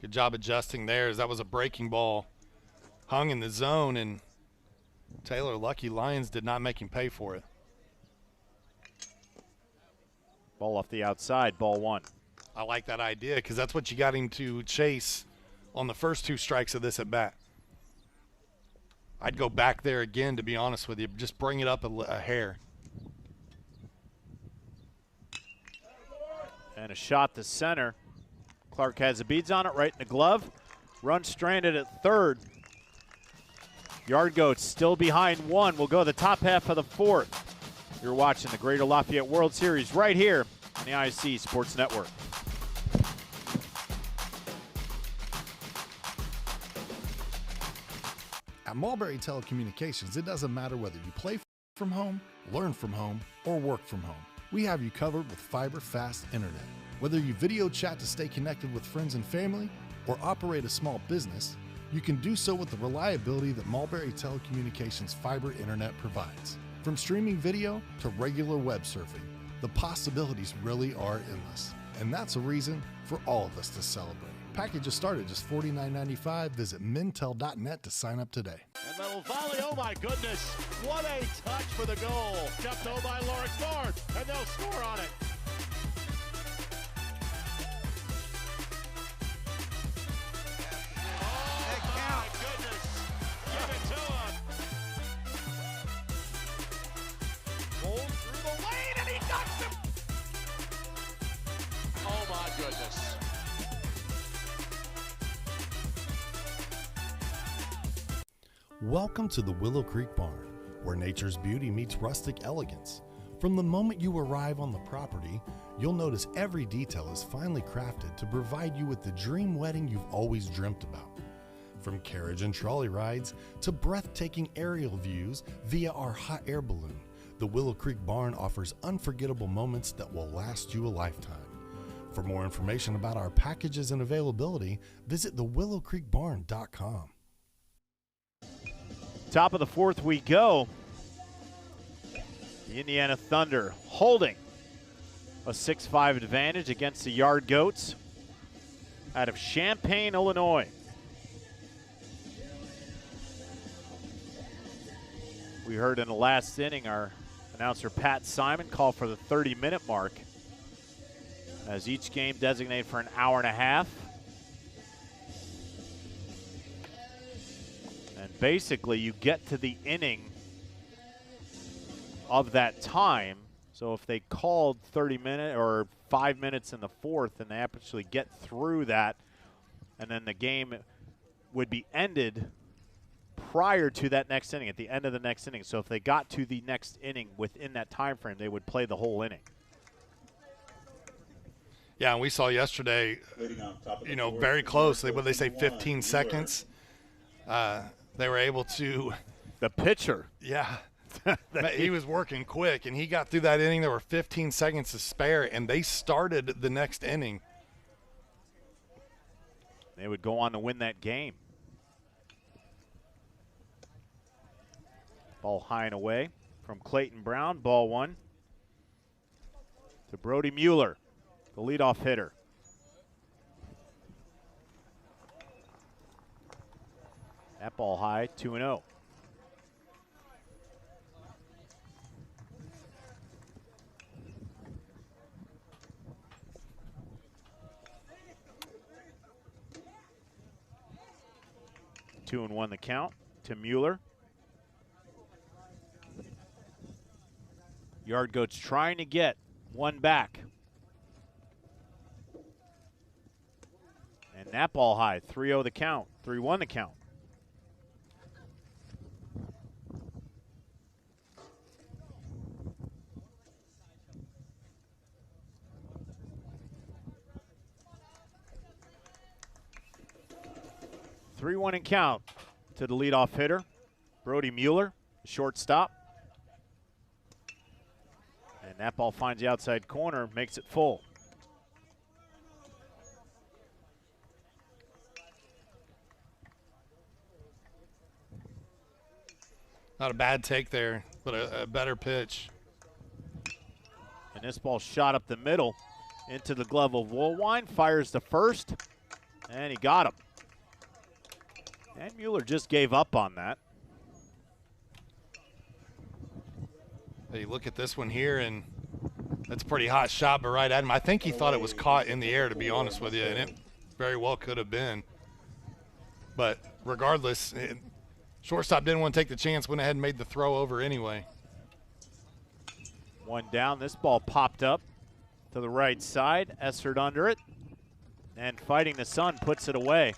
Good job adjusting there, as that was a breaking ball. Hung in the zone, and Taylor, lucky Lions did not make him pay for it. Ball off the outside, ball one. I like that idea because that's what you got him to chase on the first 2 strikes of this at bat. I'd go back there again, to be honest with you. Just bring it up a hair. And a shot to center. Clark has the beads on it, right in the glove. Run stranded at third. Yard Goats still behind 1. We'll go the top half of the 4th. You're watching the Greater Lafayette World Series right here on the ISC Sports Network. At Mulberry Telecommunications, it doesn't matter whether you play from home, learn from home, or work from home. We have you covered with fiber fast internet. Whether you video chat to stay connected with friends and family or operate a small business, you can do so with the reliability that Mulberry Telecommunications fiber internet provides. From streaming video to regular web surfing, the possibilities really are endless. And that's a reason for all of us to celebrate. Packages start at just $49.95. Visit mintel.net to sign up today. And little volley, oh my goodness. What a touch for the goal. Jumped over by Lawrence North, and they'll score on it. Oh my goodness. Give it to him. Rolls through the lane, and he knocks him. Oh my goodness. Welcome to the Willow Creek Barn, where nature's beauty meets rustic elegance. From the moment you arrive on the property, you'll notice every detail is finely crafted to provide you with the dream wedding you've always dreamt about. From carriage and trolley rides to breathtaking aerial views via our hot air balloon, the Willow Creek Barn offers unforgettable moments that will last you a lifetime. For more information about our packages and availability, visit thewillowcreekbarn.com. Top of the 4th we go. The Indiana Thunder holding a 6-5 advantage against the Yard Goats out of Champaign, Illinois. We heard in the last inning our announcer Pat Simon call for the 30-minute mark, as each game designated for an hour and a half. And basically you get to the inning of that time. So if they called 30 minutes or 5 minutes in the 4th and they actually get through that, and then the game would be ended prior to that next inning, at the end of the next inning. So if they got to the next inning within that time frame, they would play the whole inning. Yeah, and we saw yesterday, very close. What they say, 15 seconds. They were able to. The pitcher. Yeah. He was working quick, and he got through that inning. There were 15 seconds to spare, and they started the next inning. They would go on to win that game. Ball high and away from Clayton Brown. Ball 1 to Brody Mueller, the leadoff hitter. That ball high, 2-0. Two and 1 the count to Mueller. Yard Goats trying to get one back. And that ball high, 3-0 the count, 3-1 the count. Three-one and count to the leadoff hitter, Brody Mueller, the shortstop. And that ball finds the outside corner, makes it full. Not a bad take there, but a better pitch. And this ball shot up the middle into the glove of Woolwine, fires to first, and he got him. And Mueller just gave up on that. Hey, look at this one here, and That's a pretty hot shot, but right at him. I think he thought it was caught in the air, to be honest with you, and it very well could have been. But regardless, shortstop didn't want to take the chance, went ahead and made the throw over anyway. One down. This ball popped up to the right side. Essered under it. And Fighting the Sun puts it away.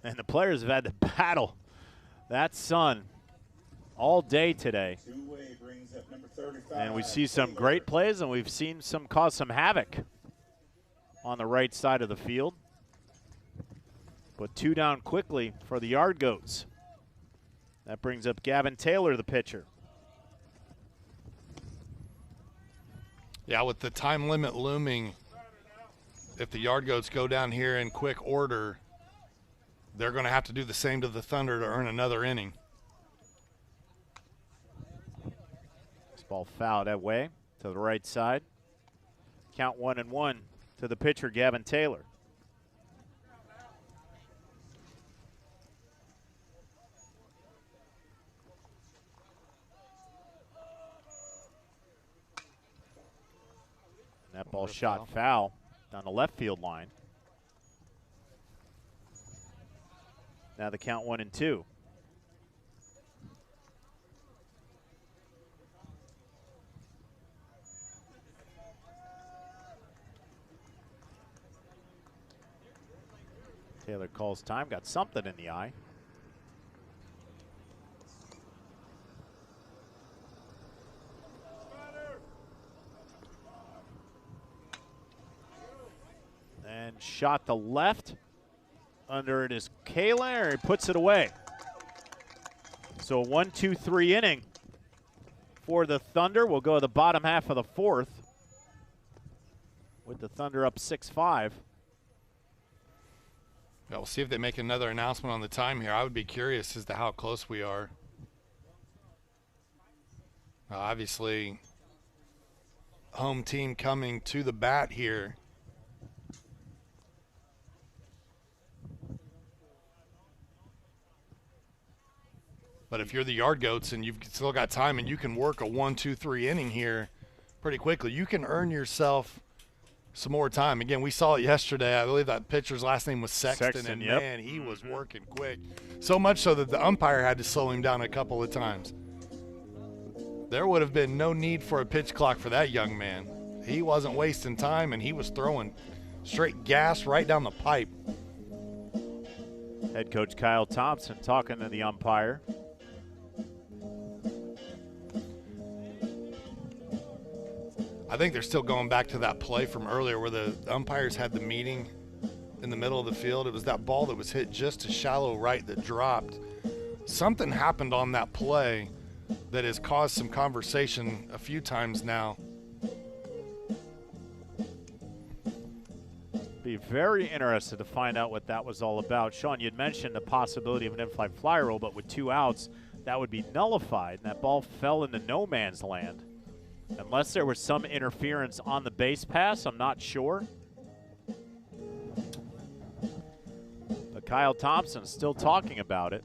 And the players have had to battle that sun all day today. Two-way brings up number 35. And we see some great plays, and we've seen some cause some havoc on the right side of the field. But two down quickly for the Yard Goats. That brings up Gavin Taylor, the pitcher. Yeah, with the time limit looming, if the Yard Goats go down here in quick order, they're going to have to do the same to the Thunder to earn another inning. This ball fouled that way to the right side. Count 1-1 to the pitcher, Gavin Taylor. That ball shot foul down the left field line. Now the count 1-2. Taylor calls time, got something in the eye. And shot the left. Under it is Kayla, he puts it away. So a 1-2-3 inning for the Thunder. We'll go to the bottom half of the fourth with the Thunder up 6-5. Yeah, we'll see if they make another announcement on the time here. I would be curious as to how close we are. Obviously, home team coming to the bat here. But if you're the Yard Goats and you've still got time and you can work a 1-2-3 inning here pretty quickly, you can earn yourself some more time. Again, we saw it yesterday. I believe that pitcher's last name was Sexton, and yep. man, he was working quick. So much so that the umpire had to slow him down a couple of times. There would have been no need for a pitch clock for that young man. He wasn't wasting time, and he was throwing straight gas right down the pipe. Head coach Kyle Thompson talking to the umpire. I think they're still going back to that play from earlier where the umpires had the meeting in the middle of the field. It was that ball that was hit just to shallow right that dropped. Something happened on that play that has caused some conversation a few times now. Be very interested to find out what that was all about. Sean, you'd mentioned the possibility of an in-flight fly rule, but with two outs, that would be nullified, and that ball fell into no man's land. Unless there was some interference on the base pass, I'm not sure. But Kyle Thompson's still talking about it.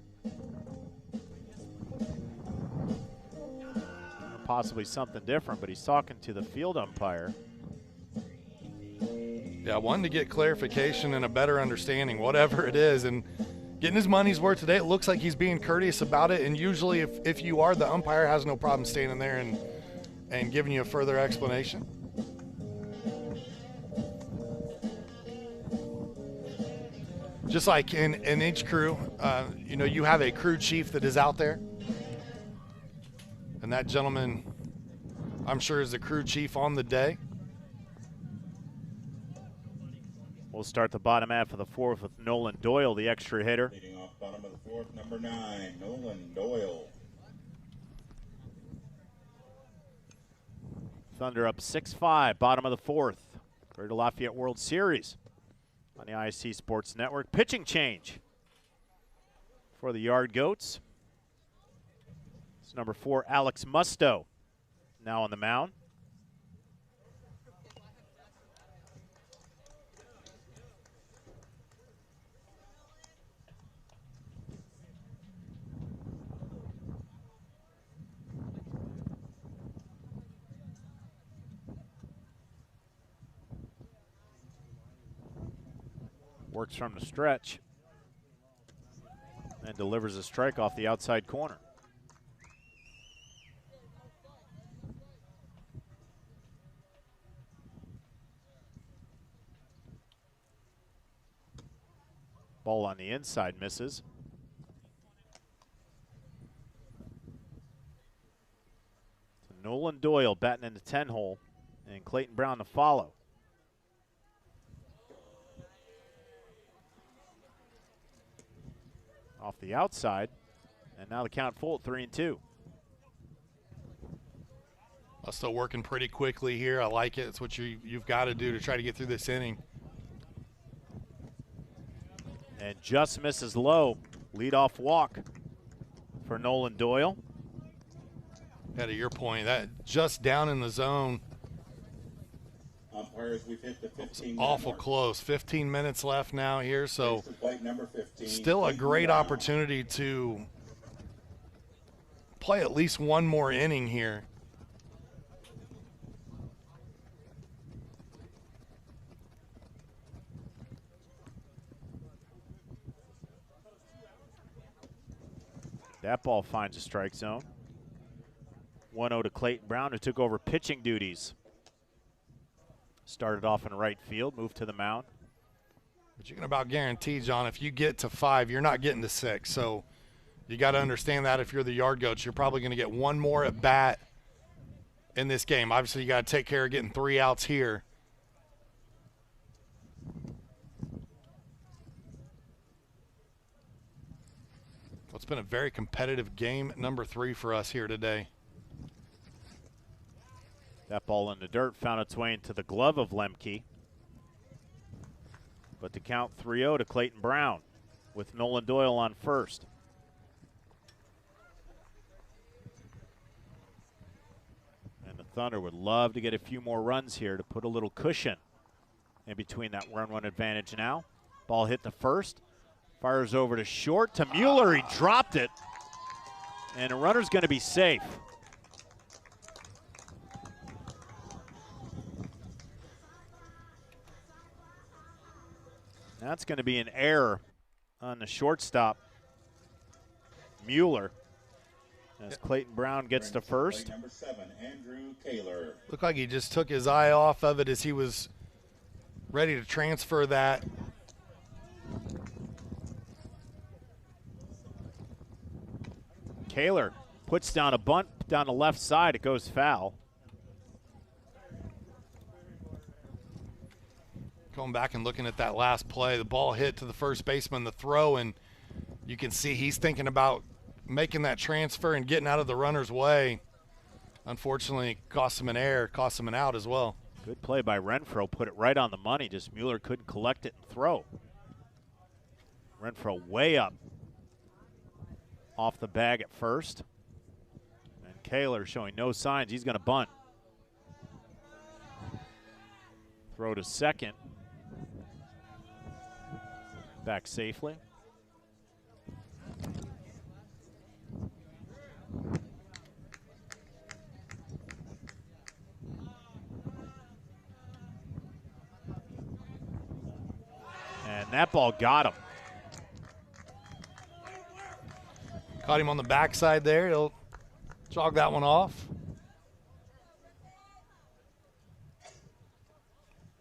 Possibly something different, but he's talking to the field umpire. Yeah, wanting to get clarification and a better understanding, whatever it is, and getting his money's worth today. It looks like he's being courteous about it, and usually if you are, the umpire has no problem standing there and giving you a further explanation. Just like in each crew, you have a crew chief that is out there. And that gentleman, I'm sure, is the crew chief on the day. We'll start the bottom half of the fourth with Nolan Doyle, the extra hitter. Leading off bottom of the fourth, number 9, Nolan Doyle. Thunder up 6-5, bottom of the fourth. Greater Lafayette World Series on the ISC Sports Network. Pitching change for the Yard Goats. It's number 4, Alex Musto, now on the mound. Works from the stretch and delivers a strike off the outside corner. Ball on the inside misses. So Nolan Doyle batting in the 10 hole and Clayton Brown to follow. Off the outside, and now the count full at 3-2. Still working pretty quickly here. I like it. It's what you've got to do to try to get through this inning. And just misses low. Leadoff walk for Nolan Doyle. Yeah, to your point, that just down in the zone. Umpires, we've hit the 15 Awful mark. close. 15 minutes left now here, so Race to plate number 15, still a Clayton great Brown. opportunity to play at least one more inning here. That ball finds a strike zone. 1-0 to Clayton Brown, who took over pitching duties. Started off in right field, moved to the mound. But you can about guarantee, John, if you get to 5, you're not getting to 6. So you got to understand that if you're the yard coach, you're probably going to get one more at bat in this game. Obviously, you got to take care of getting 3 outs here. It's been a very competitive game, number 3 for us here today. That ball in the dirt found its way into the glove of Lemke. But to count 3-0 to Clayton Brown with Nolan Doyle on first. And the Thunder would love to get a few more runs here to put a little cushion in between that run advantage now. Ball hit the first. Fires over to short to Mueller. He dropped it. And the runner's going to be safe. That's going to be an error on the shortstop, Mueller, as Clayton Brown gets to first. Number 7, Andrew Kaler. Looked like he just took his eye off of it as he was ready to transfer that. Kaler puts down a bunt down the left side. It goes foul. Going back and looking at that last play, the ball hit to the first baseman, the throw, and you can see he's thinking about making that transfer and getting out of the runner's way. Unfortunately, cost him an error, cost him an out as well. Good play by Renfro. Put it right on the money. Just Mueller couldn't collect it and throw. Renfro way up off the bag at first. And Kaler showing no signs. He's going to bunt. Throw to second. Back safely. And that ball got him. Caught him on the backside there. He'll jog that one off.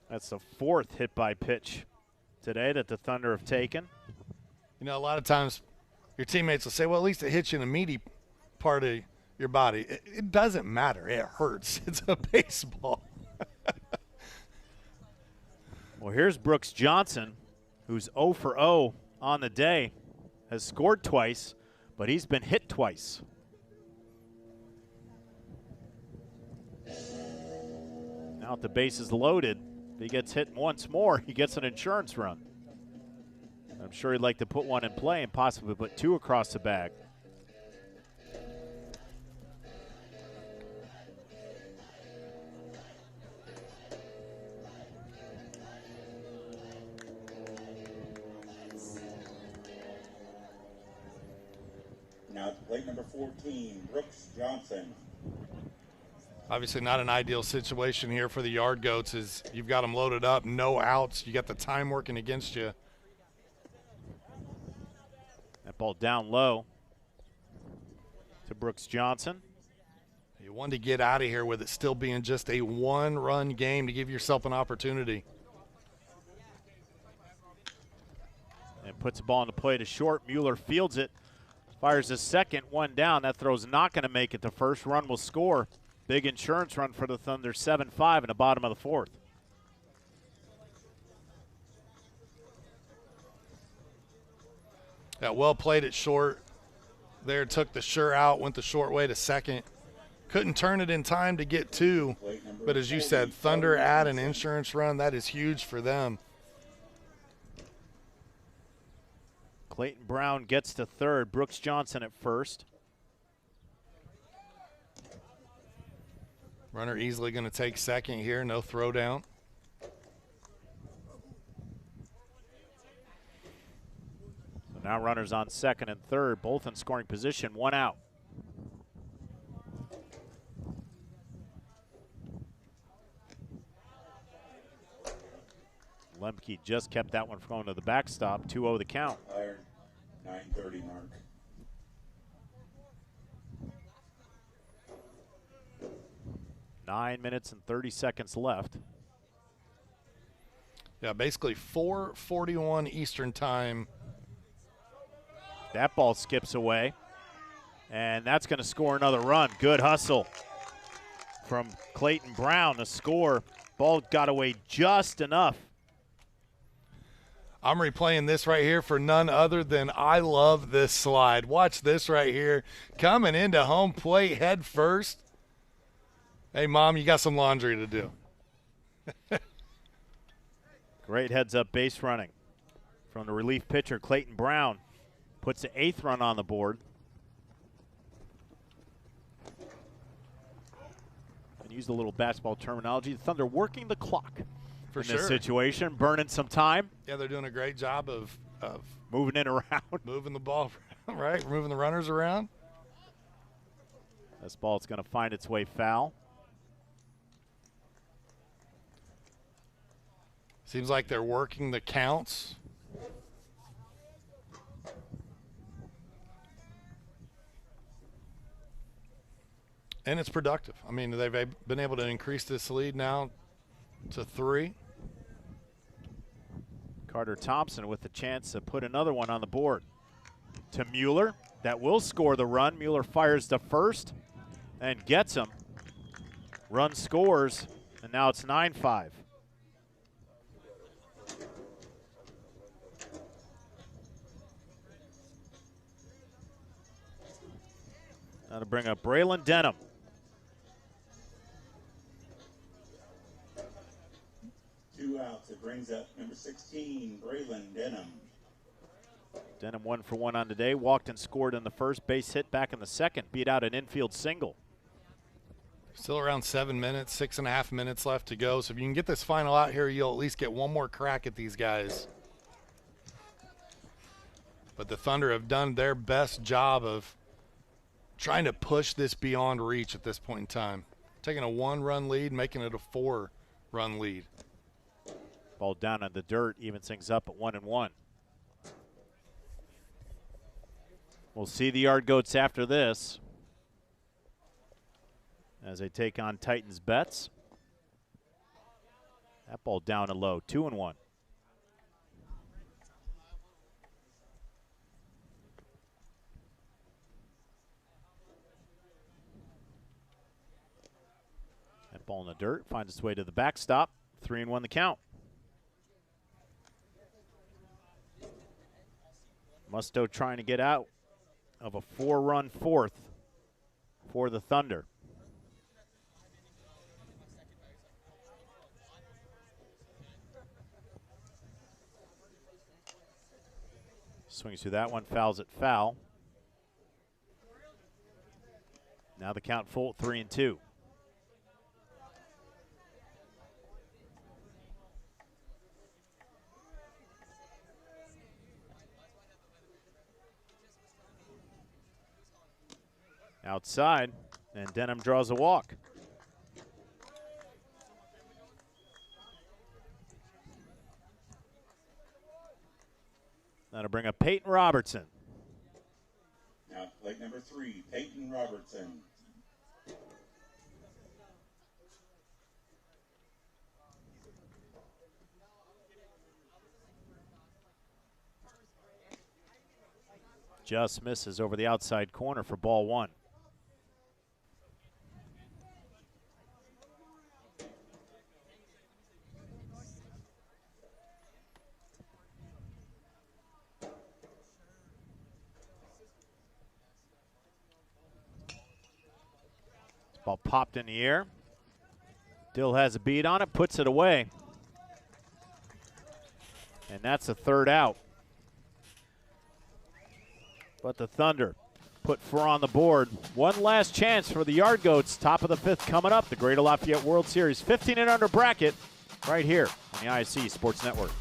That's the 4th hit by pitch today that the Thunder have taken. You know, a lot of times your teammates will say, well, at least it hits you in the meaty part of your body. It doesn't matter. It hurts. It's a baseball. Well, here's Brooks Johnson, who's 0 for 0 on the day, has scored twice, but he's been hit twice. Now if the base is loaded, if he gets hit once more, he gets an insurance run. I'm sure he'd like to put one in play and possibly put 2 across the bag. Now to plate number 14, Brooks Johnson. Obviously not an ideal situation here for the Yard Goats as you've got them loaded up, no outs. You got the time working against you. That ball down low to Brooks Johnson. You want to get out of here with it still being just a one-run game to give yourself an opportunity. And puts the ball on the play to short. Mueller fields it, fires a second, one down. That throw's not going to make it to first. Run will score. Big insurance run for the Thunder, 7-5 in the bottom of the fourth. Yeah, well played at short. There took the sure out, went the short way to second. Couldn't turn it in time to get two. But as you said, Thunder add an insurance run. That is huge for them. Clayton Brown gets to third. Brooks Johnson at first. Runner easily going to take second here. No throwdown. So now runners on second and third, both in scoring position, one out. Lemke just kept that one from going to the backstop. 2-0 the count. Iron, 9:30 mark. Nine minutes and 30 seconds left. Yeah, basically 4:41 Eastern time. That ball skips away, and that's going to score another run. Good hustle from Clayton Brown to score. Ball got away just enough. I'm replaying this right here for none other than I love this slide. Watch this right here. Coming into home plate head first. Hey, Mom, you got some laundry to do. Great heads-up base running from the relief pitcher, Clayton Brown. Puts the 8th run on the board. And use a little basketball terminology. The Thunder working the clock For in sure. this situation, burning some time. Yeah, they're doing a great job of moving it around. moving the ball around, right? Moving the runners around. This ball's going to find its way foul. Seems like they're working the counts. And it's productive. I mean, they've been able to increase this lead now to 3. Carter Thompson with the chance to put another one on the board. To Mueller. That will score the run. Mueller fires to first and gets him. Run scores, and now it's 9-5. Now to bring up Braylon Denham. Two outs. It brings up number 16, Braylon Denham. Denham 1 for 1 on today. Walked and scored in the first, base hit back in the second. Beat out an infield single. Still around 7 minutes, 6.5 minutes left to go. So if you can get this final out here, you'll at least get one more crack at these guys. But the Thunder have done their best job of trying to push this beyond reach at this point in time. Taking a 1-run lead, making it a 4-run lead. Ball down in the dirt, evens things up at 1-1. We'll see the Yard Goats after this as they take on Titans Bets. That ball down and low, 2-1. That ball in the dirt finds its way to the backstop. 3-1 the count. Musto trying to get out of a 4-run fourth for the Thunder. Swings through that one, fouls it foul. Now the count full, 3-2. Outside, and Denham draws a walk. That'll bring up Peyton Robertson. plate number 3, Peyton Robertson. Just misses over the outside corner for ball 1. Ball popped in the air. Dill has a beat on it, puts it away. And that's a third out. But the Thunder put 4 on the board. One last chance for the Yard Goats. Top of the 5th coming up. The Greater Lafayette World Series 15 and under bracket right here on the ISC Sports Network.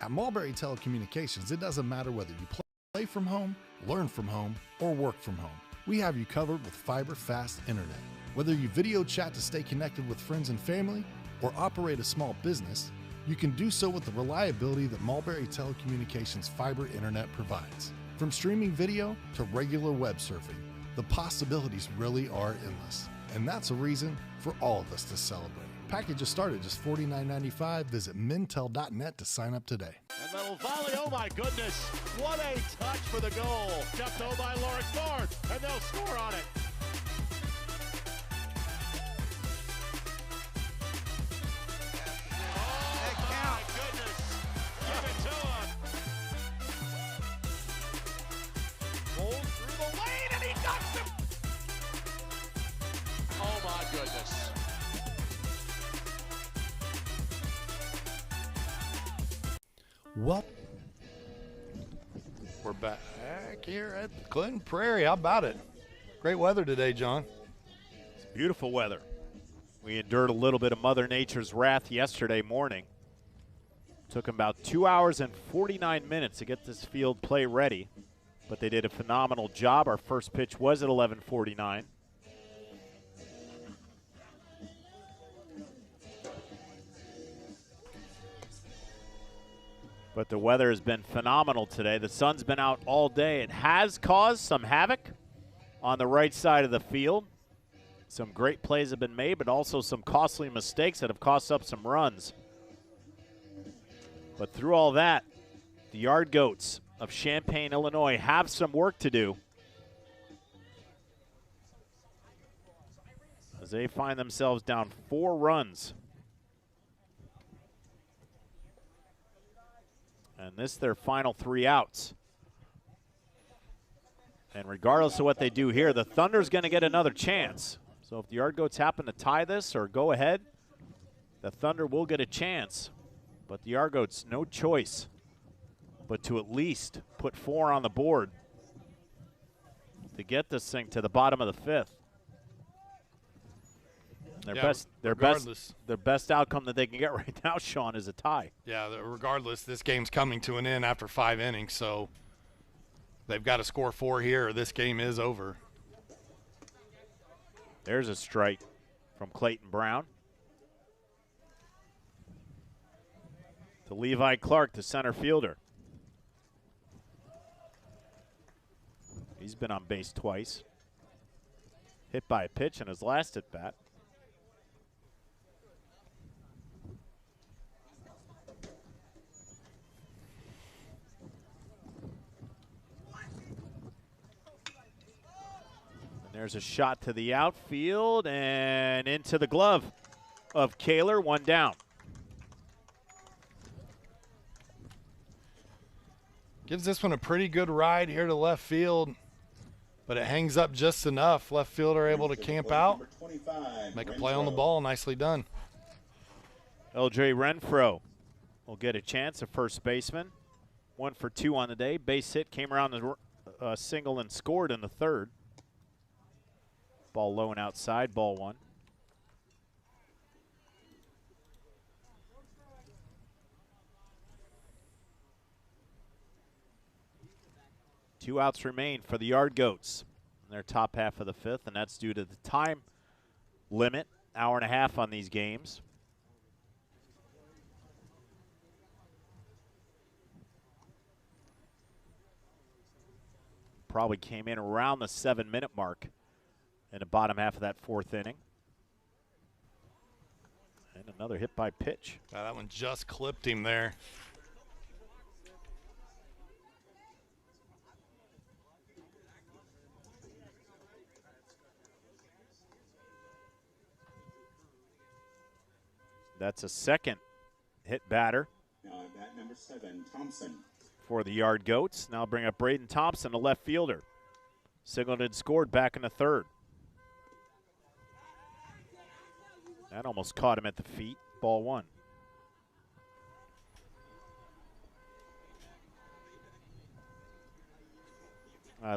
At Mulberry Telecommunications, it doesn't matter whether you play from home, learn from home, or work from home. We have you covered with fiber fast internet. Whether you video chat to stay connected with friends and family or operate a small business, you can do so with the reliability that Mulberry Telecommunications fiber internet provides. From streaming video to regular web surfing, the possibilities really are endless. And that's a reason for all of us to celebrate. Packages start at just $49.95. Visit mintel.net to sign up today. And little volley, oh my goodness. What a touch for the goal. Jumped over by Lawrence North, and they'll score on it. Oh my goodness. Give it to him. Rolls through the lane, and he ducks him. Oh my goodness. Well, we're back here at Clinton Prairie. How about it? Great weather today, John. Beautiful weather. We endured a little bit of Mother Nature's wrath yesterday morning. Took them about 2 hours and 49 minutes to get this field play ready, but they did a phenomenal job. Our first pitch was at 11:49. But the weather has been phenomenal today. The sun's been out all day. It has caused some havoc on the right side of the field. Some great plays have been made, but also some costly mistakes that have cost up some runs. But through all that, the Yard Goats of Champaign, Illinois have some work to do as they find themselves down 4 runs. And this their final 3 outs. And regardless of what they do here, the Thunder's going to get another chance. So if the Yard Goats happen to tie this or go ahead, the Thunder will get a chance. But the Yard Goats, no choice but to at least put 4 on the board to get this thing to the bottom of the 5th. Their best outcome that they can get right now, Sean, is a tie. Yeah, regardless, this game's coming to an end after 5 innings, so they've got to score 4 here or this game is over. There's a strike from Clayton Brown. To Levi Clark, the center fielder. He's been on base twice. Hit by a pitch in his last at bat. There's a shot to the outfield and into the glove of Kaler, 1 down. Gives this one a pretty good ride here to left field, but it hangs up just enough. Left fielder able to camp out, make a play on the ball. Nicely done. LJ Renfro will get a chance, a first baseman. 1 for 2 on the day. Base hit, came around the single and scored in the 3rd. Ball low and outside, ball 1. Two outs remain for the Yard Goats in their top half of the 5th, and that's due to the time limit, hour and a half on these games. probably came in around the 7-minute mark in the bottom half of that 4th inning. And another hit by pitch. That one just clipped him there. That's a second hit batter. Now at bat number 7, Thompson. For the Yard Goats. Now bring up Braden Thompson, the left fielder. Singleton scored back in the 3rd. That almost caught him at the feet. Ball 1.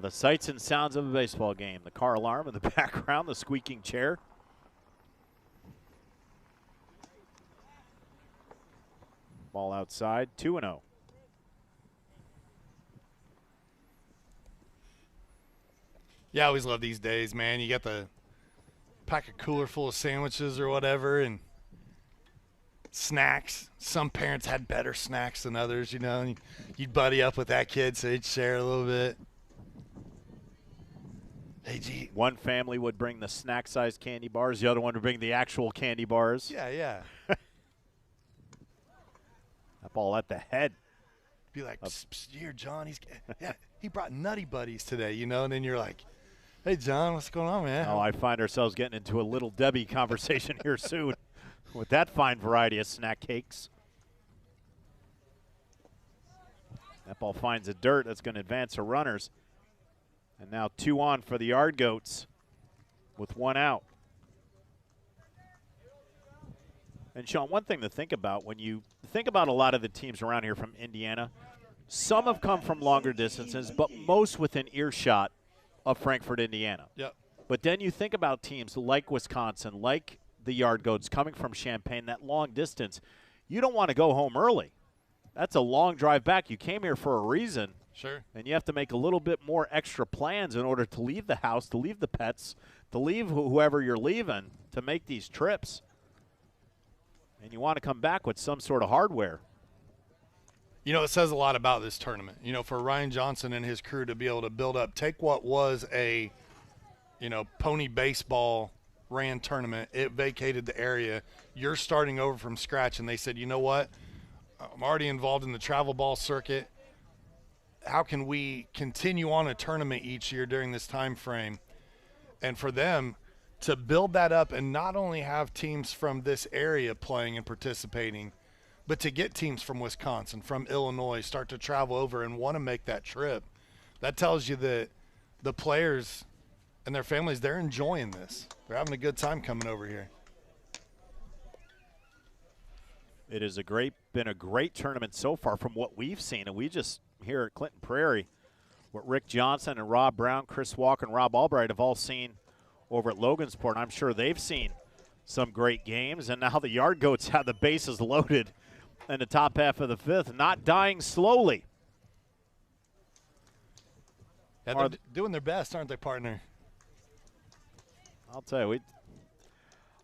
The sights and sounds of a baseball game. The car alarm in the background, the squeaking chair. Ball outside, 2-0. Yeah, I always love these days, man. You got the pack a cooler full of sandwiches or whatever and snacks. Some parents had better snacks than others, you know. And you'd buddy up with that kid so you'd share a little bit. Hey, gee. One family would bring the snack-sized candy bars. The other one would bring the actual candy bars. Yeah. That ball at the head. Be like, psst, psst, here, John. He brought Nutty Buddies today, you know. And then you're like, hey, John, what's going on, man? Oh, I find ourselves getting into a Little Debbie conversation here soon with that fine variety of snack cakes. That ball finds the dirt. That's going to advance the runners. And now 2 on for the Yard Goats with 1 out. And, Sean, one thing to think about when you think about a lot of the teams around here from Indiana, some have come from longer distances, but most within earshot of Frankfort, Indiana. Yep. But then you think about teams like Wisconsin, like the Yard Goats coming from Champaign, that long distance. You don't want to go home early. That's a long drive back. You came here for a reason. Sure. And you have to make a little bit more extra plans in order to leave the house, to leave the pets, to leave whoever you're leaving to make these trips. And you want to come back with some sort of hardware. You know, it says a lot about this tournament. You know, for Ryan Johnson and his crew to be able to build up, take what was a, pony baseball ran tournament. It vacated the area. You're starting over from scratch. And they said, you know what? I'm already involved in the travel ball circuit. How can we continue on a tournament each year during this time frame? And for them to build that up and not only have teams from this area playing and participating, but to get teams from Wisconsin, from Illinois, start to travel over and want to make that trip, that tells you that the players and their families, they're enjoying this. They're having a good time coming over here. It is been a great tournament so far from what we've seen. And we just here at Clinton Prairie, what Rick Johnson and Rob Brown, Chris Walker, and Rob Albright have all seen over at Logansport. I'm sure they've seen some great games. And now the Yard Goats have the bases loaded in the top half of the 5th, not dying slowly. Yeah, they're doing their best, aren't they, partner? I'll tell you,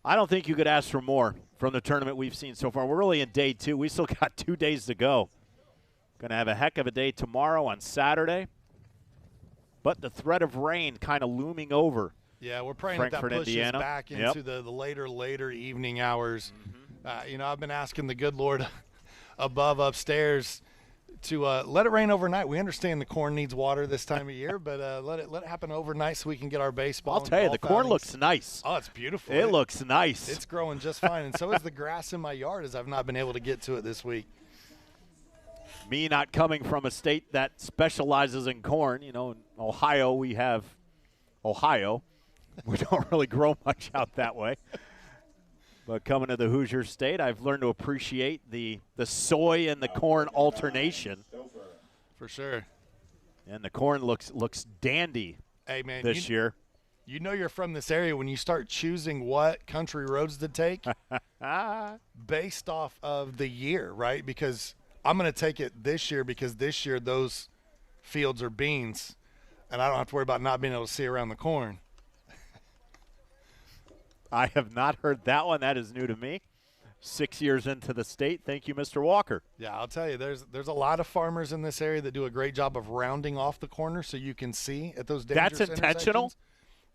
I don't think you could ask for more from the tournament we've seen so far. We're really in day 2. We still got 2 days to go. Going to have a heck of a day tomorrow on Saturday. But the threat of rain kind of looming over. Yeah, we're praying Frankfort, that pushes Indiana. back into the later evening hours. Mm-hmm. I've been asking the good Lord upstairs to let it rain overnight. We understand the corn needs water this time of year, but let it happen overnight so we can get our baseball. I'll tell you, the corn looks nice. Oh, it's beautiful. It looks nice. It's growing just fine, and so is the grass in my yard, as I've not been able to get to it this week. Me not coming from a state that specializes in corn, in Ohio we have Ohio. We don't really grow much out that way. But coming to the Hoosier State, I've learned to appreciate the soy and the corn alternation. For sure. And the corn looks dandy this year. You know you're from this area when you start choosing what country roads to take based off of the year, right? Because I'm going to take it this year because this year those fields are beans, and I don't have to worry about not being able to see around the corn. I have not heard that one. That is new to me. 6 years into the state. Thank you, Mr. Walker. Yeah, I'll tell you, there's a lot of farmers in this area that do a great job of rounding off the corner so you can see at those dangerous That's intentional? intersections.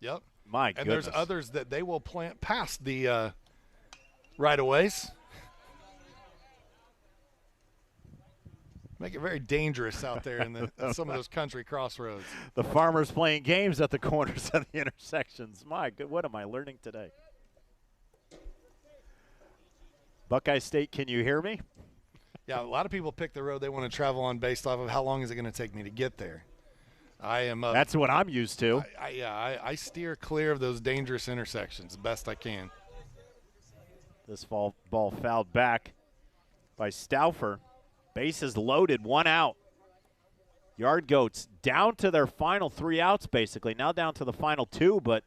Yep. My And goodness. there's others that they will plant past the right-of-ways. Make it very dangerous out there in some of those country crossroads. The farmers playing games at the corners of the intersections. My good, what am I learning today? Buckeye State, can you hear me? Yeah, a lot of people pick the road they want to travel on based off of how long is it going to take me to get there. I am. That's what I'm used to. I steer clear of those dangerous intersections best I can. This ball fouled back by Stauffer. Bases loaded, 1 out. Yard Goats down to their final 3 outs, basically. Now down to the final 2, but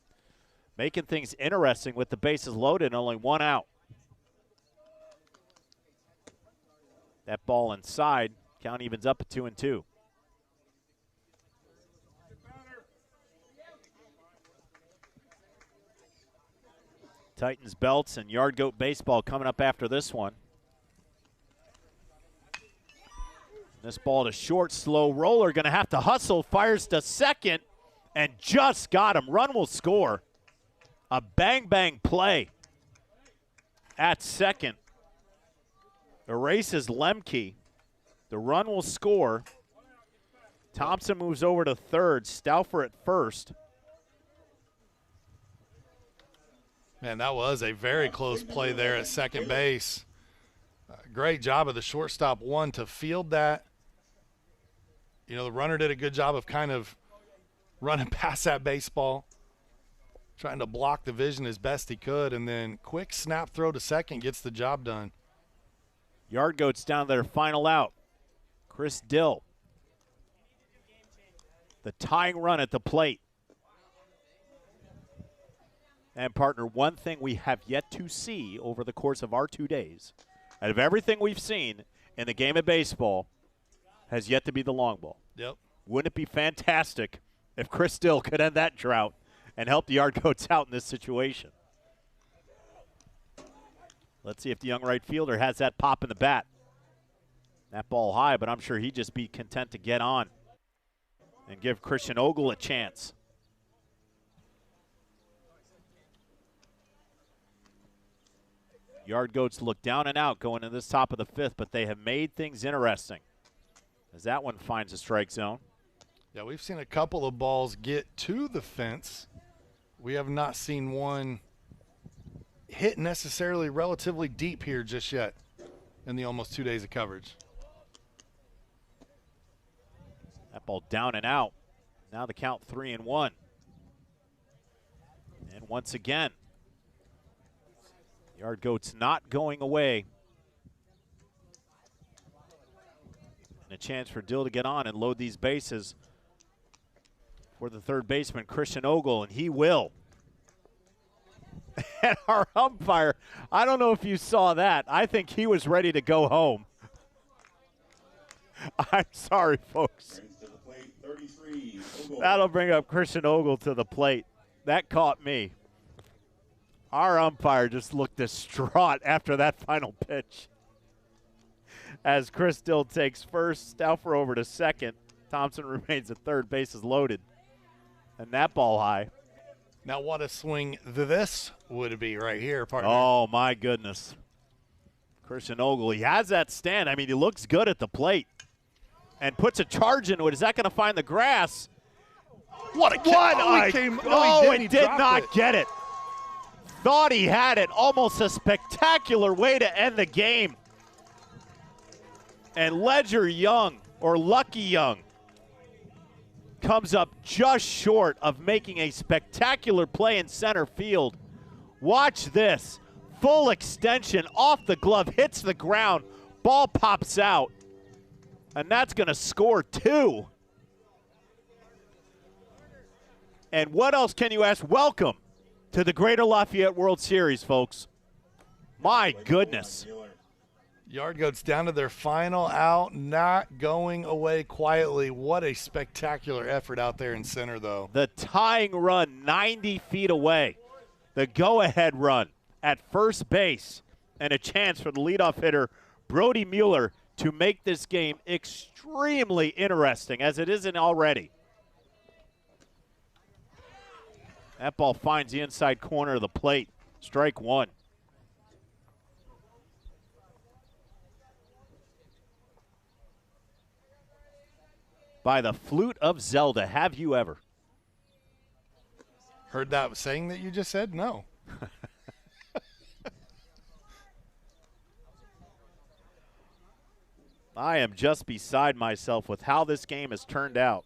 making things interesting with the bases loaded and only 1 out. That ball inside. Count evens up at 2-2. Titans belts and Yard Goat baseball coming up after this one. This ball to short, slow roller, going to have to hustle, fires to second, and just got him. Run will score. A bang-bang play at second. Erases Lemke. The run will score. Thompson moves over to third. Stauffer at first. Man, that was a very close play there at second base. Great job of the shortstop, one, to field that. You know, the runner did a good job of kind of running past that baseball, trying to block the vision as best he could, and then quick snap throw to second gets the job done. Yard Goats down to their final out. Chris Dill. The tying run at the plate. And partner, one thing we have yet to see over the course of our 2 days, out of everything we've seen in the game of baseball, has yet to be the long ball. Yep. Wouldn't it be fantastic if Chris Dill could end that drought and help the Yard Goats out in this situation? Let's see if the young right fielder has that pop in the bat. That ball high, but I'm sure he'd just be content to get on and give Christian Ogle a chance. Yard Goats look down and out going to this top of the 5th, but they have made things interesting as that one finds a strike zone. Yeah, we've seen a couple of balls get to the fence. We have not seen one hit necessarily relatively deep here just yet in the almost 2 days of coverage. That ball down and out. Now the count 3-1. And once again, Yard Goats not going away. And a chance for Dill to get on and load these bases for the third baseman, Christian Ogle, and he will. And our umpire, I don't know if you saw that. I think he was ready to go home. I'm sorry, folks. That'll bring up Christian Ogle to the plate. That caught me. Our umpire just looked distraught after that final pitch. As Chris Dill takes first, Stauffer over to second. Thompson remains at third, bases loaded. And that ball high. Now what a swing this would be right here, partner. Oh, my goodness. Christian Ogle, he has that stand. I mean, he looks good at the plate. And puts a charge into it. Is that going to find the grass? What a It did not get it. Thought he had it. Almost a spectacular way to end the game. And Ledger Young, or Lucky Young, comes up just short of making a spectacular play in center field. Watch this. Full extension off the glove, hits the ground, ball pops out. And that's going to score 2. And what else can you ask? Welcome to the Greater Lafayette World Series, folks. My goodness. Yard Goats down to their final out, not going away quietly. What a spectacular effort out there in center, though. The tying run 90 feet away. The go-ahead run at first base and a chance for the leadoff hitter, Brody Mueller, to make this game extremely interesting, as it isn't already. That ball finds the inside corner of the plate. Strike one. By the flute of Zelda, have you ever? Heard that saying that you just said? No. I am just beside myself with how this game has turned out.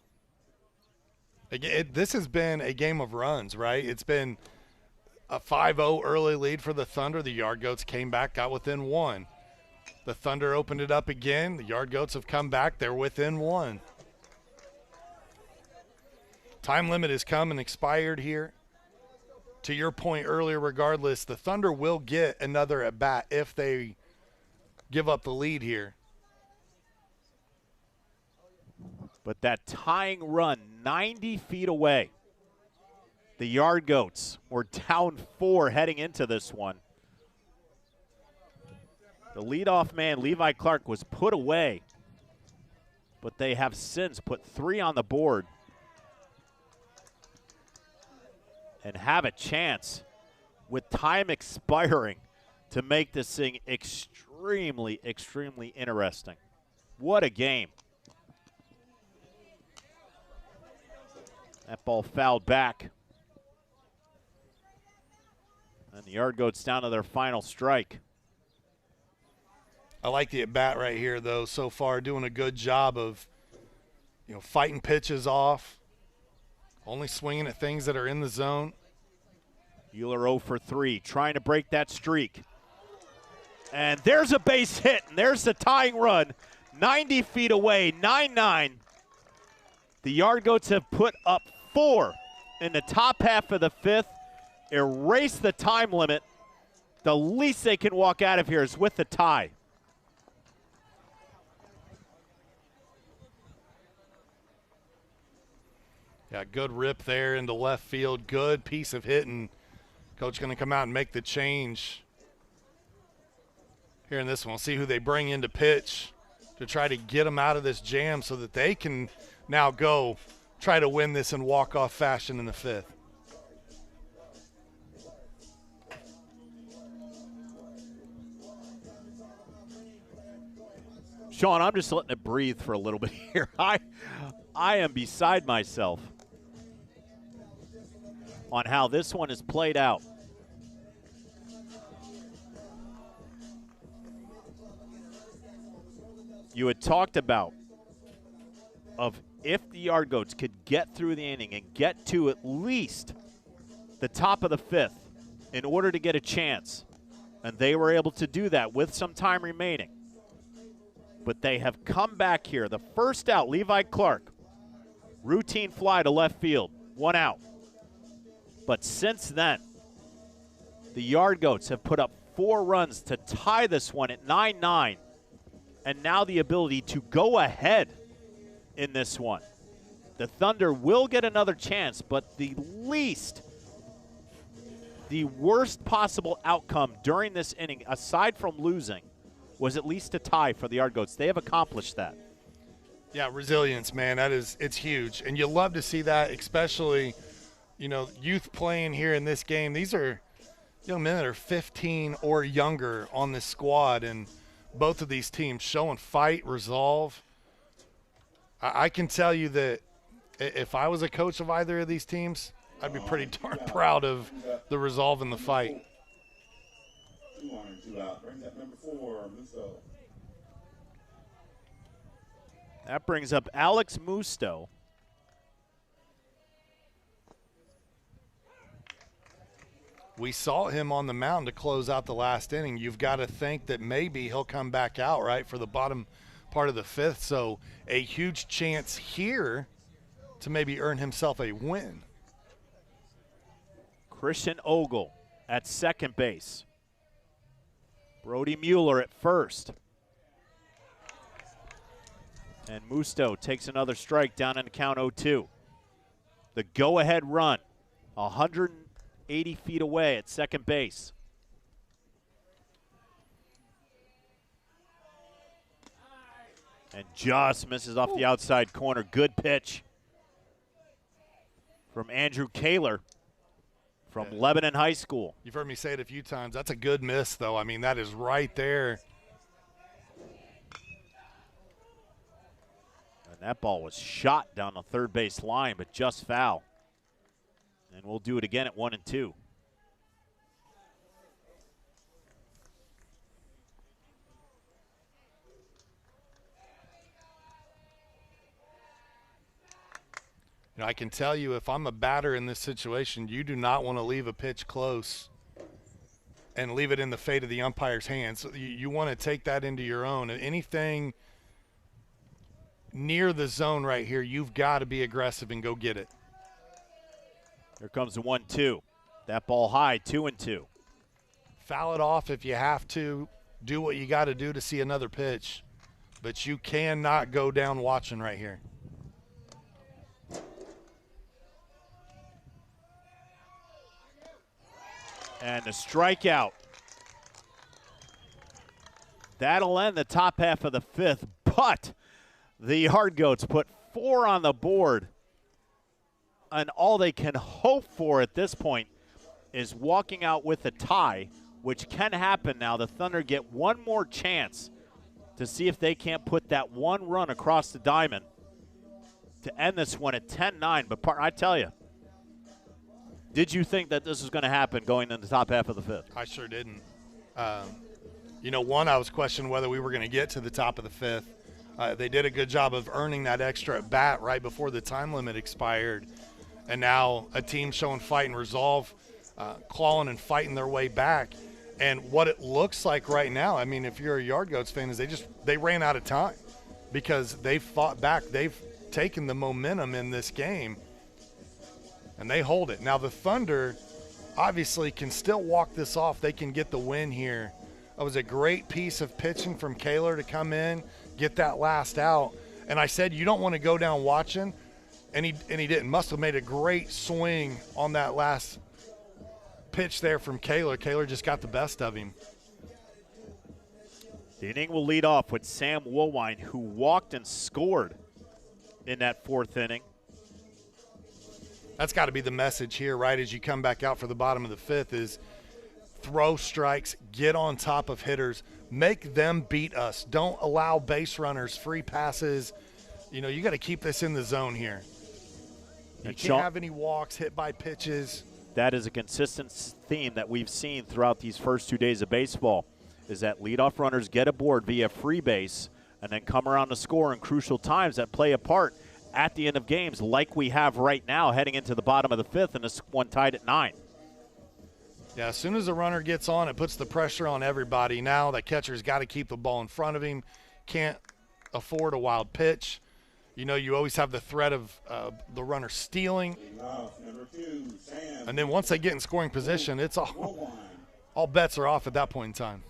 This has been a game of runs, right? It's been a 5-0 early lead for the Thunder. The Yard Goats came back, got within one. The Thunder opened it up again. The Yard Goats have come back. They're within one. Time limit has come and expired here. To your point earlier, regardless, the Thunder will get another at-bat if they give up the lead here. But that tying run 90 feet away. The Yard Goats were down 4 heading into this one. The leadoff man, Levi Clark, was put away, but they have since put 3 on the board and have a chance with time expiring to make this thing extremely, extremely interesting. What a game. That ball fouled back. And the Yard Goats down to their final strike. I like the at-bat right here, though, so far, doing a good job of, fighting pitches off, only swinging at things that are in the zone. Mueller 0 for 3, trying to break that streak. And there's a base hit, and there's the tying run, 90 feet away, 9-9. The Yard Goats have put up 4 in the top half of the 5th, erase the time limit. The least they can walk out of here is with the tie. Yeah, good rip there into left field. Good piece of hitting. Coach going to come out and make the change here in this one. We'll see who they bring in to pitch to try to get them out of this jam so that they can now go try to win this in walk-off fashion in the 5th. Sean, I'm just letting it breathe for a little bit here. I am beside myself on how this one is played out. You had talked about if the Yard Goats could get through the inning and get to at least the top of the 5th in order to get a chance, and they were able to do that with some time remaining. But they have come back here. The first out, Levi Clark, routine fly to left field, 1 out. But since then, the Yard Goats have put up 4 runs to tie this one at 9-9, and now the ability to go ahead in this one. The Thunder will get another chance, but the worst possible outcome during this inning, aside from losing, was at least a tie for the Yard Goats. They have accomplished that. Yeah, resilience, man. It's huge. And you love to see that, especially, youth playing here in this game. These are young men that are 15 or younger on this squad, and both of these teams showing fight, resolve. I can tell you that if I was a coach of either of these teams, I'd be pretty darn proud of the resolve in the fight. 2 on and 2 out. Bring up number 4, Musso. That brings up Alex Musto. We saw him on the mound to close out the last inning. You've got to think that maybe he'll come back out, right, for the bottom part of the 5th. So a huge chance here to maybe earn himself a win. Christian Ogle at second base. Brody Mueller at first. And Musto takes another strike down in count 0-2. The go-ahead run, 180 feet away at second base. And just misses off the outside corner. Good pitch from Andrew Kaler from Lebanon High School. You've heard me say it a few times. That's a good miss, though. I mean, that is right there. And that ball was shot down the third base line, but just foul. And we'll do it again at 1-2. You know, I can tell you if I'm a batter in this situation, you do not want to leave a pitch close and leave it in the fate of the umpire's hands. So you want to take that into your own. And anything near the zone right here, you've got to be aggressive and go get it. Here comes the 1-2. That ball high, 2-2. Foul it off if you have to. Do what you got to do to see another pitch. But you cannot go down watching right here. And the strikeout. That'll end the top half of the fifth, but the Hard Goats put 4 on the board. And all they can hope for at this point is walking out with a tie, which can happen now. The Thunder get one more chance to see if they can't put that one run across the diamond to end this one at 10-9. But I tell you, did you think that this was going to happen going in the top half of the fifth? I sure didn't. You know, I was questioning whether we were going to get to the top of the fifth. They did a good job of earning that extra at bat right before the time limit expired. And now a team showing fight and resolve, clawing and fighting their way back. And what it looks like right now, I mean, if you're a Yard Goats fan, is they ran out of time because they fought back. They've taken the momentum in this game. And they hold it. Now the Thunder obviously can still walk this off. They can get the win here. It was a great piece of pitching from Kaler to come in, get that last out. And I said, you don't want to go down watching. And he didn't. Must have made a great swing on that last pitch there from Kaler. Kaler just got the best of him. The inning will lead off with Sam Woolwine, who walked and scored in that fourth inning. That's got to be the message here, right, as you come back out for the bottom of the fifth is throw strikes, get on top of hitters, make them beat us. Don't allow base runners, free passes. You know, you got to keep this in the zone here. You can't have any walks, hit by pitches. That is a consistent theme that we've seen throughout these first 2 days of baseball, is that leadoff runners get aboard via free base and then come around to score in crucial times that play a part at the end of games like we have right now heading into the bottom of the fifth, and this one tied at 9. Yeah, as soon as the runner gets on, it puts the pressure on everybody. Now the catcher's got to keep the ball in front of him, can't afford a wild pitch. You know, you always have the threat of the runner stealing. And then once they get in scoring position, it's all bets are off at that point in time.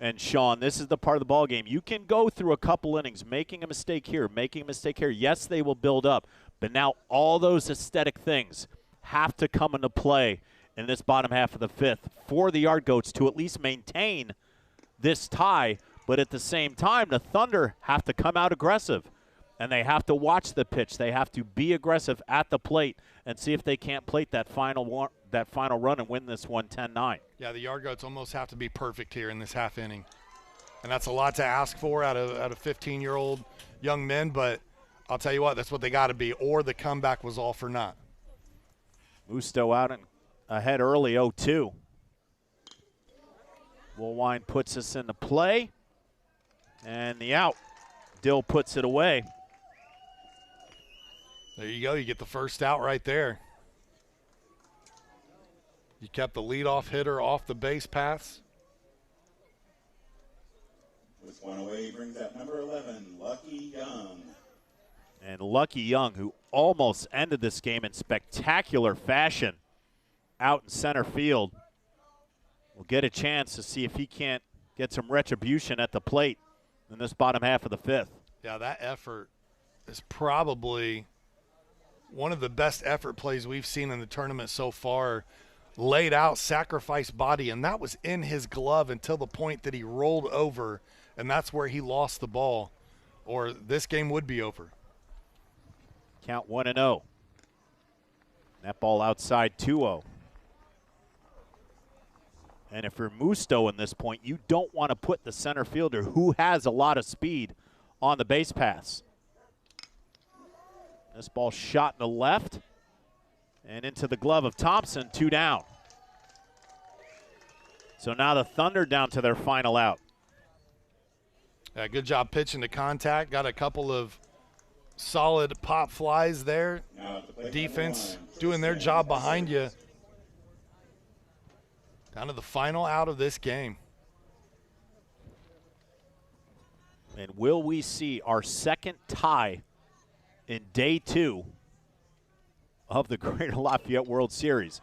And, Sean, this is the part of the ball game. You can go through a couple innings, making a mistake here, making a mistake here. Yes, they will build up. But now all those aesthetic things have to come into play in this bottom half of the fifth for the Yard Goats to at least maintain this tie. But at the same time, the Thunder have to come out aggressive. And they have to watch the pitch. They have to be aggressive at the plate and see if they can't plate that final run and win this one 10-9. Yeah, the Yard Goats almost have to be perfect here in this half inning. And that's a lot to ask for out of 15-year-old young men, but I'll tell you what, that's what they got to be, or the comeback was all for naught. Musto out and ahead early, 0-2. Woolwine puts us into play, and the out. Dill puts it away. There you go. You get the first out right there. You kept the leadoff hitter off the base paths. With one away, brings up number 11, Lucky Young. And Lucky Young, who almost ended this game in spectacular fashion out in center field, will get a chance to see if he can't get some retribution at the plate in this bottom half of the fifth. Yeah, that effort is probably one of the best effort plays we've seen in the tournament so far. Laid out, sacrificed body, and that was in his glove until the point that he rolled over and that's where he lost the ball, or this game would be over. Count 1-0. That ball outside 2-0. And if you're Musto in this point, you don't want to put the center fielder who has a lot of speed on the base pass. This ball shot in the left and into the glove of Thompson, 2 down. So now the Thunder down to their final out. Good job pitching to contact. Got a couple of solid pop flies there. Defense doing their job behind you. Down to the final out of this game. And will we see our second tie in day 2 of the Greater Lafayette World Series?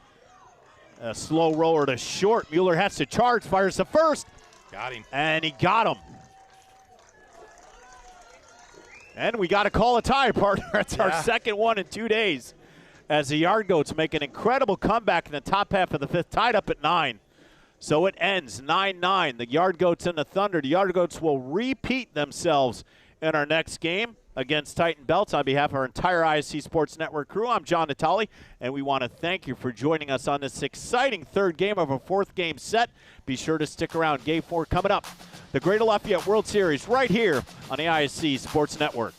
A slow roller to short. Mueller has to charge, fires the first. Got him. And he got him. And we got to call a tie, partner. It's our second one in 2 days. As the Yard Goats make an incredible comeback in the top half of the 5th, tied up at 9. So it ends 9-9. The Yard Goats and the Thunder. The Yard Goats will repeat themselves in our next game against Titan Belts. On behalf of our entire ISC Sports Network crew, I'm John Natali, and we want to thank you for joining us on this exciting 3rd game of a 4th game set. Be sure to stick around. Game 4 coming up. The Greater Lafayette World Series right here on the ISC Sports Network.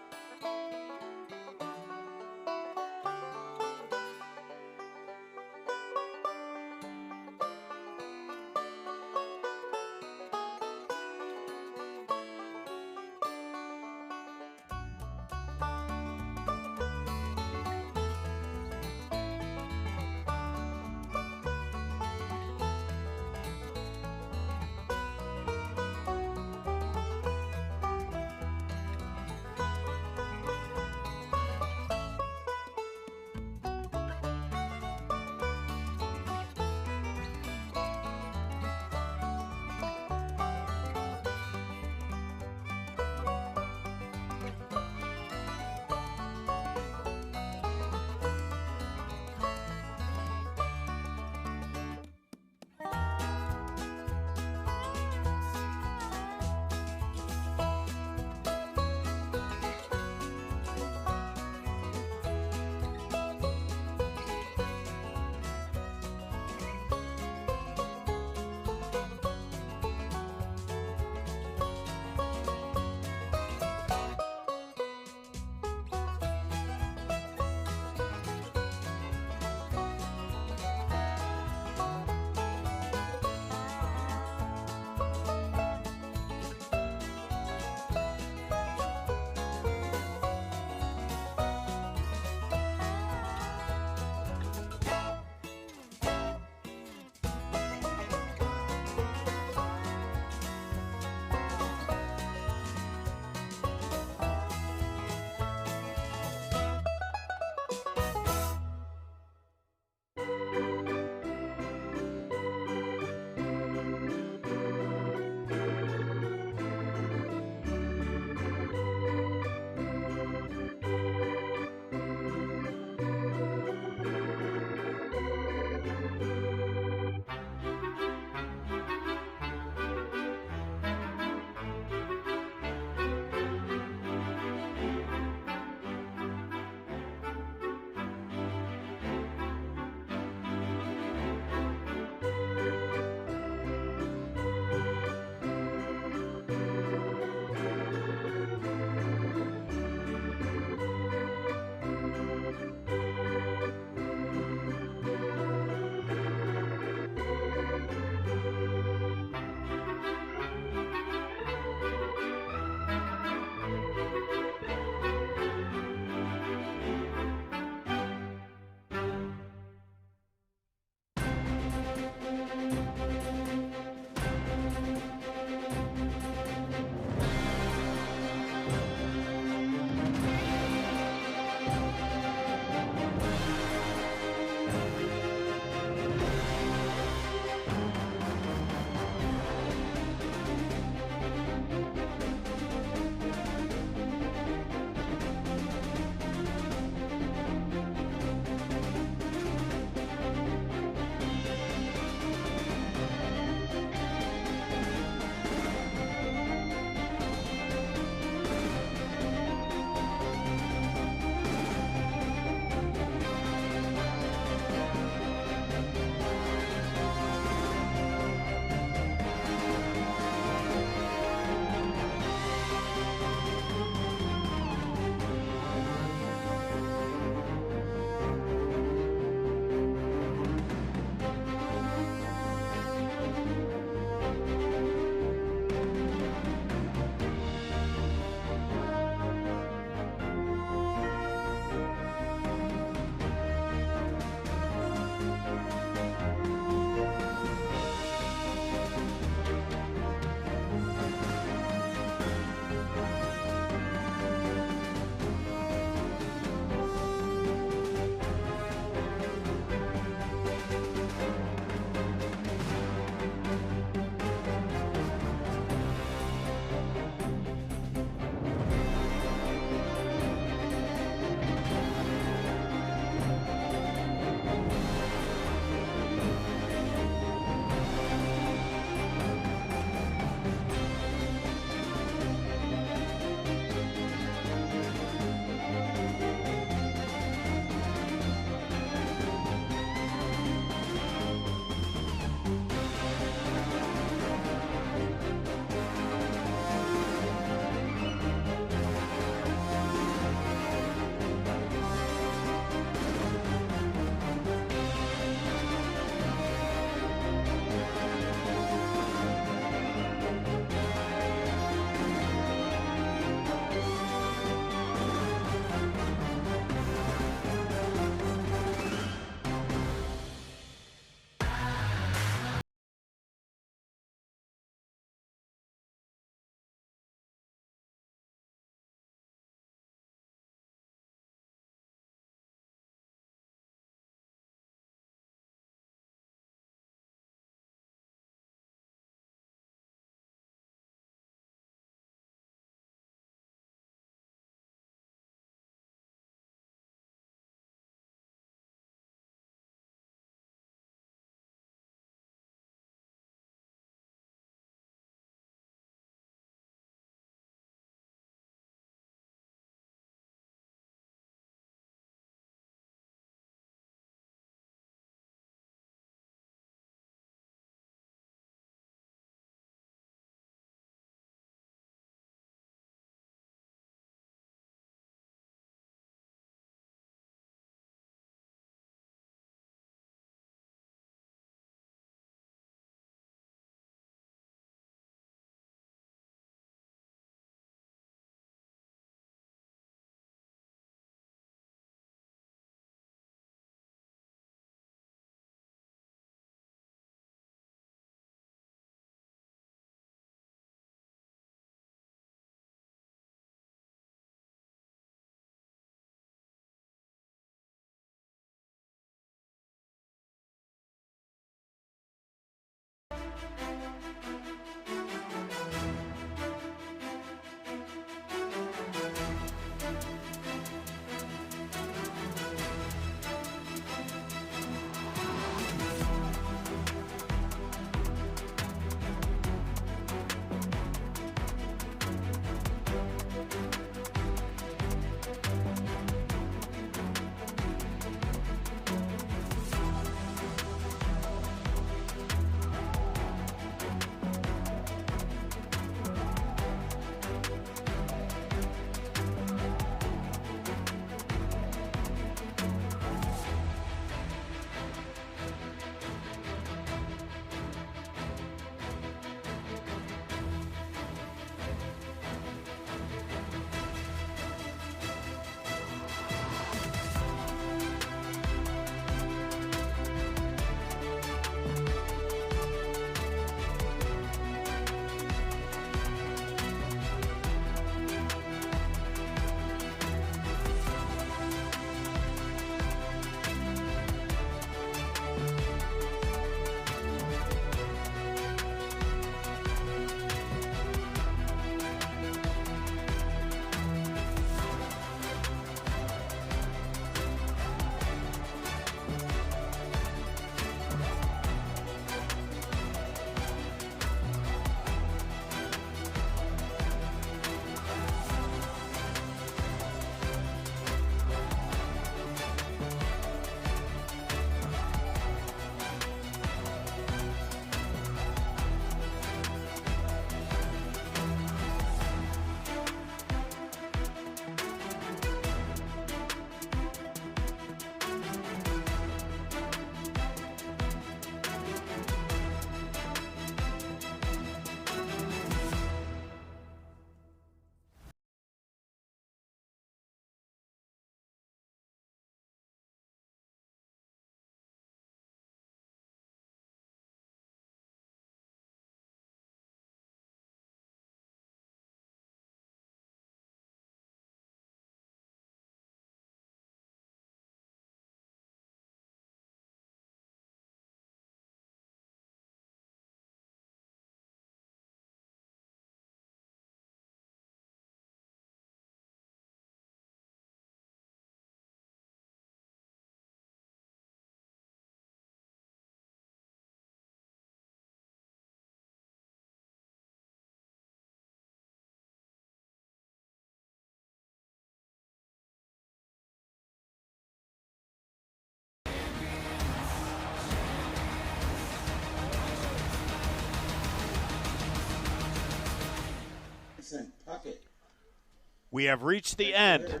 We have reached the end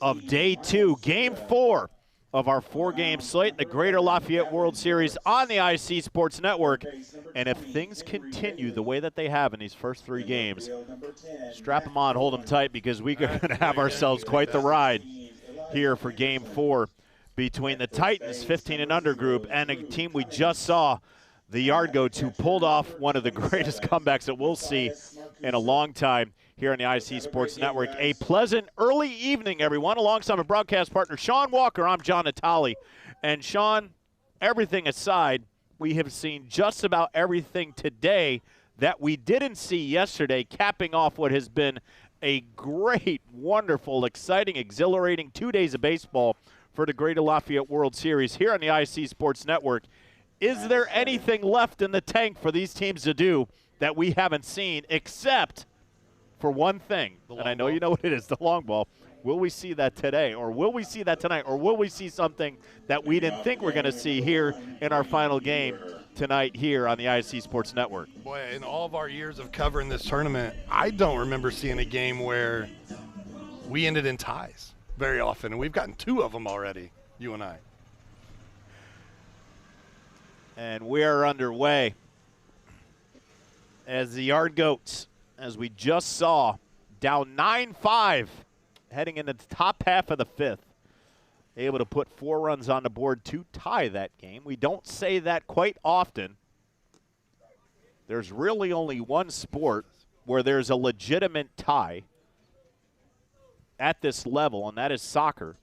of day 2, game 4 of our 4-game slate in the Greater Lafayette World Series on the IC Sports Network. And if things continue the way that they have in these first 3 games, strap them on, hold them tight, because we're going to have ourselves quite the ride here for game 4 between the Titans 15 and under group and a team we just saw, the Yard Goats, who pulled off one of the greatest comebacks that we'll see in a long time here on the IC Sports Network. A pleasant early evening, everyone. Alongside my broadcast partner, Sean Walker, I'm John Natali. And Sean, everything aside, we have seen just about everything today that we didn't see yesterday, capping off what has been a great, wonderful, exciting, exhilarating 2 days of baseball for the Greater Lafayette World Series here on the IC Sports Network. Is there anything left in the tank for these teams to do that we haven't seen, except for one thing? And I know you know what it is, the long ball. Will we see that today, or will we see that tonight, or will we see something that we didn't think we're going to see here in our final game tonight here on the IC Sports Network? Boy, in all of our years of covering this tournament, I don't remember seeing a game where we ended in ties very often, and we've gotten 2 of them already, you and I. And we are underway as the Yard Goats, as we just saw, down 9-5, heading into the top half of the 5th, able to put 4 runs on the board to tie that game. We don't say that quite often. There's really only one sport where there's a legitimate tie at this level, and that is soccer.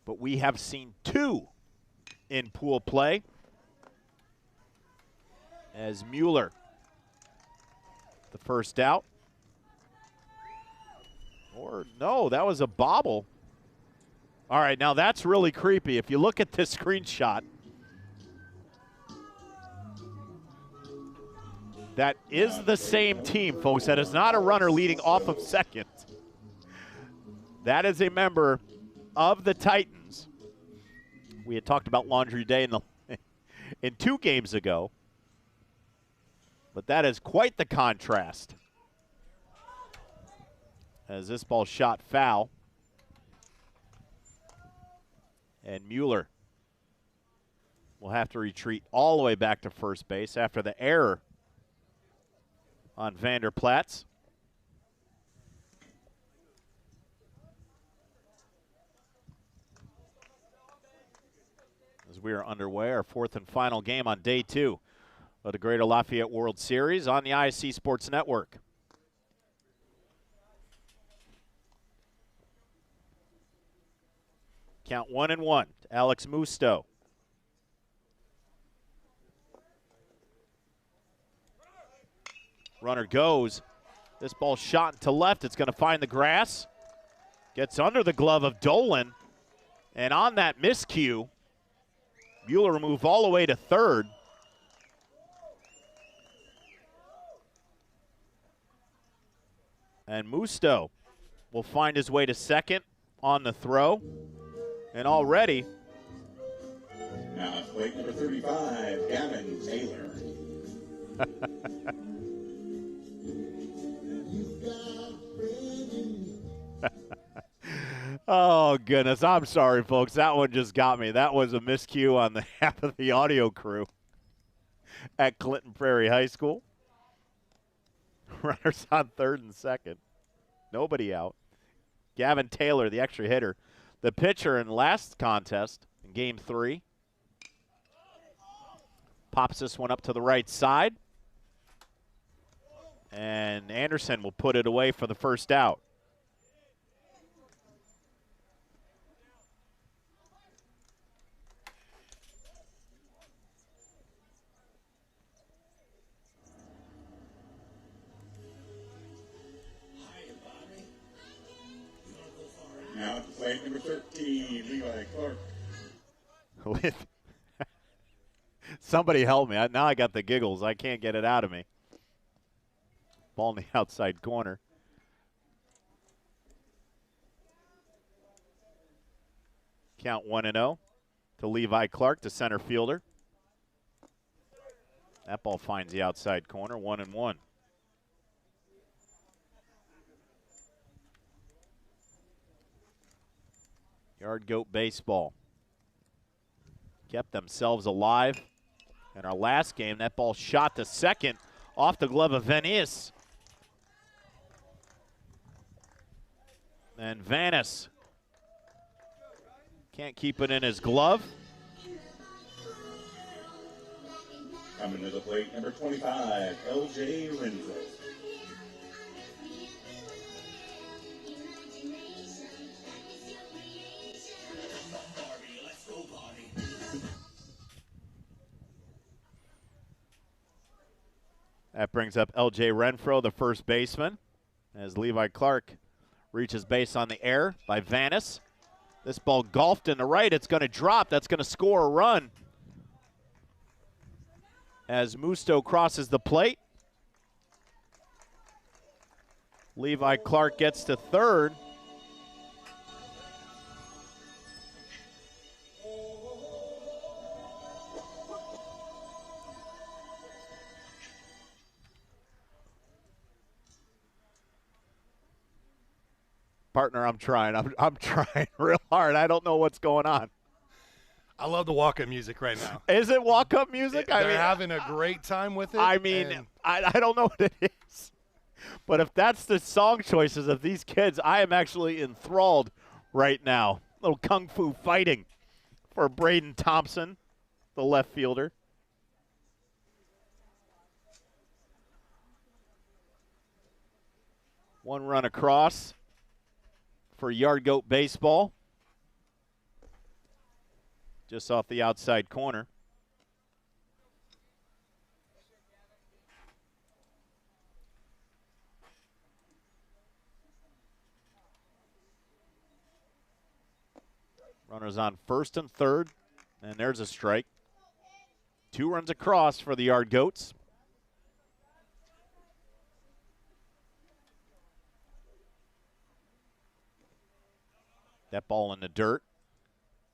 But we have seen 2 in pool play. as Mueller, the first out. Or no, that was a bobble. All right, now that's really creepy. If you look at this screenshot, that is the same team, folks. That is not a runner leading off of second. That is a member of the Titans. We had talked about Laundry Day in 2 games ago. But that is quite the contrast. As this ball shot foul. And Mueller will have to retreat all the way back to first base after the error on Vanderplatz. As we are underway, our 4th and final game on day 2 of the Greater Lafayette World Series on the ISC Sports Network. Count 1-1 to Alex Musto. Runner goes. This ball shot to left. It's going to find the grass. Gets under the glove of Dolan. And on that miscue, Mueller will move all the way to third. And Musto will find his way to second on the throw. And already, now it's plate number 35, Gavin Taylor. Oh, goodness. I'm sorry, folks. That one just got me. That was a miscue on the half of the audio crew at Clinton Prairie High School. Runners on third and second. Nobody out. Gavin Taylor, the extra hitter. The pitcher in last contest, in Game 3, pops this one up to the right side. And Anderson will put it away for the first out. Now at the plate number 13, Levi Clark. Somebody help me. Now I got the giggles. I can't get it out of me. Ball in the outside corner. Count 1-0 to Levi Clark, the center fielder. That ball finds the outside corner, 1-1. Yard Goat baseball. Kept themselves alive. In our last game, that ball shot to second off the glove of Venice. And Vanis can't keep it in his glove. Coming to the plate, number 25, LJ Renfro. That brings up LJ Renfro, the first baseman, as Levi Clark reaches base on the air by Vanis. This ball golfed in the right. It's going to drop. That's going to score a run as Musto crosses the plate. Levi Clark gets to third. Partner, I'm trying. I'm trying real hard. I don't know what's going on. I love the walk-up music right now. Is it walk-up music? They're having a great time with it. I mean, I don't know what it is. But if that's the song choices of these kids, I am actually enthralled right now. A little kung fu fighting for Braden Thompson, the left fielder. One run across for Yard Goat baseball. Just off the outside corner. Runners on first and third, and there's a strike. 2 runs across for the Yard Goats. That ball in the dirt.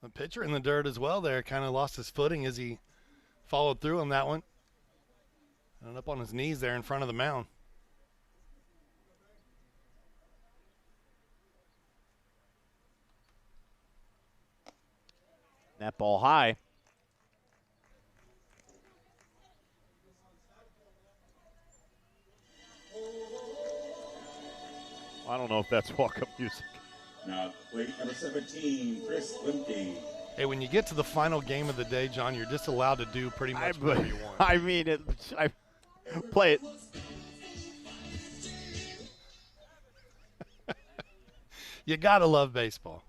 The pitcher in the dirt as well there, kind of lost his footing as he followed through on that one. And up on his knees there in front of the mound. That ball high. I don't know if that's walk-up music. Now, plate number 17, Chris Limke. Hey, when you get to the final game of the day, John, you're just allowed to do pretty much whatever you want. I mean, play it. You got to love baseball.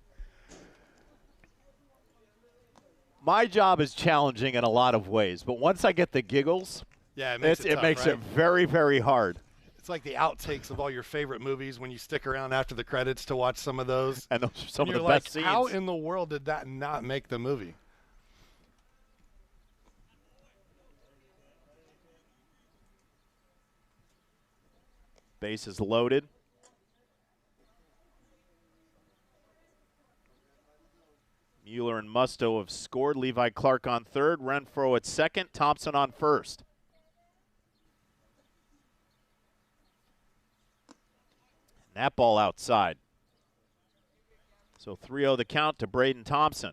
My job is challenging in a lot of ways, but once I get the giggles, yeah, it makes it tough, it very, very hard. It's like the outtakes of all your favorite movies when you stick around after the credits to watch some of those. And those are some of the like, best scenes. How in the world did that not make the movie? Base is loaded. Mueller and Musto have scored. Levi Clark on third. Renfro at second. Thompson on first. And that ball outside. So 3-0 the count to Braden Thompson.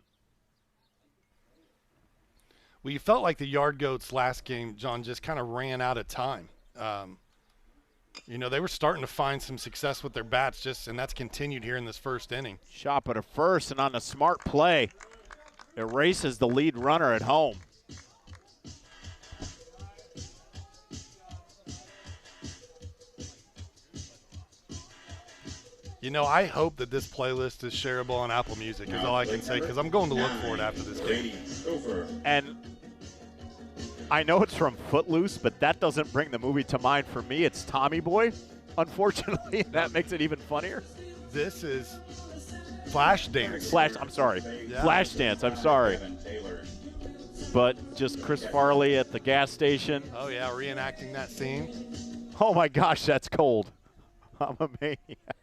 Well, you felt like the Yard Goats last game, John, just kind of ran out of time. You know, they were starting to find some success with their bats, and that's continued here in this first inning. Chop at a first, and on a smart play, erases the lead runner at home. You know, I hope that this playlist is shareable on Apple Music is all I can say, because I'm going to look for it after this game. And I know it's from Footloose, but that doesn't bring the movie to mind for me. It's Tommy Boy, unfortunately. That makes it even funnier. This is Flashdance. I'm sorry. Yeah. Flashdance, I'm sorry. But just Chris Farley at the gas station. Oh, yeah, reenacting that scene. Oh, my gosh, that's cold. I'm a maniac.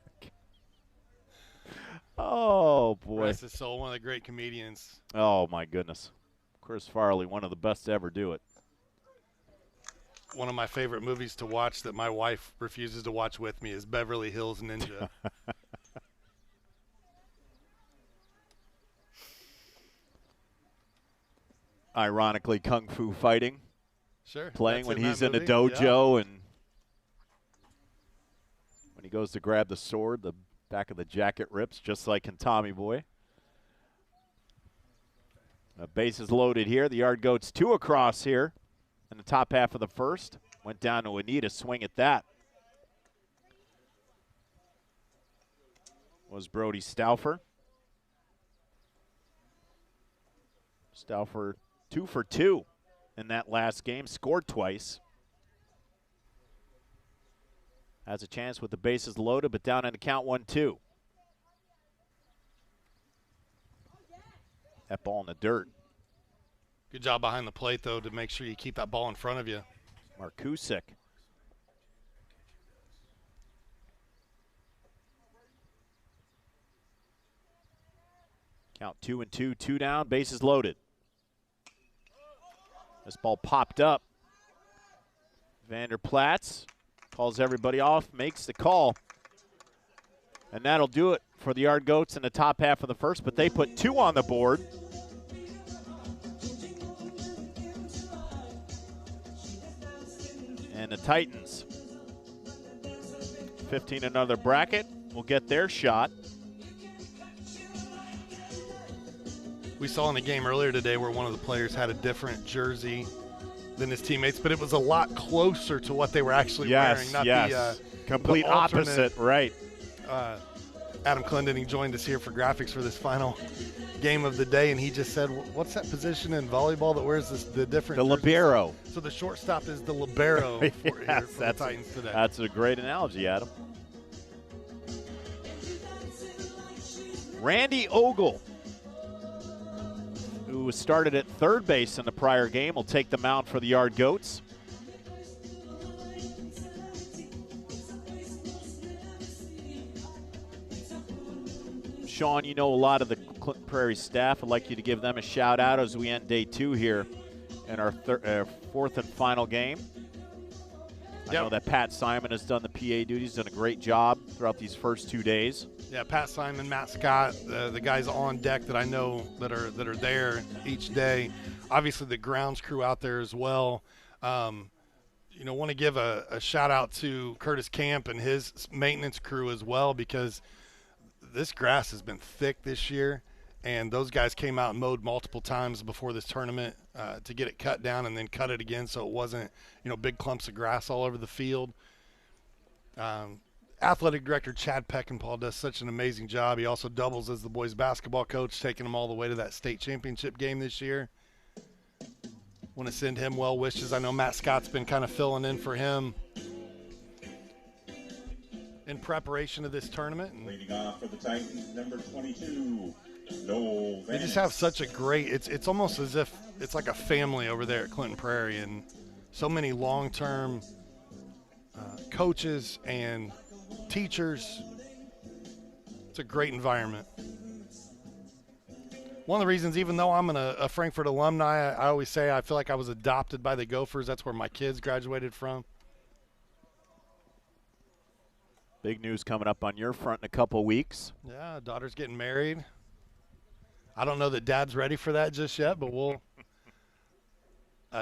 Oh, boy. Rest his soul, one of the great comedians. Oh, my goodness. Chris Farley, one of the best to ever do it. One of my favorite movies to watch that my wife refuses to watch with me is Beverly Hills Ninja. Ironically, Kung Fu Fighting. Sure. Playing when he's in a dojo, and when he goes to grab the sword, the back of the jacket rips, just like in Tommy Boy. The base is loaded here. The Yard Goats 2 across here in the top half of the first. Went down to Anita, swing at that. Was Brody Stauffer. Stauffer 2 for 2 in that last game, scored twice. Has a chance with the bases loaded, but down in the count 1-2. That ball in the dirt. Good job behind the plate, though, to make sure you keep that ball in front of you. Markusik. Count 2-2, 2 down, bases loaded. This ball popped up. Vander Platz calls everybody off, makes the call. And that'll do it for the Yard Goats in the top half of the first, but they put 2 on the board. And the Titans, 15 another bracket, will get their shot. We saw in the game earlier today where one of the players had a different jersey than his teammates, but it was a lot closer to what they were actually wearing. Not the complete the alternate. Opposite, right. Adam Clendening joined us here for graphics for this final game of the day, and he just said, what's that position in volleyball that wears the different The jerseys? libero. So the shortstop is the libero for the Titans today. That's a great analogy, Adam. Randy Ogle who started at third base in the prior game, will take the mound for the Yard Goats. Sean, you know a lot of the Clinton Prairie staff. I'd like you to give them a shout out as we end day 2 here in our fourth and final game. I know that Pat Simon has done the PA duties, done a great job throughout these first 2 days. Yeah, Pat Simon, Matt Scott, the guys on deck that I know that are there each day. Obviously, the grounds crew out there as well. Want to give a shout out to Curtis Camp and his maintenance crew as well, because this grass has been thick this year, and those guys came out and mowed multiple times before this tournament to get it cut down and then cut it again so it wasn't, big clumps of grass all over the field. Athletic director Chad Peckinpah does such an amazing job. He also doubles as the boys basketball coach, taking them all the way to that state championship game this year. Want to send him well wishes. I know Matt Scott's been kind of filling in for him in preparation of this tournament. And leading off for the Titans, number 22, Noel they just have such a great, it's almost as if it's like a family over there at Clinton Prairie, and so many long-term coaches and teachers. It's a great environment. One of the reasons, even though I'm a Frankfort alumni, I always say I feel like I was adopted by the Gophers. That's where my kids graduated from. Big news coming up on your front in a couple weeks. Yeah, daughter's getting married. I don't know that Dad's ready for that just yet, but we'll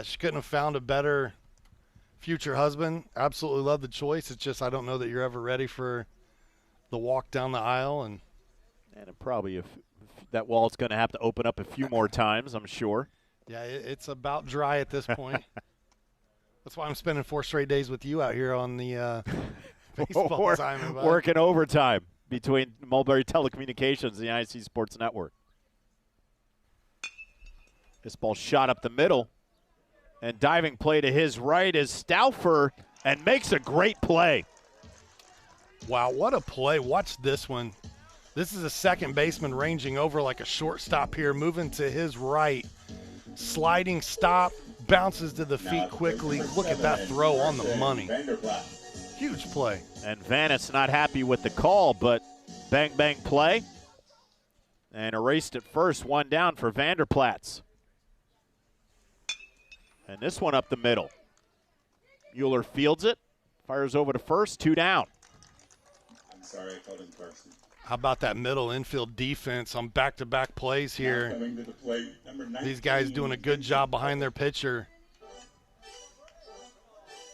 she couldn't have found a better future husband. Absolutely love the choice. It's just I don't know that you're ever ready for the walk down the aisle. And it probably, if that wall's going to have to open up a few more times, I'm sure. Yeah, it's about dry at this point. That's why I'm spending 4 straight days with you out here on the baseball time. Working overtime between Mulberry Telecommunications and the IC Sports Network. This ball shot up the middle, and diving play to his right is Stauffer, and makes a great play. Wow, what a play. Watch this one. This is a second baseman ranging over like a shortstop here, moving to his right. Sliding stop, bounces to the feet quickly. Look at that throw on the money. Huge play. And Vanis not happy with the call, but bang, bang play. And erased at first, 1 down for Vanderplatz. And this one up the middle. Mueller fields it, fires over to first, 2 down. I'm sorry, I called him Carson. How about that middle infield defense on back-to-back plays here? Coming to the plate, number 19, these guys doing a good job behind their pitcher.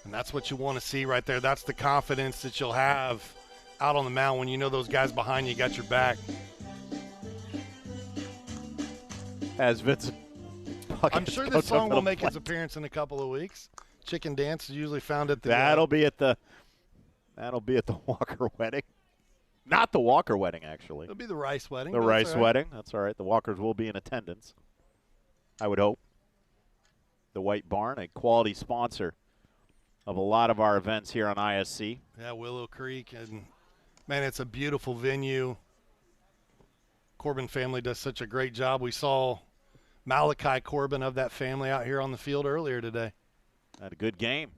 And that's what you want to see right there. That's the confidence that you'll have out on the mound when you know those guys behind you got your back. As Vincent Puckett I'm sure this song will make its appearance in a couple of weeks. Chicken Dance is usually found at the That'll be at the Walker wedding. Not the Walker wedding, actually. It'll be the Rice wedding. The Rice wedding. That's all right. The Walkers will be in attendance, I would hope. The White Barn, a quality sponsor of a lot of our events here on ISC. Yeah, Willow Creek. And, man, it's a beautiful venue. Corbin family does such a great job. We saw Malachi Corbin of that family out here on the field earlier today. Had a good game.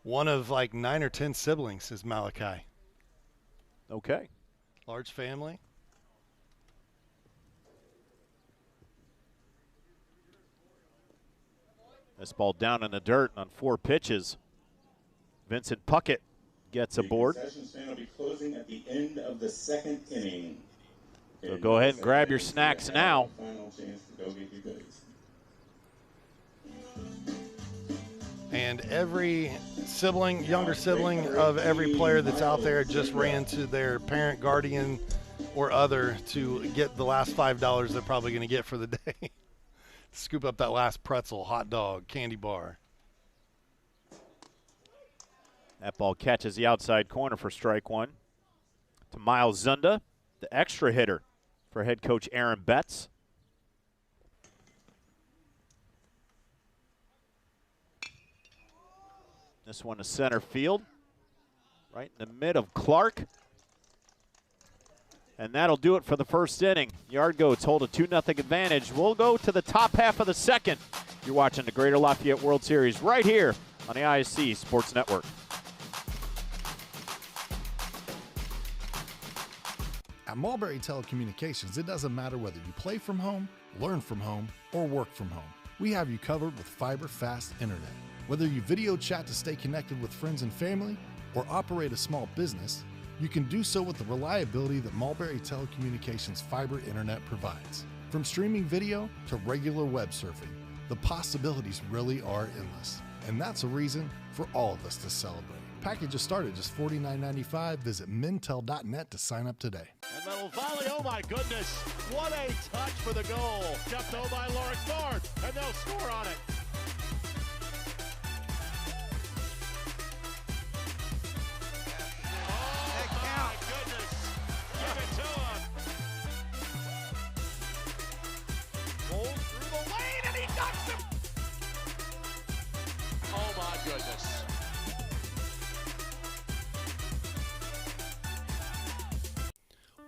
One of like 9 or 10 siblings is Malachi. Okay. Large family. This ball down in the dirt on 4 pitches. Vincent Puckett gets aboard. The concession stand will be closing at the end of the 2nd inning. So go ahead and grab your snacks now. Final chance to go get your goodies. And every sibling, younger sibling of every player that's out there just ran to their parent, guardian, or other to get the last $5 they're probably going to get for the day. Scoop up that last pretzel, hot dog, candy bar. That ball catches the outside corner for strike 1. To Miles Zunda, the extra hitter for head coach Aaron Betts. This one to center field, right in the mid of Clark. And that'll do it for the first inning. Yard Goats hold a 2-0 advantage. We'll go to the top half of the second. You're watching the Greater Lafayette World Series right here on the ISC Sports Network. At Mulberry Telecommunications, it doesn't matter whether you play from home, learn from home, or work from home. We have you covered with fiber-fast internet. Whether you video chat to stay connected with friends and family, or operate a small business, you can do so with the reliability that Mulberry Telecommunications fiber internet provides. From streaming video to regular web surfing, the possibilities really are endless. And that's a reason for all of us to celebrate. Packages start at just $49.95. Visit mintel.net to sign up today. And that'll volley, oh my goodness. What a touch for the goal. Jumped over by Lawrence North, and they'll score on it.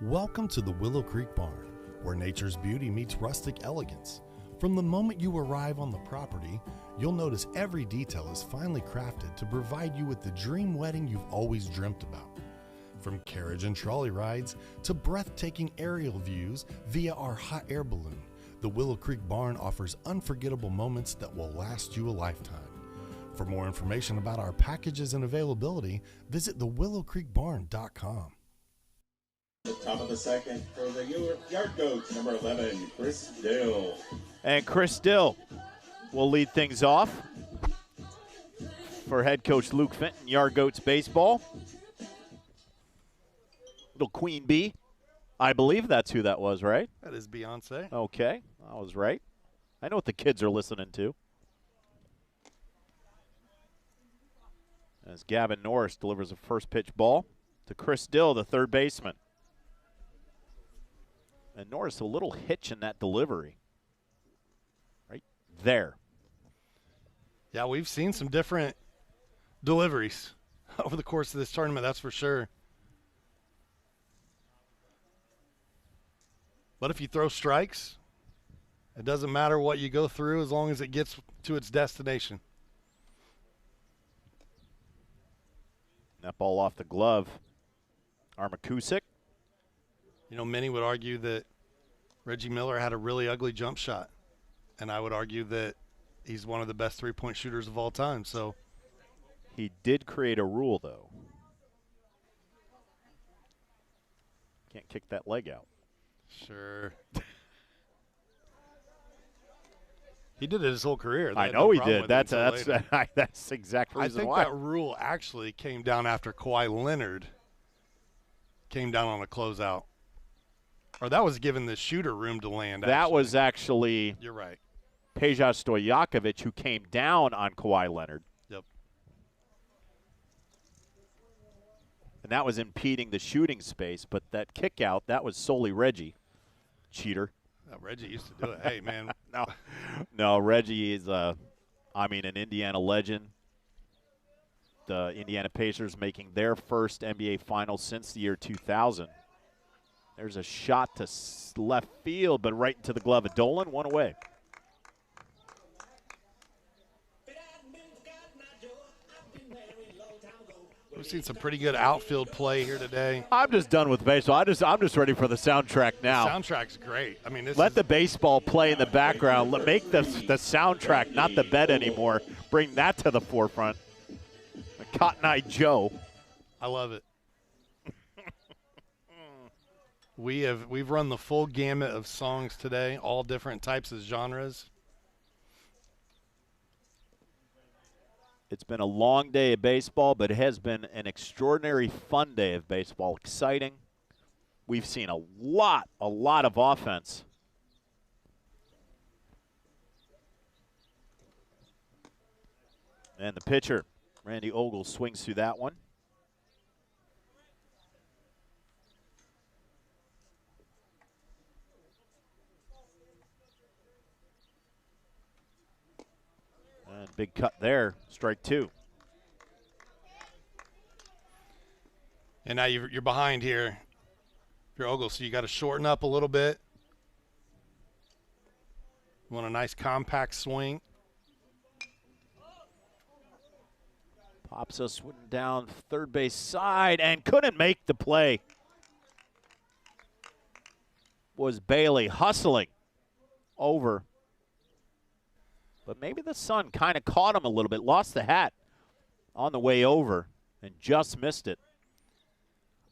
Welcome to the Willow Creek Barn, where nature's beauty meets rustic elegance. From the moment you arrive on the property, you'll notice every detail is finely crafted to provide you with the dream wedding you've always dreamt about. From carriage and trolley rides to breathtaking aerial views via our hot air balloon, the Willow Creek Barn offers unforgettable moments that will last you a lifetime. For more information about our packages and availability, visit thewillowcreekbarn.com. Top of the second for the Yard Goats, number 11, Chris Dill. And Chris Dill will lead things off for head coach Luke Fenton, Yard Goats baseball. Little Queen Bee. I believe that's who that was, right? That is Beyonce. Okay, I was right. I know what the kids are listening to. As Gavin Norris delivers a first pitch ball to Chris Dill, the third baseman. And Norris, a little hitch in that delivery. Right there. Yeah, we've seen some different deliveries over the course of this tournament, that's for sure. But if you throw strikes, it doesn't matter what you go through as long as it gets to its destination. That ball off the glove. Armakusik. You know, many would argue that Reggie Miller had a really ugly jump shot. And I would argue that he's one of the best three-point shooters of all time. So he did create a rule, though. Can't kick that leg out. Sure. He did it his whole career. I know he did. That's exactly I think why. that rule actually came down after Kawhi Leonard came down on a closeout. Or that was given the shooter room to land. That was actually You're right. Peja Stojakovic who came down on Kawhi Leonard. Yep. And that was impeding the shooting space. But that kick out, that was solely Reggie. Cheater. No, Reggie used to do it. Hey, man. No, Reggie is, an Indiana legend. The Indiana Pacers making their first NBA Finals since the year 2000. There's a shot to left field, but right into the glove of Dolan, one away. We've seen some pretty good outfield play here today. I'm just done with baseball. I'm just ready for the soundtrack now. The soundtrack's great. I mean, let the baseball play in the background. Make the soundtrack, not the bet anymore. Bring that to the forefront. Cotton Eye Joe. I love it. We've run the full gamut of songs today, all different types of genres. It's been a long day of baseball, but it has been an extraordinary fun day of baseball. Exciting. We've seen a lot of offense. And the pitcher, Randy Ogle, swings through that one. And big cut there, strike two. And now you're behind here. If you're Ogle, so you got to shorten up a little bit. You want a nice compact swing. Pops us down third base side and couldn't make the play. Was Bailey hustling over. But maybe the sun kind of caught him a little bit. Lost the hat on the way over and just missed it.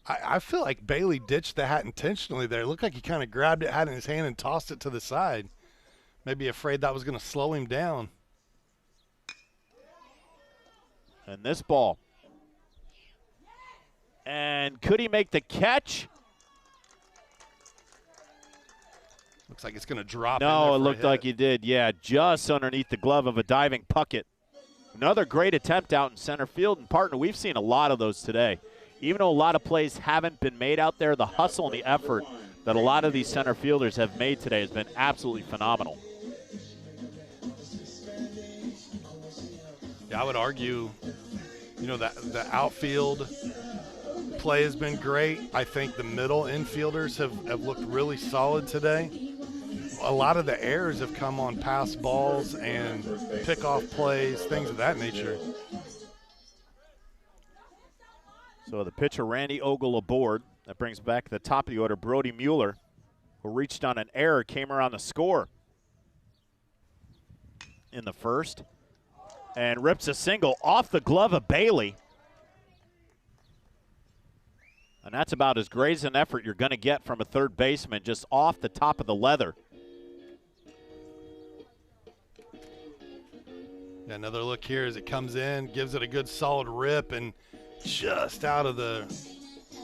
I feel like Bailey ditched the hat intentionally there. It looked like he kind of grabbed it, had it in his hand, and tossed it to the side. Maybe afraid that was going to slow him down. And this ball. And could he make the catch? Looks like it's going to drop. No, it looked like he did. Yeah, just underneath the glove of a diving Puckett. Another great attempt out in center field. And, partner, we've seen a lot of those today. Even though a lot of plays haven't been made out there, the hustle and the effort that a lot of these center fielders have made today has been absolutely phenomenal. Yeah, I would argue, that the outfield play has been great. I think the middle infielders have looked really solid today. A lot of the errors have come on pass balls and pickoff plays, things of that nature. So the pitcher, Randy Ogle, aboard. That brings back the top of the order, Brody Mueller, who reached on an error, came around the score in the first, and rips a single off the glove of Bailey. And that's about as great as an effort you're going to get from a third baseman, just off the top of the leather. Yeah, another look here as it comes in, gives it a good solid rip, and just out of the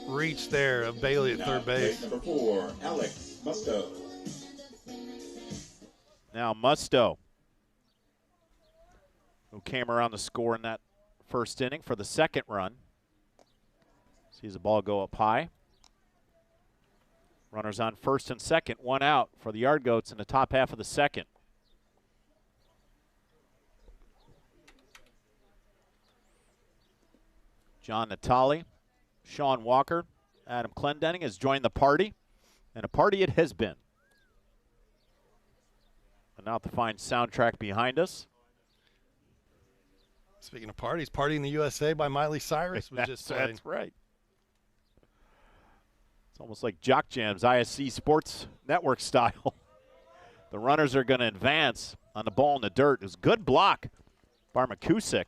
reach there of Bailey at third base. Number 4, Alex Musto. Now Musto, who came around the score in that first inning for the second run. Sees the ball go up high. Runners on first and second, one out for the Yard Goats in the top half of the second. John Natali, Sean Walker, Adam Clendenning has joined the party, and a party it has been. And now the fine soundtrack behind us. Speaking of parties, Party in the USA by Miley Cyrus was just played. That's right. It's almost like Jock Jam's ISC Sports Network style. The runners are going to advance on the ball in the dirt. It was a good block by Makusik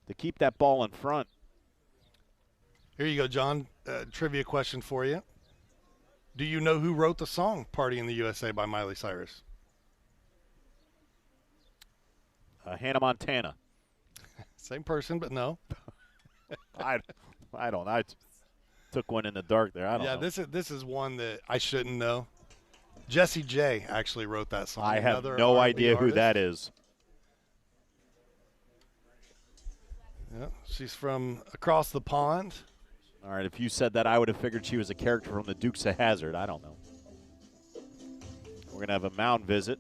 to keep that ball in front. Here you go, John. Trivia question for you. Do you know who wrote the song Party in the USA by Miley Cyrus? Hannah Montana. Same person, but no. I don't. I took one in the dark there. I don't know. Yeah, this is one that I shouldn't know. Jessie J actually wrote that song. I have no idea who that is. Yeah, she's from across the pond. All right, if you said that, I would have figured she was a character from the Dukes of Hazzard. I don't know. We're going to have a mound visit.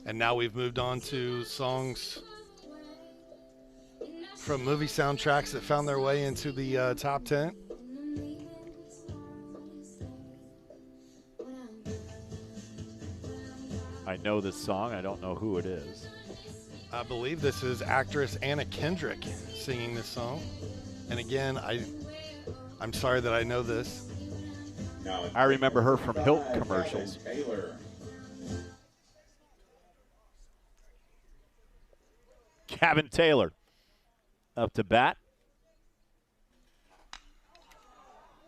And now we've moved on to songs from movie soundtracks that found their way into the top 10. I know this song. I don't know who it is. I believe this is actress Anna Kendrick singing this song. And again, I'm sorry that I know this. I remember her from Hilton commercials. Gavin Taylor up to bat.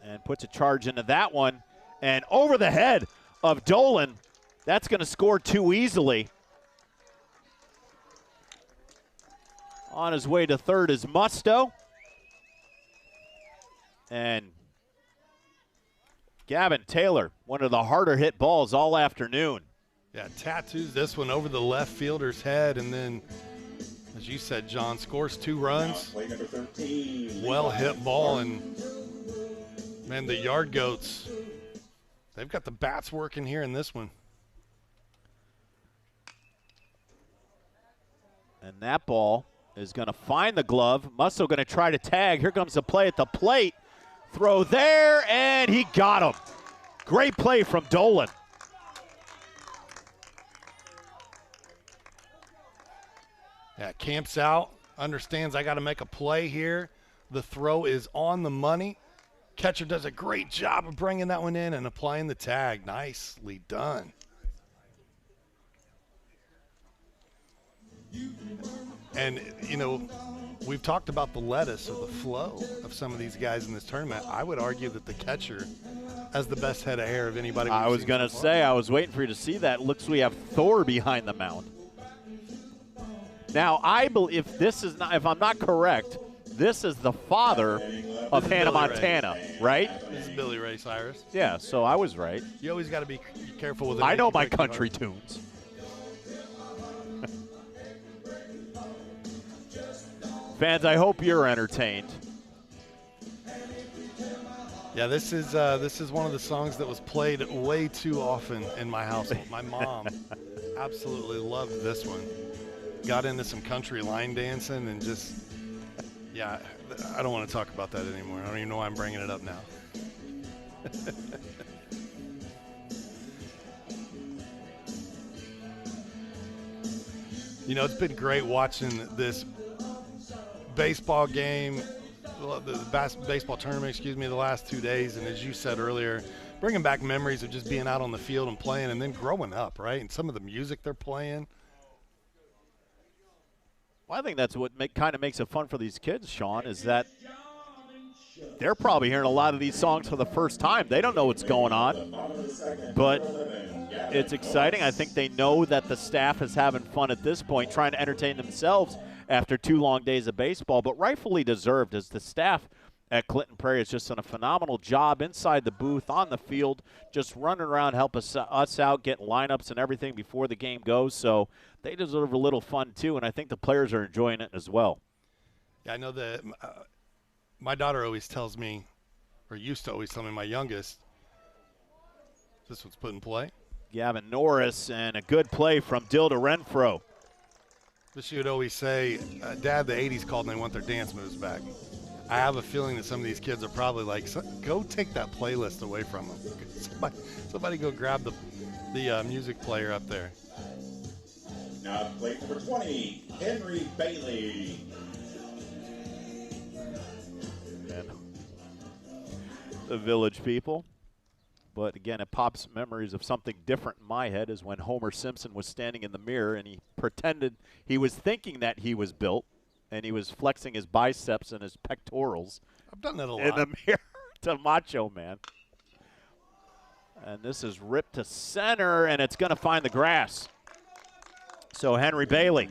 And puts a charge into that one. And over the head of Dolan. That's going to score too easily. On his way to third is Musto. And Gavin Taylor, one of the harder hit balls all afternoon. Yeah, tattoos this one over the left fielder's head, and then, as you said, John, scores 2 runs. Well hit ball, and man, the Yard Goats, they've got the bats working here in this one. And that ball is going to find the glove. Musso going to try to tag. Here comes the play at the plate. Throw there, and he got him. Great play from Dolan. Yeah, camps out, understands I got to make a play here. The throw is on the money. Catcher does a great job of bringing that one in and applying the tag. Nicely done. And, you know, we've talked about the lettuce or the flow of some of these guys in this tournament. I would argue that the catcher has the best head of hair of anybody. I was going to say, I was waiting for you to see that. Looks we have Thor behind the mound. Now, I believe if I'm not correct, this is the father of Hannah Montana, right? This is Billy Ray Cyrus. Yeah, so I was right. You always got to be careful with it. I know my country tunes. Fans, I hope you're entertained. Yeah, this is one of the songs that was played way too often in my household. My mom absolutely loved this one. Got into some country line dancing and just, yeah, I don't want to talk about that anymore. I don't even know why I'm bringing it up now. You know, it's been great watching this baseball game, the baseball tournament, the last 2 days. And as you said earlier, bringing back memories of just being out on the field and playing and then growing up, right? And some of the music they're playing. Well, I think that's what kind of makes it fun for these kids, Sean, is that they're probably hearing a lot of these songs for the first time. They don't know what's going on, but it's exciting. I think they know that the staff is having fun at this point, trying to entertain themselves after 2 long days of baseball, but rightfully deserved, as the staff at Clinton Prairie has just done a phenomenal job inside the booth, on the field, just running around, help us out, getting lineups and everything before the game goes. So they deserve a little fun too, and I think the players are enjoying it as well. Yeah, I know that my daughter always tells me, or used to always tell me, my youngest, this one's put in play. Gavin Norris, and a good play from Dilda Renfro. But she would always say, Dad, the 80s called and they want their dance moves back. I have a feeling that some of these kids are probably like, go take that playlist away from them. Somebody go grab the music player up there. Now plate number 20, Henry Bailey. And the Village people. But again, it pops memories of something different in my head, is when Homer Simpson was standing in the mirror and he pretended he was thinking that he was built, and he was flexing his biceps and his pectorals. I've done that a lot. In the mirror to Macho Man. And this is ripped to center, and it's going to find the grass. So Henry Bailey.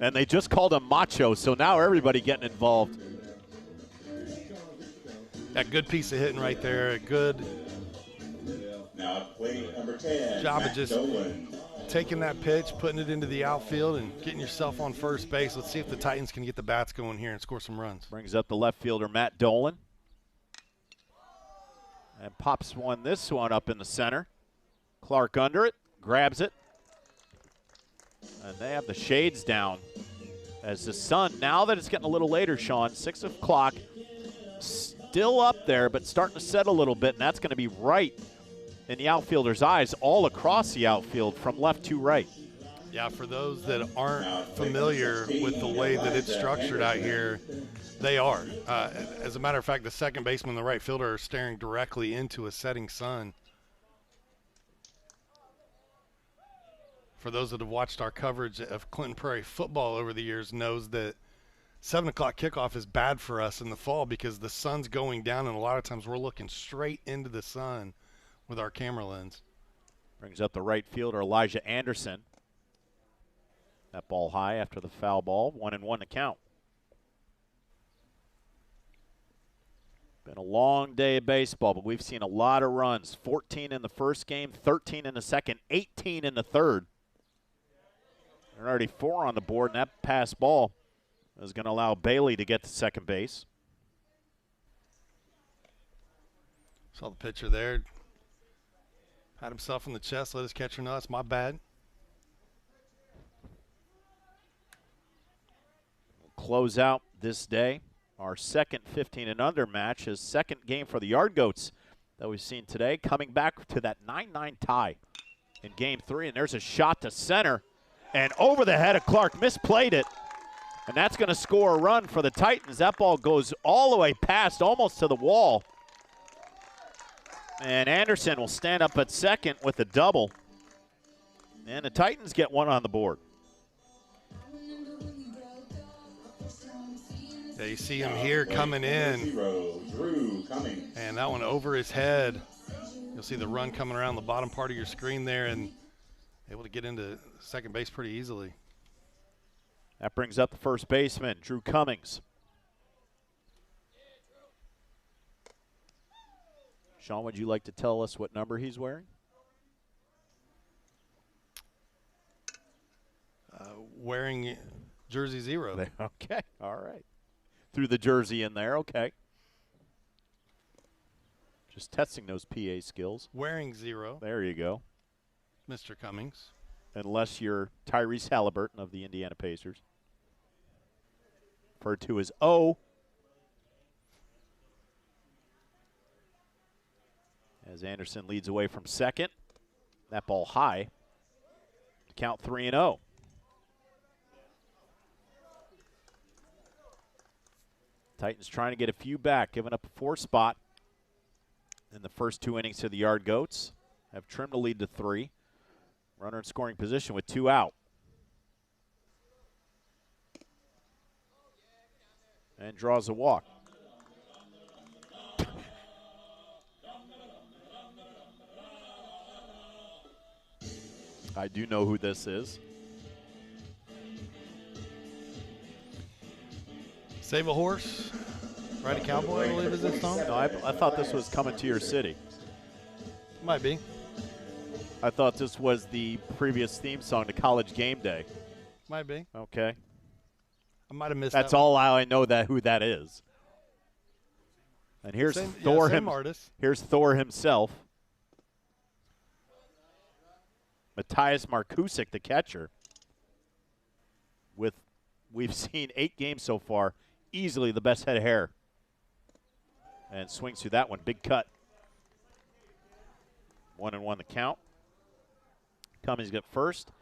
And they just called him Macho, so now everybody getting involved. That good piece of hitting right there. Good Now plate number 10, job Matt of just Dolan. taking that pitch, putting it into the outfield, and getting yourself on first base. Let's see if the Titans can get the bats going here and score some runs. Brings up the left fielder, Matt Dolan. And pops this one up in the center. Clark under it, grabs it. And they have the shades down as the sun, now that it's getting a little later, Sean, 6 o'clock, still up there, but starting to set a little bit, and that's going to be right in the outfielder's eyes, all across the outfield from left to right. Yeah, for those that aren't familiar with the way that it's structured out here, they are. As a matter of fact, the second baseman and the right fielder are staring directly into a setting sun. For those that have watched our coverage of Clinton Prairie football over the years, knows that 7 o'clock kickoff is bad for us in the fall because the sun's going down, and a lot of times we're looking straight into the sun with our camera lens. Brings up the right fielder, Elijah Anderson. That ball high after the foul ball, 1-1 to count. Been a long day of baseball, but we've seen a lot of runs. 14 in the first game, 13 in the second, 18 in the third. There are already 4 on the board, and that pass ball is going to allow Bailey to get to second base. Saw the pitcher there. Had himself in the chest, let his catcher know it's my bad. close out this day. Our second 15 and under match is second game for the Yard Goats that we've seen today, coming back to that 9-9 tie in game 3. And there's a shot to center and over the head of Clark, misplayed it. And that's going to score a run for the Titans. That ball goes all the way past, almost to the wall. And Anderson will stand up at second with a double. And the Titans get one on the board. Yeah, you see him here coming in. Drew Cummings. And that one over his head. You'll see the run coming around the bottom part of your screen there and able to get into second base pretty easily. That brings up the first baseman, Drew Cummings. Sean, would you like to tell us what number he's wearing? Wearing jersey 0. Okay, all right. Threw the jersey in there, okay. Just testing those PA skills. Wearing 0. There you go. Mr. Cummings. Unless you're Tyrese Halliburton of the Indiana Pacers. Referred to as O. As Anderson leads away from second. That ball high. Count 3-0. Titans trying to get a few back, giving up a 4 spot in the first 2 innings to the Yard Goats. Have trimmed the lead to 3. Runner in scoring position with 2 out. And draws a walk. I do know who this is. Save a Horse, Ride a Cowboy, I believe is this song. No, I thought this was Coming to Your City. Might be. I thought this was the previous theme song to College Game Day. Might be. Okay. I might have missed That's that all I know who that is. And here's Thor. Same artist. Here's Thor himself. Matthias Markusik, the catcher. We've seen 8 games so far. Easily the best head of hair. And swings through that one. Big cut. 1-1 the count. Cummings get first.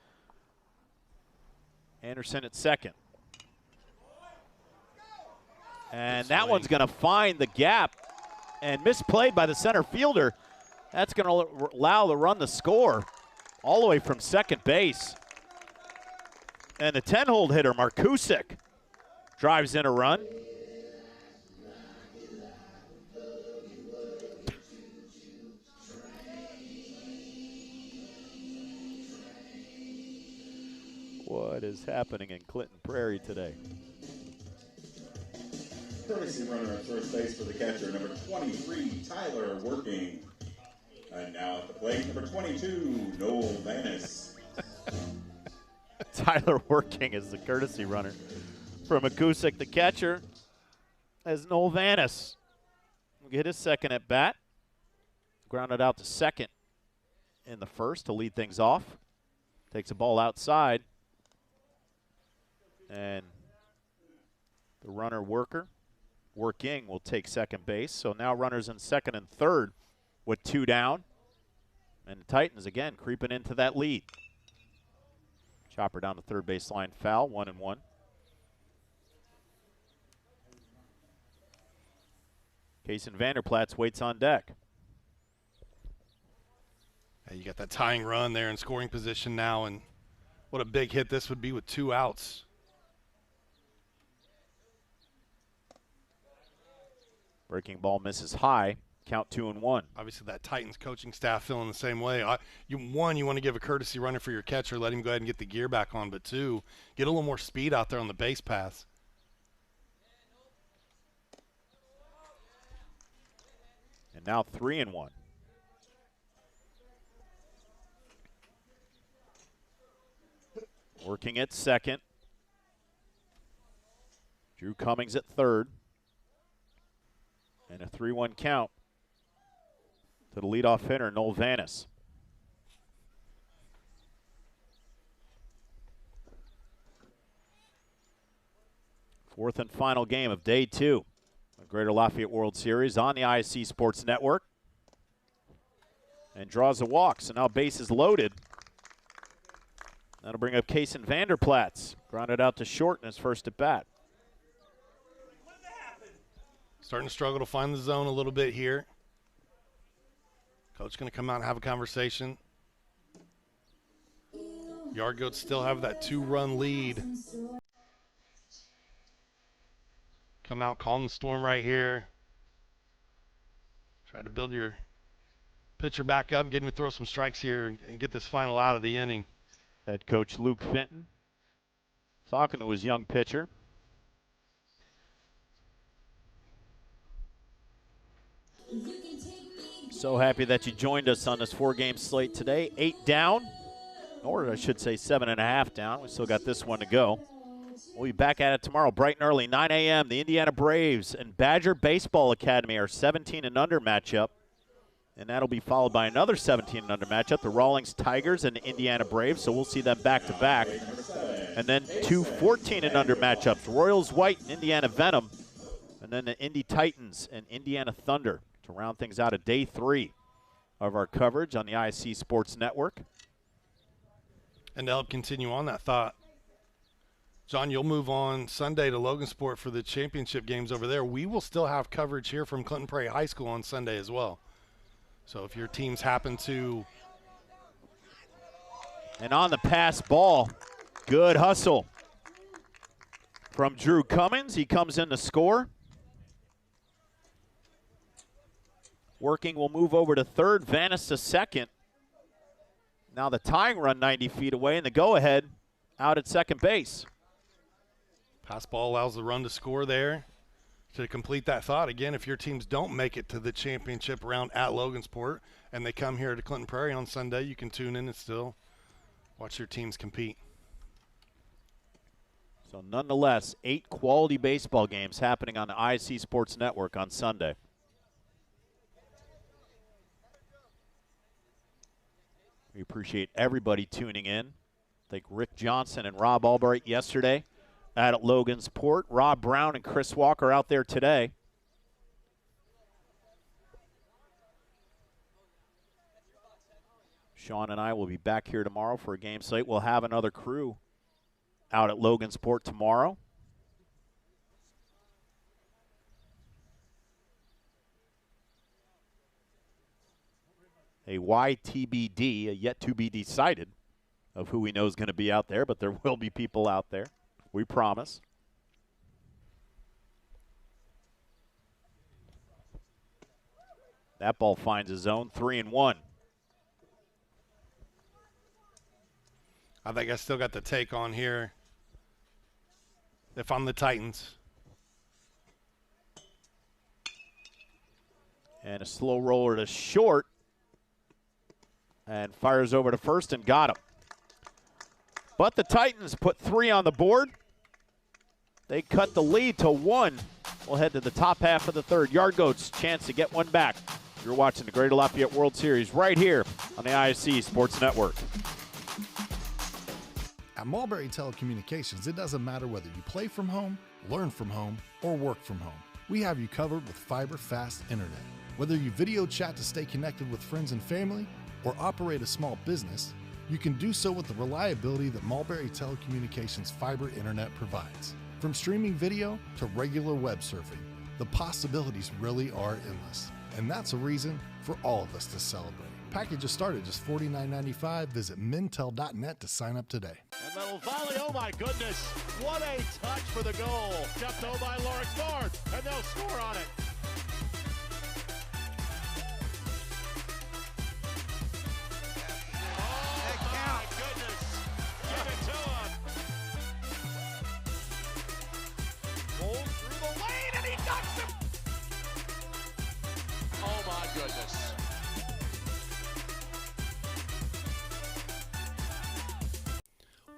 Anderson at second. And that one's going to find the gap and misplayed by the center fielder. That's going to allow the run to score all the way from second base. And the 10-hold hitter, Markusik, drives in a run. What is happening in Clinton Prairie today? Courtesy runner at first base for the catcher, number 23, Tyler Working. And now at the plate, number 22, Noel Vanis. Tyler Working is the courtesy runner. For Markusik, the catcher, as Noel Vanis will get his second at bat. Grounded out to second in the first to lead things off. Takes a ball outside. And the runner Working will take second base. So now runners in second and third with 2 down. And the Titans again creeping into that lead. Chopper down the third baseline, foul, 1-1. Kason Vanderplatz waits on deck. Hey, you got that tying run there in scoring position now, and what a big hit this would be with 2 outs. Breaking ball misses high. Count 2-1. Obviously, that Titans coaching staff feeling the same way. You want to give a courtesy runner for your catcher, let him go ahead and get the gear back on, but 2, get a little more speed out there on the base pass. And now 3-1. Working at second. Drew Cummings at third. And a 3-1 count to the leadoff hitter, Noel Vanis. Fourth and final game of day 2 of Greater Lafayette World Series on the ISC Sports Network. And draws a walk, so now base is loaded. That'll bring up Kaysen Vanderplatz. Grounded out to short in his first at bat. Starting to struggle to find the zone a little bit here. Coach going to come out and have a conversation. Yard Goats still have that 2-run lead. Come out, calm the storm right here. Try to build your pitcher back up, get him to throw some strikes here and get this final out of the inning. Head coach Luke Fenton talking to his young pitcher. So happy that you joined us on this 4-game slate today. 8 down, or I should say 7.5 down. We still got this one to go. We'll be back at it tomorrow, bright and early, 9 a.m. The Indiana Braves and Badger Baseball Academy are 17 and under matchup. And that'll be followed by another 17 and under matchup, the Rawlings Tigers and the Indiana Braves. So we'll see them back to back. And then 2 14 and under matchups, Royals White and Indiana Venom. And then the Indy Titans and Indiana Thunder to round things out of day 3 of our coverage on the ISC Sports Network. And to help continue on that thought, John, you'll move on Sunday to Logansport for the championship games over there. We will still have coverage here from Clinton Prairie High School on Sunday as well. So if your teams happen to. And on the pass ball, good hustle from Drew Cummins. He comes in to score. Working will move over to third, Vanis to second. Now the tying run 90 feet away, and the go-ahead out at second base. Pass ball allows the run to score there. To complete that thought, again, if your teams don't make it to the championship round at Logansport and they come here to Clinton Prairie on Sunday, you can tune in and still watch your teams compete. So nonetheless, 8 quality baseball games happening on the ISC Sports Network on Sunday. We appreciate everybody tuning in. Thank Rick Johnson and Rob Albright yesterday at Logansport. Rob Brown and Chris Walker out there today. Sean and I will be back here tomorrow for a game slate. We'll have another crew out at Logansport tomorrow. A YTBD, a yet to be decided, of who we know is going to be out there, but there will be people out there. We promise. That ball finds a zone, 3-1. I think I still got the take on here. If I'm the Titans. And a slow roller to short. And fires over to first and got him. But the Titans put 3 on the board. They cut the lead to 1. We'll head to the top half of the third. Yard Goats, chance to get one back. You're watching the Greater Lafayette World Series right here on the ISC Sports Network. At Mulberry Telecommunications, it doesn't matter whether you play from home, learn from home, or work from home. We have you covered with fiber fast internet. Whether you video chat to stay connected with friends and family, or operate a small business, you can do so with the reliability that Mulberry Telecommunications fiber internet provides. From streaming video to regular web surfing, the possibilities really are endless. And that's a reason for all of us to celebrate. Packages start at just $49.95. Visit mintel.net to sign up today. And that'll volley, oh my goodness. What a touch for the goal. Jumped over by Lawrence North, and they'll score on it.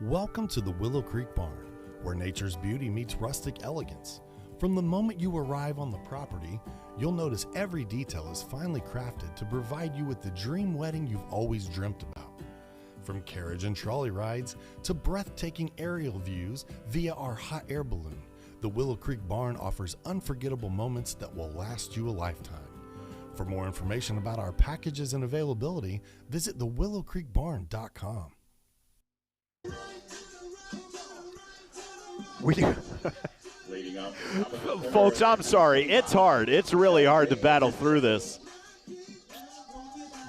Welcome to the Willow Creek Barn, where nature's beauty meets rustic elegance. From the moment you arrive on the property, you'll notice every detail is finely crafted to provide you with the dream wedding you've always dreamt about. From carriage and trolley rides to breathtaking aerial views via our hot air balloon, The Willow Creek Barn offers unforgettable moments that will last you a lifetime. For more information about our packages and availability, visit thewillowcreekbarn.com. Leading up. Folks, I'm sorry. It's hard. It's really hard to battle through this.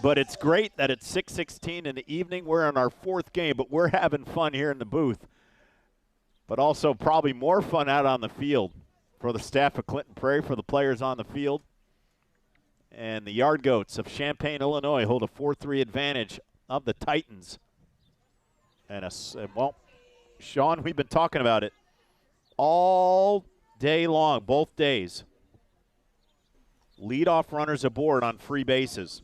But it's great that it's 6:16 in the evening. We're in our fourth game, but we're having fun here in the booth. But also probably more fun out on the field for the staff of Clinton Prairie, for the players on the field. And the Yard Goats of Champaign, Illinois hold a 4-3 advantage of the Titans. And, well, Sean, we've been talking about it all day long, both days. Leadoff runners aboard on free bases.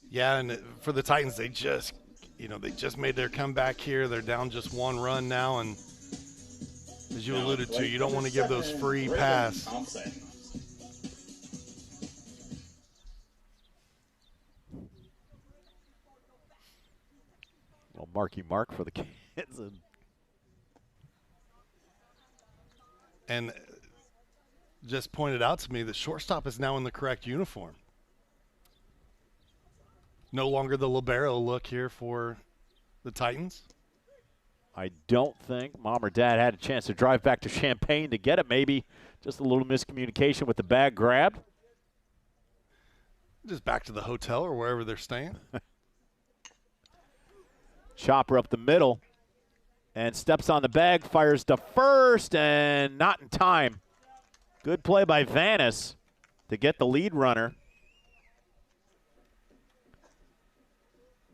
Yeah, and for the Titans, they just made their comeback here. They're down just one run now, and as you alluded to, you don't want to give those free pass. Well, Marky Mark for the kids. And just pointed out to me that shortstop is now in the correct uniform. No longer the libero look here for the Titans. I don't think Mom or Dad had a chance to drive back to Champaign to get it. Maybe just a little miscommunication with the bag grabbed. Just back to the hotel or wherever they're staying. Chopper up the middle and steps on the bag, fires to first, and not in time. Good play by Vanis to get the lead runner.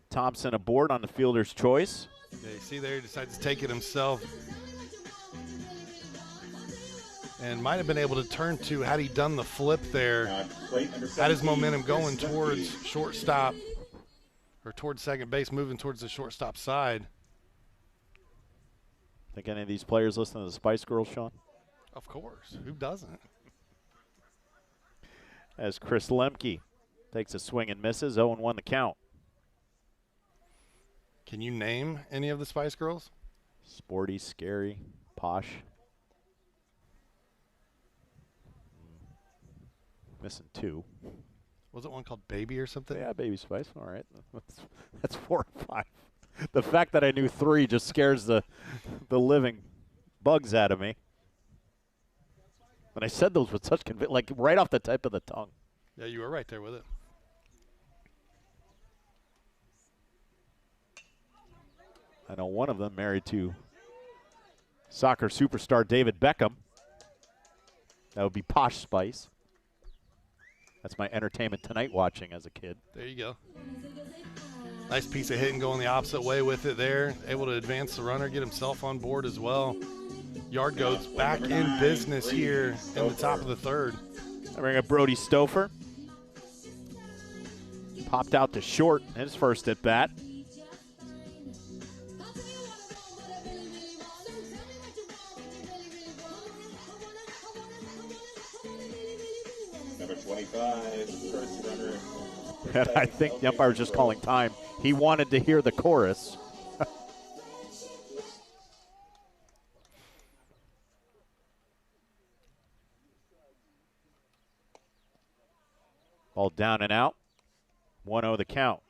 Thompson aboard on the fielder's choice. Yeah, you see there, he decides to take it himself. And might have been able to turn to, had he done the flip there, had his momentum going towards shortstop, or towards second base, moving towards the shortstop side. Think any of these players listen to the Spice Girls, Sean? Of course. Who doesn't? As Chris Lemke takes a swing and misses, 0-1 the count. Can you name any of the Spice Girls? Sporty, scary, posh. Missing two. Was it one called Baby or something? Yeah, Baby Spice. All right. That's 4 or 5. The fact that I knew 3 just scares the living bugs out of me. And I said those with such conviction, like right off the tip of the tongue. Yeah, you were right there with it. I know one of them married to soccer superstar David Beckham. That would be Posh Spice. That's my Entertainment Tonight watching as a kid. There you go. Nice piece of hitting going the opposite way with it there. Able to advance the runner, get himself on board as well. Yard Goats back in business here in the top of the third. I bring up Brody Stouffer. Popped out to short his first at bat. Number 25, first runner. And I think the umpire was just calling time. He wanted to hear the chorus. Ball down and out. 1-0 the count.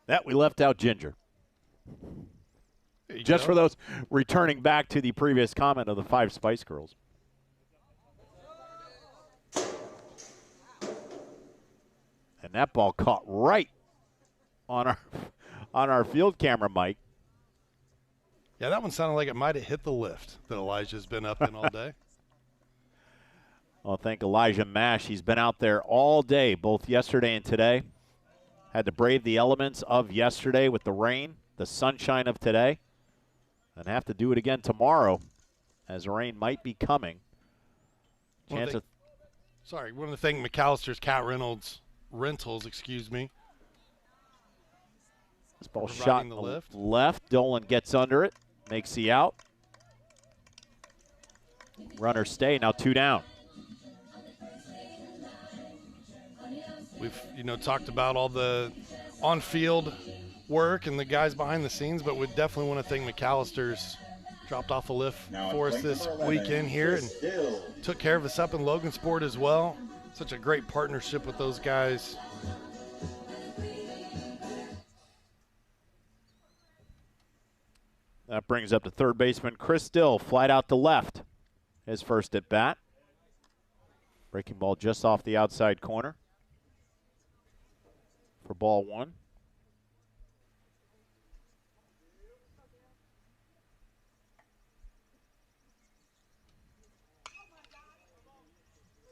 That we left out Ginger. Just for those returning back to the previous comment of the 5 Spice Girls. And that ball caught right on our field camera mic. Yeah, that one sounded like it might have hit the lift that Elijah's been up in all day. Well, thank Elijah Mash. He's been out there all day, both yesterday and today. Had to brave the elements of yesterday with the rain, the sunshine of today, and have to do it again tomorrow as rain might be coming. Want to thank McAllister's Cat Rentals, This ball Providing shot the in the lift. left. Dolan gets under it, makes the out. Runners stay, now 2 down. We've, talked about all the on-field work and the guys behind the scenes, but we definitely want to thank McAllister's dropped off a lift Now for us at this number 11, weekend here and Still. took care of us up in Logansport as well. Such a great partnership with those guys. That brings up to third baseman Chris Still, flight out to left. His first at bat. Breaking ball just off the outside corner for ball 1.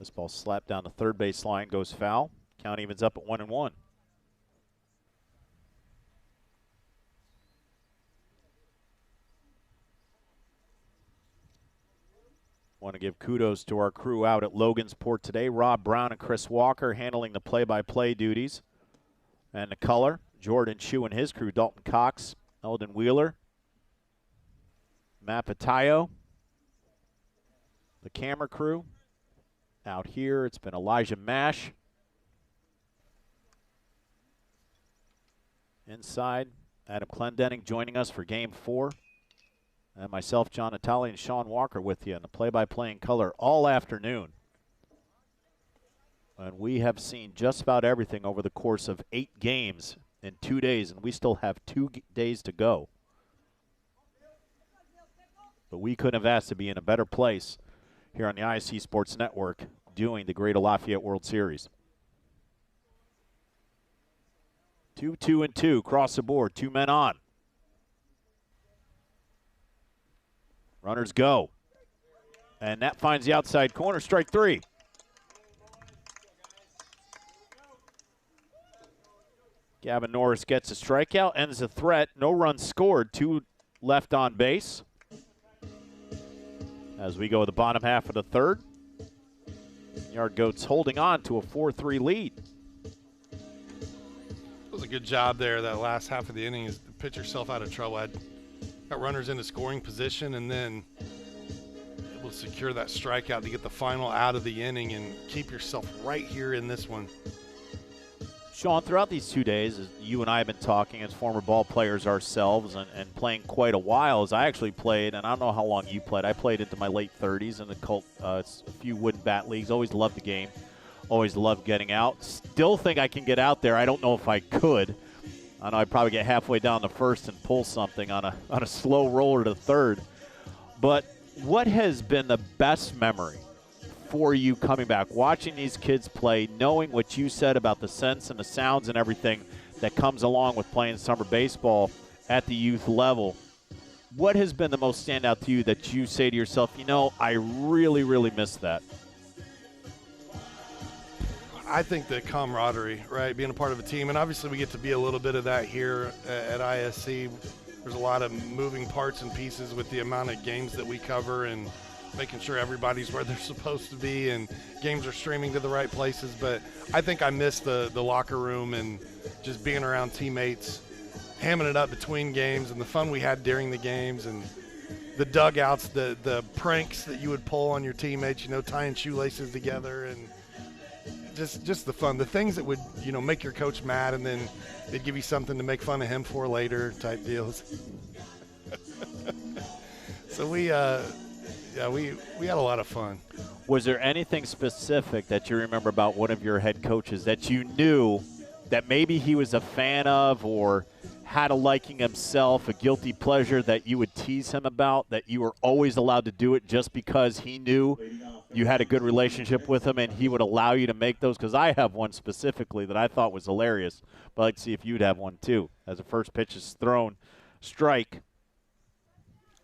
This ball slapped down the third base line, goes foul. Count evens up at 1-1. Want to give kudos to our crew out at Logansport today. Rob Brown and Chris Walker handling the play-by-play duties. And the color, Jordan Chu and his crew, Dalton Cox, Eldon Wheeler, Matt Patayo. The camera crew. Out here, it's been Elijah Mash. Inside, Adam Clendenning joining us for Game 4. And myself, John Natale, and Sean Walker with you in the play-by-play in color all afternoon. And we have seen just about everything over the course of 8 games in 2 days, and we still have 2 days to go. But we couldn't have asked to be in a better place here on the ISC Sports Network doing the Greater Lafayette World Series. 2-2-2, cross the board, 2 men on. Runners go. And that finds the outside corner, strike 3. Gavin Norris gets a strikeout, ends the threat. No runs scored, 2 left on base. As we go to the bottom half of the third. Yard Goats holding on to a 4-3 lead. It was a good job there that last half of the inning is to pitch yourself out of trouble. Got runners into scoring position and then able to secure that strikeout to get the final out of the inning and keep yourself right here in this one. Sean, throughout these 2 days, as you and I have been talking as former ball players ourselves and playing quite a while, as I actually played, and I don't know how long you played. I played into my late 30s in a few wooden bat leagues. Always loved the game. Always loved getting out. Still think I can get out there. I don't know if I could. I know I'd probably get halfway down the first and pull something on a slow roller to third. But what has been the best memory for you coming back, watching these kids play, knowing what you said about the sense and the sounds and everything that comes along with playing summer baseball at the youth level? What has been the most standout to you that you say to yourself, I really, really miss that? I think the camaraderie, right, being a part of a team, and obviously we get to be a little bit of that here at ISC. There's a lot of moving parts and pieces with the amount of games that we cover and making sure everybody's where they're supposed to be and games are streaming to the right places. But I think I miss the locker room and just being around teammates, hamming it up between games and the fun we had during the games and the dugouts, the pranks that you would pull on your teammates, tying shoelaces together and just the fun, the things that would, make your coach mad and then they'd give you something to make fun of him for later type deals. So we had a lot of fun. Was there anything specific that you remember about one of your head coaches that you knew that maybe he was a fan of or had a liking himself, a guilty pleasure that you would tease him about, that you were always allowed to do it just because he knew you had a good relationship with him and he would allow you to make those? Because I have one specifically that I thought was hilarious, but I'd like to see if you'd have one too. As the first pitch is thrown, strike.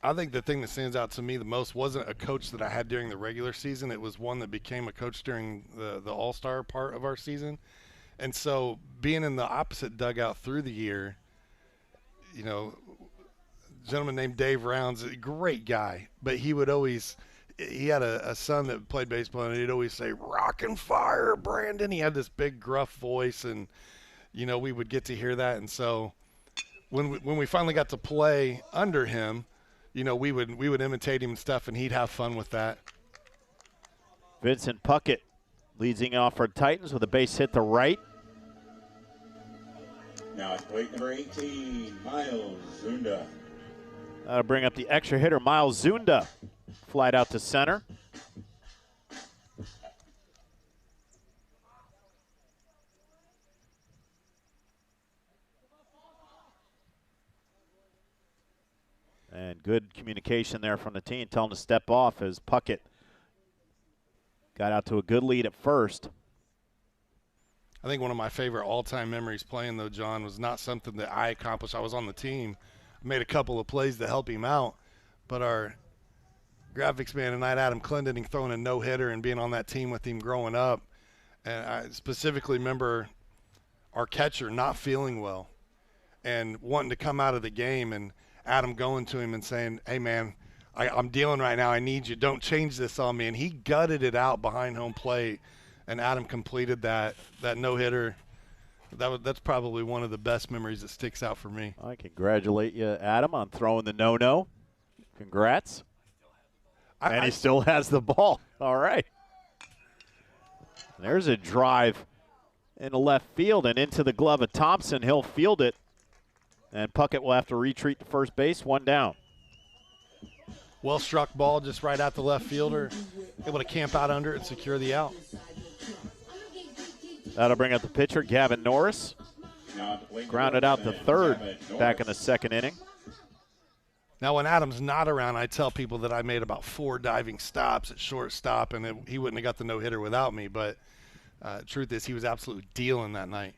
I think the thing that stands out to me the most wasn't a coach that I had during the regular season. It was one that became a coach during the all-star part of our season. And so being in the opposite dugout through the year, a gentleman named Dave Rounds, a great guy, but he had a son that played baseball, and he'd always say, "Rock and fire, Brandon." He had this big gruff voice, and, we would get to hear that. And so when we finally got to play under him, you know, we would imitate him and stuff, and he'd have fun with that. Vincent Puckett leading off for Titans with a base hit to right. Now it's plate number 18, Miles Zunda. That'll bring up the extra hitter, Miles Zunda. Flied out to center. And good communication there from the team, telling him to step off as Puckett got out to a good lead at first. I think one of my favorite all-time memories playing, though, John, was not something that I accomplished. I was on the team. I made a couple of plays to help him out, but our graphics man tonight, Adam Clinton, throwing a no-hitter and being on that team with him growing up. And I specifically remember our catcher not feeling well and wanting to come out of the game, and Adam going to him and saying, hey, man, I'm dealing right now. I need you. Don't change this on me. And he gutted it out behind home plate, and Adam completed that no-hitter. That's probably one of the best memories that sticks out for me. I congratulate you, Adam, on throwing the no-no. Congrats. And he still has the ball. All right. There's a drive in the left field and into the glove of Thompson. He'll field it, and Puckett will have to retreat to first base, one down. Well-struck ball just right at the left fielder, able to camp out under it and secure the out. That'll bring up the pitcher, Gavin Norris. Grounded out the third back in the second inning. Now, when Adam's not around, I tell people that I made about 4 diving stops at shortstop, and he wouldn't have got the no-hitter without me. But truth is, he was absolutely dealing that night.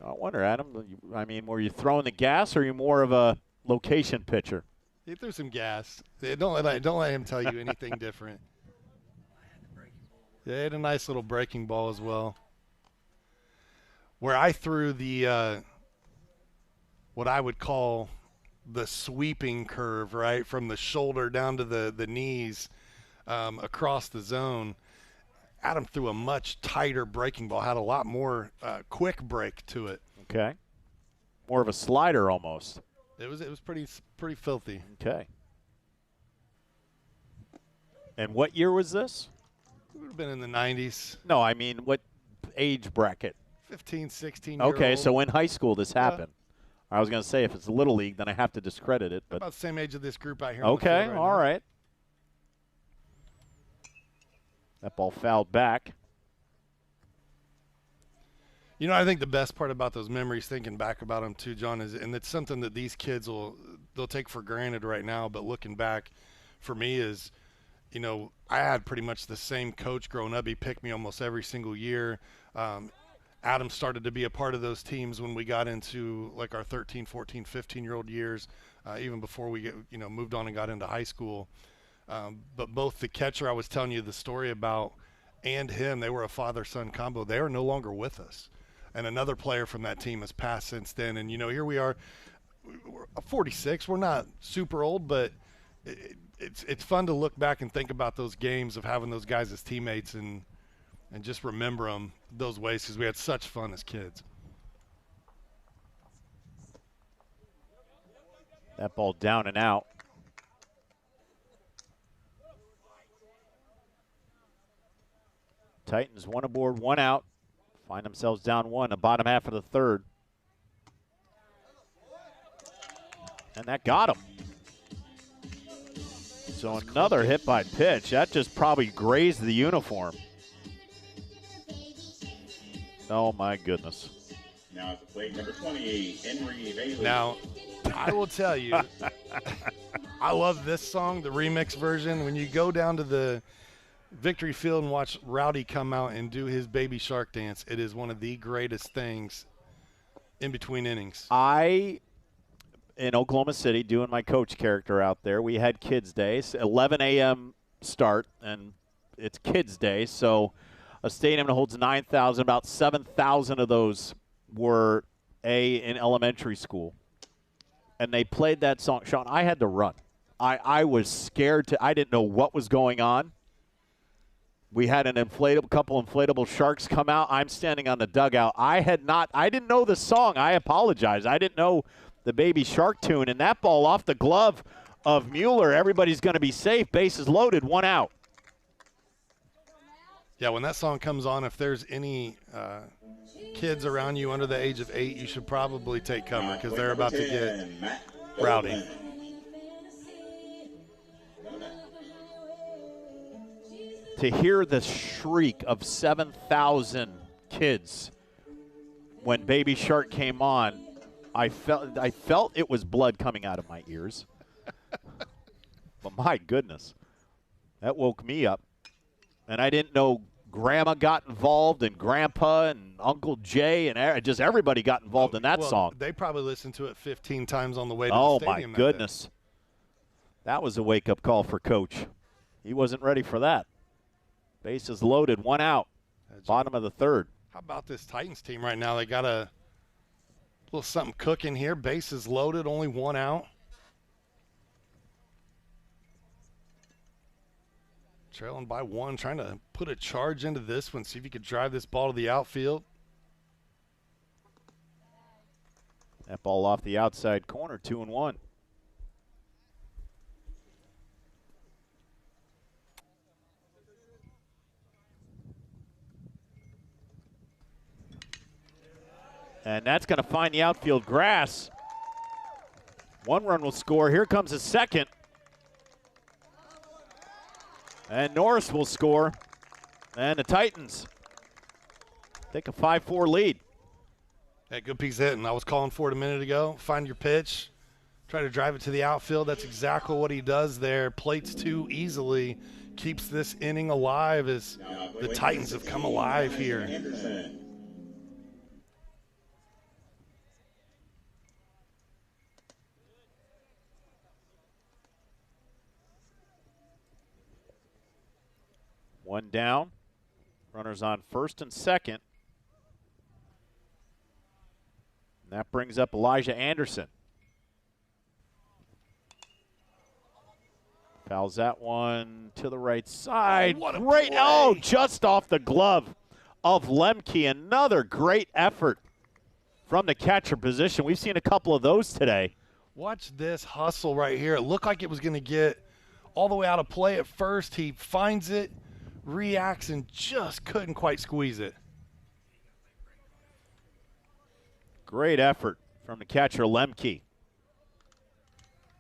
I wonder, Adam, I mean, were you throwing the gas, or are you more of a location pitcher? He threw some gas. Don't let him tell you anything different. Yeah, he had a nice little breaking ball as well. Where I threw the what I would call the sweeping curve, right, from the shoulder down to the knees across the zone. Adam threw a much tighter breaking ball, had a lot more quick break to it. Okay. More of a slider almost. It was pretty filthy. Okay. And what year was this? It would have been in the 90s. No, I mean, what age bracket? 15, 16 Okay, so in high school this happened. I was going to say, if it's Little League, then I have to discredit it. But about the same age of this group out here. Okay, on the field all now. right. That ball fouled back. You know, I think the best part about those memories, thinking back about them too, John, is, and it's something that these kids they'll take for granted right now, but looking back for me is, you know, I had pretty much the same coach growing up. He picked me almost every single year. Adam started to be a part of those teams when we got into like our 13, 14, 15-year-old years, even before we moved on and got into high school. But both the catcher I was telling you the story about and him, they were a father-son combo. They are no longer with us. And another player from that team has passed since then. And, you know, here we are, we're 46. We're not super old, but it's fun to look back and think about those games of having those guys as teammates and just remember them those ways because we had such fun as kids. That ball down and out. Titans one aboard, one out. Find themselves down one, the bottom half of the third. And that got him. So another hit by pitch. That just probably grazed the uniform. Oh, my goodness. Now at the plate, number 28, Henry Bailey. Now, I will tell you, I love this song, the remix version. When you go down to the Victory Field and watch Rowdy come out and do his Baby Shark dance, it is one of the greatest things in between innings. In Oklahoma City, doing my coach character out there, we had Kids Day, 11 a.m. start, and it's Kids Day, so a stadium that holds 9,000, about 7,000 of those were in elementary school. And they played that song. Sean, I had to run. I was scared I didn't know what was going on. We had an couple inflatable sharks come out. I'm standing on the dugout. I didn't know the song. I apologize. I didn't know the Baby Shark tune. And that ball off the glove of Mueller. Everybody's going to be safe. Bases loaded, 1 out. Yeah, when that song comes on, if there's any kids around you under the age of 8, you should probably take cover because they're about to get rowdy. To hear the shriek of 7,000 kids when Baby Shark came on, I felt it was blood coming out of my ears. But my goodness, that woke me up. And I didn't know Grandma got involved and Grandpa and Uncle Jay and just everybody got involved in that song. They probably listened to it 15 times on the way to the stadium. Oh, my goodness. That was a wake-up call for Coach. He wasn't ready for that. Bases loaded, 1 out, bottom of the third. How about this Titans team right now? They got a little something cooking here. Bases loaded, only 1 out. Trailing by 1, trying to put a charge into this one, see if you could drive this ball to the outfield. That ball off the outside corner, 2-1. And that's going to find the outfield grass. 1 run will score. Here comes a second. And Norris will score. And the Titans take a 5-4 lead. Yeah, good piece of hitting. I was calling for it a minute ago. Find your pitch. Try to drive it to the outfield. That's exactly what he does there. Plates 2 easily. Keeps this inning alive as the Titans have come alive here. One down. Runners on first and second. And that brings up Elijah Anderson. Fouls that one to the right side. Oh, what a great! play. Oh, just off the glove of Lemke. Another great effort from the catcher position. We've seen a couple of those today. Watch this hustle right here. It looked like it was going to get all the way out of play at first. He finds it, reacts, and just couldn't quite squeeze it. Great effort from the catcher, Lemke.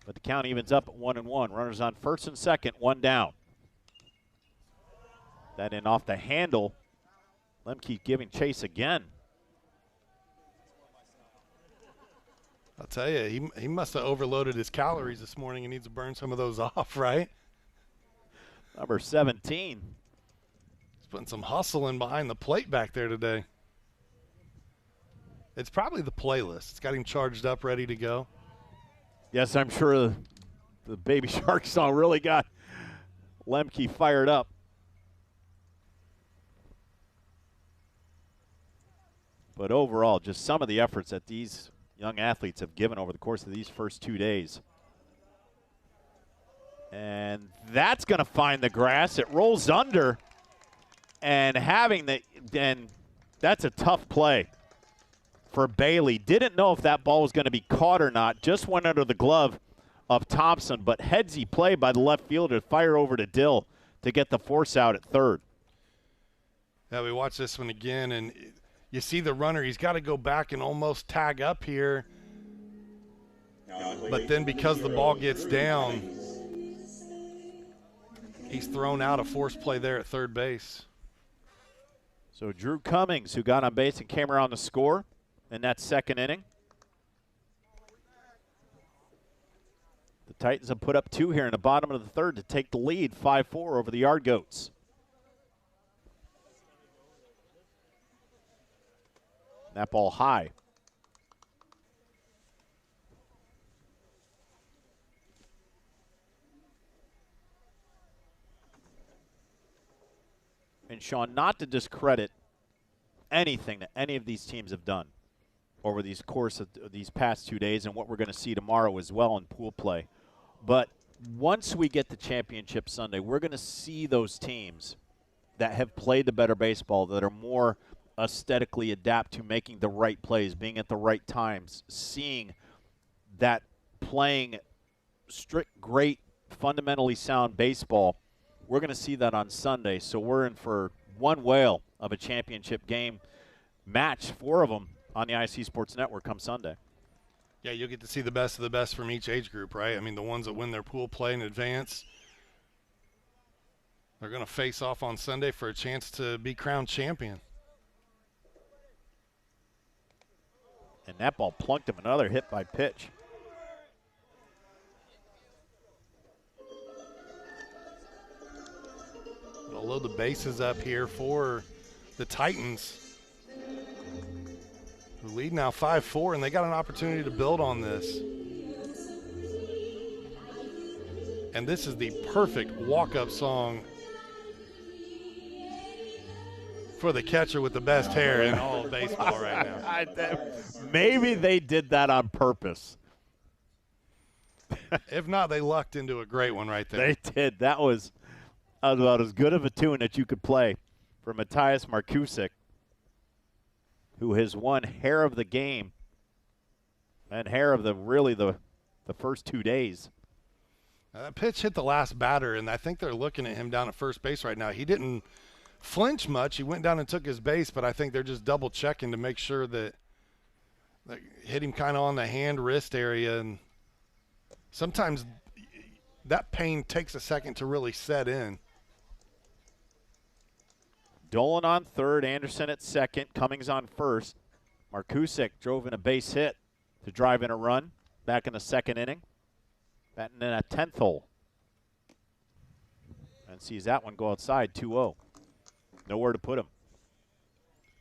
But the count evens up at 1-1. Runners on first and second, 1 down. That in off the handle. Lemke giving chase again. I'll tell you, he must have overloaded his calories this morning and needs to burn some of those off, right? Number 17. He's putting some hustle in behind the plate back there today. It's probably the playlist. It's got him charged up, ready to go. Yes, I'm sure the Baby Shark song really got Lemke fired up. But overall, just some of the efforts that these young athletes have given over the course of these first 2 days. And that's going to find the grass. It rolls under. And that's a tough play for Bailey. Didn't know if that ball was going to be caught or not. Just went under the glove of Thompson. But headsy play by the left fielder to fire over to Dill to get the force out at third. Yeah, we watch this one again, and you see the runner. He's got to go back and almost tag up here. But then because the ball gets down, he's thrown out. A forced play there at third base. So Drew Cummings, who got on base and came around to score in that second inning. The Titans have put up 2 here in the bottom of the third to take the lead, 5-4 over the Yard Goats. That ball high. And Sean, not to discredit anything that any of these teams have done over these course of these past 2 days and what we're going to see tomorrow as well in pool play. But once we get to Championship Sunday, we're going to see those teams that have played the better baseball, that are more aesthetically adapt to making the right plays, being at the right times, seeing that playing strict, great, fundamentally sound baseball, we're going to see that on Sunday. So we're in for one whale of a championship game match, 4 of them on the IC Sports Network come Sunday. Yeah, you'll get to see the best of the best from each age group, right? I mean, the ones that win their pool play in advance, they're going to face off on Sunday for a chance to be crowned champion. And that ball plunked him, another hit by pitch. They'll load the bases up here for the Titans, who lead now 5-4, and they got an opportunity to build on this. And this is the perfect walk-up song for the catcher with the best hair in all of baseball right now. Maybe they did that on purpose. If not, they lucked into a great one right there. They did. That was about as good of a tune that you could play for Matthias Markusik, who has won hair of the game and hair of the first 2 days. That pitch hit the last batter, and I think they're looking at him down at first base right now. He didn't flinch much. He went down and took his base, but I think they're just double checking to make sure that hit him kind of on the hand wrist area, and sometimes that pain takes a second to really set in. Dolan on third, Anderson at second, Cummings on first. Markusik drove in a base hit to drive in a run back in the second inning. Batting in a 10th hole. And sees that one go outside, 2-0. Nowhere to put him.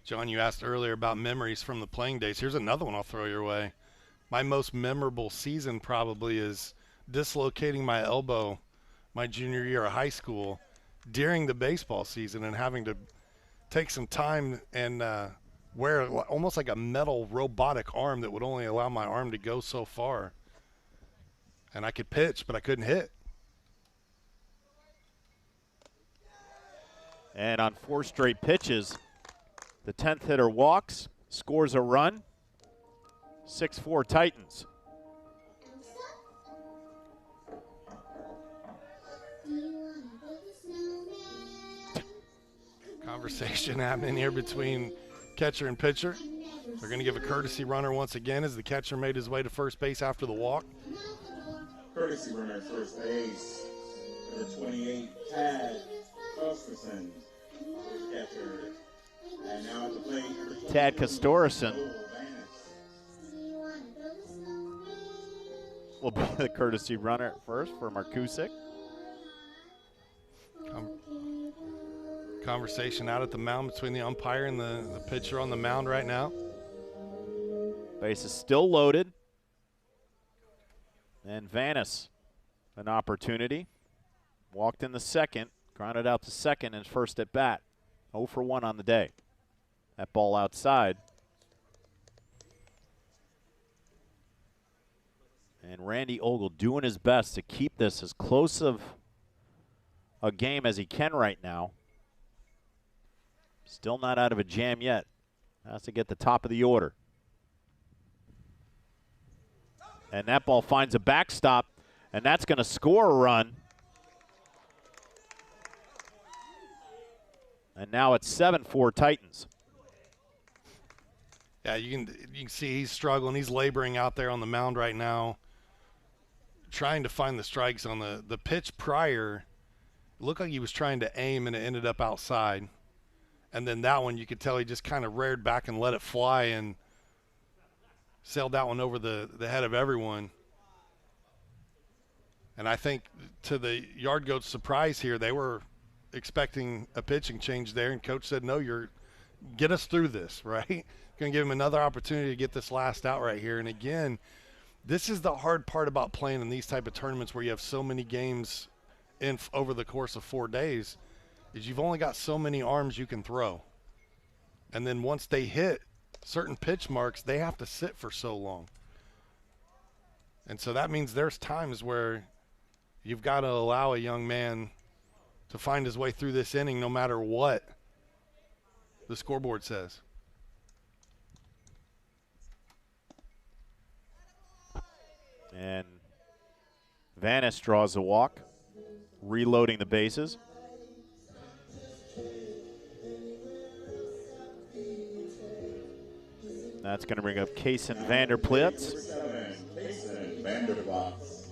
John, you asked earlier about memories from the playing days. Here's another one I'll throw your way. My most memorable season probably is dislocating my elbow my junior year of high school during the baseball season and having to take some time and wear almost like a metal robotic arm that would only allow my arm to go so far. And I could pitch, but I couldn't hit. And on 4 straight pitches, the 10th hitter walks, scores a run. 6-4 Titans. Conversation happening here between catcher and pitcher. They're going to give a courtesy runner once again as the catcher made his way to first base after the walk. Courtesy runner first base, number 28, Tad Castorson. Catcher. And now at the plate, number 20, Tad Castorson will be the courtesy runner at first for Markusik. Conversation out at the mound between the umpire and the pitcher on the mound right now. Base is still loaded. And Vanis, an opportunity. Walked in the second, grounded out to second in his first at bat. 0 for 1 on the day. That ball outside. And Randy Ogle doing his best to keep this as close of a game as he can right now. Still not out of a jam yet. Has to get the top of the order. And that ball finds a backstop, and that's going to score a run. And now it's 7-4 Titans. Yeah, you can see he's struggling. He's laboring out there on the mound right now, trying to find the strikes on the pitch prior. It looked like he was trying to aim, and it ended up outside. And then that one, you could tell he just kind of reared back and let it fly and sailed that one over the head of everyone. And I think to the Yard Goats' surprise here, they were expecting a pitching change there, and Coach said, no, get us through this, right? Going to give him another opportunity to get this last out right here. And again, this is the hard part about playing in these type of tournaments where you have so many games over the course of 4 days, is you've only got so many arms you can throw. And then once they hit certain pitch marks, they have to sit for so long. And so that means there's times where you've got to allow a young man to find his way through this inning no matter what the scoreboard says. And Vanis draws a walk, reloading the bases. That's going to bring up Kaysen Vanderplits. Kaysen Vanderplits.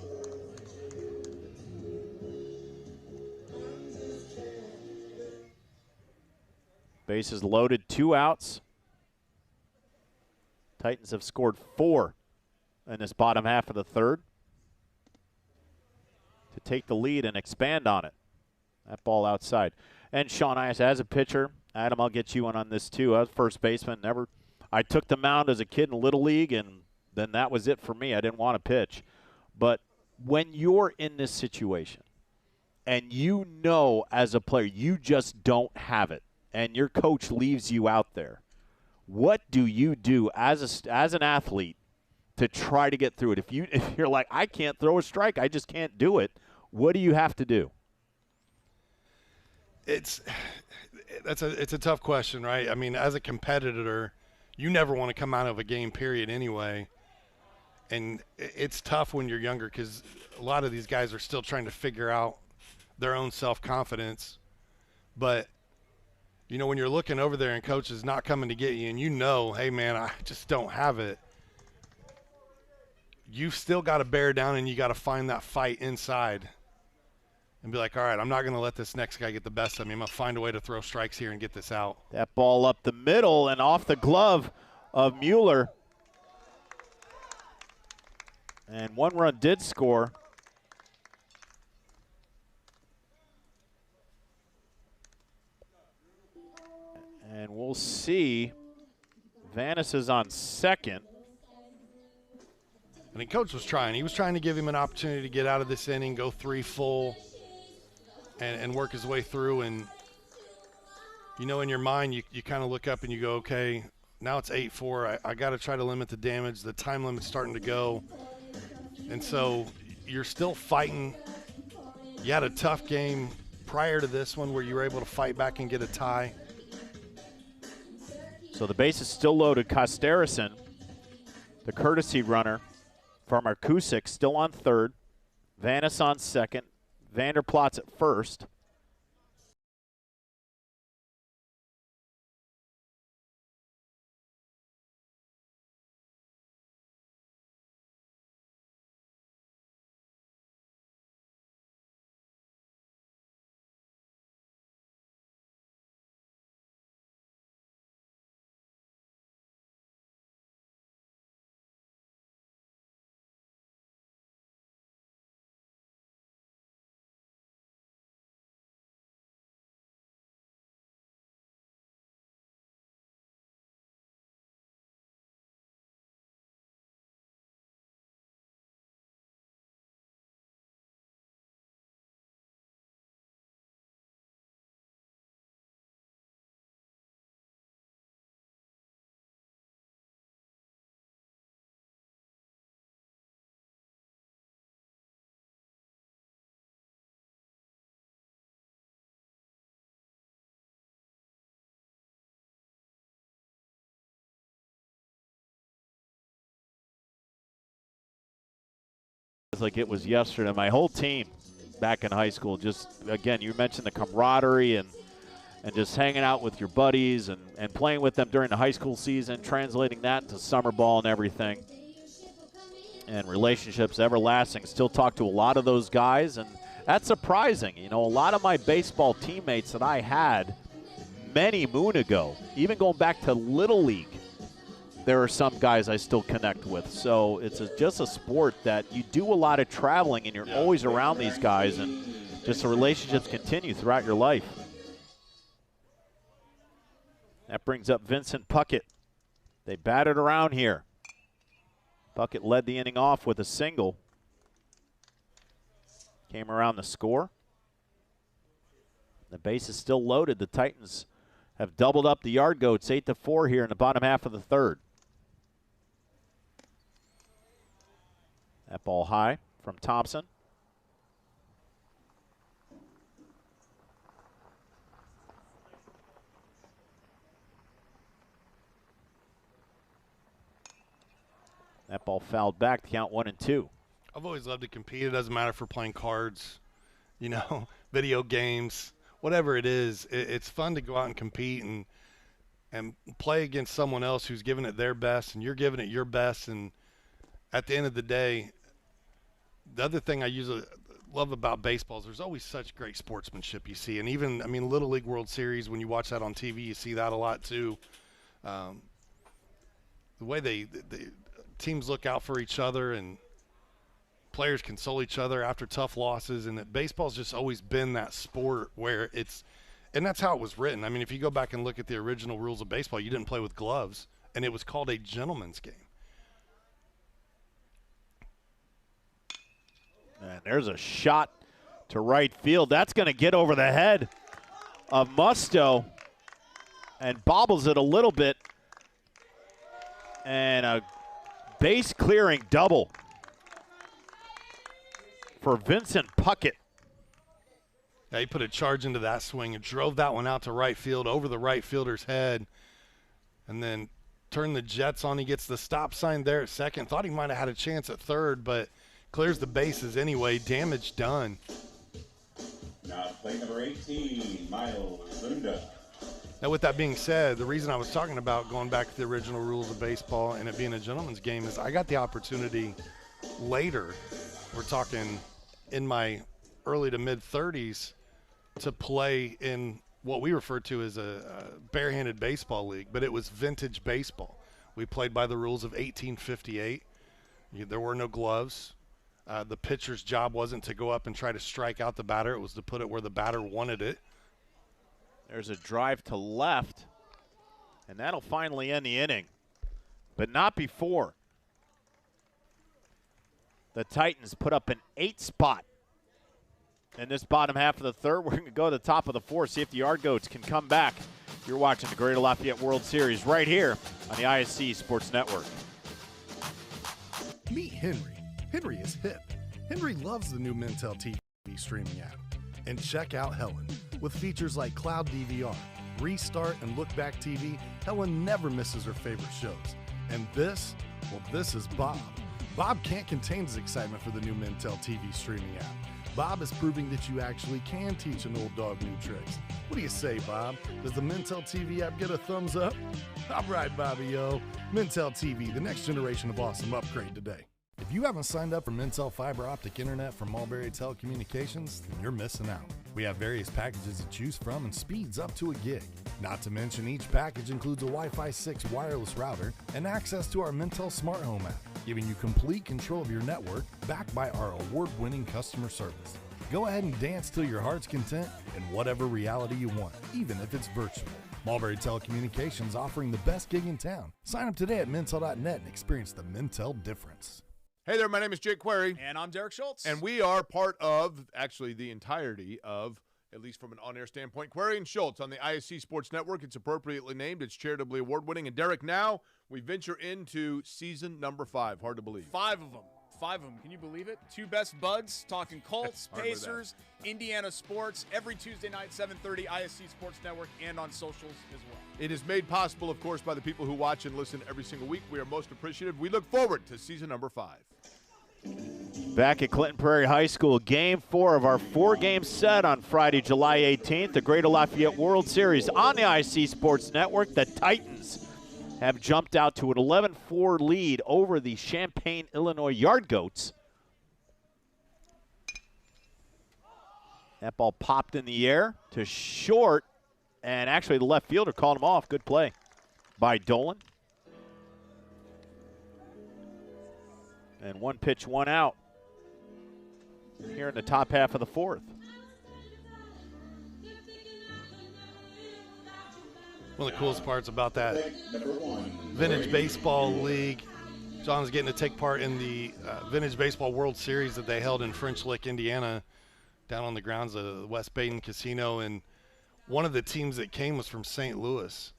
Bases loaded, 2 outs. Titans have scored 4 in this bottom half of the third to take the lead and expand on it. That ball outside. And Sean Ias, as a pitcher, Adam, I'll get you on this too. I was first baseman. I took the mound as a kid in Little League, and then that was it for me. I didn't want to pitch. But when you're in this situation and you know as a player you just don't have it and your coach leaves you out there, what do you do as an athlete to try to get through it? If you're like, I can't throw a strike, I just can't do it, what do you have to do? It's a tough question, right? I mean, as a competitor, you never want to come out of a game period anyway. And it's tough when you're younger because a lot of these guys are still trying to figure out their own self-confidence. But, you know, when you're looking over there and coach is not coming to get you and you know, hey, man, I just don't have it, you've still got to bear down and you got to find that fight inside and be like, all right, I'm not going to let this next guy get the best of me. I'm going to find a way to throw strikes here and get this out. That ball up the middle and off the glove of Mueller. And 1 run did score. And we'll see. Vanis is on second. I mean, coach was trying. He was trying to give him an opportunity to get out of this inning, go 3 full, and work his way through. And, you know, in your mind, you kind of look up and you go, okay, now it's 8-4. I got to try to limit the damage. The time limit's starting to go. And so you're still fighting. You had a tough game prior to this one where you were able to fight back and get a tie. So the base is still loaded. Kosterison, the courtesy runner from Arkusik, still on third. Vanis on second. Vanderplats at first. Like it was yesterday. My whole team back in high school, just, again, you mentioned the camaraderie and just hanging out with your buddies and playing with them during the high school season, translating that to summer ball and everything. And relationships everlasting. Still talk to a lot of those guys, and that's surprising. You know, a lot of my baseball teammates that I had many moon ago, even going back to Little League, there are some guys I still connect with. So it's just a sport that you do a lot of traveling and you're always around these guys, and just the relationships continue throughout your life. That brings up Vincent Puckett. They batted around here. Puckett led the inning off with a single. Came around the score. The base is still loaded. The Titans have doubled up the yard goats, 8-4 here in the bottom half of the third. That ball high from Thompson. That ball fouled back to count 1-2. I've always loved to compete. It doesn't matter if we're playing cards, video games, whatever it is. It's fun to go out and compete and play against someone else who's giving it their best and you're giving it your best. And at the end of the day, the other thing I usually love about baseball is there's always such great sportsmanship you see. And even, Little League World Series, when you watch that on TV, you see that a lot too. The way the teams look out for each other and players console each other after tough losses, and that baseball's just always been that sport where and that's how it was written. If you go back and look at the original rules of baseball, you didn't play with gloves, and it was called a gentleman's game. And there's a shot to right field. That's going to get over the head of Musto and bobbles it a little bit. And a base-clearing double for Vincent Puckett. Yeah, he put a charge into that swing and drove that one out to right field over the right fielder's head, and then turned the Jets on. He gets the stop sign there at second. Thought he might have had a chance at third, but clears the bases anyway. Damage done. Now play number 18, Miles Lunda. Now, with that being said, the reason I was talking about going back to the original rules of baseball and it being a gentleman's game is I got the opportunity later, we're talking in my early to mid-30s, to play in what we refer to as a barehanded baseball league, but it was vintage baseball. We played by the rules of 1858. There were no gloves. The pitcher's job wasn't to go up and try to strike out the batter. It was to put it where the batter wanted it. There's a drive to left, and that'll finally end the inning, but not before the Titans put up an 8 spot in this bottom half of the third. We're going to go to the top of the fourth, see if the Yard Goats can come back. You're watching the Greater Lafayette World Series right here on the ISC Sports Network. Meet Henry. Henry is hip. Henry loves the new Mintel TV streaming app. And check out Helen. With features like Cloud DVR, Restart, and Look Back TV, Helen never misses her favorite shows. And this is Bob. Bob can't contain his excitement for the new Mintel TV streaming app. Bob is proving that you actually can teach an old dog new tricks. What do you say, Bob? Does the Mintel TV app get a thumbs up? All right, Bobby-o. Mintel TV, the next generation of awesome, upgrade today. If you haven't signed up for Mintel fiber optic internet from Mulberry Telecommunications, then you're missing out. We have various packages to choose from and speeds up to a gig. Not to mention each package includes a Wi-Fi 6 wireless router and access to our Mintel Smart Home app, giving you complete control of your network backed by our award-winning customer service. Go ahead and dance till your heart's content in whatever reality you want, even if it's virtual. Mulberry Telecommunications offering the best gig in town. Sign up today at Mintel.net and experience the Mintel difference. Hey there, my name is Jake Query. And I'm Derek Schultz. And we are part of, actually the entirety of, at least from an on-air standpoint, Query and Schultz on the ISC Sports Network. It's appropriately named. It's charitably award-winning. And Derek, now we venture into season number 5. Hard to believe. 5 of them. 5 of them. Can you believe it? 2 best buds, talking Colts, Pacers, Indiana sports, every Tuesday night, 7:30, ISC Sports Network, and on socials as well. It is made possible, of course, by the people who watch and listen every single week. We are most appreciative. We look forward to season number 5. Back at Clinton Prairie High School, Game 4 of our 4-game set on Friday, July 18th, the Greater Lafayette World Series on the IC Sports Network. The Titans have jumped out to an 11-4 lead over the Champaign, Illinois Yard Goats. That ball popped in the air to short, and actually the left fielder called him off. Good play by Dolan. And 1 pitch, 1 out here in the top half of the 4th. One of the coolest parts about that Vintage Baseball League, John's getting to take part in the Vintage Baseball World Series that they held in French Lick, Indiana, down on the grounds of the West Baden Casino. And one of the teams that came was from St. Louis.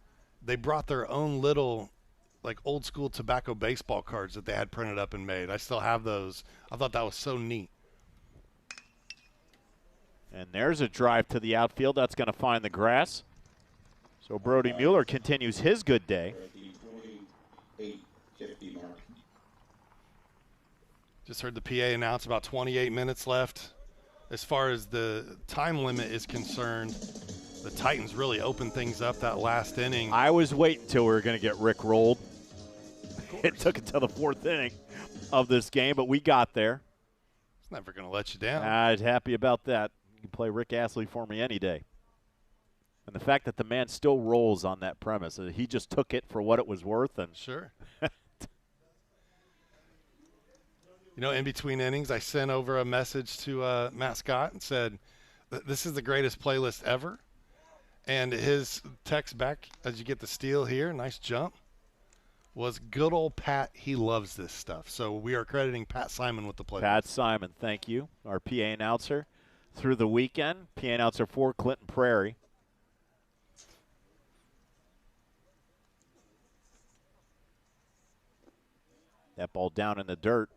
They brought their own little, like, old school tobacco baseball cards that they had printed up and made. I still have those. I thought that was so neat. And there's a drive to the outfield. That's going to find the grass. So Brody Mueller continues his good day. Just heard the PA announce about 28 minutes left. As far as the time limit is concerned, the Titans really opened things up that last inning. I was waiting until we were going to get Rick rolled. It took until the 4th inning of this game, but we got there. It's never going to let you down. I was happy about that. You can play Rick Astley for me any day. And the fact that the man still rolls on that premise, he just took it for what it was worth. And sure. You know, in between innings, I sent over a message to Matt Scott and said, this is the greatest playlist ever. And his text back, as you get the steal here, nice jump, was good old Pat. He loves this stuff. So we are crediting Pat Simon with the playlist. Pat Simon, thank you. Our PA announcer through the weekend. PA announcer for Clinton Prairie. That ball down in the dirt.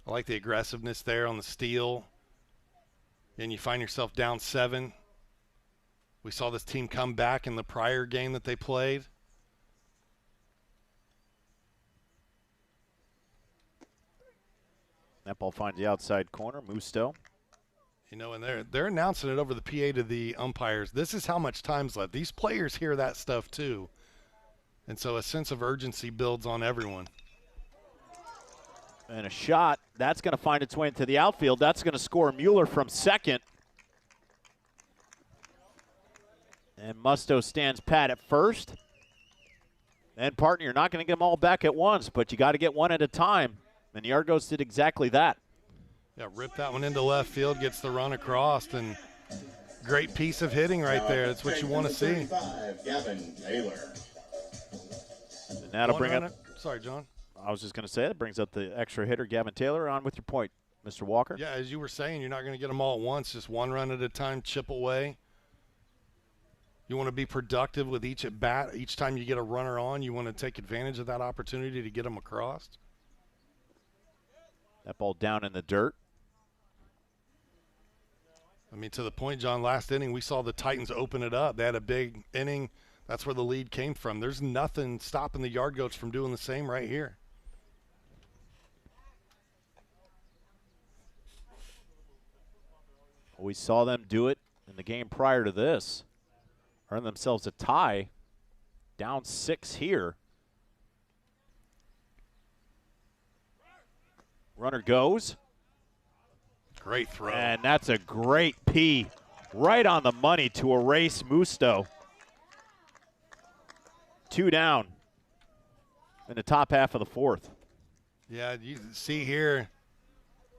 I like the aggressiveness there on the steal. And you find yourself down 7. We saw this team come back in the prior game that they played. That ball finds the outside corner. Musto. You know, and they're announcing it over the PA to the umpires. This is how much time's left. These players hear that stuff too. And so a sense of urgency builds on everyone. And a shot. That's going to find its way into the outfield. That's going to score Mueller from second. And Musto stands pat at first. And, partner, you're not going to get them all back at once, but you got to get one at a time. And the Argos did exactly that. Yeah, rip that one into left field, gets the run across, and great piece of hitting right there. That's what you want to see. Gavin Taylor. And that'll bring up. Sorry, John. I was just going to say that brings up the extra hitter, Gavin Taylor. On with your point, Mr. Walker. Yeah, as you were saying, you're not going to get them all at once. Just one run at a time, chip away. You want to be productive with each at bat. Each time you get a runner on, you want to take advantage of that opportunity to get them across. That ball down in the dirt. I mean, to the point, John, last inning, we saw the Titans open it up. They had a big inning. That's where the lead came from. There's nothing stopping the Yard Goats from doing the same right here. We saw them do it in the game prior to this. Earn themselves a tie. Down 6 here. Runner goes. Great throw. And that's a great P right on the money to erase Musto. 2 down in the top half of the 4th. Yeah, you see here,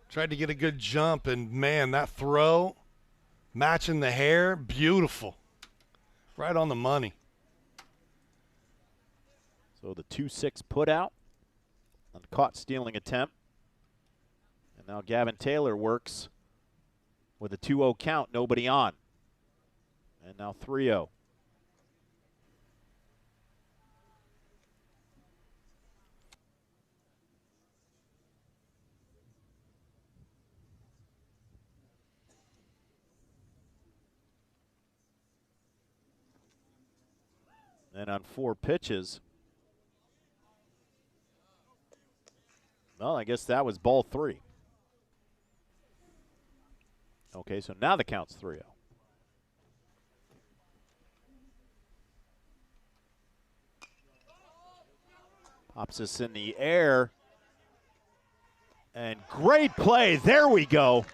tried to get a good jump, and, man, that throw, matching the hair, beautiful. Right on the money. So the 2-6 put out on caught stealing attempt. And now Gavin Taylor works with a 2-0 count, nobody on. And now 3-0. And on 4 pitches, well, I guess that was ball 3. Okay, so now the count's 3-0. Pops this in the air. And great play. There we go.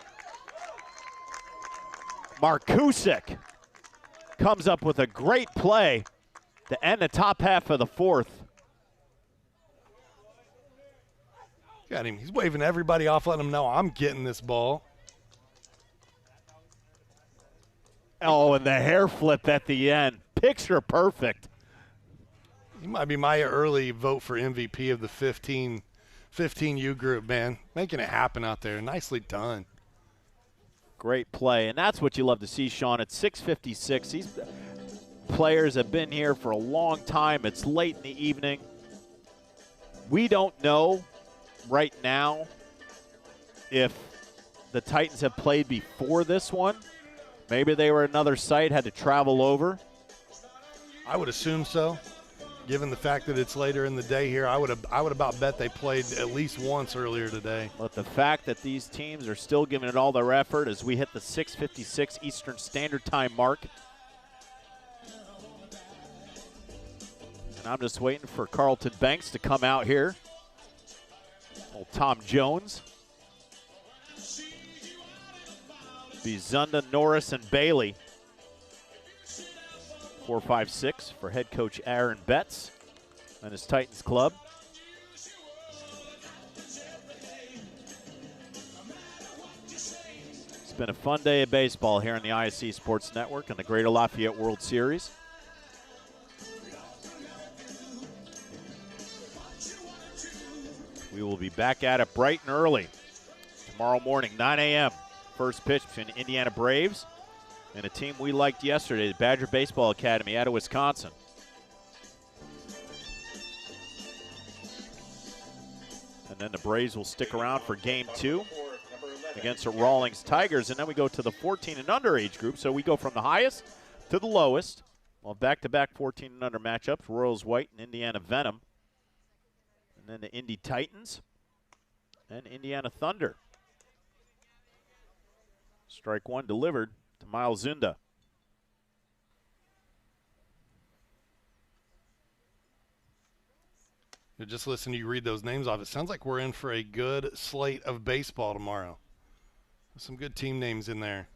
Markusik comes up with a great play to end the top half of the 4th. Got him. He's waving everybody off, letting them know I'm getting this ball. Oh, and the hair flip at the end. Picture perfect. He might be my early vote for MVP of the 15U group, man. Making it happen out there. Nicely done. Great play, and that's what you love to see, Sean. It's 6:56. These players have been here for a long time. It's late in the evening. We don't know right now if the Titans have played before this one. Maybe they were at another site, had to travel over. I would assume so. given the fact that it's later in the day here, I would about bet they played at least once earlier today. But the fact that these teams are still giving it all their effort as we hit the 6:56 Eastern Standard Time mark. And I'm just waiting for Carlton Banks to come out here. Old Tom Jones. Bizunda, Norris, and Bailey. 4-5-6 for head coach Aaron Betts and his Titans club. It's been a fun day of baseball here on the ISC Sports Network and the Greater Lafayette World Series. We will be back at it bright and early tomorrow morning, 9 a.m. First pitch between Indiana Braves and a team we liked yesterday, the Badger Baseball Academy out of Wisconsin. And then the Braves will stick around for game 2 against the Rawlings Tigers. And then we go to the 14 and under age group. So we go from the highest to the lowest. Well, back-to-back 14 and under matchups, Royals White and Indiana Venom. And then the Indy Titans and Indiana Thunder. Strike one delivered to Miles Zunda. You're just listening to you read those names off. It sounds like we're in for a good slate of baseball tomorrow. There's some good team names in there.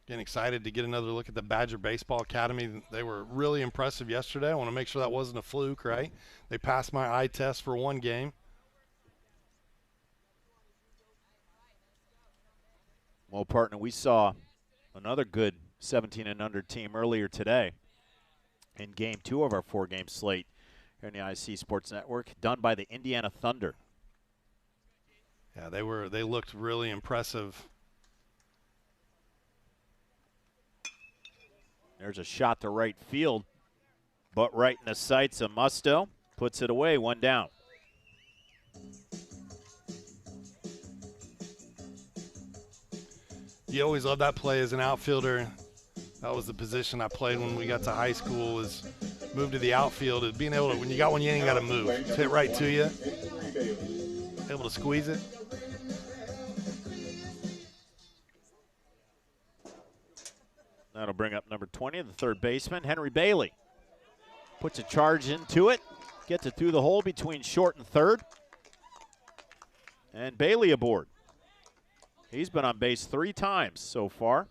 Getting excited to get another look at the Badger Baseball Academy. They were really impressive yesterday. I want to make sure that wasn't a fluke, right? They passed my eye test for one game. Well, partner, we saw another good 17 and under team earlier today in game 2 of our 4-game slate here in the IC Sports Network, done by the Indiana Thunder. Yeah, they looked really impressive. There's a shot to right field, but right in the sights of Musto. Puts it away, one down. You always love that play as an outfielder. That was the position I played when we got to high school, is move to the outfield. And being able to, when you got one, you ain't got to move. It's hit right to you. Able to squeeze it. That'll bring up number 20, the third baseman, Henry Bailey. Puts a charge into it. Gets it through the hole between short and third. And Bailey aboard. He's been on base 3 times so far.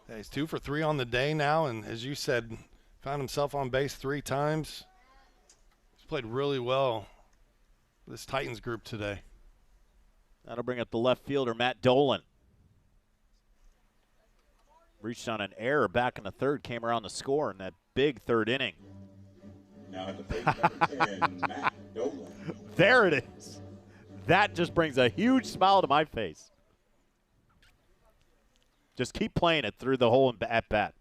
Yeah, he's 2 for 3 on the day now, and as you said, found himself on base 3 times. He's played really well with this Titans group today. That'll bring up the left fielder, Matt Dolan. Reached on an error back in the third, came around the score in that big third inning. Now at the plate, number 10, Matt Dolan. There it is. That just brings a huge smile to my face. Just keep playing it through the hole at bat.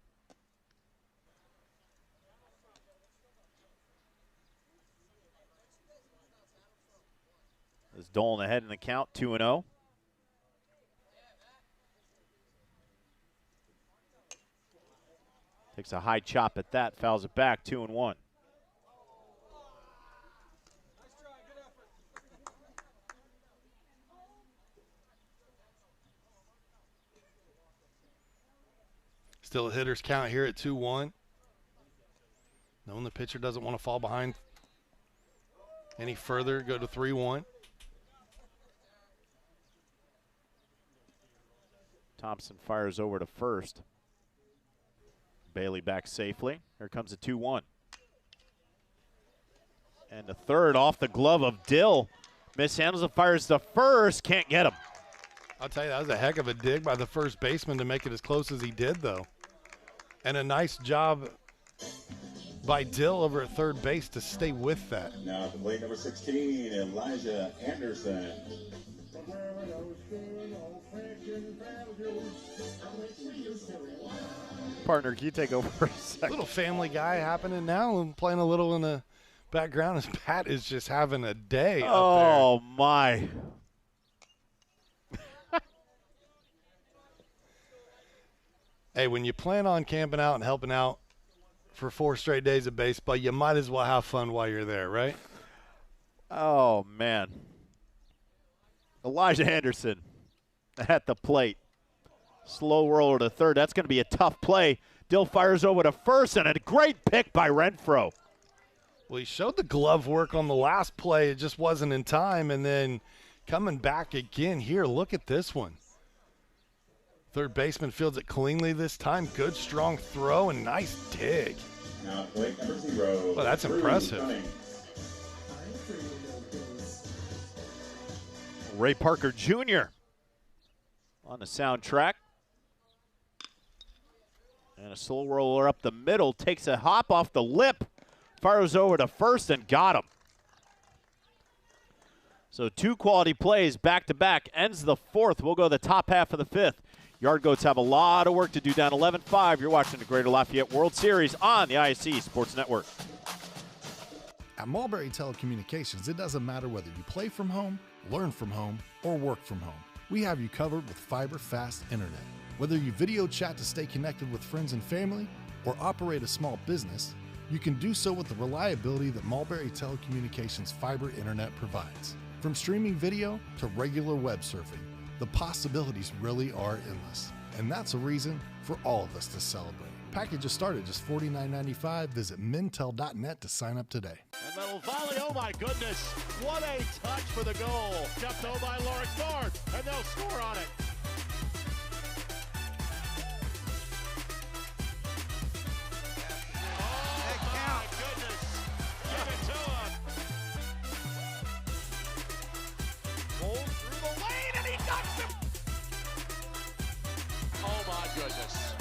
Is Dolan ahead in the count, 2-0. Takes a high chop at that, fouls it back, 2-1. Still a hitter's count here at 2-1. Knowing the pitcher doesn't want to fall behind any further, go to 3-1. Thompson fires over to first. Bailey back safely. Here comes a 2-1. And the third off the glove of Dill. Mishandles and fires to first. Can't get him. I'll tell you, that was a heck of a dig by the first baseman to make it as close as he did, though. And a nice job by Dill over at third base to stay with that. Now at the plate, number 16, Elijah Anderson. Partner, can you take over for a second? Little Family Guy happening now, and playing a little in the background as Pat is just having a day up there. Oh, my. Hey, when you plan on camping out and helping out for 4 straight days of baseball, you might as well have fun while you're there, right? Oh, man. Elijah Anderson at the plate. Slow roller to third. That's going to be a tough play. Dill fires over to first, and a great pick by Renfro. Well, he showed the glove work on the last play. It just wasn't in time, and then coming back again here. Look at this one. Third baseman fields it cleanly this time. Good, strong throw and nice dig. Now plate number 0. Well, that's impressive. Ray Parker Jr. on the soundtrack. And a slow roller up the middle. Takes a hop off the lip. Fires over to first and got him. So 2 quality plays back-to-back. Ends the 4th. We'll go the top half of the 5th. Yard Goats have a lot of work to do down 11-5. You're watching the Greater Lafayette World Series on the ISC Sports Network. At Mulberry Telecommunications, it doesn't matter whether you play from home, learn from home, or work from home. We have you covered with fiber-fast internet. Whether you video chat to stay connected with friends and family, or operate a small business, you can do so with the reliability that Mulberry Telecommunications fiber internet provides. From streaming video to regular web surfing, the possibilities really are endless. And that's a reason for all of us to celebrate. Packages start at just $49.95. Visit mintel.net to sign up today. And little volley, oh my goodness. What a touch for the goal. Jumped over by Lawrence North, and they'll score on it. Goodness.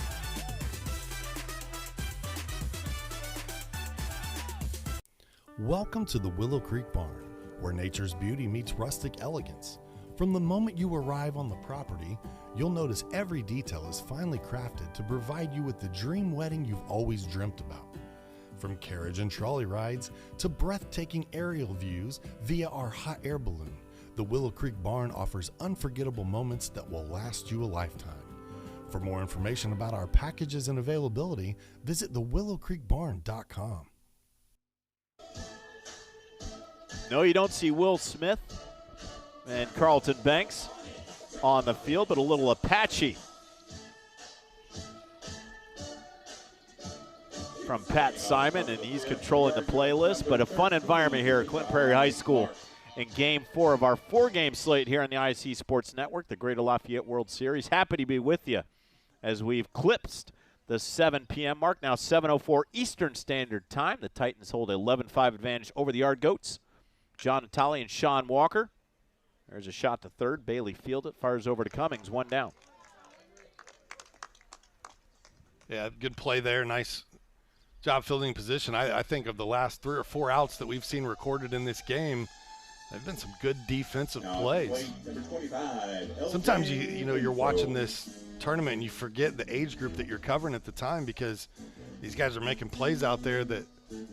Welcome to the Willow Creek Barn, where nature's beauty meets rustic elegance. From the moment you arrive on the property, you'll notice every detail is finely crafted to provide you with the dream wedding you've always dreamt about. From carriage and trolley rides to breathtaking aerial views via our hot air balloon, the Willow Creek Barn offers unforgettable moments that will last you a lifetime. For more information about our packages and availability, visit thewillowcreekbarn.com. No, you don't see Will Smith and Carlton Banks on the field, but a little Apache from Pat Simon, and he's controlling the playlist. But a fun environment here at Clinton Prairie High School in Game 4 of our 4-game slate here on the ISC Sports Network, the Greater Lafayette World Series. Happy to be with you as we've clipped the 7 p.m. mark. Now 7:04 Eastern Standard Time. The Titans hold an 11-5 advantage over the Yard Goats. John Natale and Sean Walker. There's a shot to third. Bailey fielded it. Fires over to Cummings. 1 down. Yeah, good play there. Nice job fielding position. I think of the last 3 or 4 outs that we've seen recorded in this game, there have been some good defensive plays. Sometimes you're watching this tournament and you forget the age group that you're covering at the time, because these guys are making plays out there that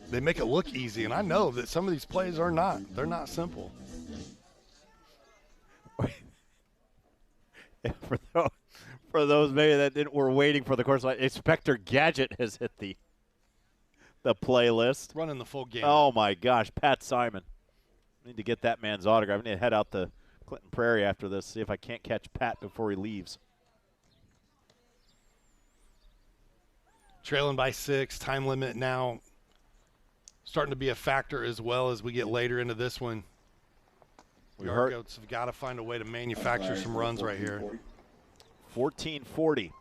they make it look easy. And I know that some of these plays are not. They're not simple. For those maybe that were waiting for the course line, Inspector Gadget has hit the playlist. Running the full game. Oh, my gosh. Pat Simon. I need to get that man's autograph. I need to head out to Clinton Prairie after this, see if I can't catch Pat before he leaves. Trailing by 6. Time limit now starting to be a factor as well as we get later into this one. The Yard Goats have got to find a way to manufacture some runs right here. 14:40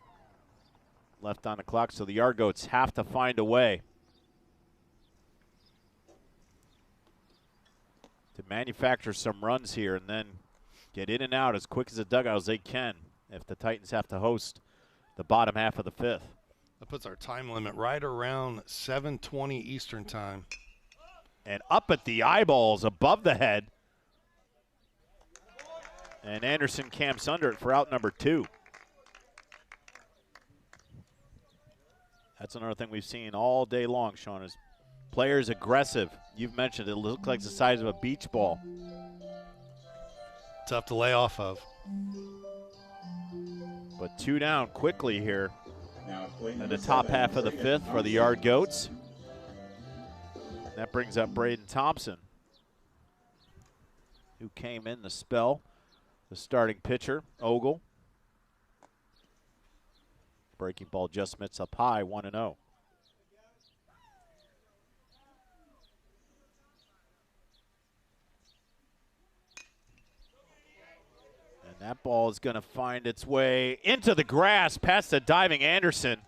left on the clock, so the Yard Goats have to find a way to manufacture some runs here and then get in and out as quick as the dugout as they can if the Titans have to host the bottom half of the 5th. That puts our time limit right around 7:20 Eastern Time. And up at the eyeballs, above the head. And Anderson camps under it for out number 2. That's another thing we've seen all day long, Sean, is players aggressive. You've mentioned it looks like the size of a beach ball. Tough to lay off of. But 2 down quickly here Now play in number the top 7, half of the Braden 5th for the Thompson. Yard Goats. That brings up Braden Thompson, who came in the spell, the starting pitcher, Ogle. Breaking ball just mitts up high, 1-0. And that ball is going to find its way into the grass past the diving Anderson.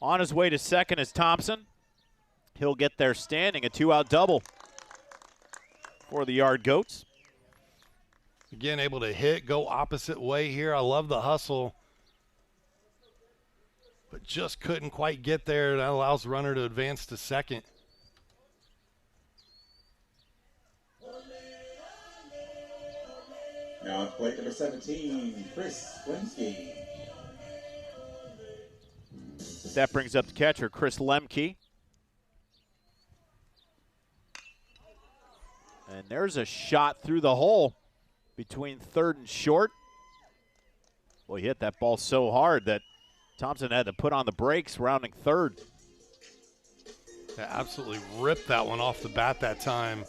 On his way to second is Thompson. He'll get there standing, a 2-out double for the Yard Goats. Again, able to hit, go opposite way here. I love the hustle, but just couldn't quite get there. That allows the runner to advance to second. Now at plate number 17, Chris Lemke. That brings up the catcher, Chris Lemke. And there's a shot through the hole between third and short. Well, he hit that ball so hard that Thompson had to put on the brakes rounding third. Yeah, absolutely ripped that one off the bat that time.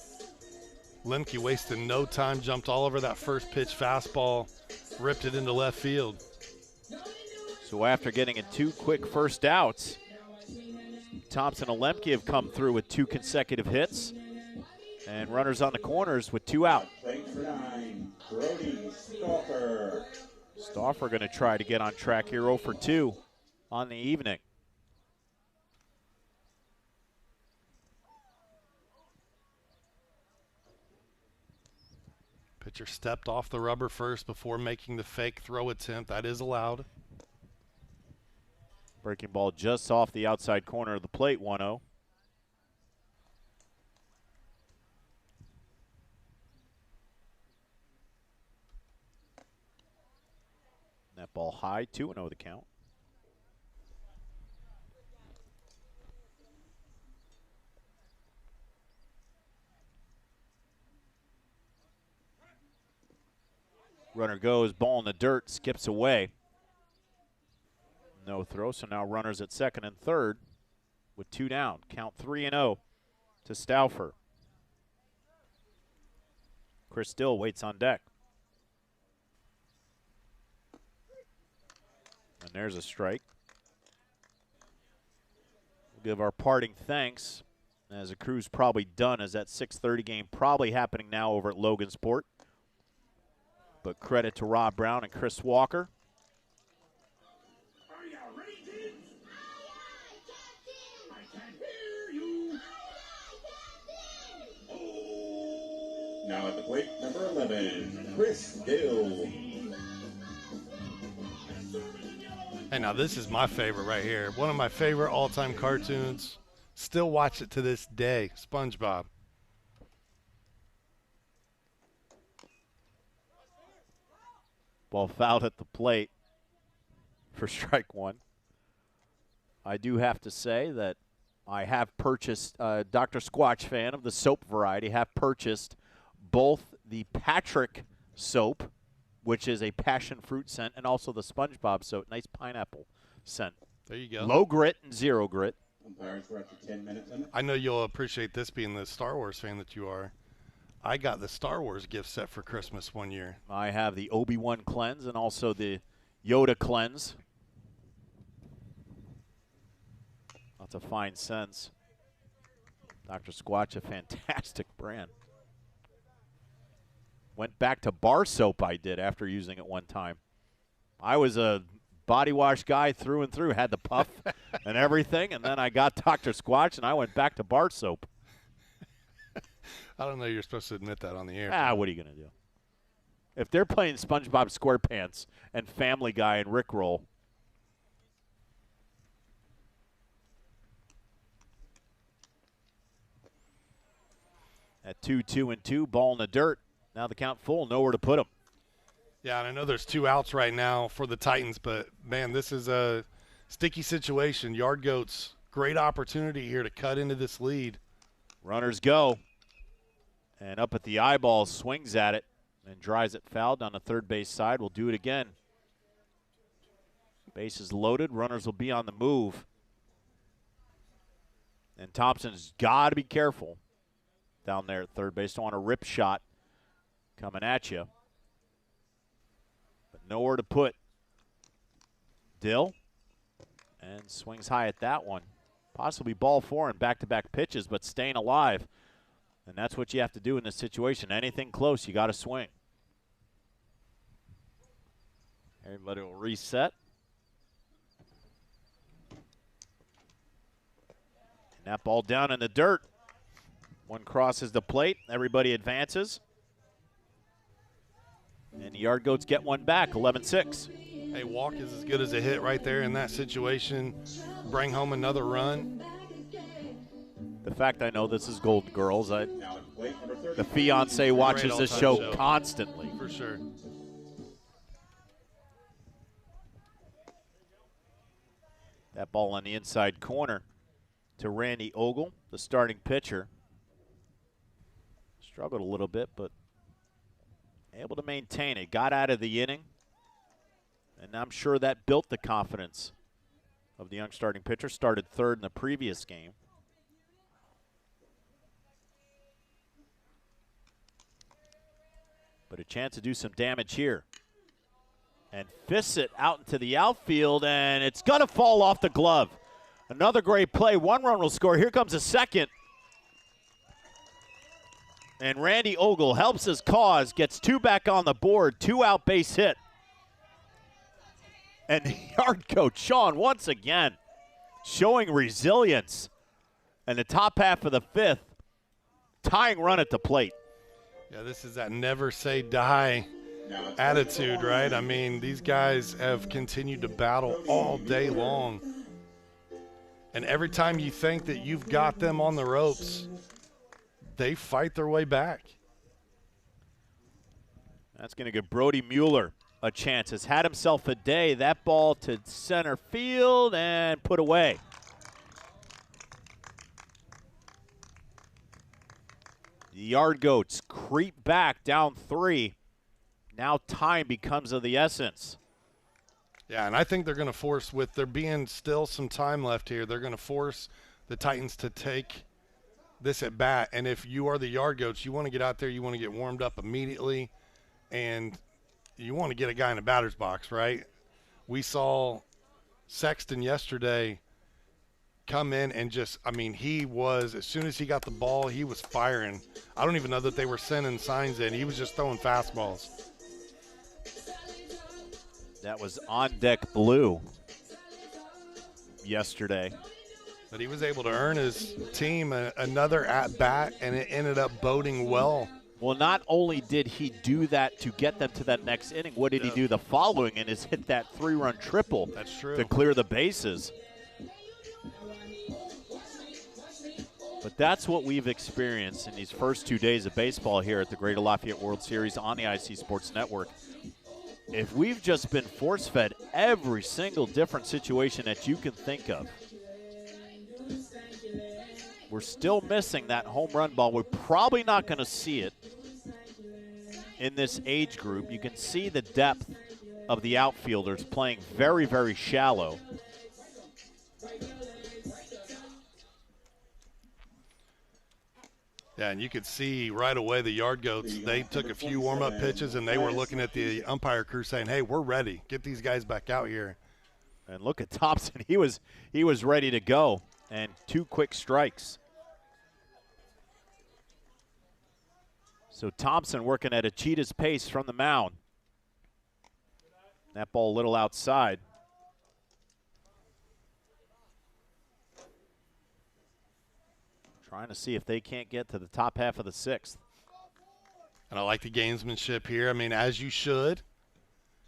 Lemke wasted no time, jumped all over that first pitch fastball, ripped it into left field. So after getting in 2 quick first outs, Thompson and Lemke have come through with 2 consecutive hits. And runners on the corners with 2 out. Plate for 9, Brody Stauffer. Stauffer going to try to get on track here, 0 for 2 on the evening. Pitcher stepped off the rubber first before making the fake throw attempt. That is allowed. Breaking ball just off the outside corner of the plate, 1-0. That ball high, 2-0 the count. Runner goes, ball in the dirt, skips away. No throw, so now runners at second and third with 2 down. Count 3-0 to Stauffer. Chris Still waits on deck. And there's a strike. We'll give our parting thanks, as the crew's probably done, as that 6:30 game probably happening now over at Logansport. But credit to Rob Brown and Chris Walker. Are you ready, kids? I can't hear you. Oh. Now at the plate, number 11, Chris Dill. Hey, now this is my favorite right here. One of my favorite all-time cartoons. Still watch it to this day. SpongeBob. Ball fouled at the plate for strike 1. I do have to say that I have purchased, Dr. Squatch fan of the soap variety, have purchased both the Patrick soap, which is a passion fruit scent, and also the SpongeBob soap, nice pineapple scent. There you go. Low grit and 0 grit. Umpires were at the 10-minute limit. I know you'll appreciate this being the Star Wars fan that you are. I got the Star Wars gift set for Christmas one year. I have the Obi-Wan cleanse and also the Yoda cleanse. Lots of fine scents. Dr. Squatch, a fantastic brand. Went back to bar soap I did after using it one time. I was a body wash guy through and through, had the puff and everything, and then I got Dr. Squatch and I went back to bar soap. I don't know you're supposed to admit that on the air. What are you going to do? If they're playing SpongeBob SquarePants and Family Guy and Rickroll, at 2-2-2, ball in the dirt. Now the count full, nowhere to put them. Yeah, and I know there's 2 outs right now for the Titans, but, man, this is a sticky situation. Yard Goats, great opportunity here to cut into this lead. Runners go. And up at the eyeball, swings at it and drives it foul down the third base side. We'll do it again. Bases loaded. Runners will be on the move. And Thompson's got to be careful down there at third base. Don't want a rip shot coming at you. But nowhere to put Dill. And swings high at that one. Possibly ball four in back-to-back pitches, but staying alive. And that's what you have to do in this situation. Anything close, you got to swing. Everybody will reset. And that ball down in the dirt. One crosses the plate. Everybody advances. And the Yard Goats get one back, 11-6. A walk is as good as a hit right there in that situation. Bring home another run. The fact I know this is Golden Girls, the fiance watches this show constantly. For sure. That ball on the inside corner to Randy Ogle, the starting pitcher. Struggled a little bit, but able to maintain it. Got out of the inning, and I'm sure that built the confidence of the young starting pitcher. Started third in the previous game. But a chance to do some damage here. And fists it out into the outfield, and it's going to fall off the glove. Another great play. One run will score. Here comes a second. And Randy Ogle helps his cause, gets two back on the board, 2-out base hit. And the Yard coach, Sean, once again, showing resilience. And the top half of the fifth, tying run at the plate. Yeah, this is that never say die attitude, right? I mean, these guys have continued to battle all day long. And every time you think that you've got them on the ropes, they fight their way back. That's going to give Brody Mueller a chance. Has had himself a day. That ball to center field and put away. The Yard Goats creep back down 3. Now time becomes of the essence. Yeah, and I think they're going to force, with there being still some time left here, they're going to force the Titans to take this at bat. And if you are the Yard Goats, you want to get out there, you want to get warmed up immediately, and you want to get a guy in the batter's box, right? We saw Sexton yesterday come in and just, I mean, he was, as soon as he got the ball, he was firing. I don't even know that they were sending signs in. He was just throwing fastballs. That was on deck blue yesterday. But he was able to earn his team another at-bat, and it ended up boding well. Well, not only did he do that to get them to that next inning, what did he do the following? And is hit that 3-run triple. That's true. To clear the bases. But that's what we've experienced in these first 2 days of baseball here at the Greater Lafayette World Series on the IC Sports Network. If we've just been force-fed every single different situation that you can think of, we're still missing that home run ball. We're probably not going to see it in this age group. You can see the depth of the outfielders playing very, very shallow. Yeah, and you could see right away the Yard Goats, they took a few warm-up pitches, and they were looking at the umpire crew saying, hey, we're ready. Get these guys back out here. And look at Thompson. He was ready to go. And 2 quick strikes. So Thompson working at a cheetah's pace from the mound. That ball a little outside. Trying to see if they can't get to the top half of the 6th. And I like the gamesmanship here. I mean, as you should.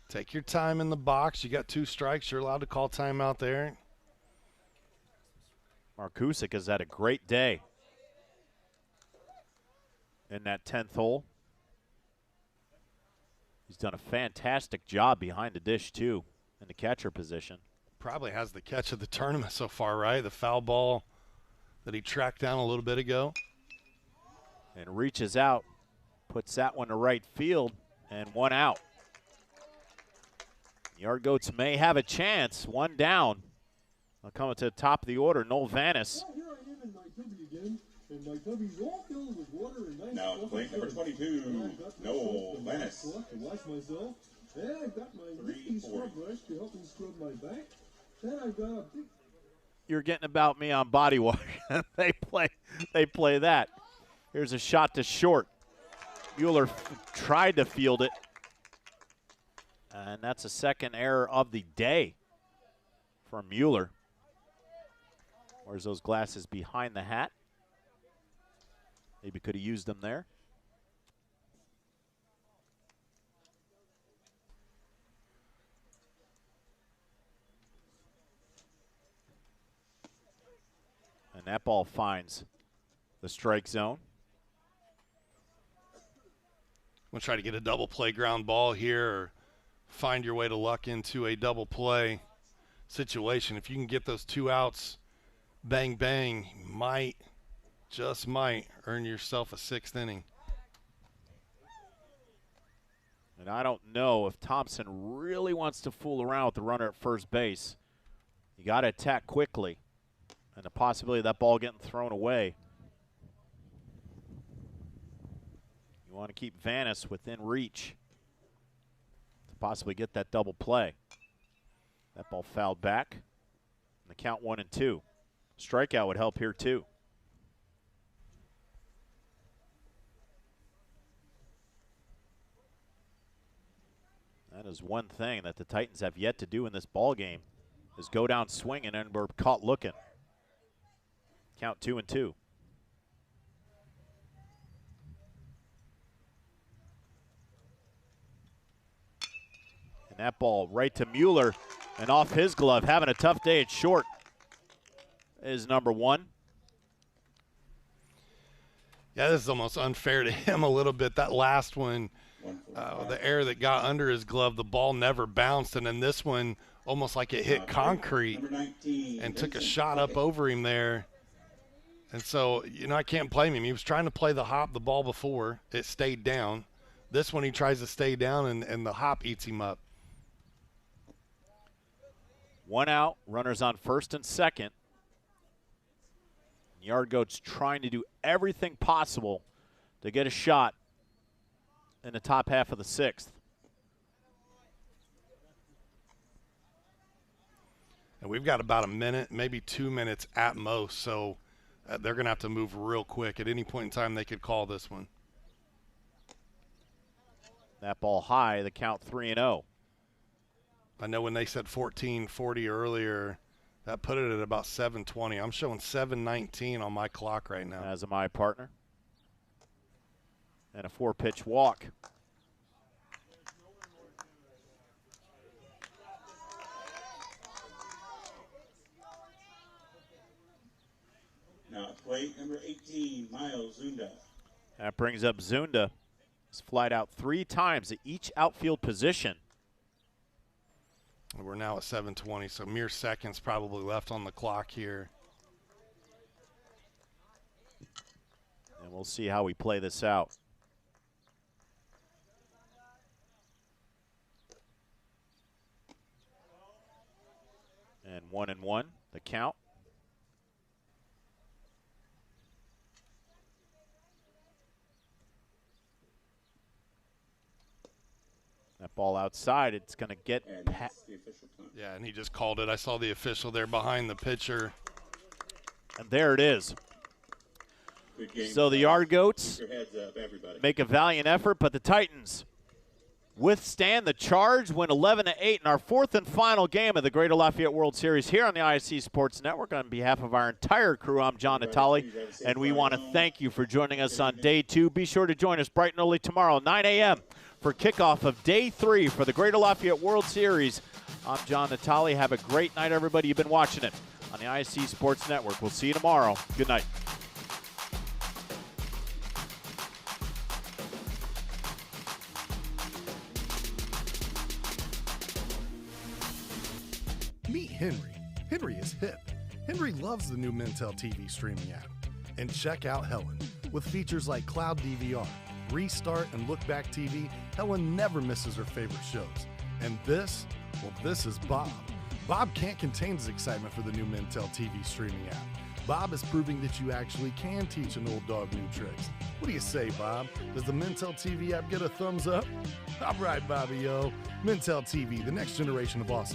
Take your time in the box. You got 2 strikes. You're allowed to call timeout there. Markusik has had a great day in that 10th hole. He's done a fantastic job behind the dish, too, in the catcher position. Probably has the catch of the tournament so far, right? The foul ball that he tracked down a little bit ago. And reaches out, puts that one to right field, and 1 out. Yard Goats may have a chance. One down. Coming to the top of the order, Noel Vanis. Now plate number 22, Noel Vanis. 340. You're getting about me on body wash. they play that. Here's a shot to short. Mueller tried to field it. And that's a second error of the day for Mueller. Where's those glasses behind the hat? Maybe could have used them there. And that ball finds the strike zone. I'm going to try to get a double play ground ball here or find your way to luck into a double play situation. If you can get those 2 outs, bang, bang, just might earn yourself a 6th inning. And I don't know if Thompson really wants to fool around with the runner at first base. You got to attack quickly. And the possibility of that ball getting thrown away. You want to keep Vanis within reach to possibly get that double play. That ball fouled back. And the count 1-2. Strikeout would help here too. That is one thing that the Titans have yet to do in this ball game, is go down swinging and we're caught looking. Count 2-2. And that ball right to Mueller and off his glove. Having a tough day at short is number 1. Yeah, this is almost unfair to him a little bit. That last one, the air that got under his glove, the ball never bounced. And then this one, almost like it hit concrete and took a shot up over him there. And so, I can't blame him. He was trying to play the hop the ball before. It stayed down. This one he tries to stay down, and the hop eats him up. 1 out, runners on first and second. Yard Goats trying to do everything possible to get a shot in the top half of the 6th. And we've got about a minute, maybe 2 minutes at most, so they're going to have to move real quick. At any point in time, they could call this one. That ball high, the count 3-0. I know when they said 14:40 earlier, that put it at about 7:20. I'm showing 7:19 on my clock right now. As am I, partner. And a 4-pitch walk. Now plate number 18, Miles Zunda. That brings up Zunda. He's flied out 3 times at each outfield position. We're now at 7:20, so mere seconds probably left on the clock here. And we'll see how we play this out. And 1-1, the count. That ball outside, it's going to get past. Yeah, and he just called it. I saw the official there behind the pitcher. And there it is. So the Yard Goats make a valiant effort, but the Titans withstand the charge, win 11-8 in our 4th and final game of the Greater Lafayette World Series here on the ISC Sports Network. On behalf of our entire crew, I'm John Natale, and we want to thank you for joining us on day 2. Be sure to join us bright and early tomorrow, 9 a.m., for kickoff of day 3 for the Greater Lafayette World Series. I'm John Natale. Have a great night, everybody. You've been watching it on the ISC Sports Network. We'll see you tomorrow. Good night. Meet Henry. Henry is hip. Henry loves the new Mintel TV streaming app. And check out Helen. With features like Cloud DVR, Restart, and Look Back TV, Helen never misses her favorite shows. And this Well, this is Bob. Bob can't contain his excitement for the new Mintel TV streaming app. Bob is proving that you actually can teach an old dog new tricks. What do you say, Bob? Does the Mintel TV app get a thumbs up? All right, Bobby-o. Mintel TV, the next generation of awesome.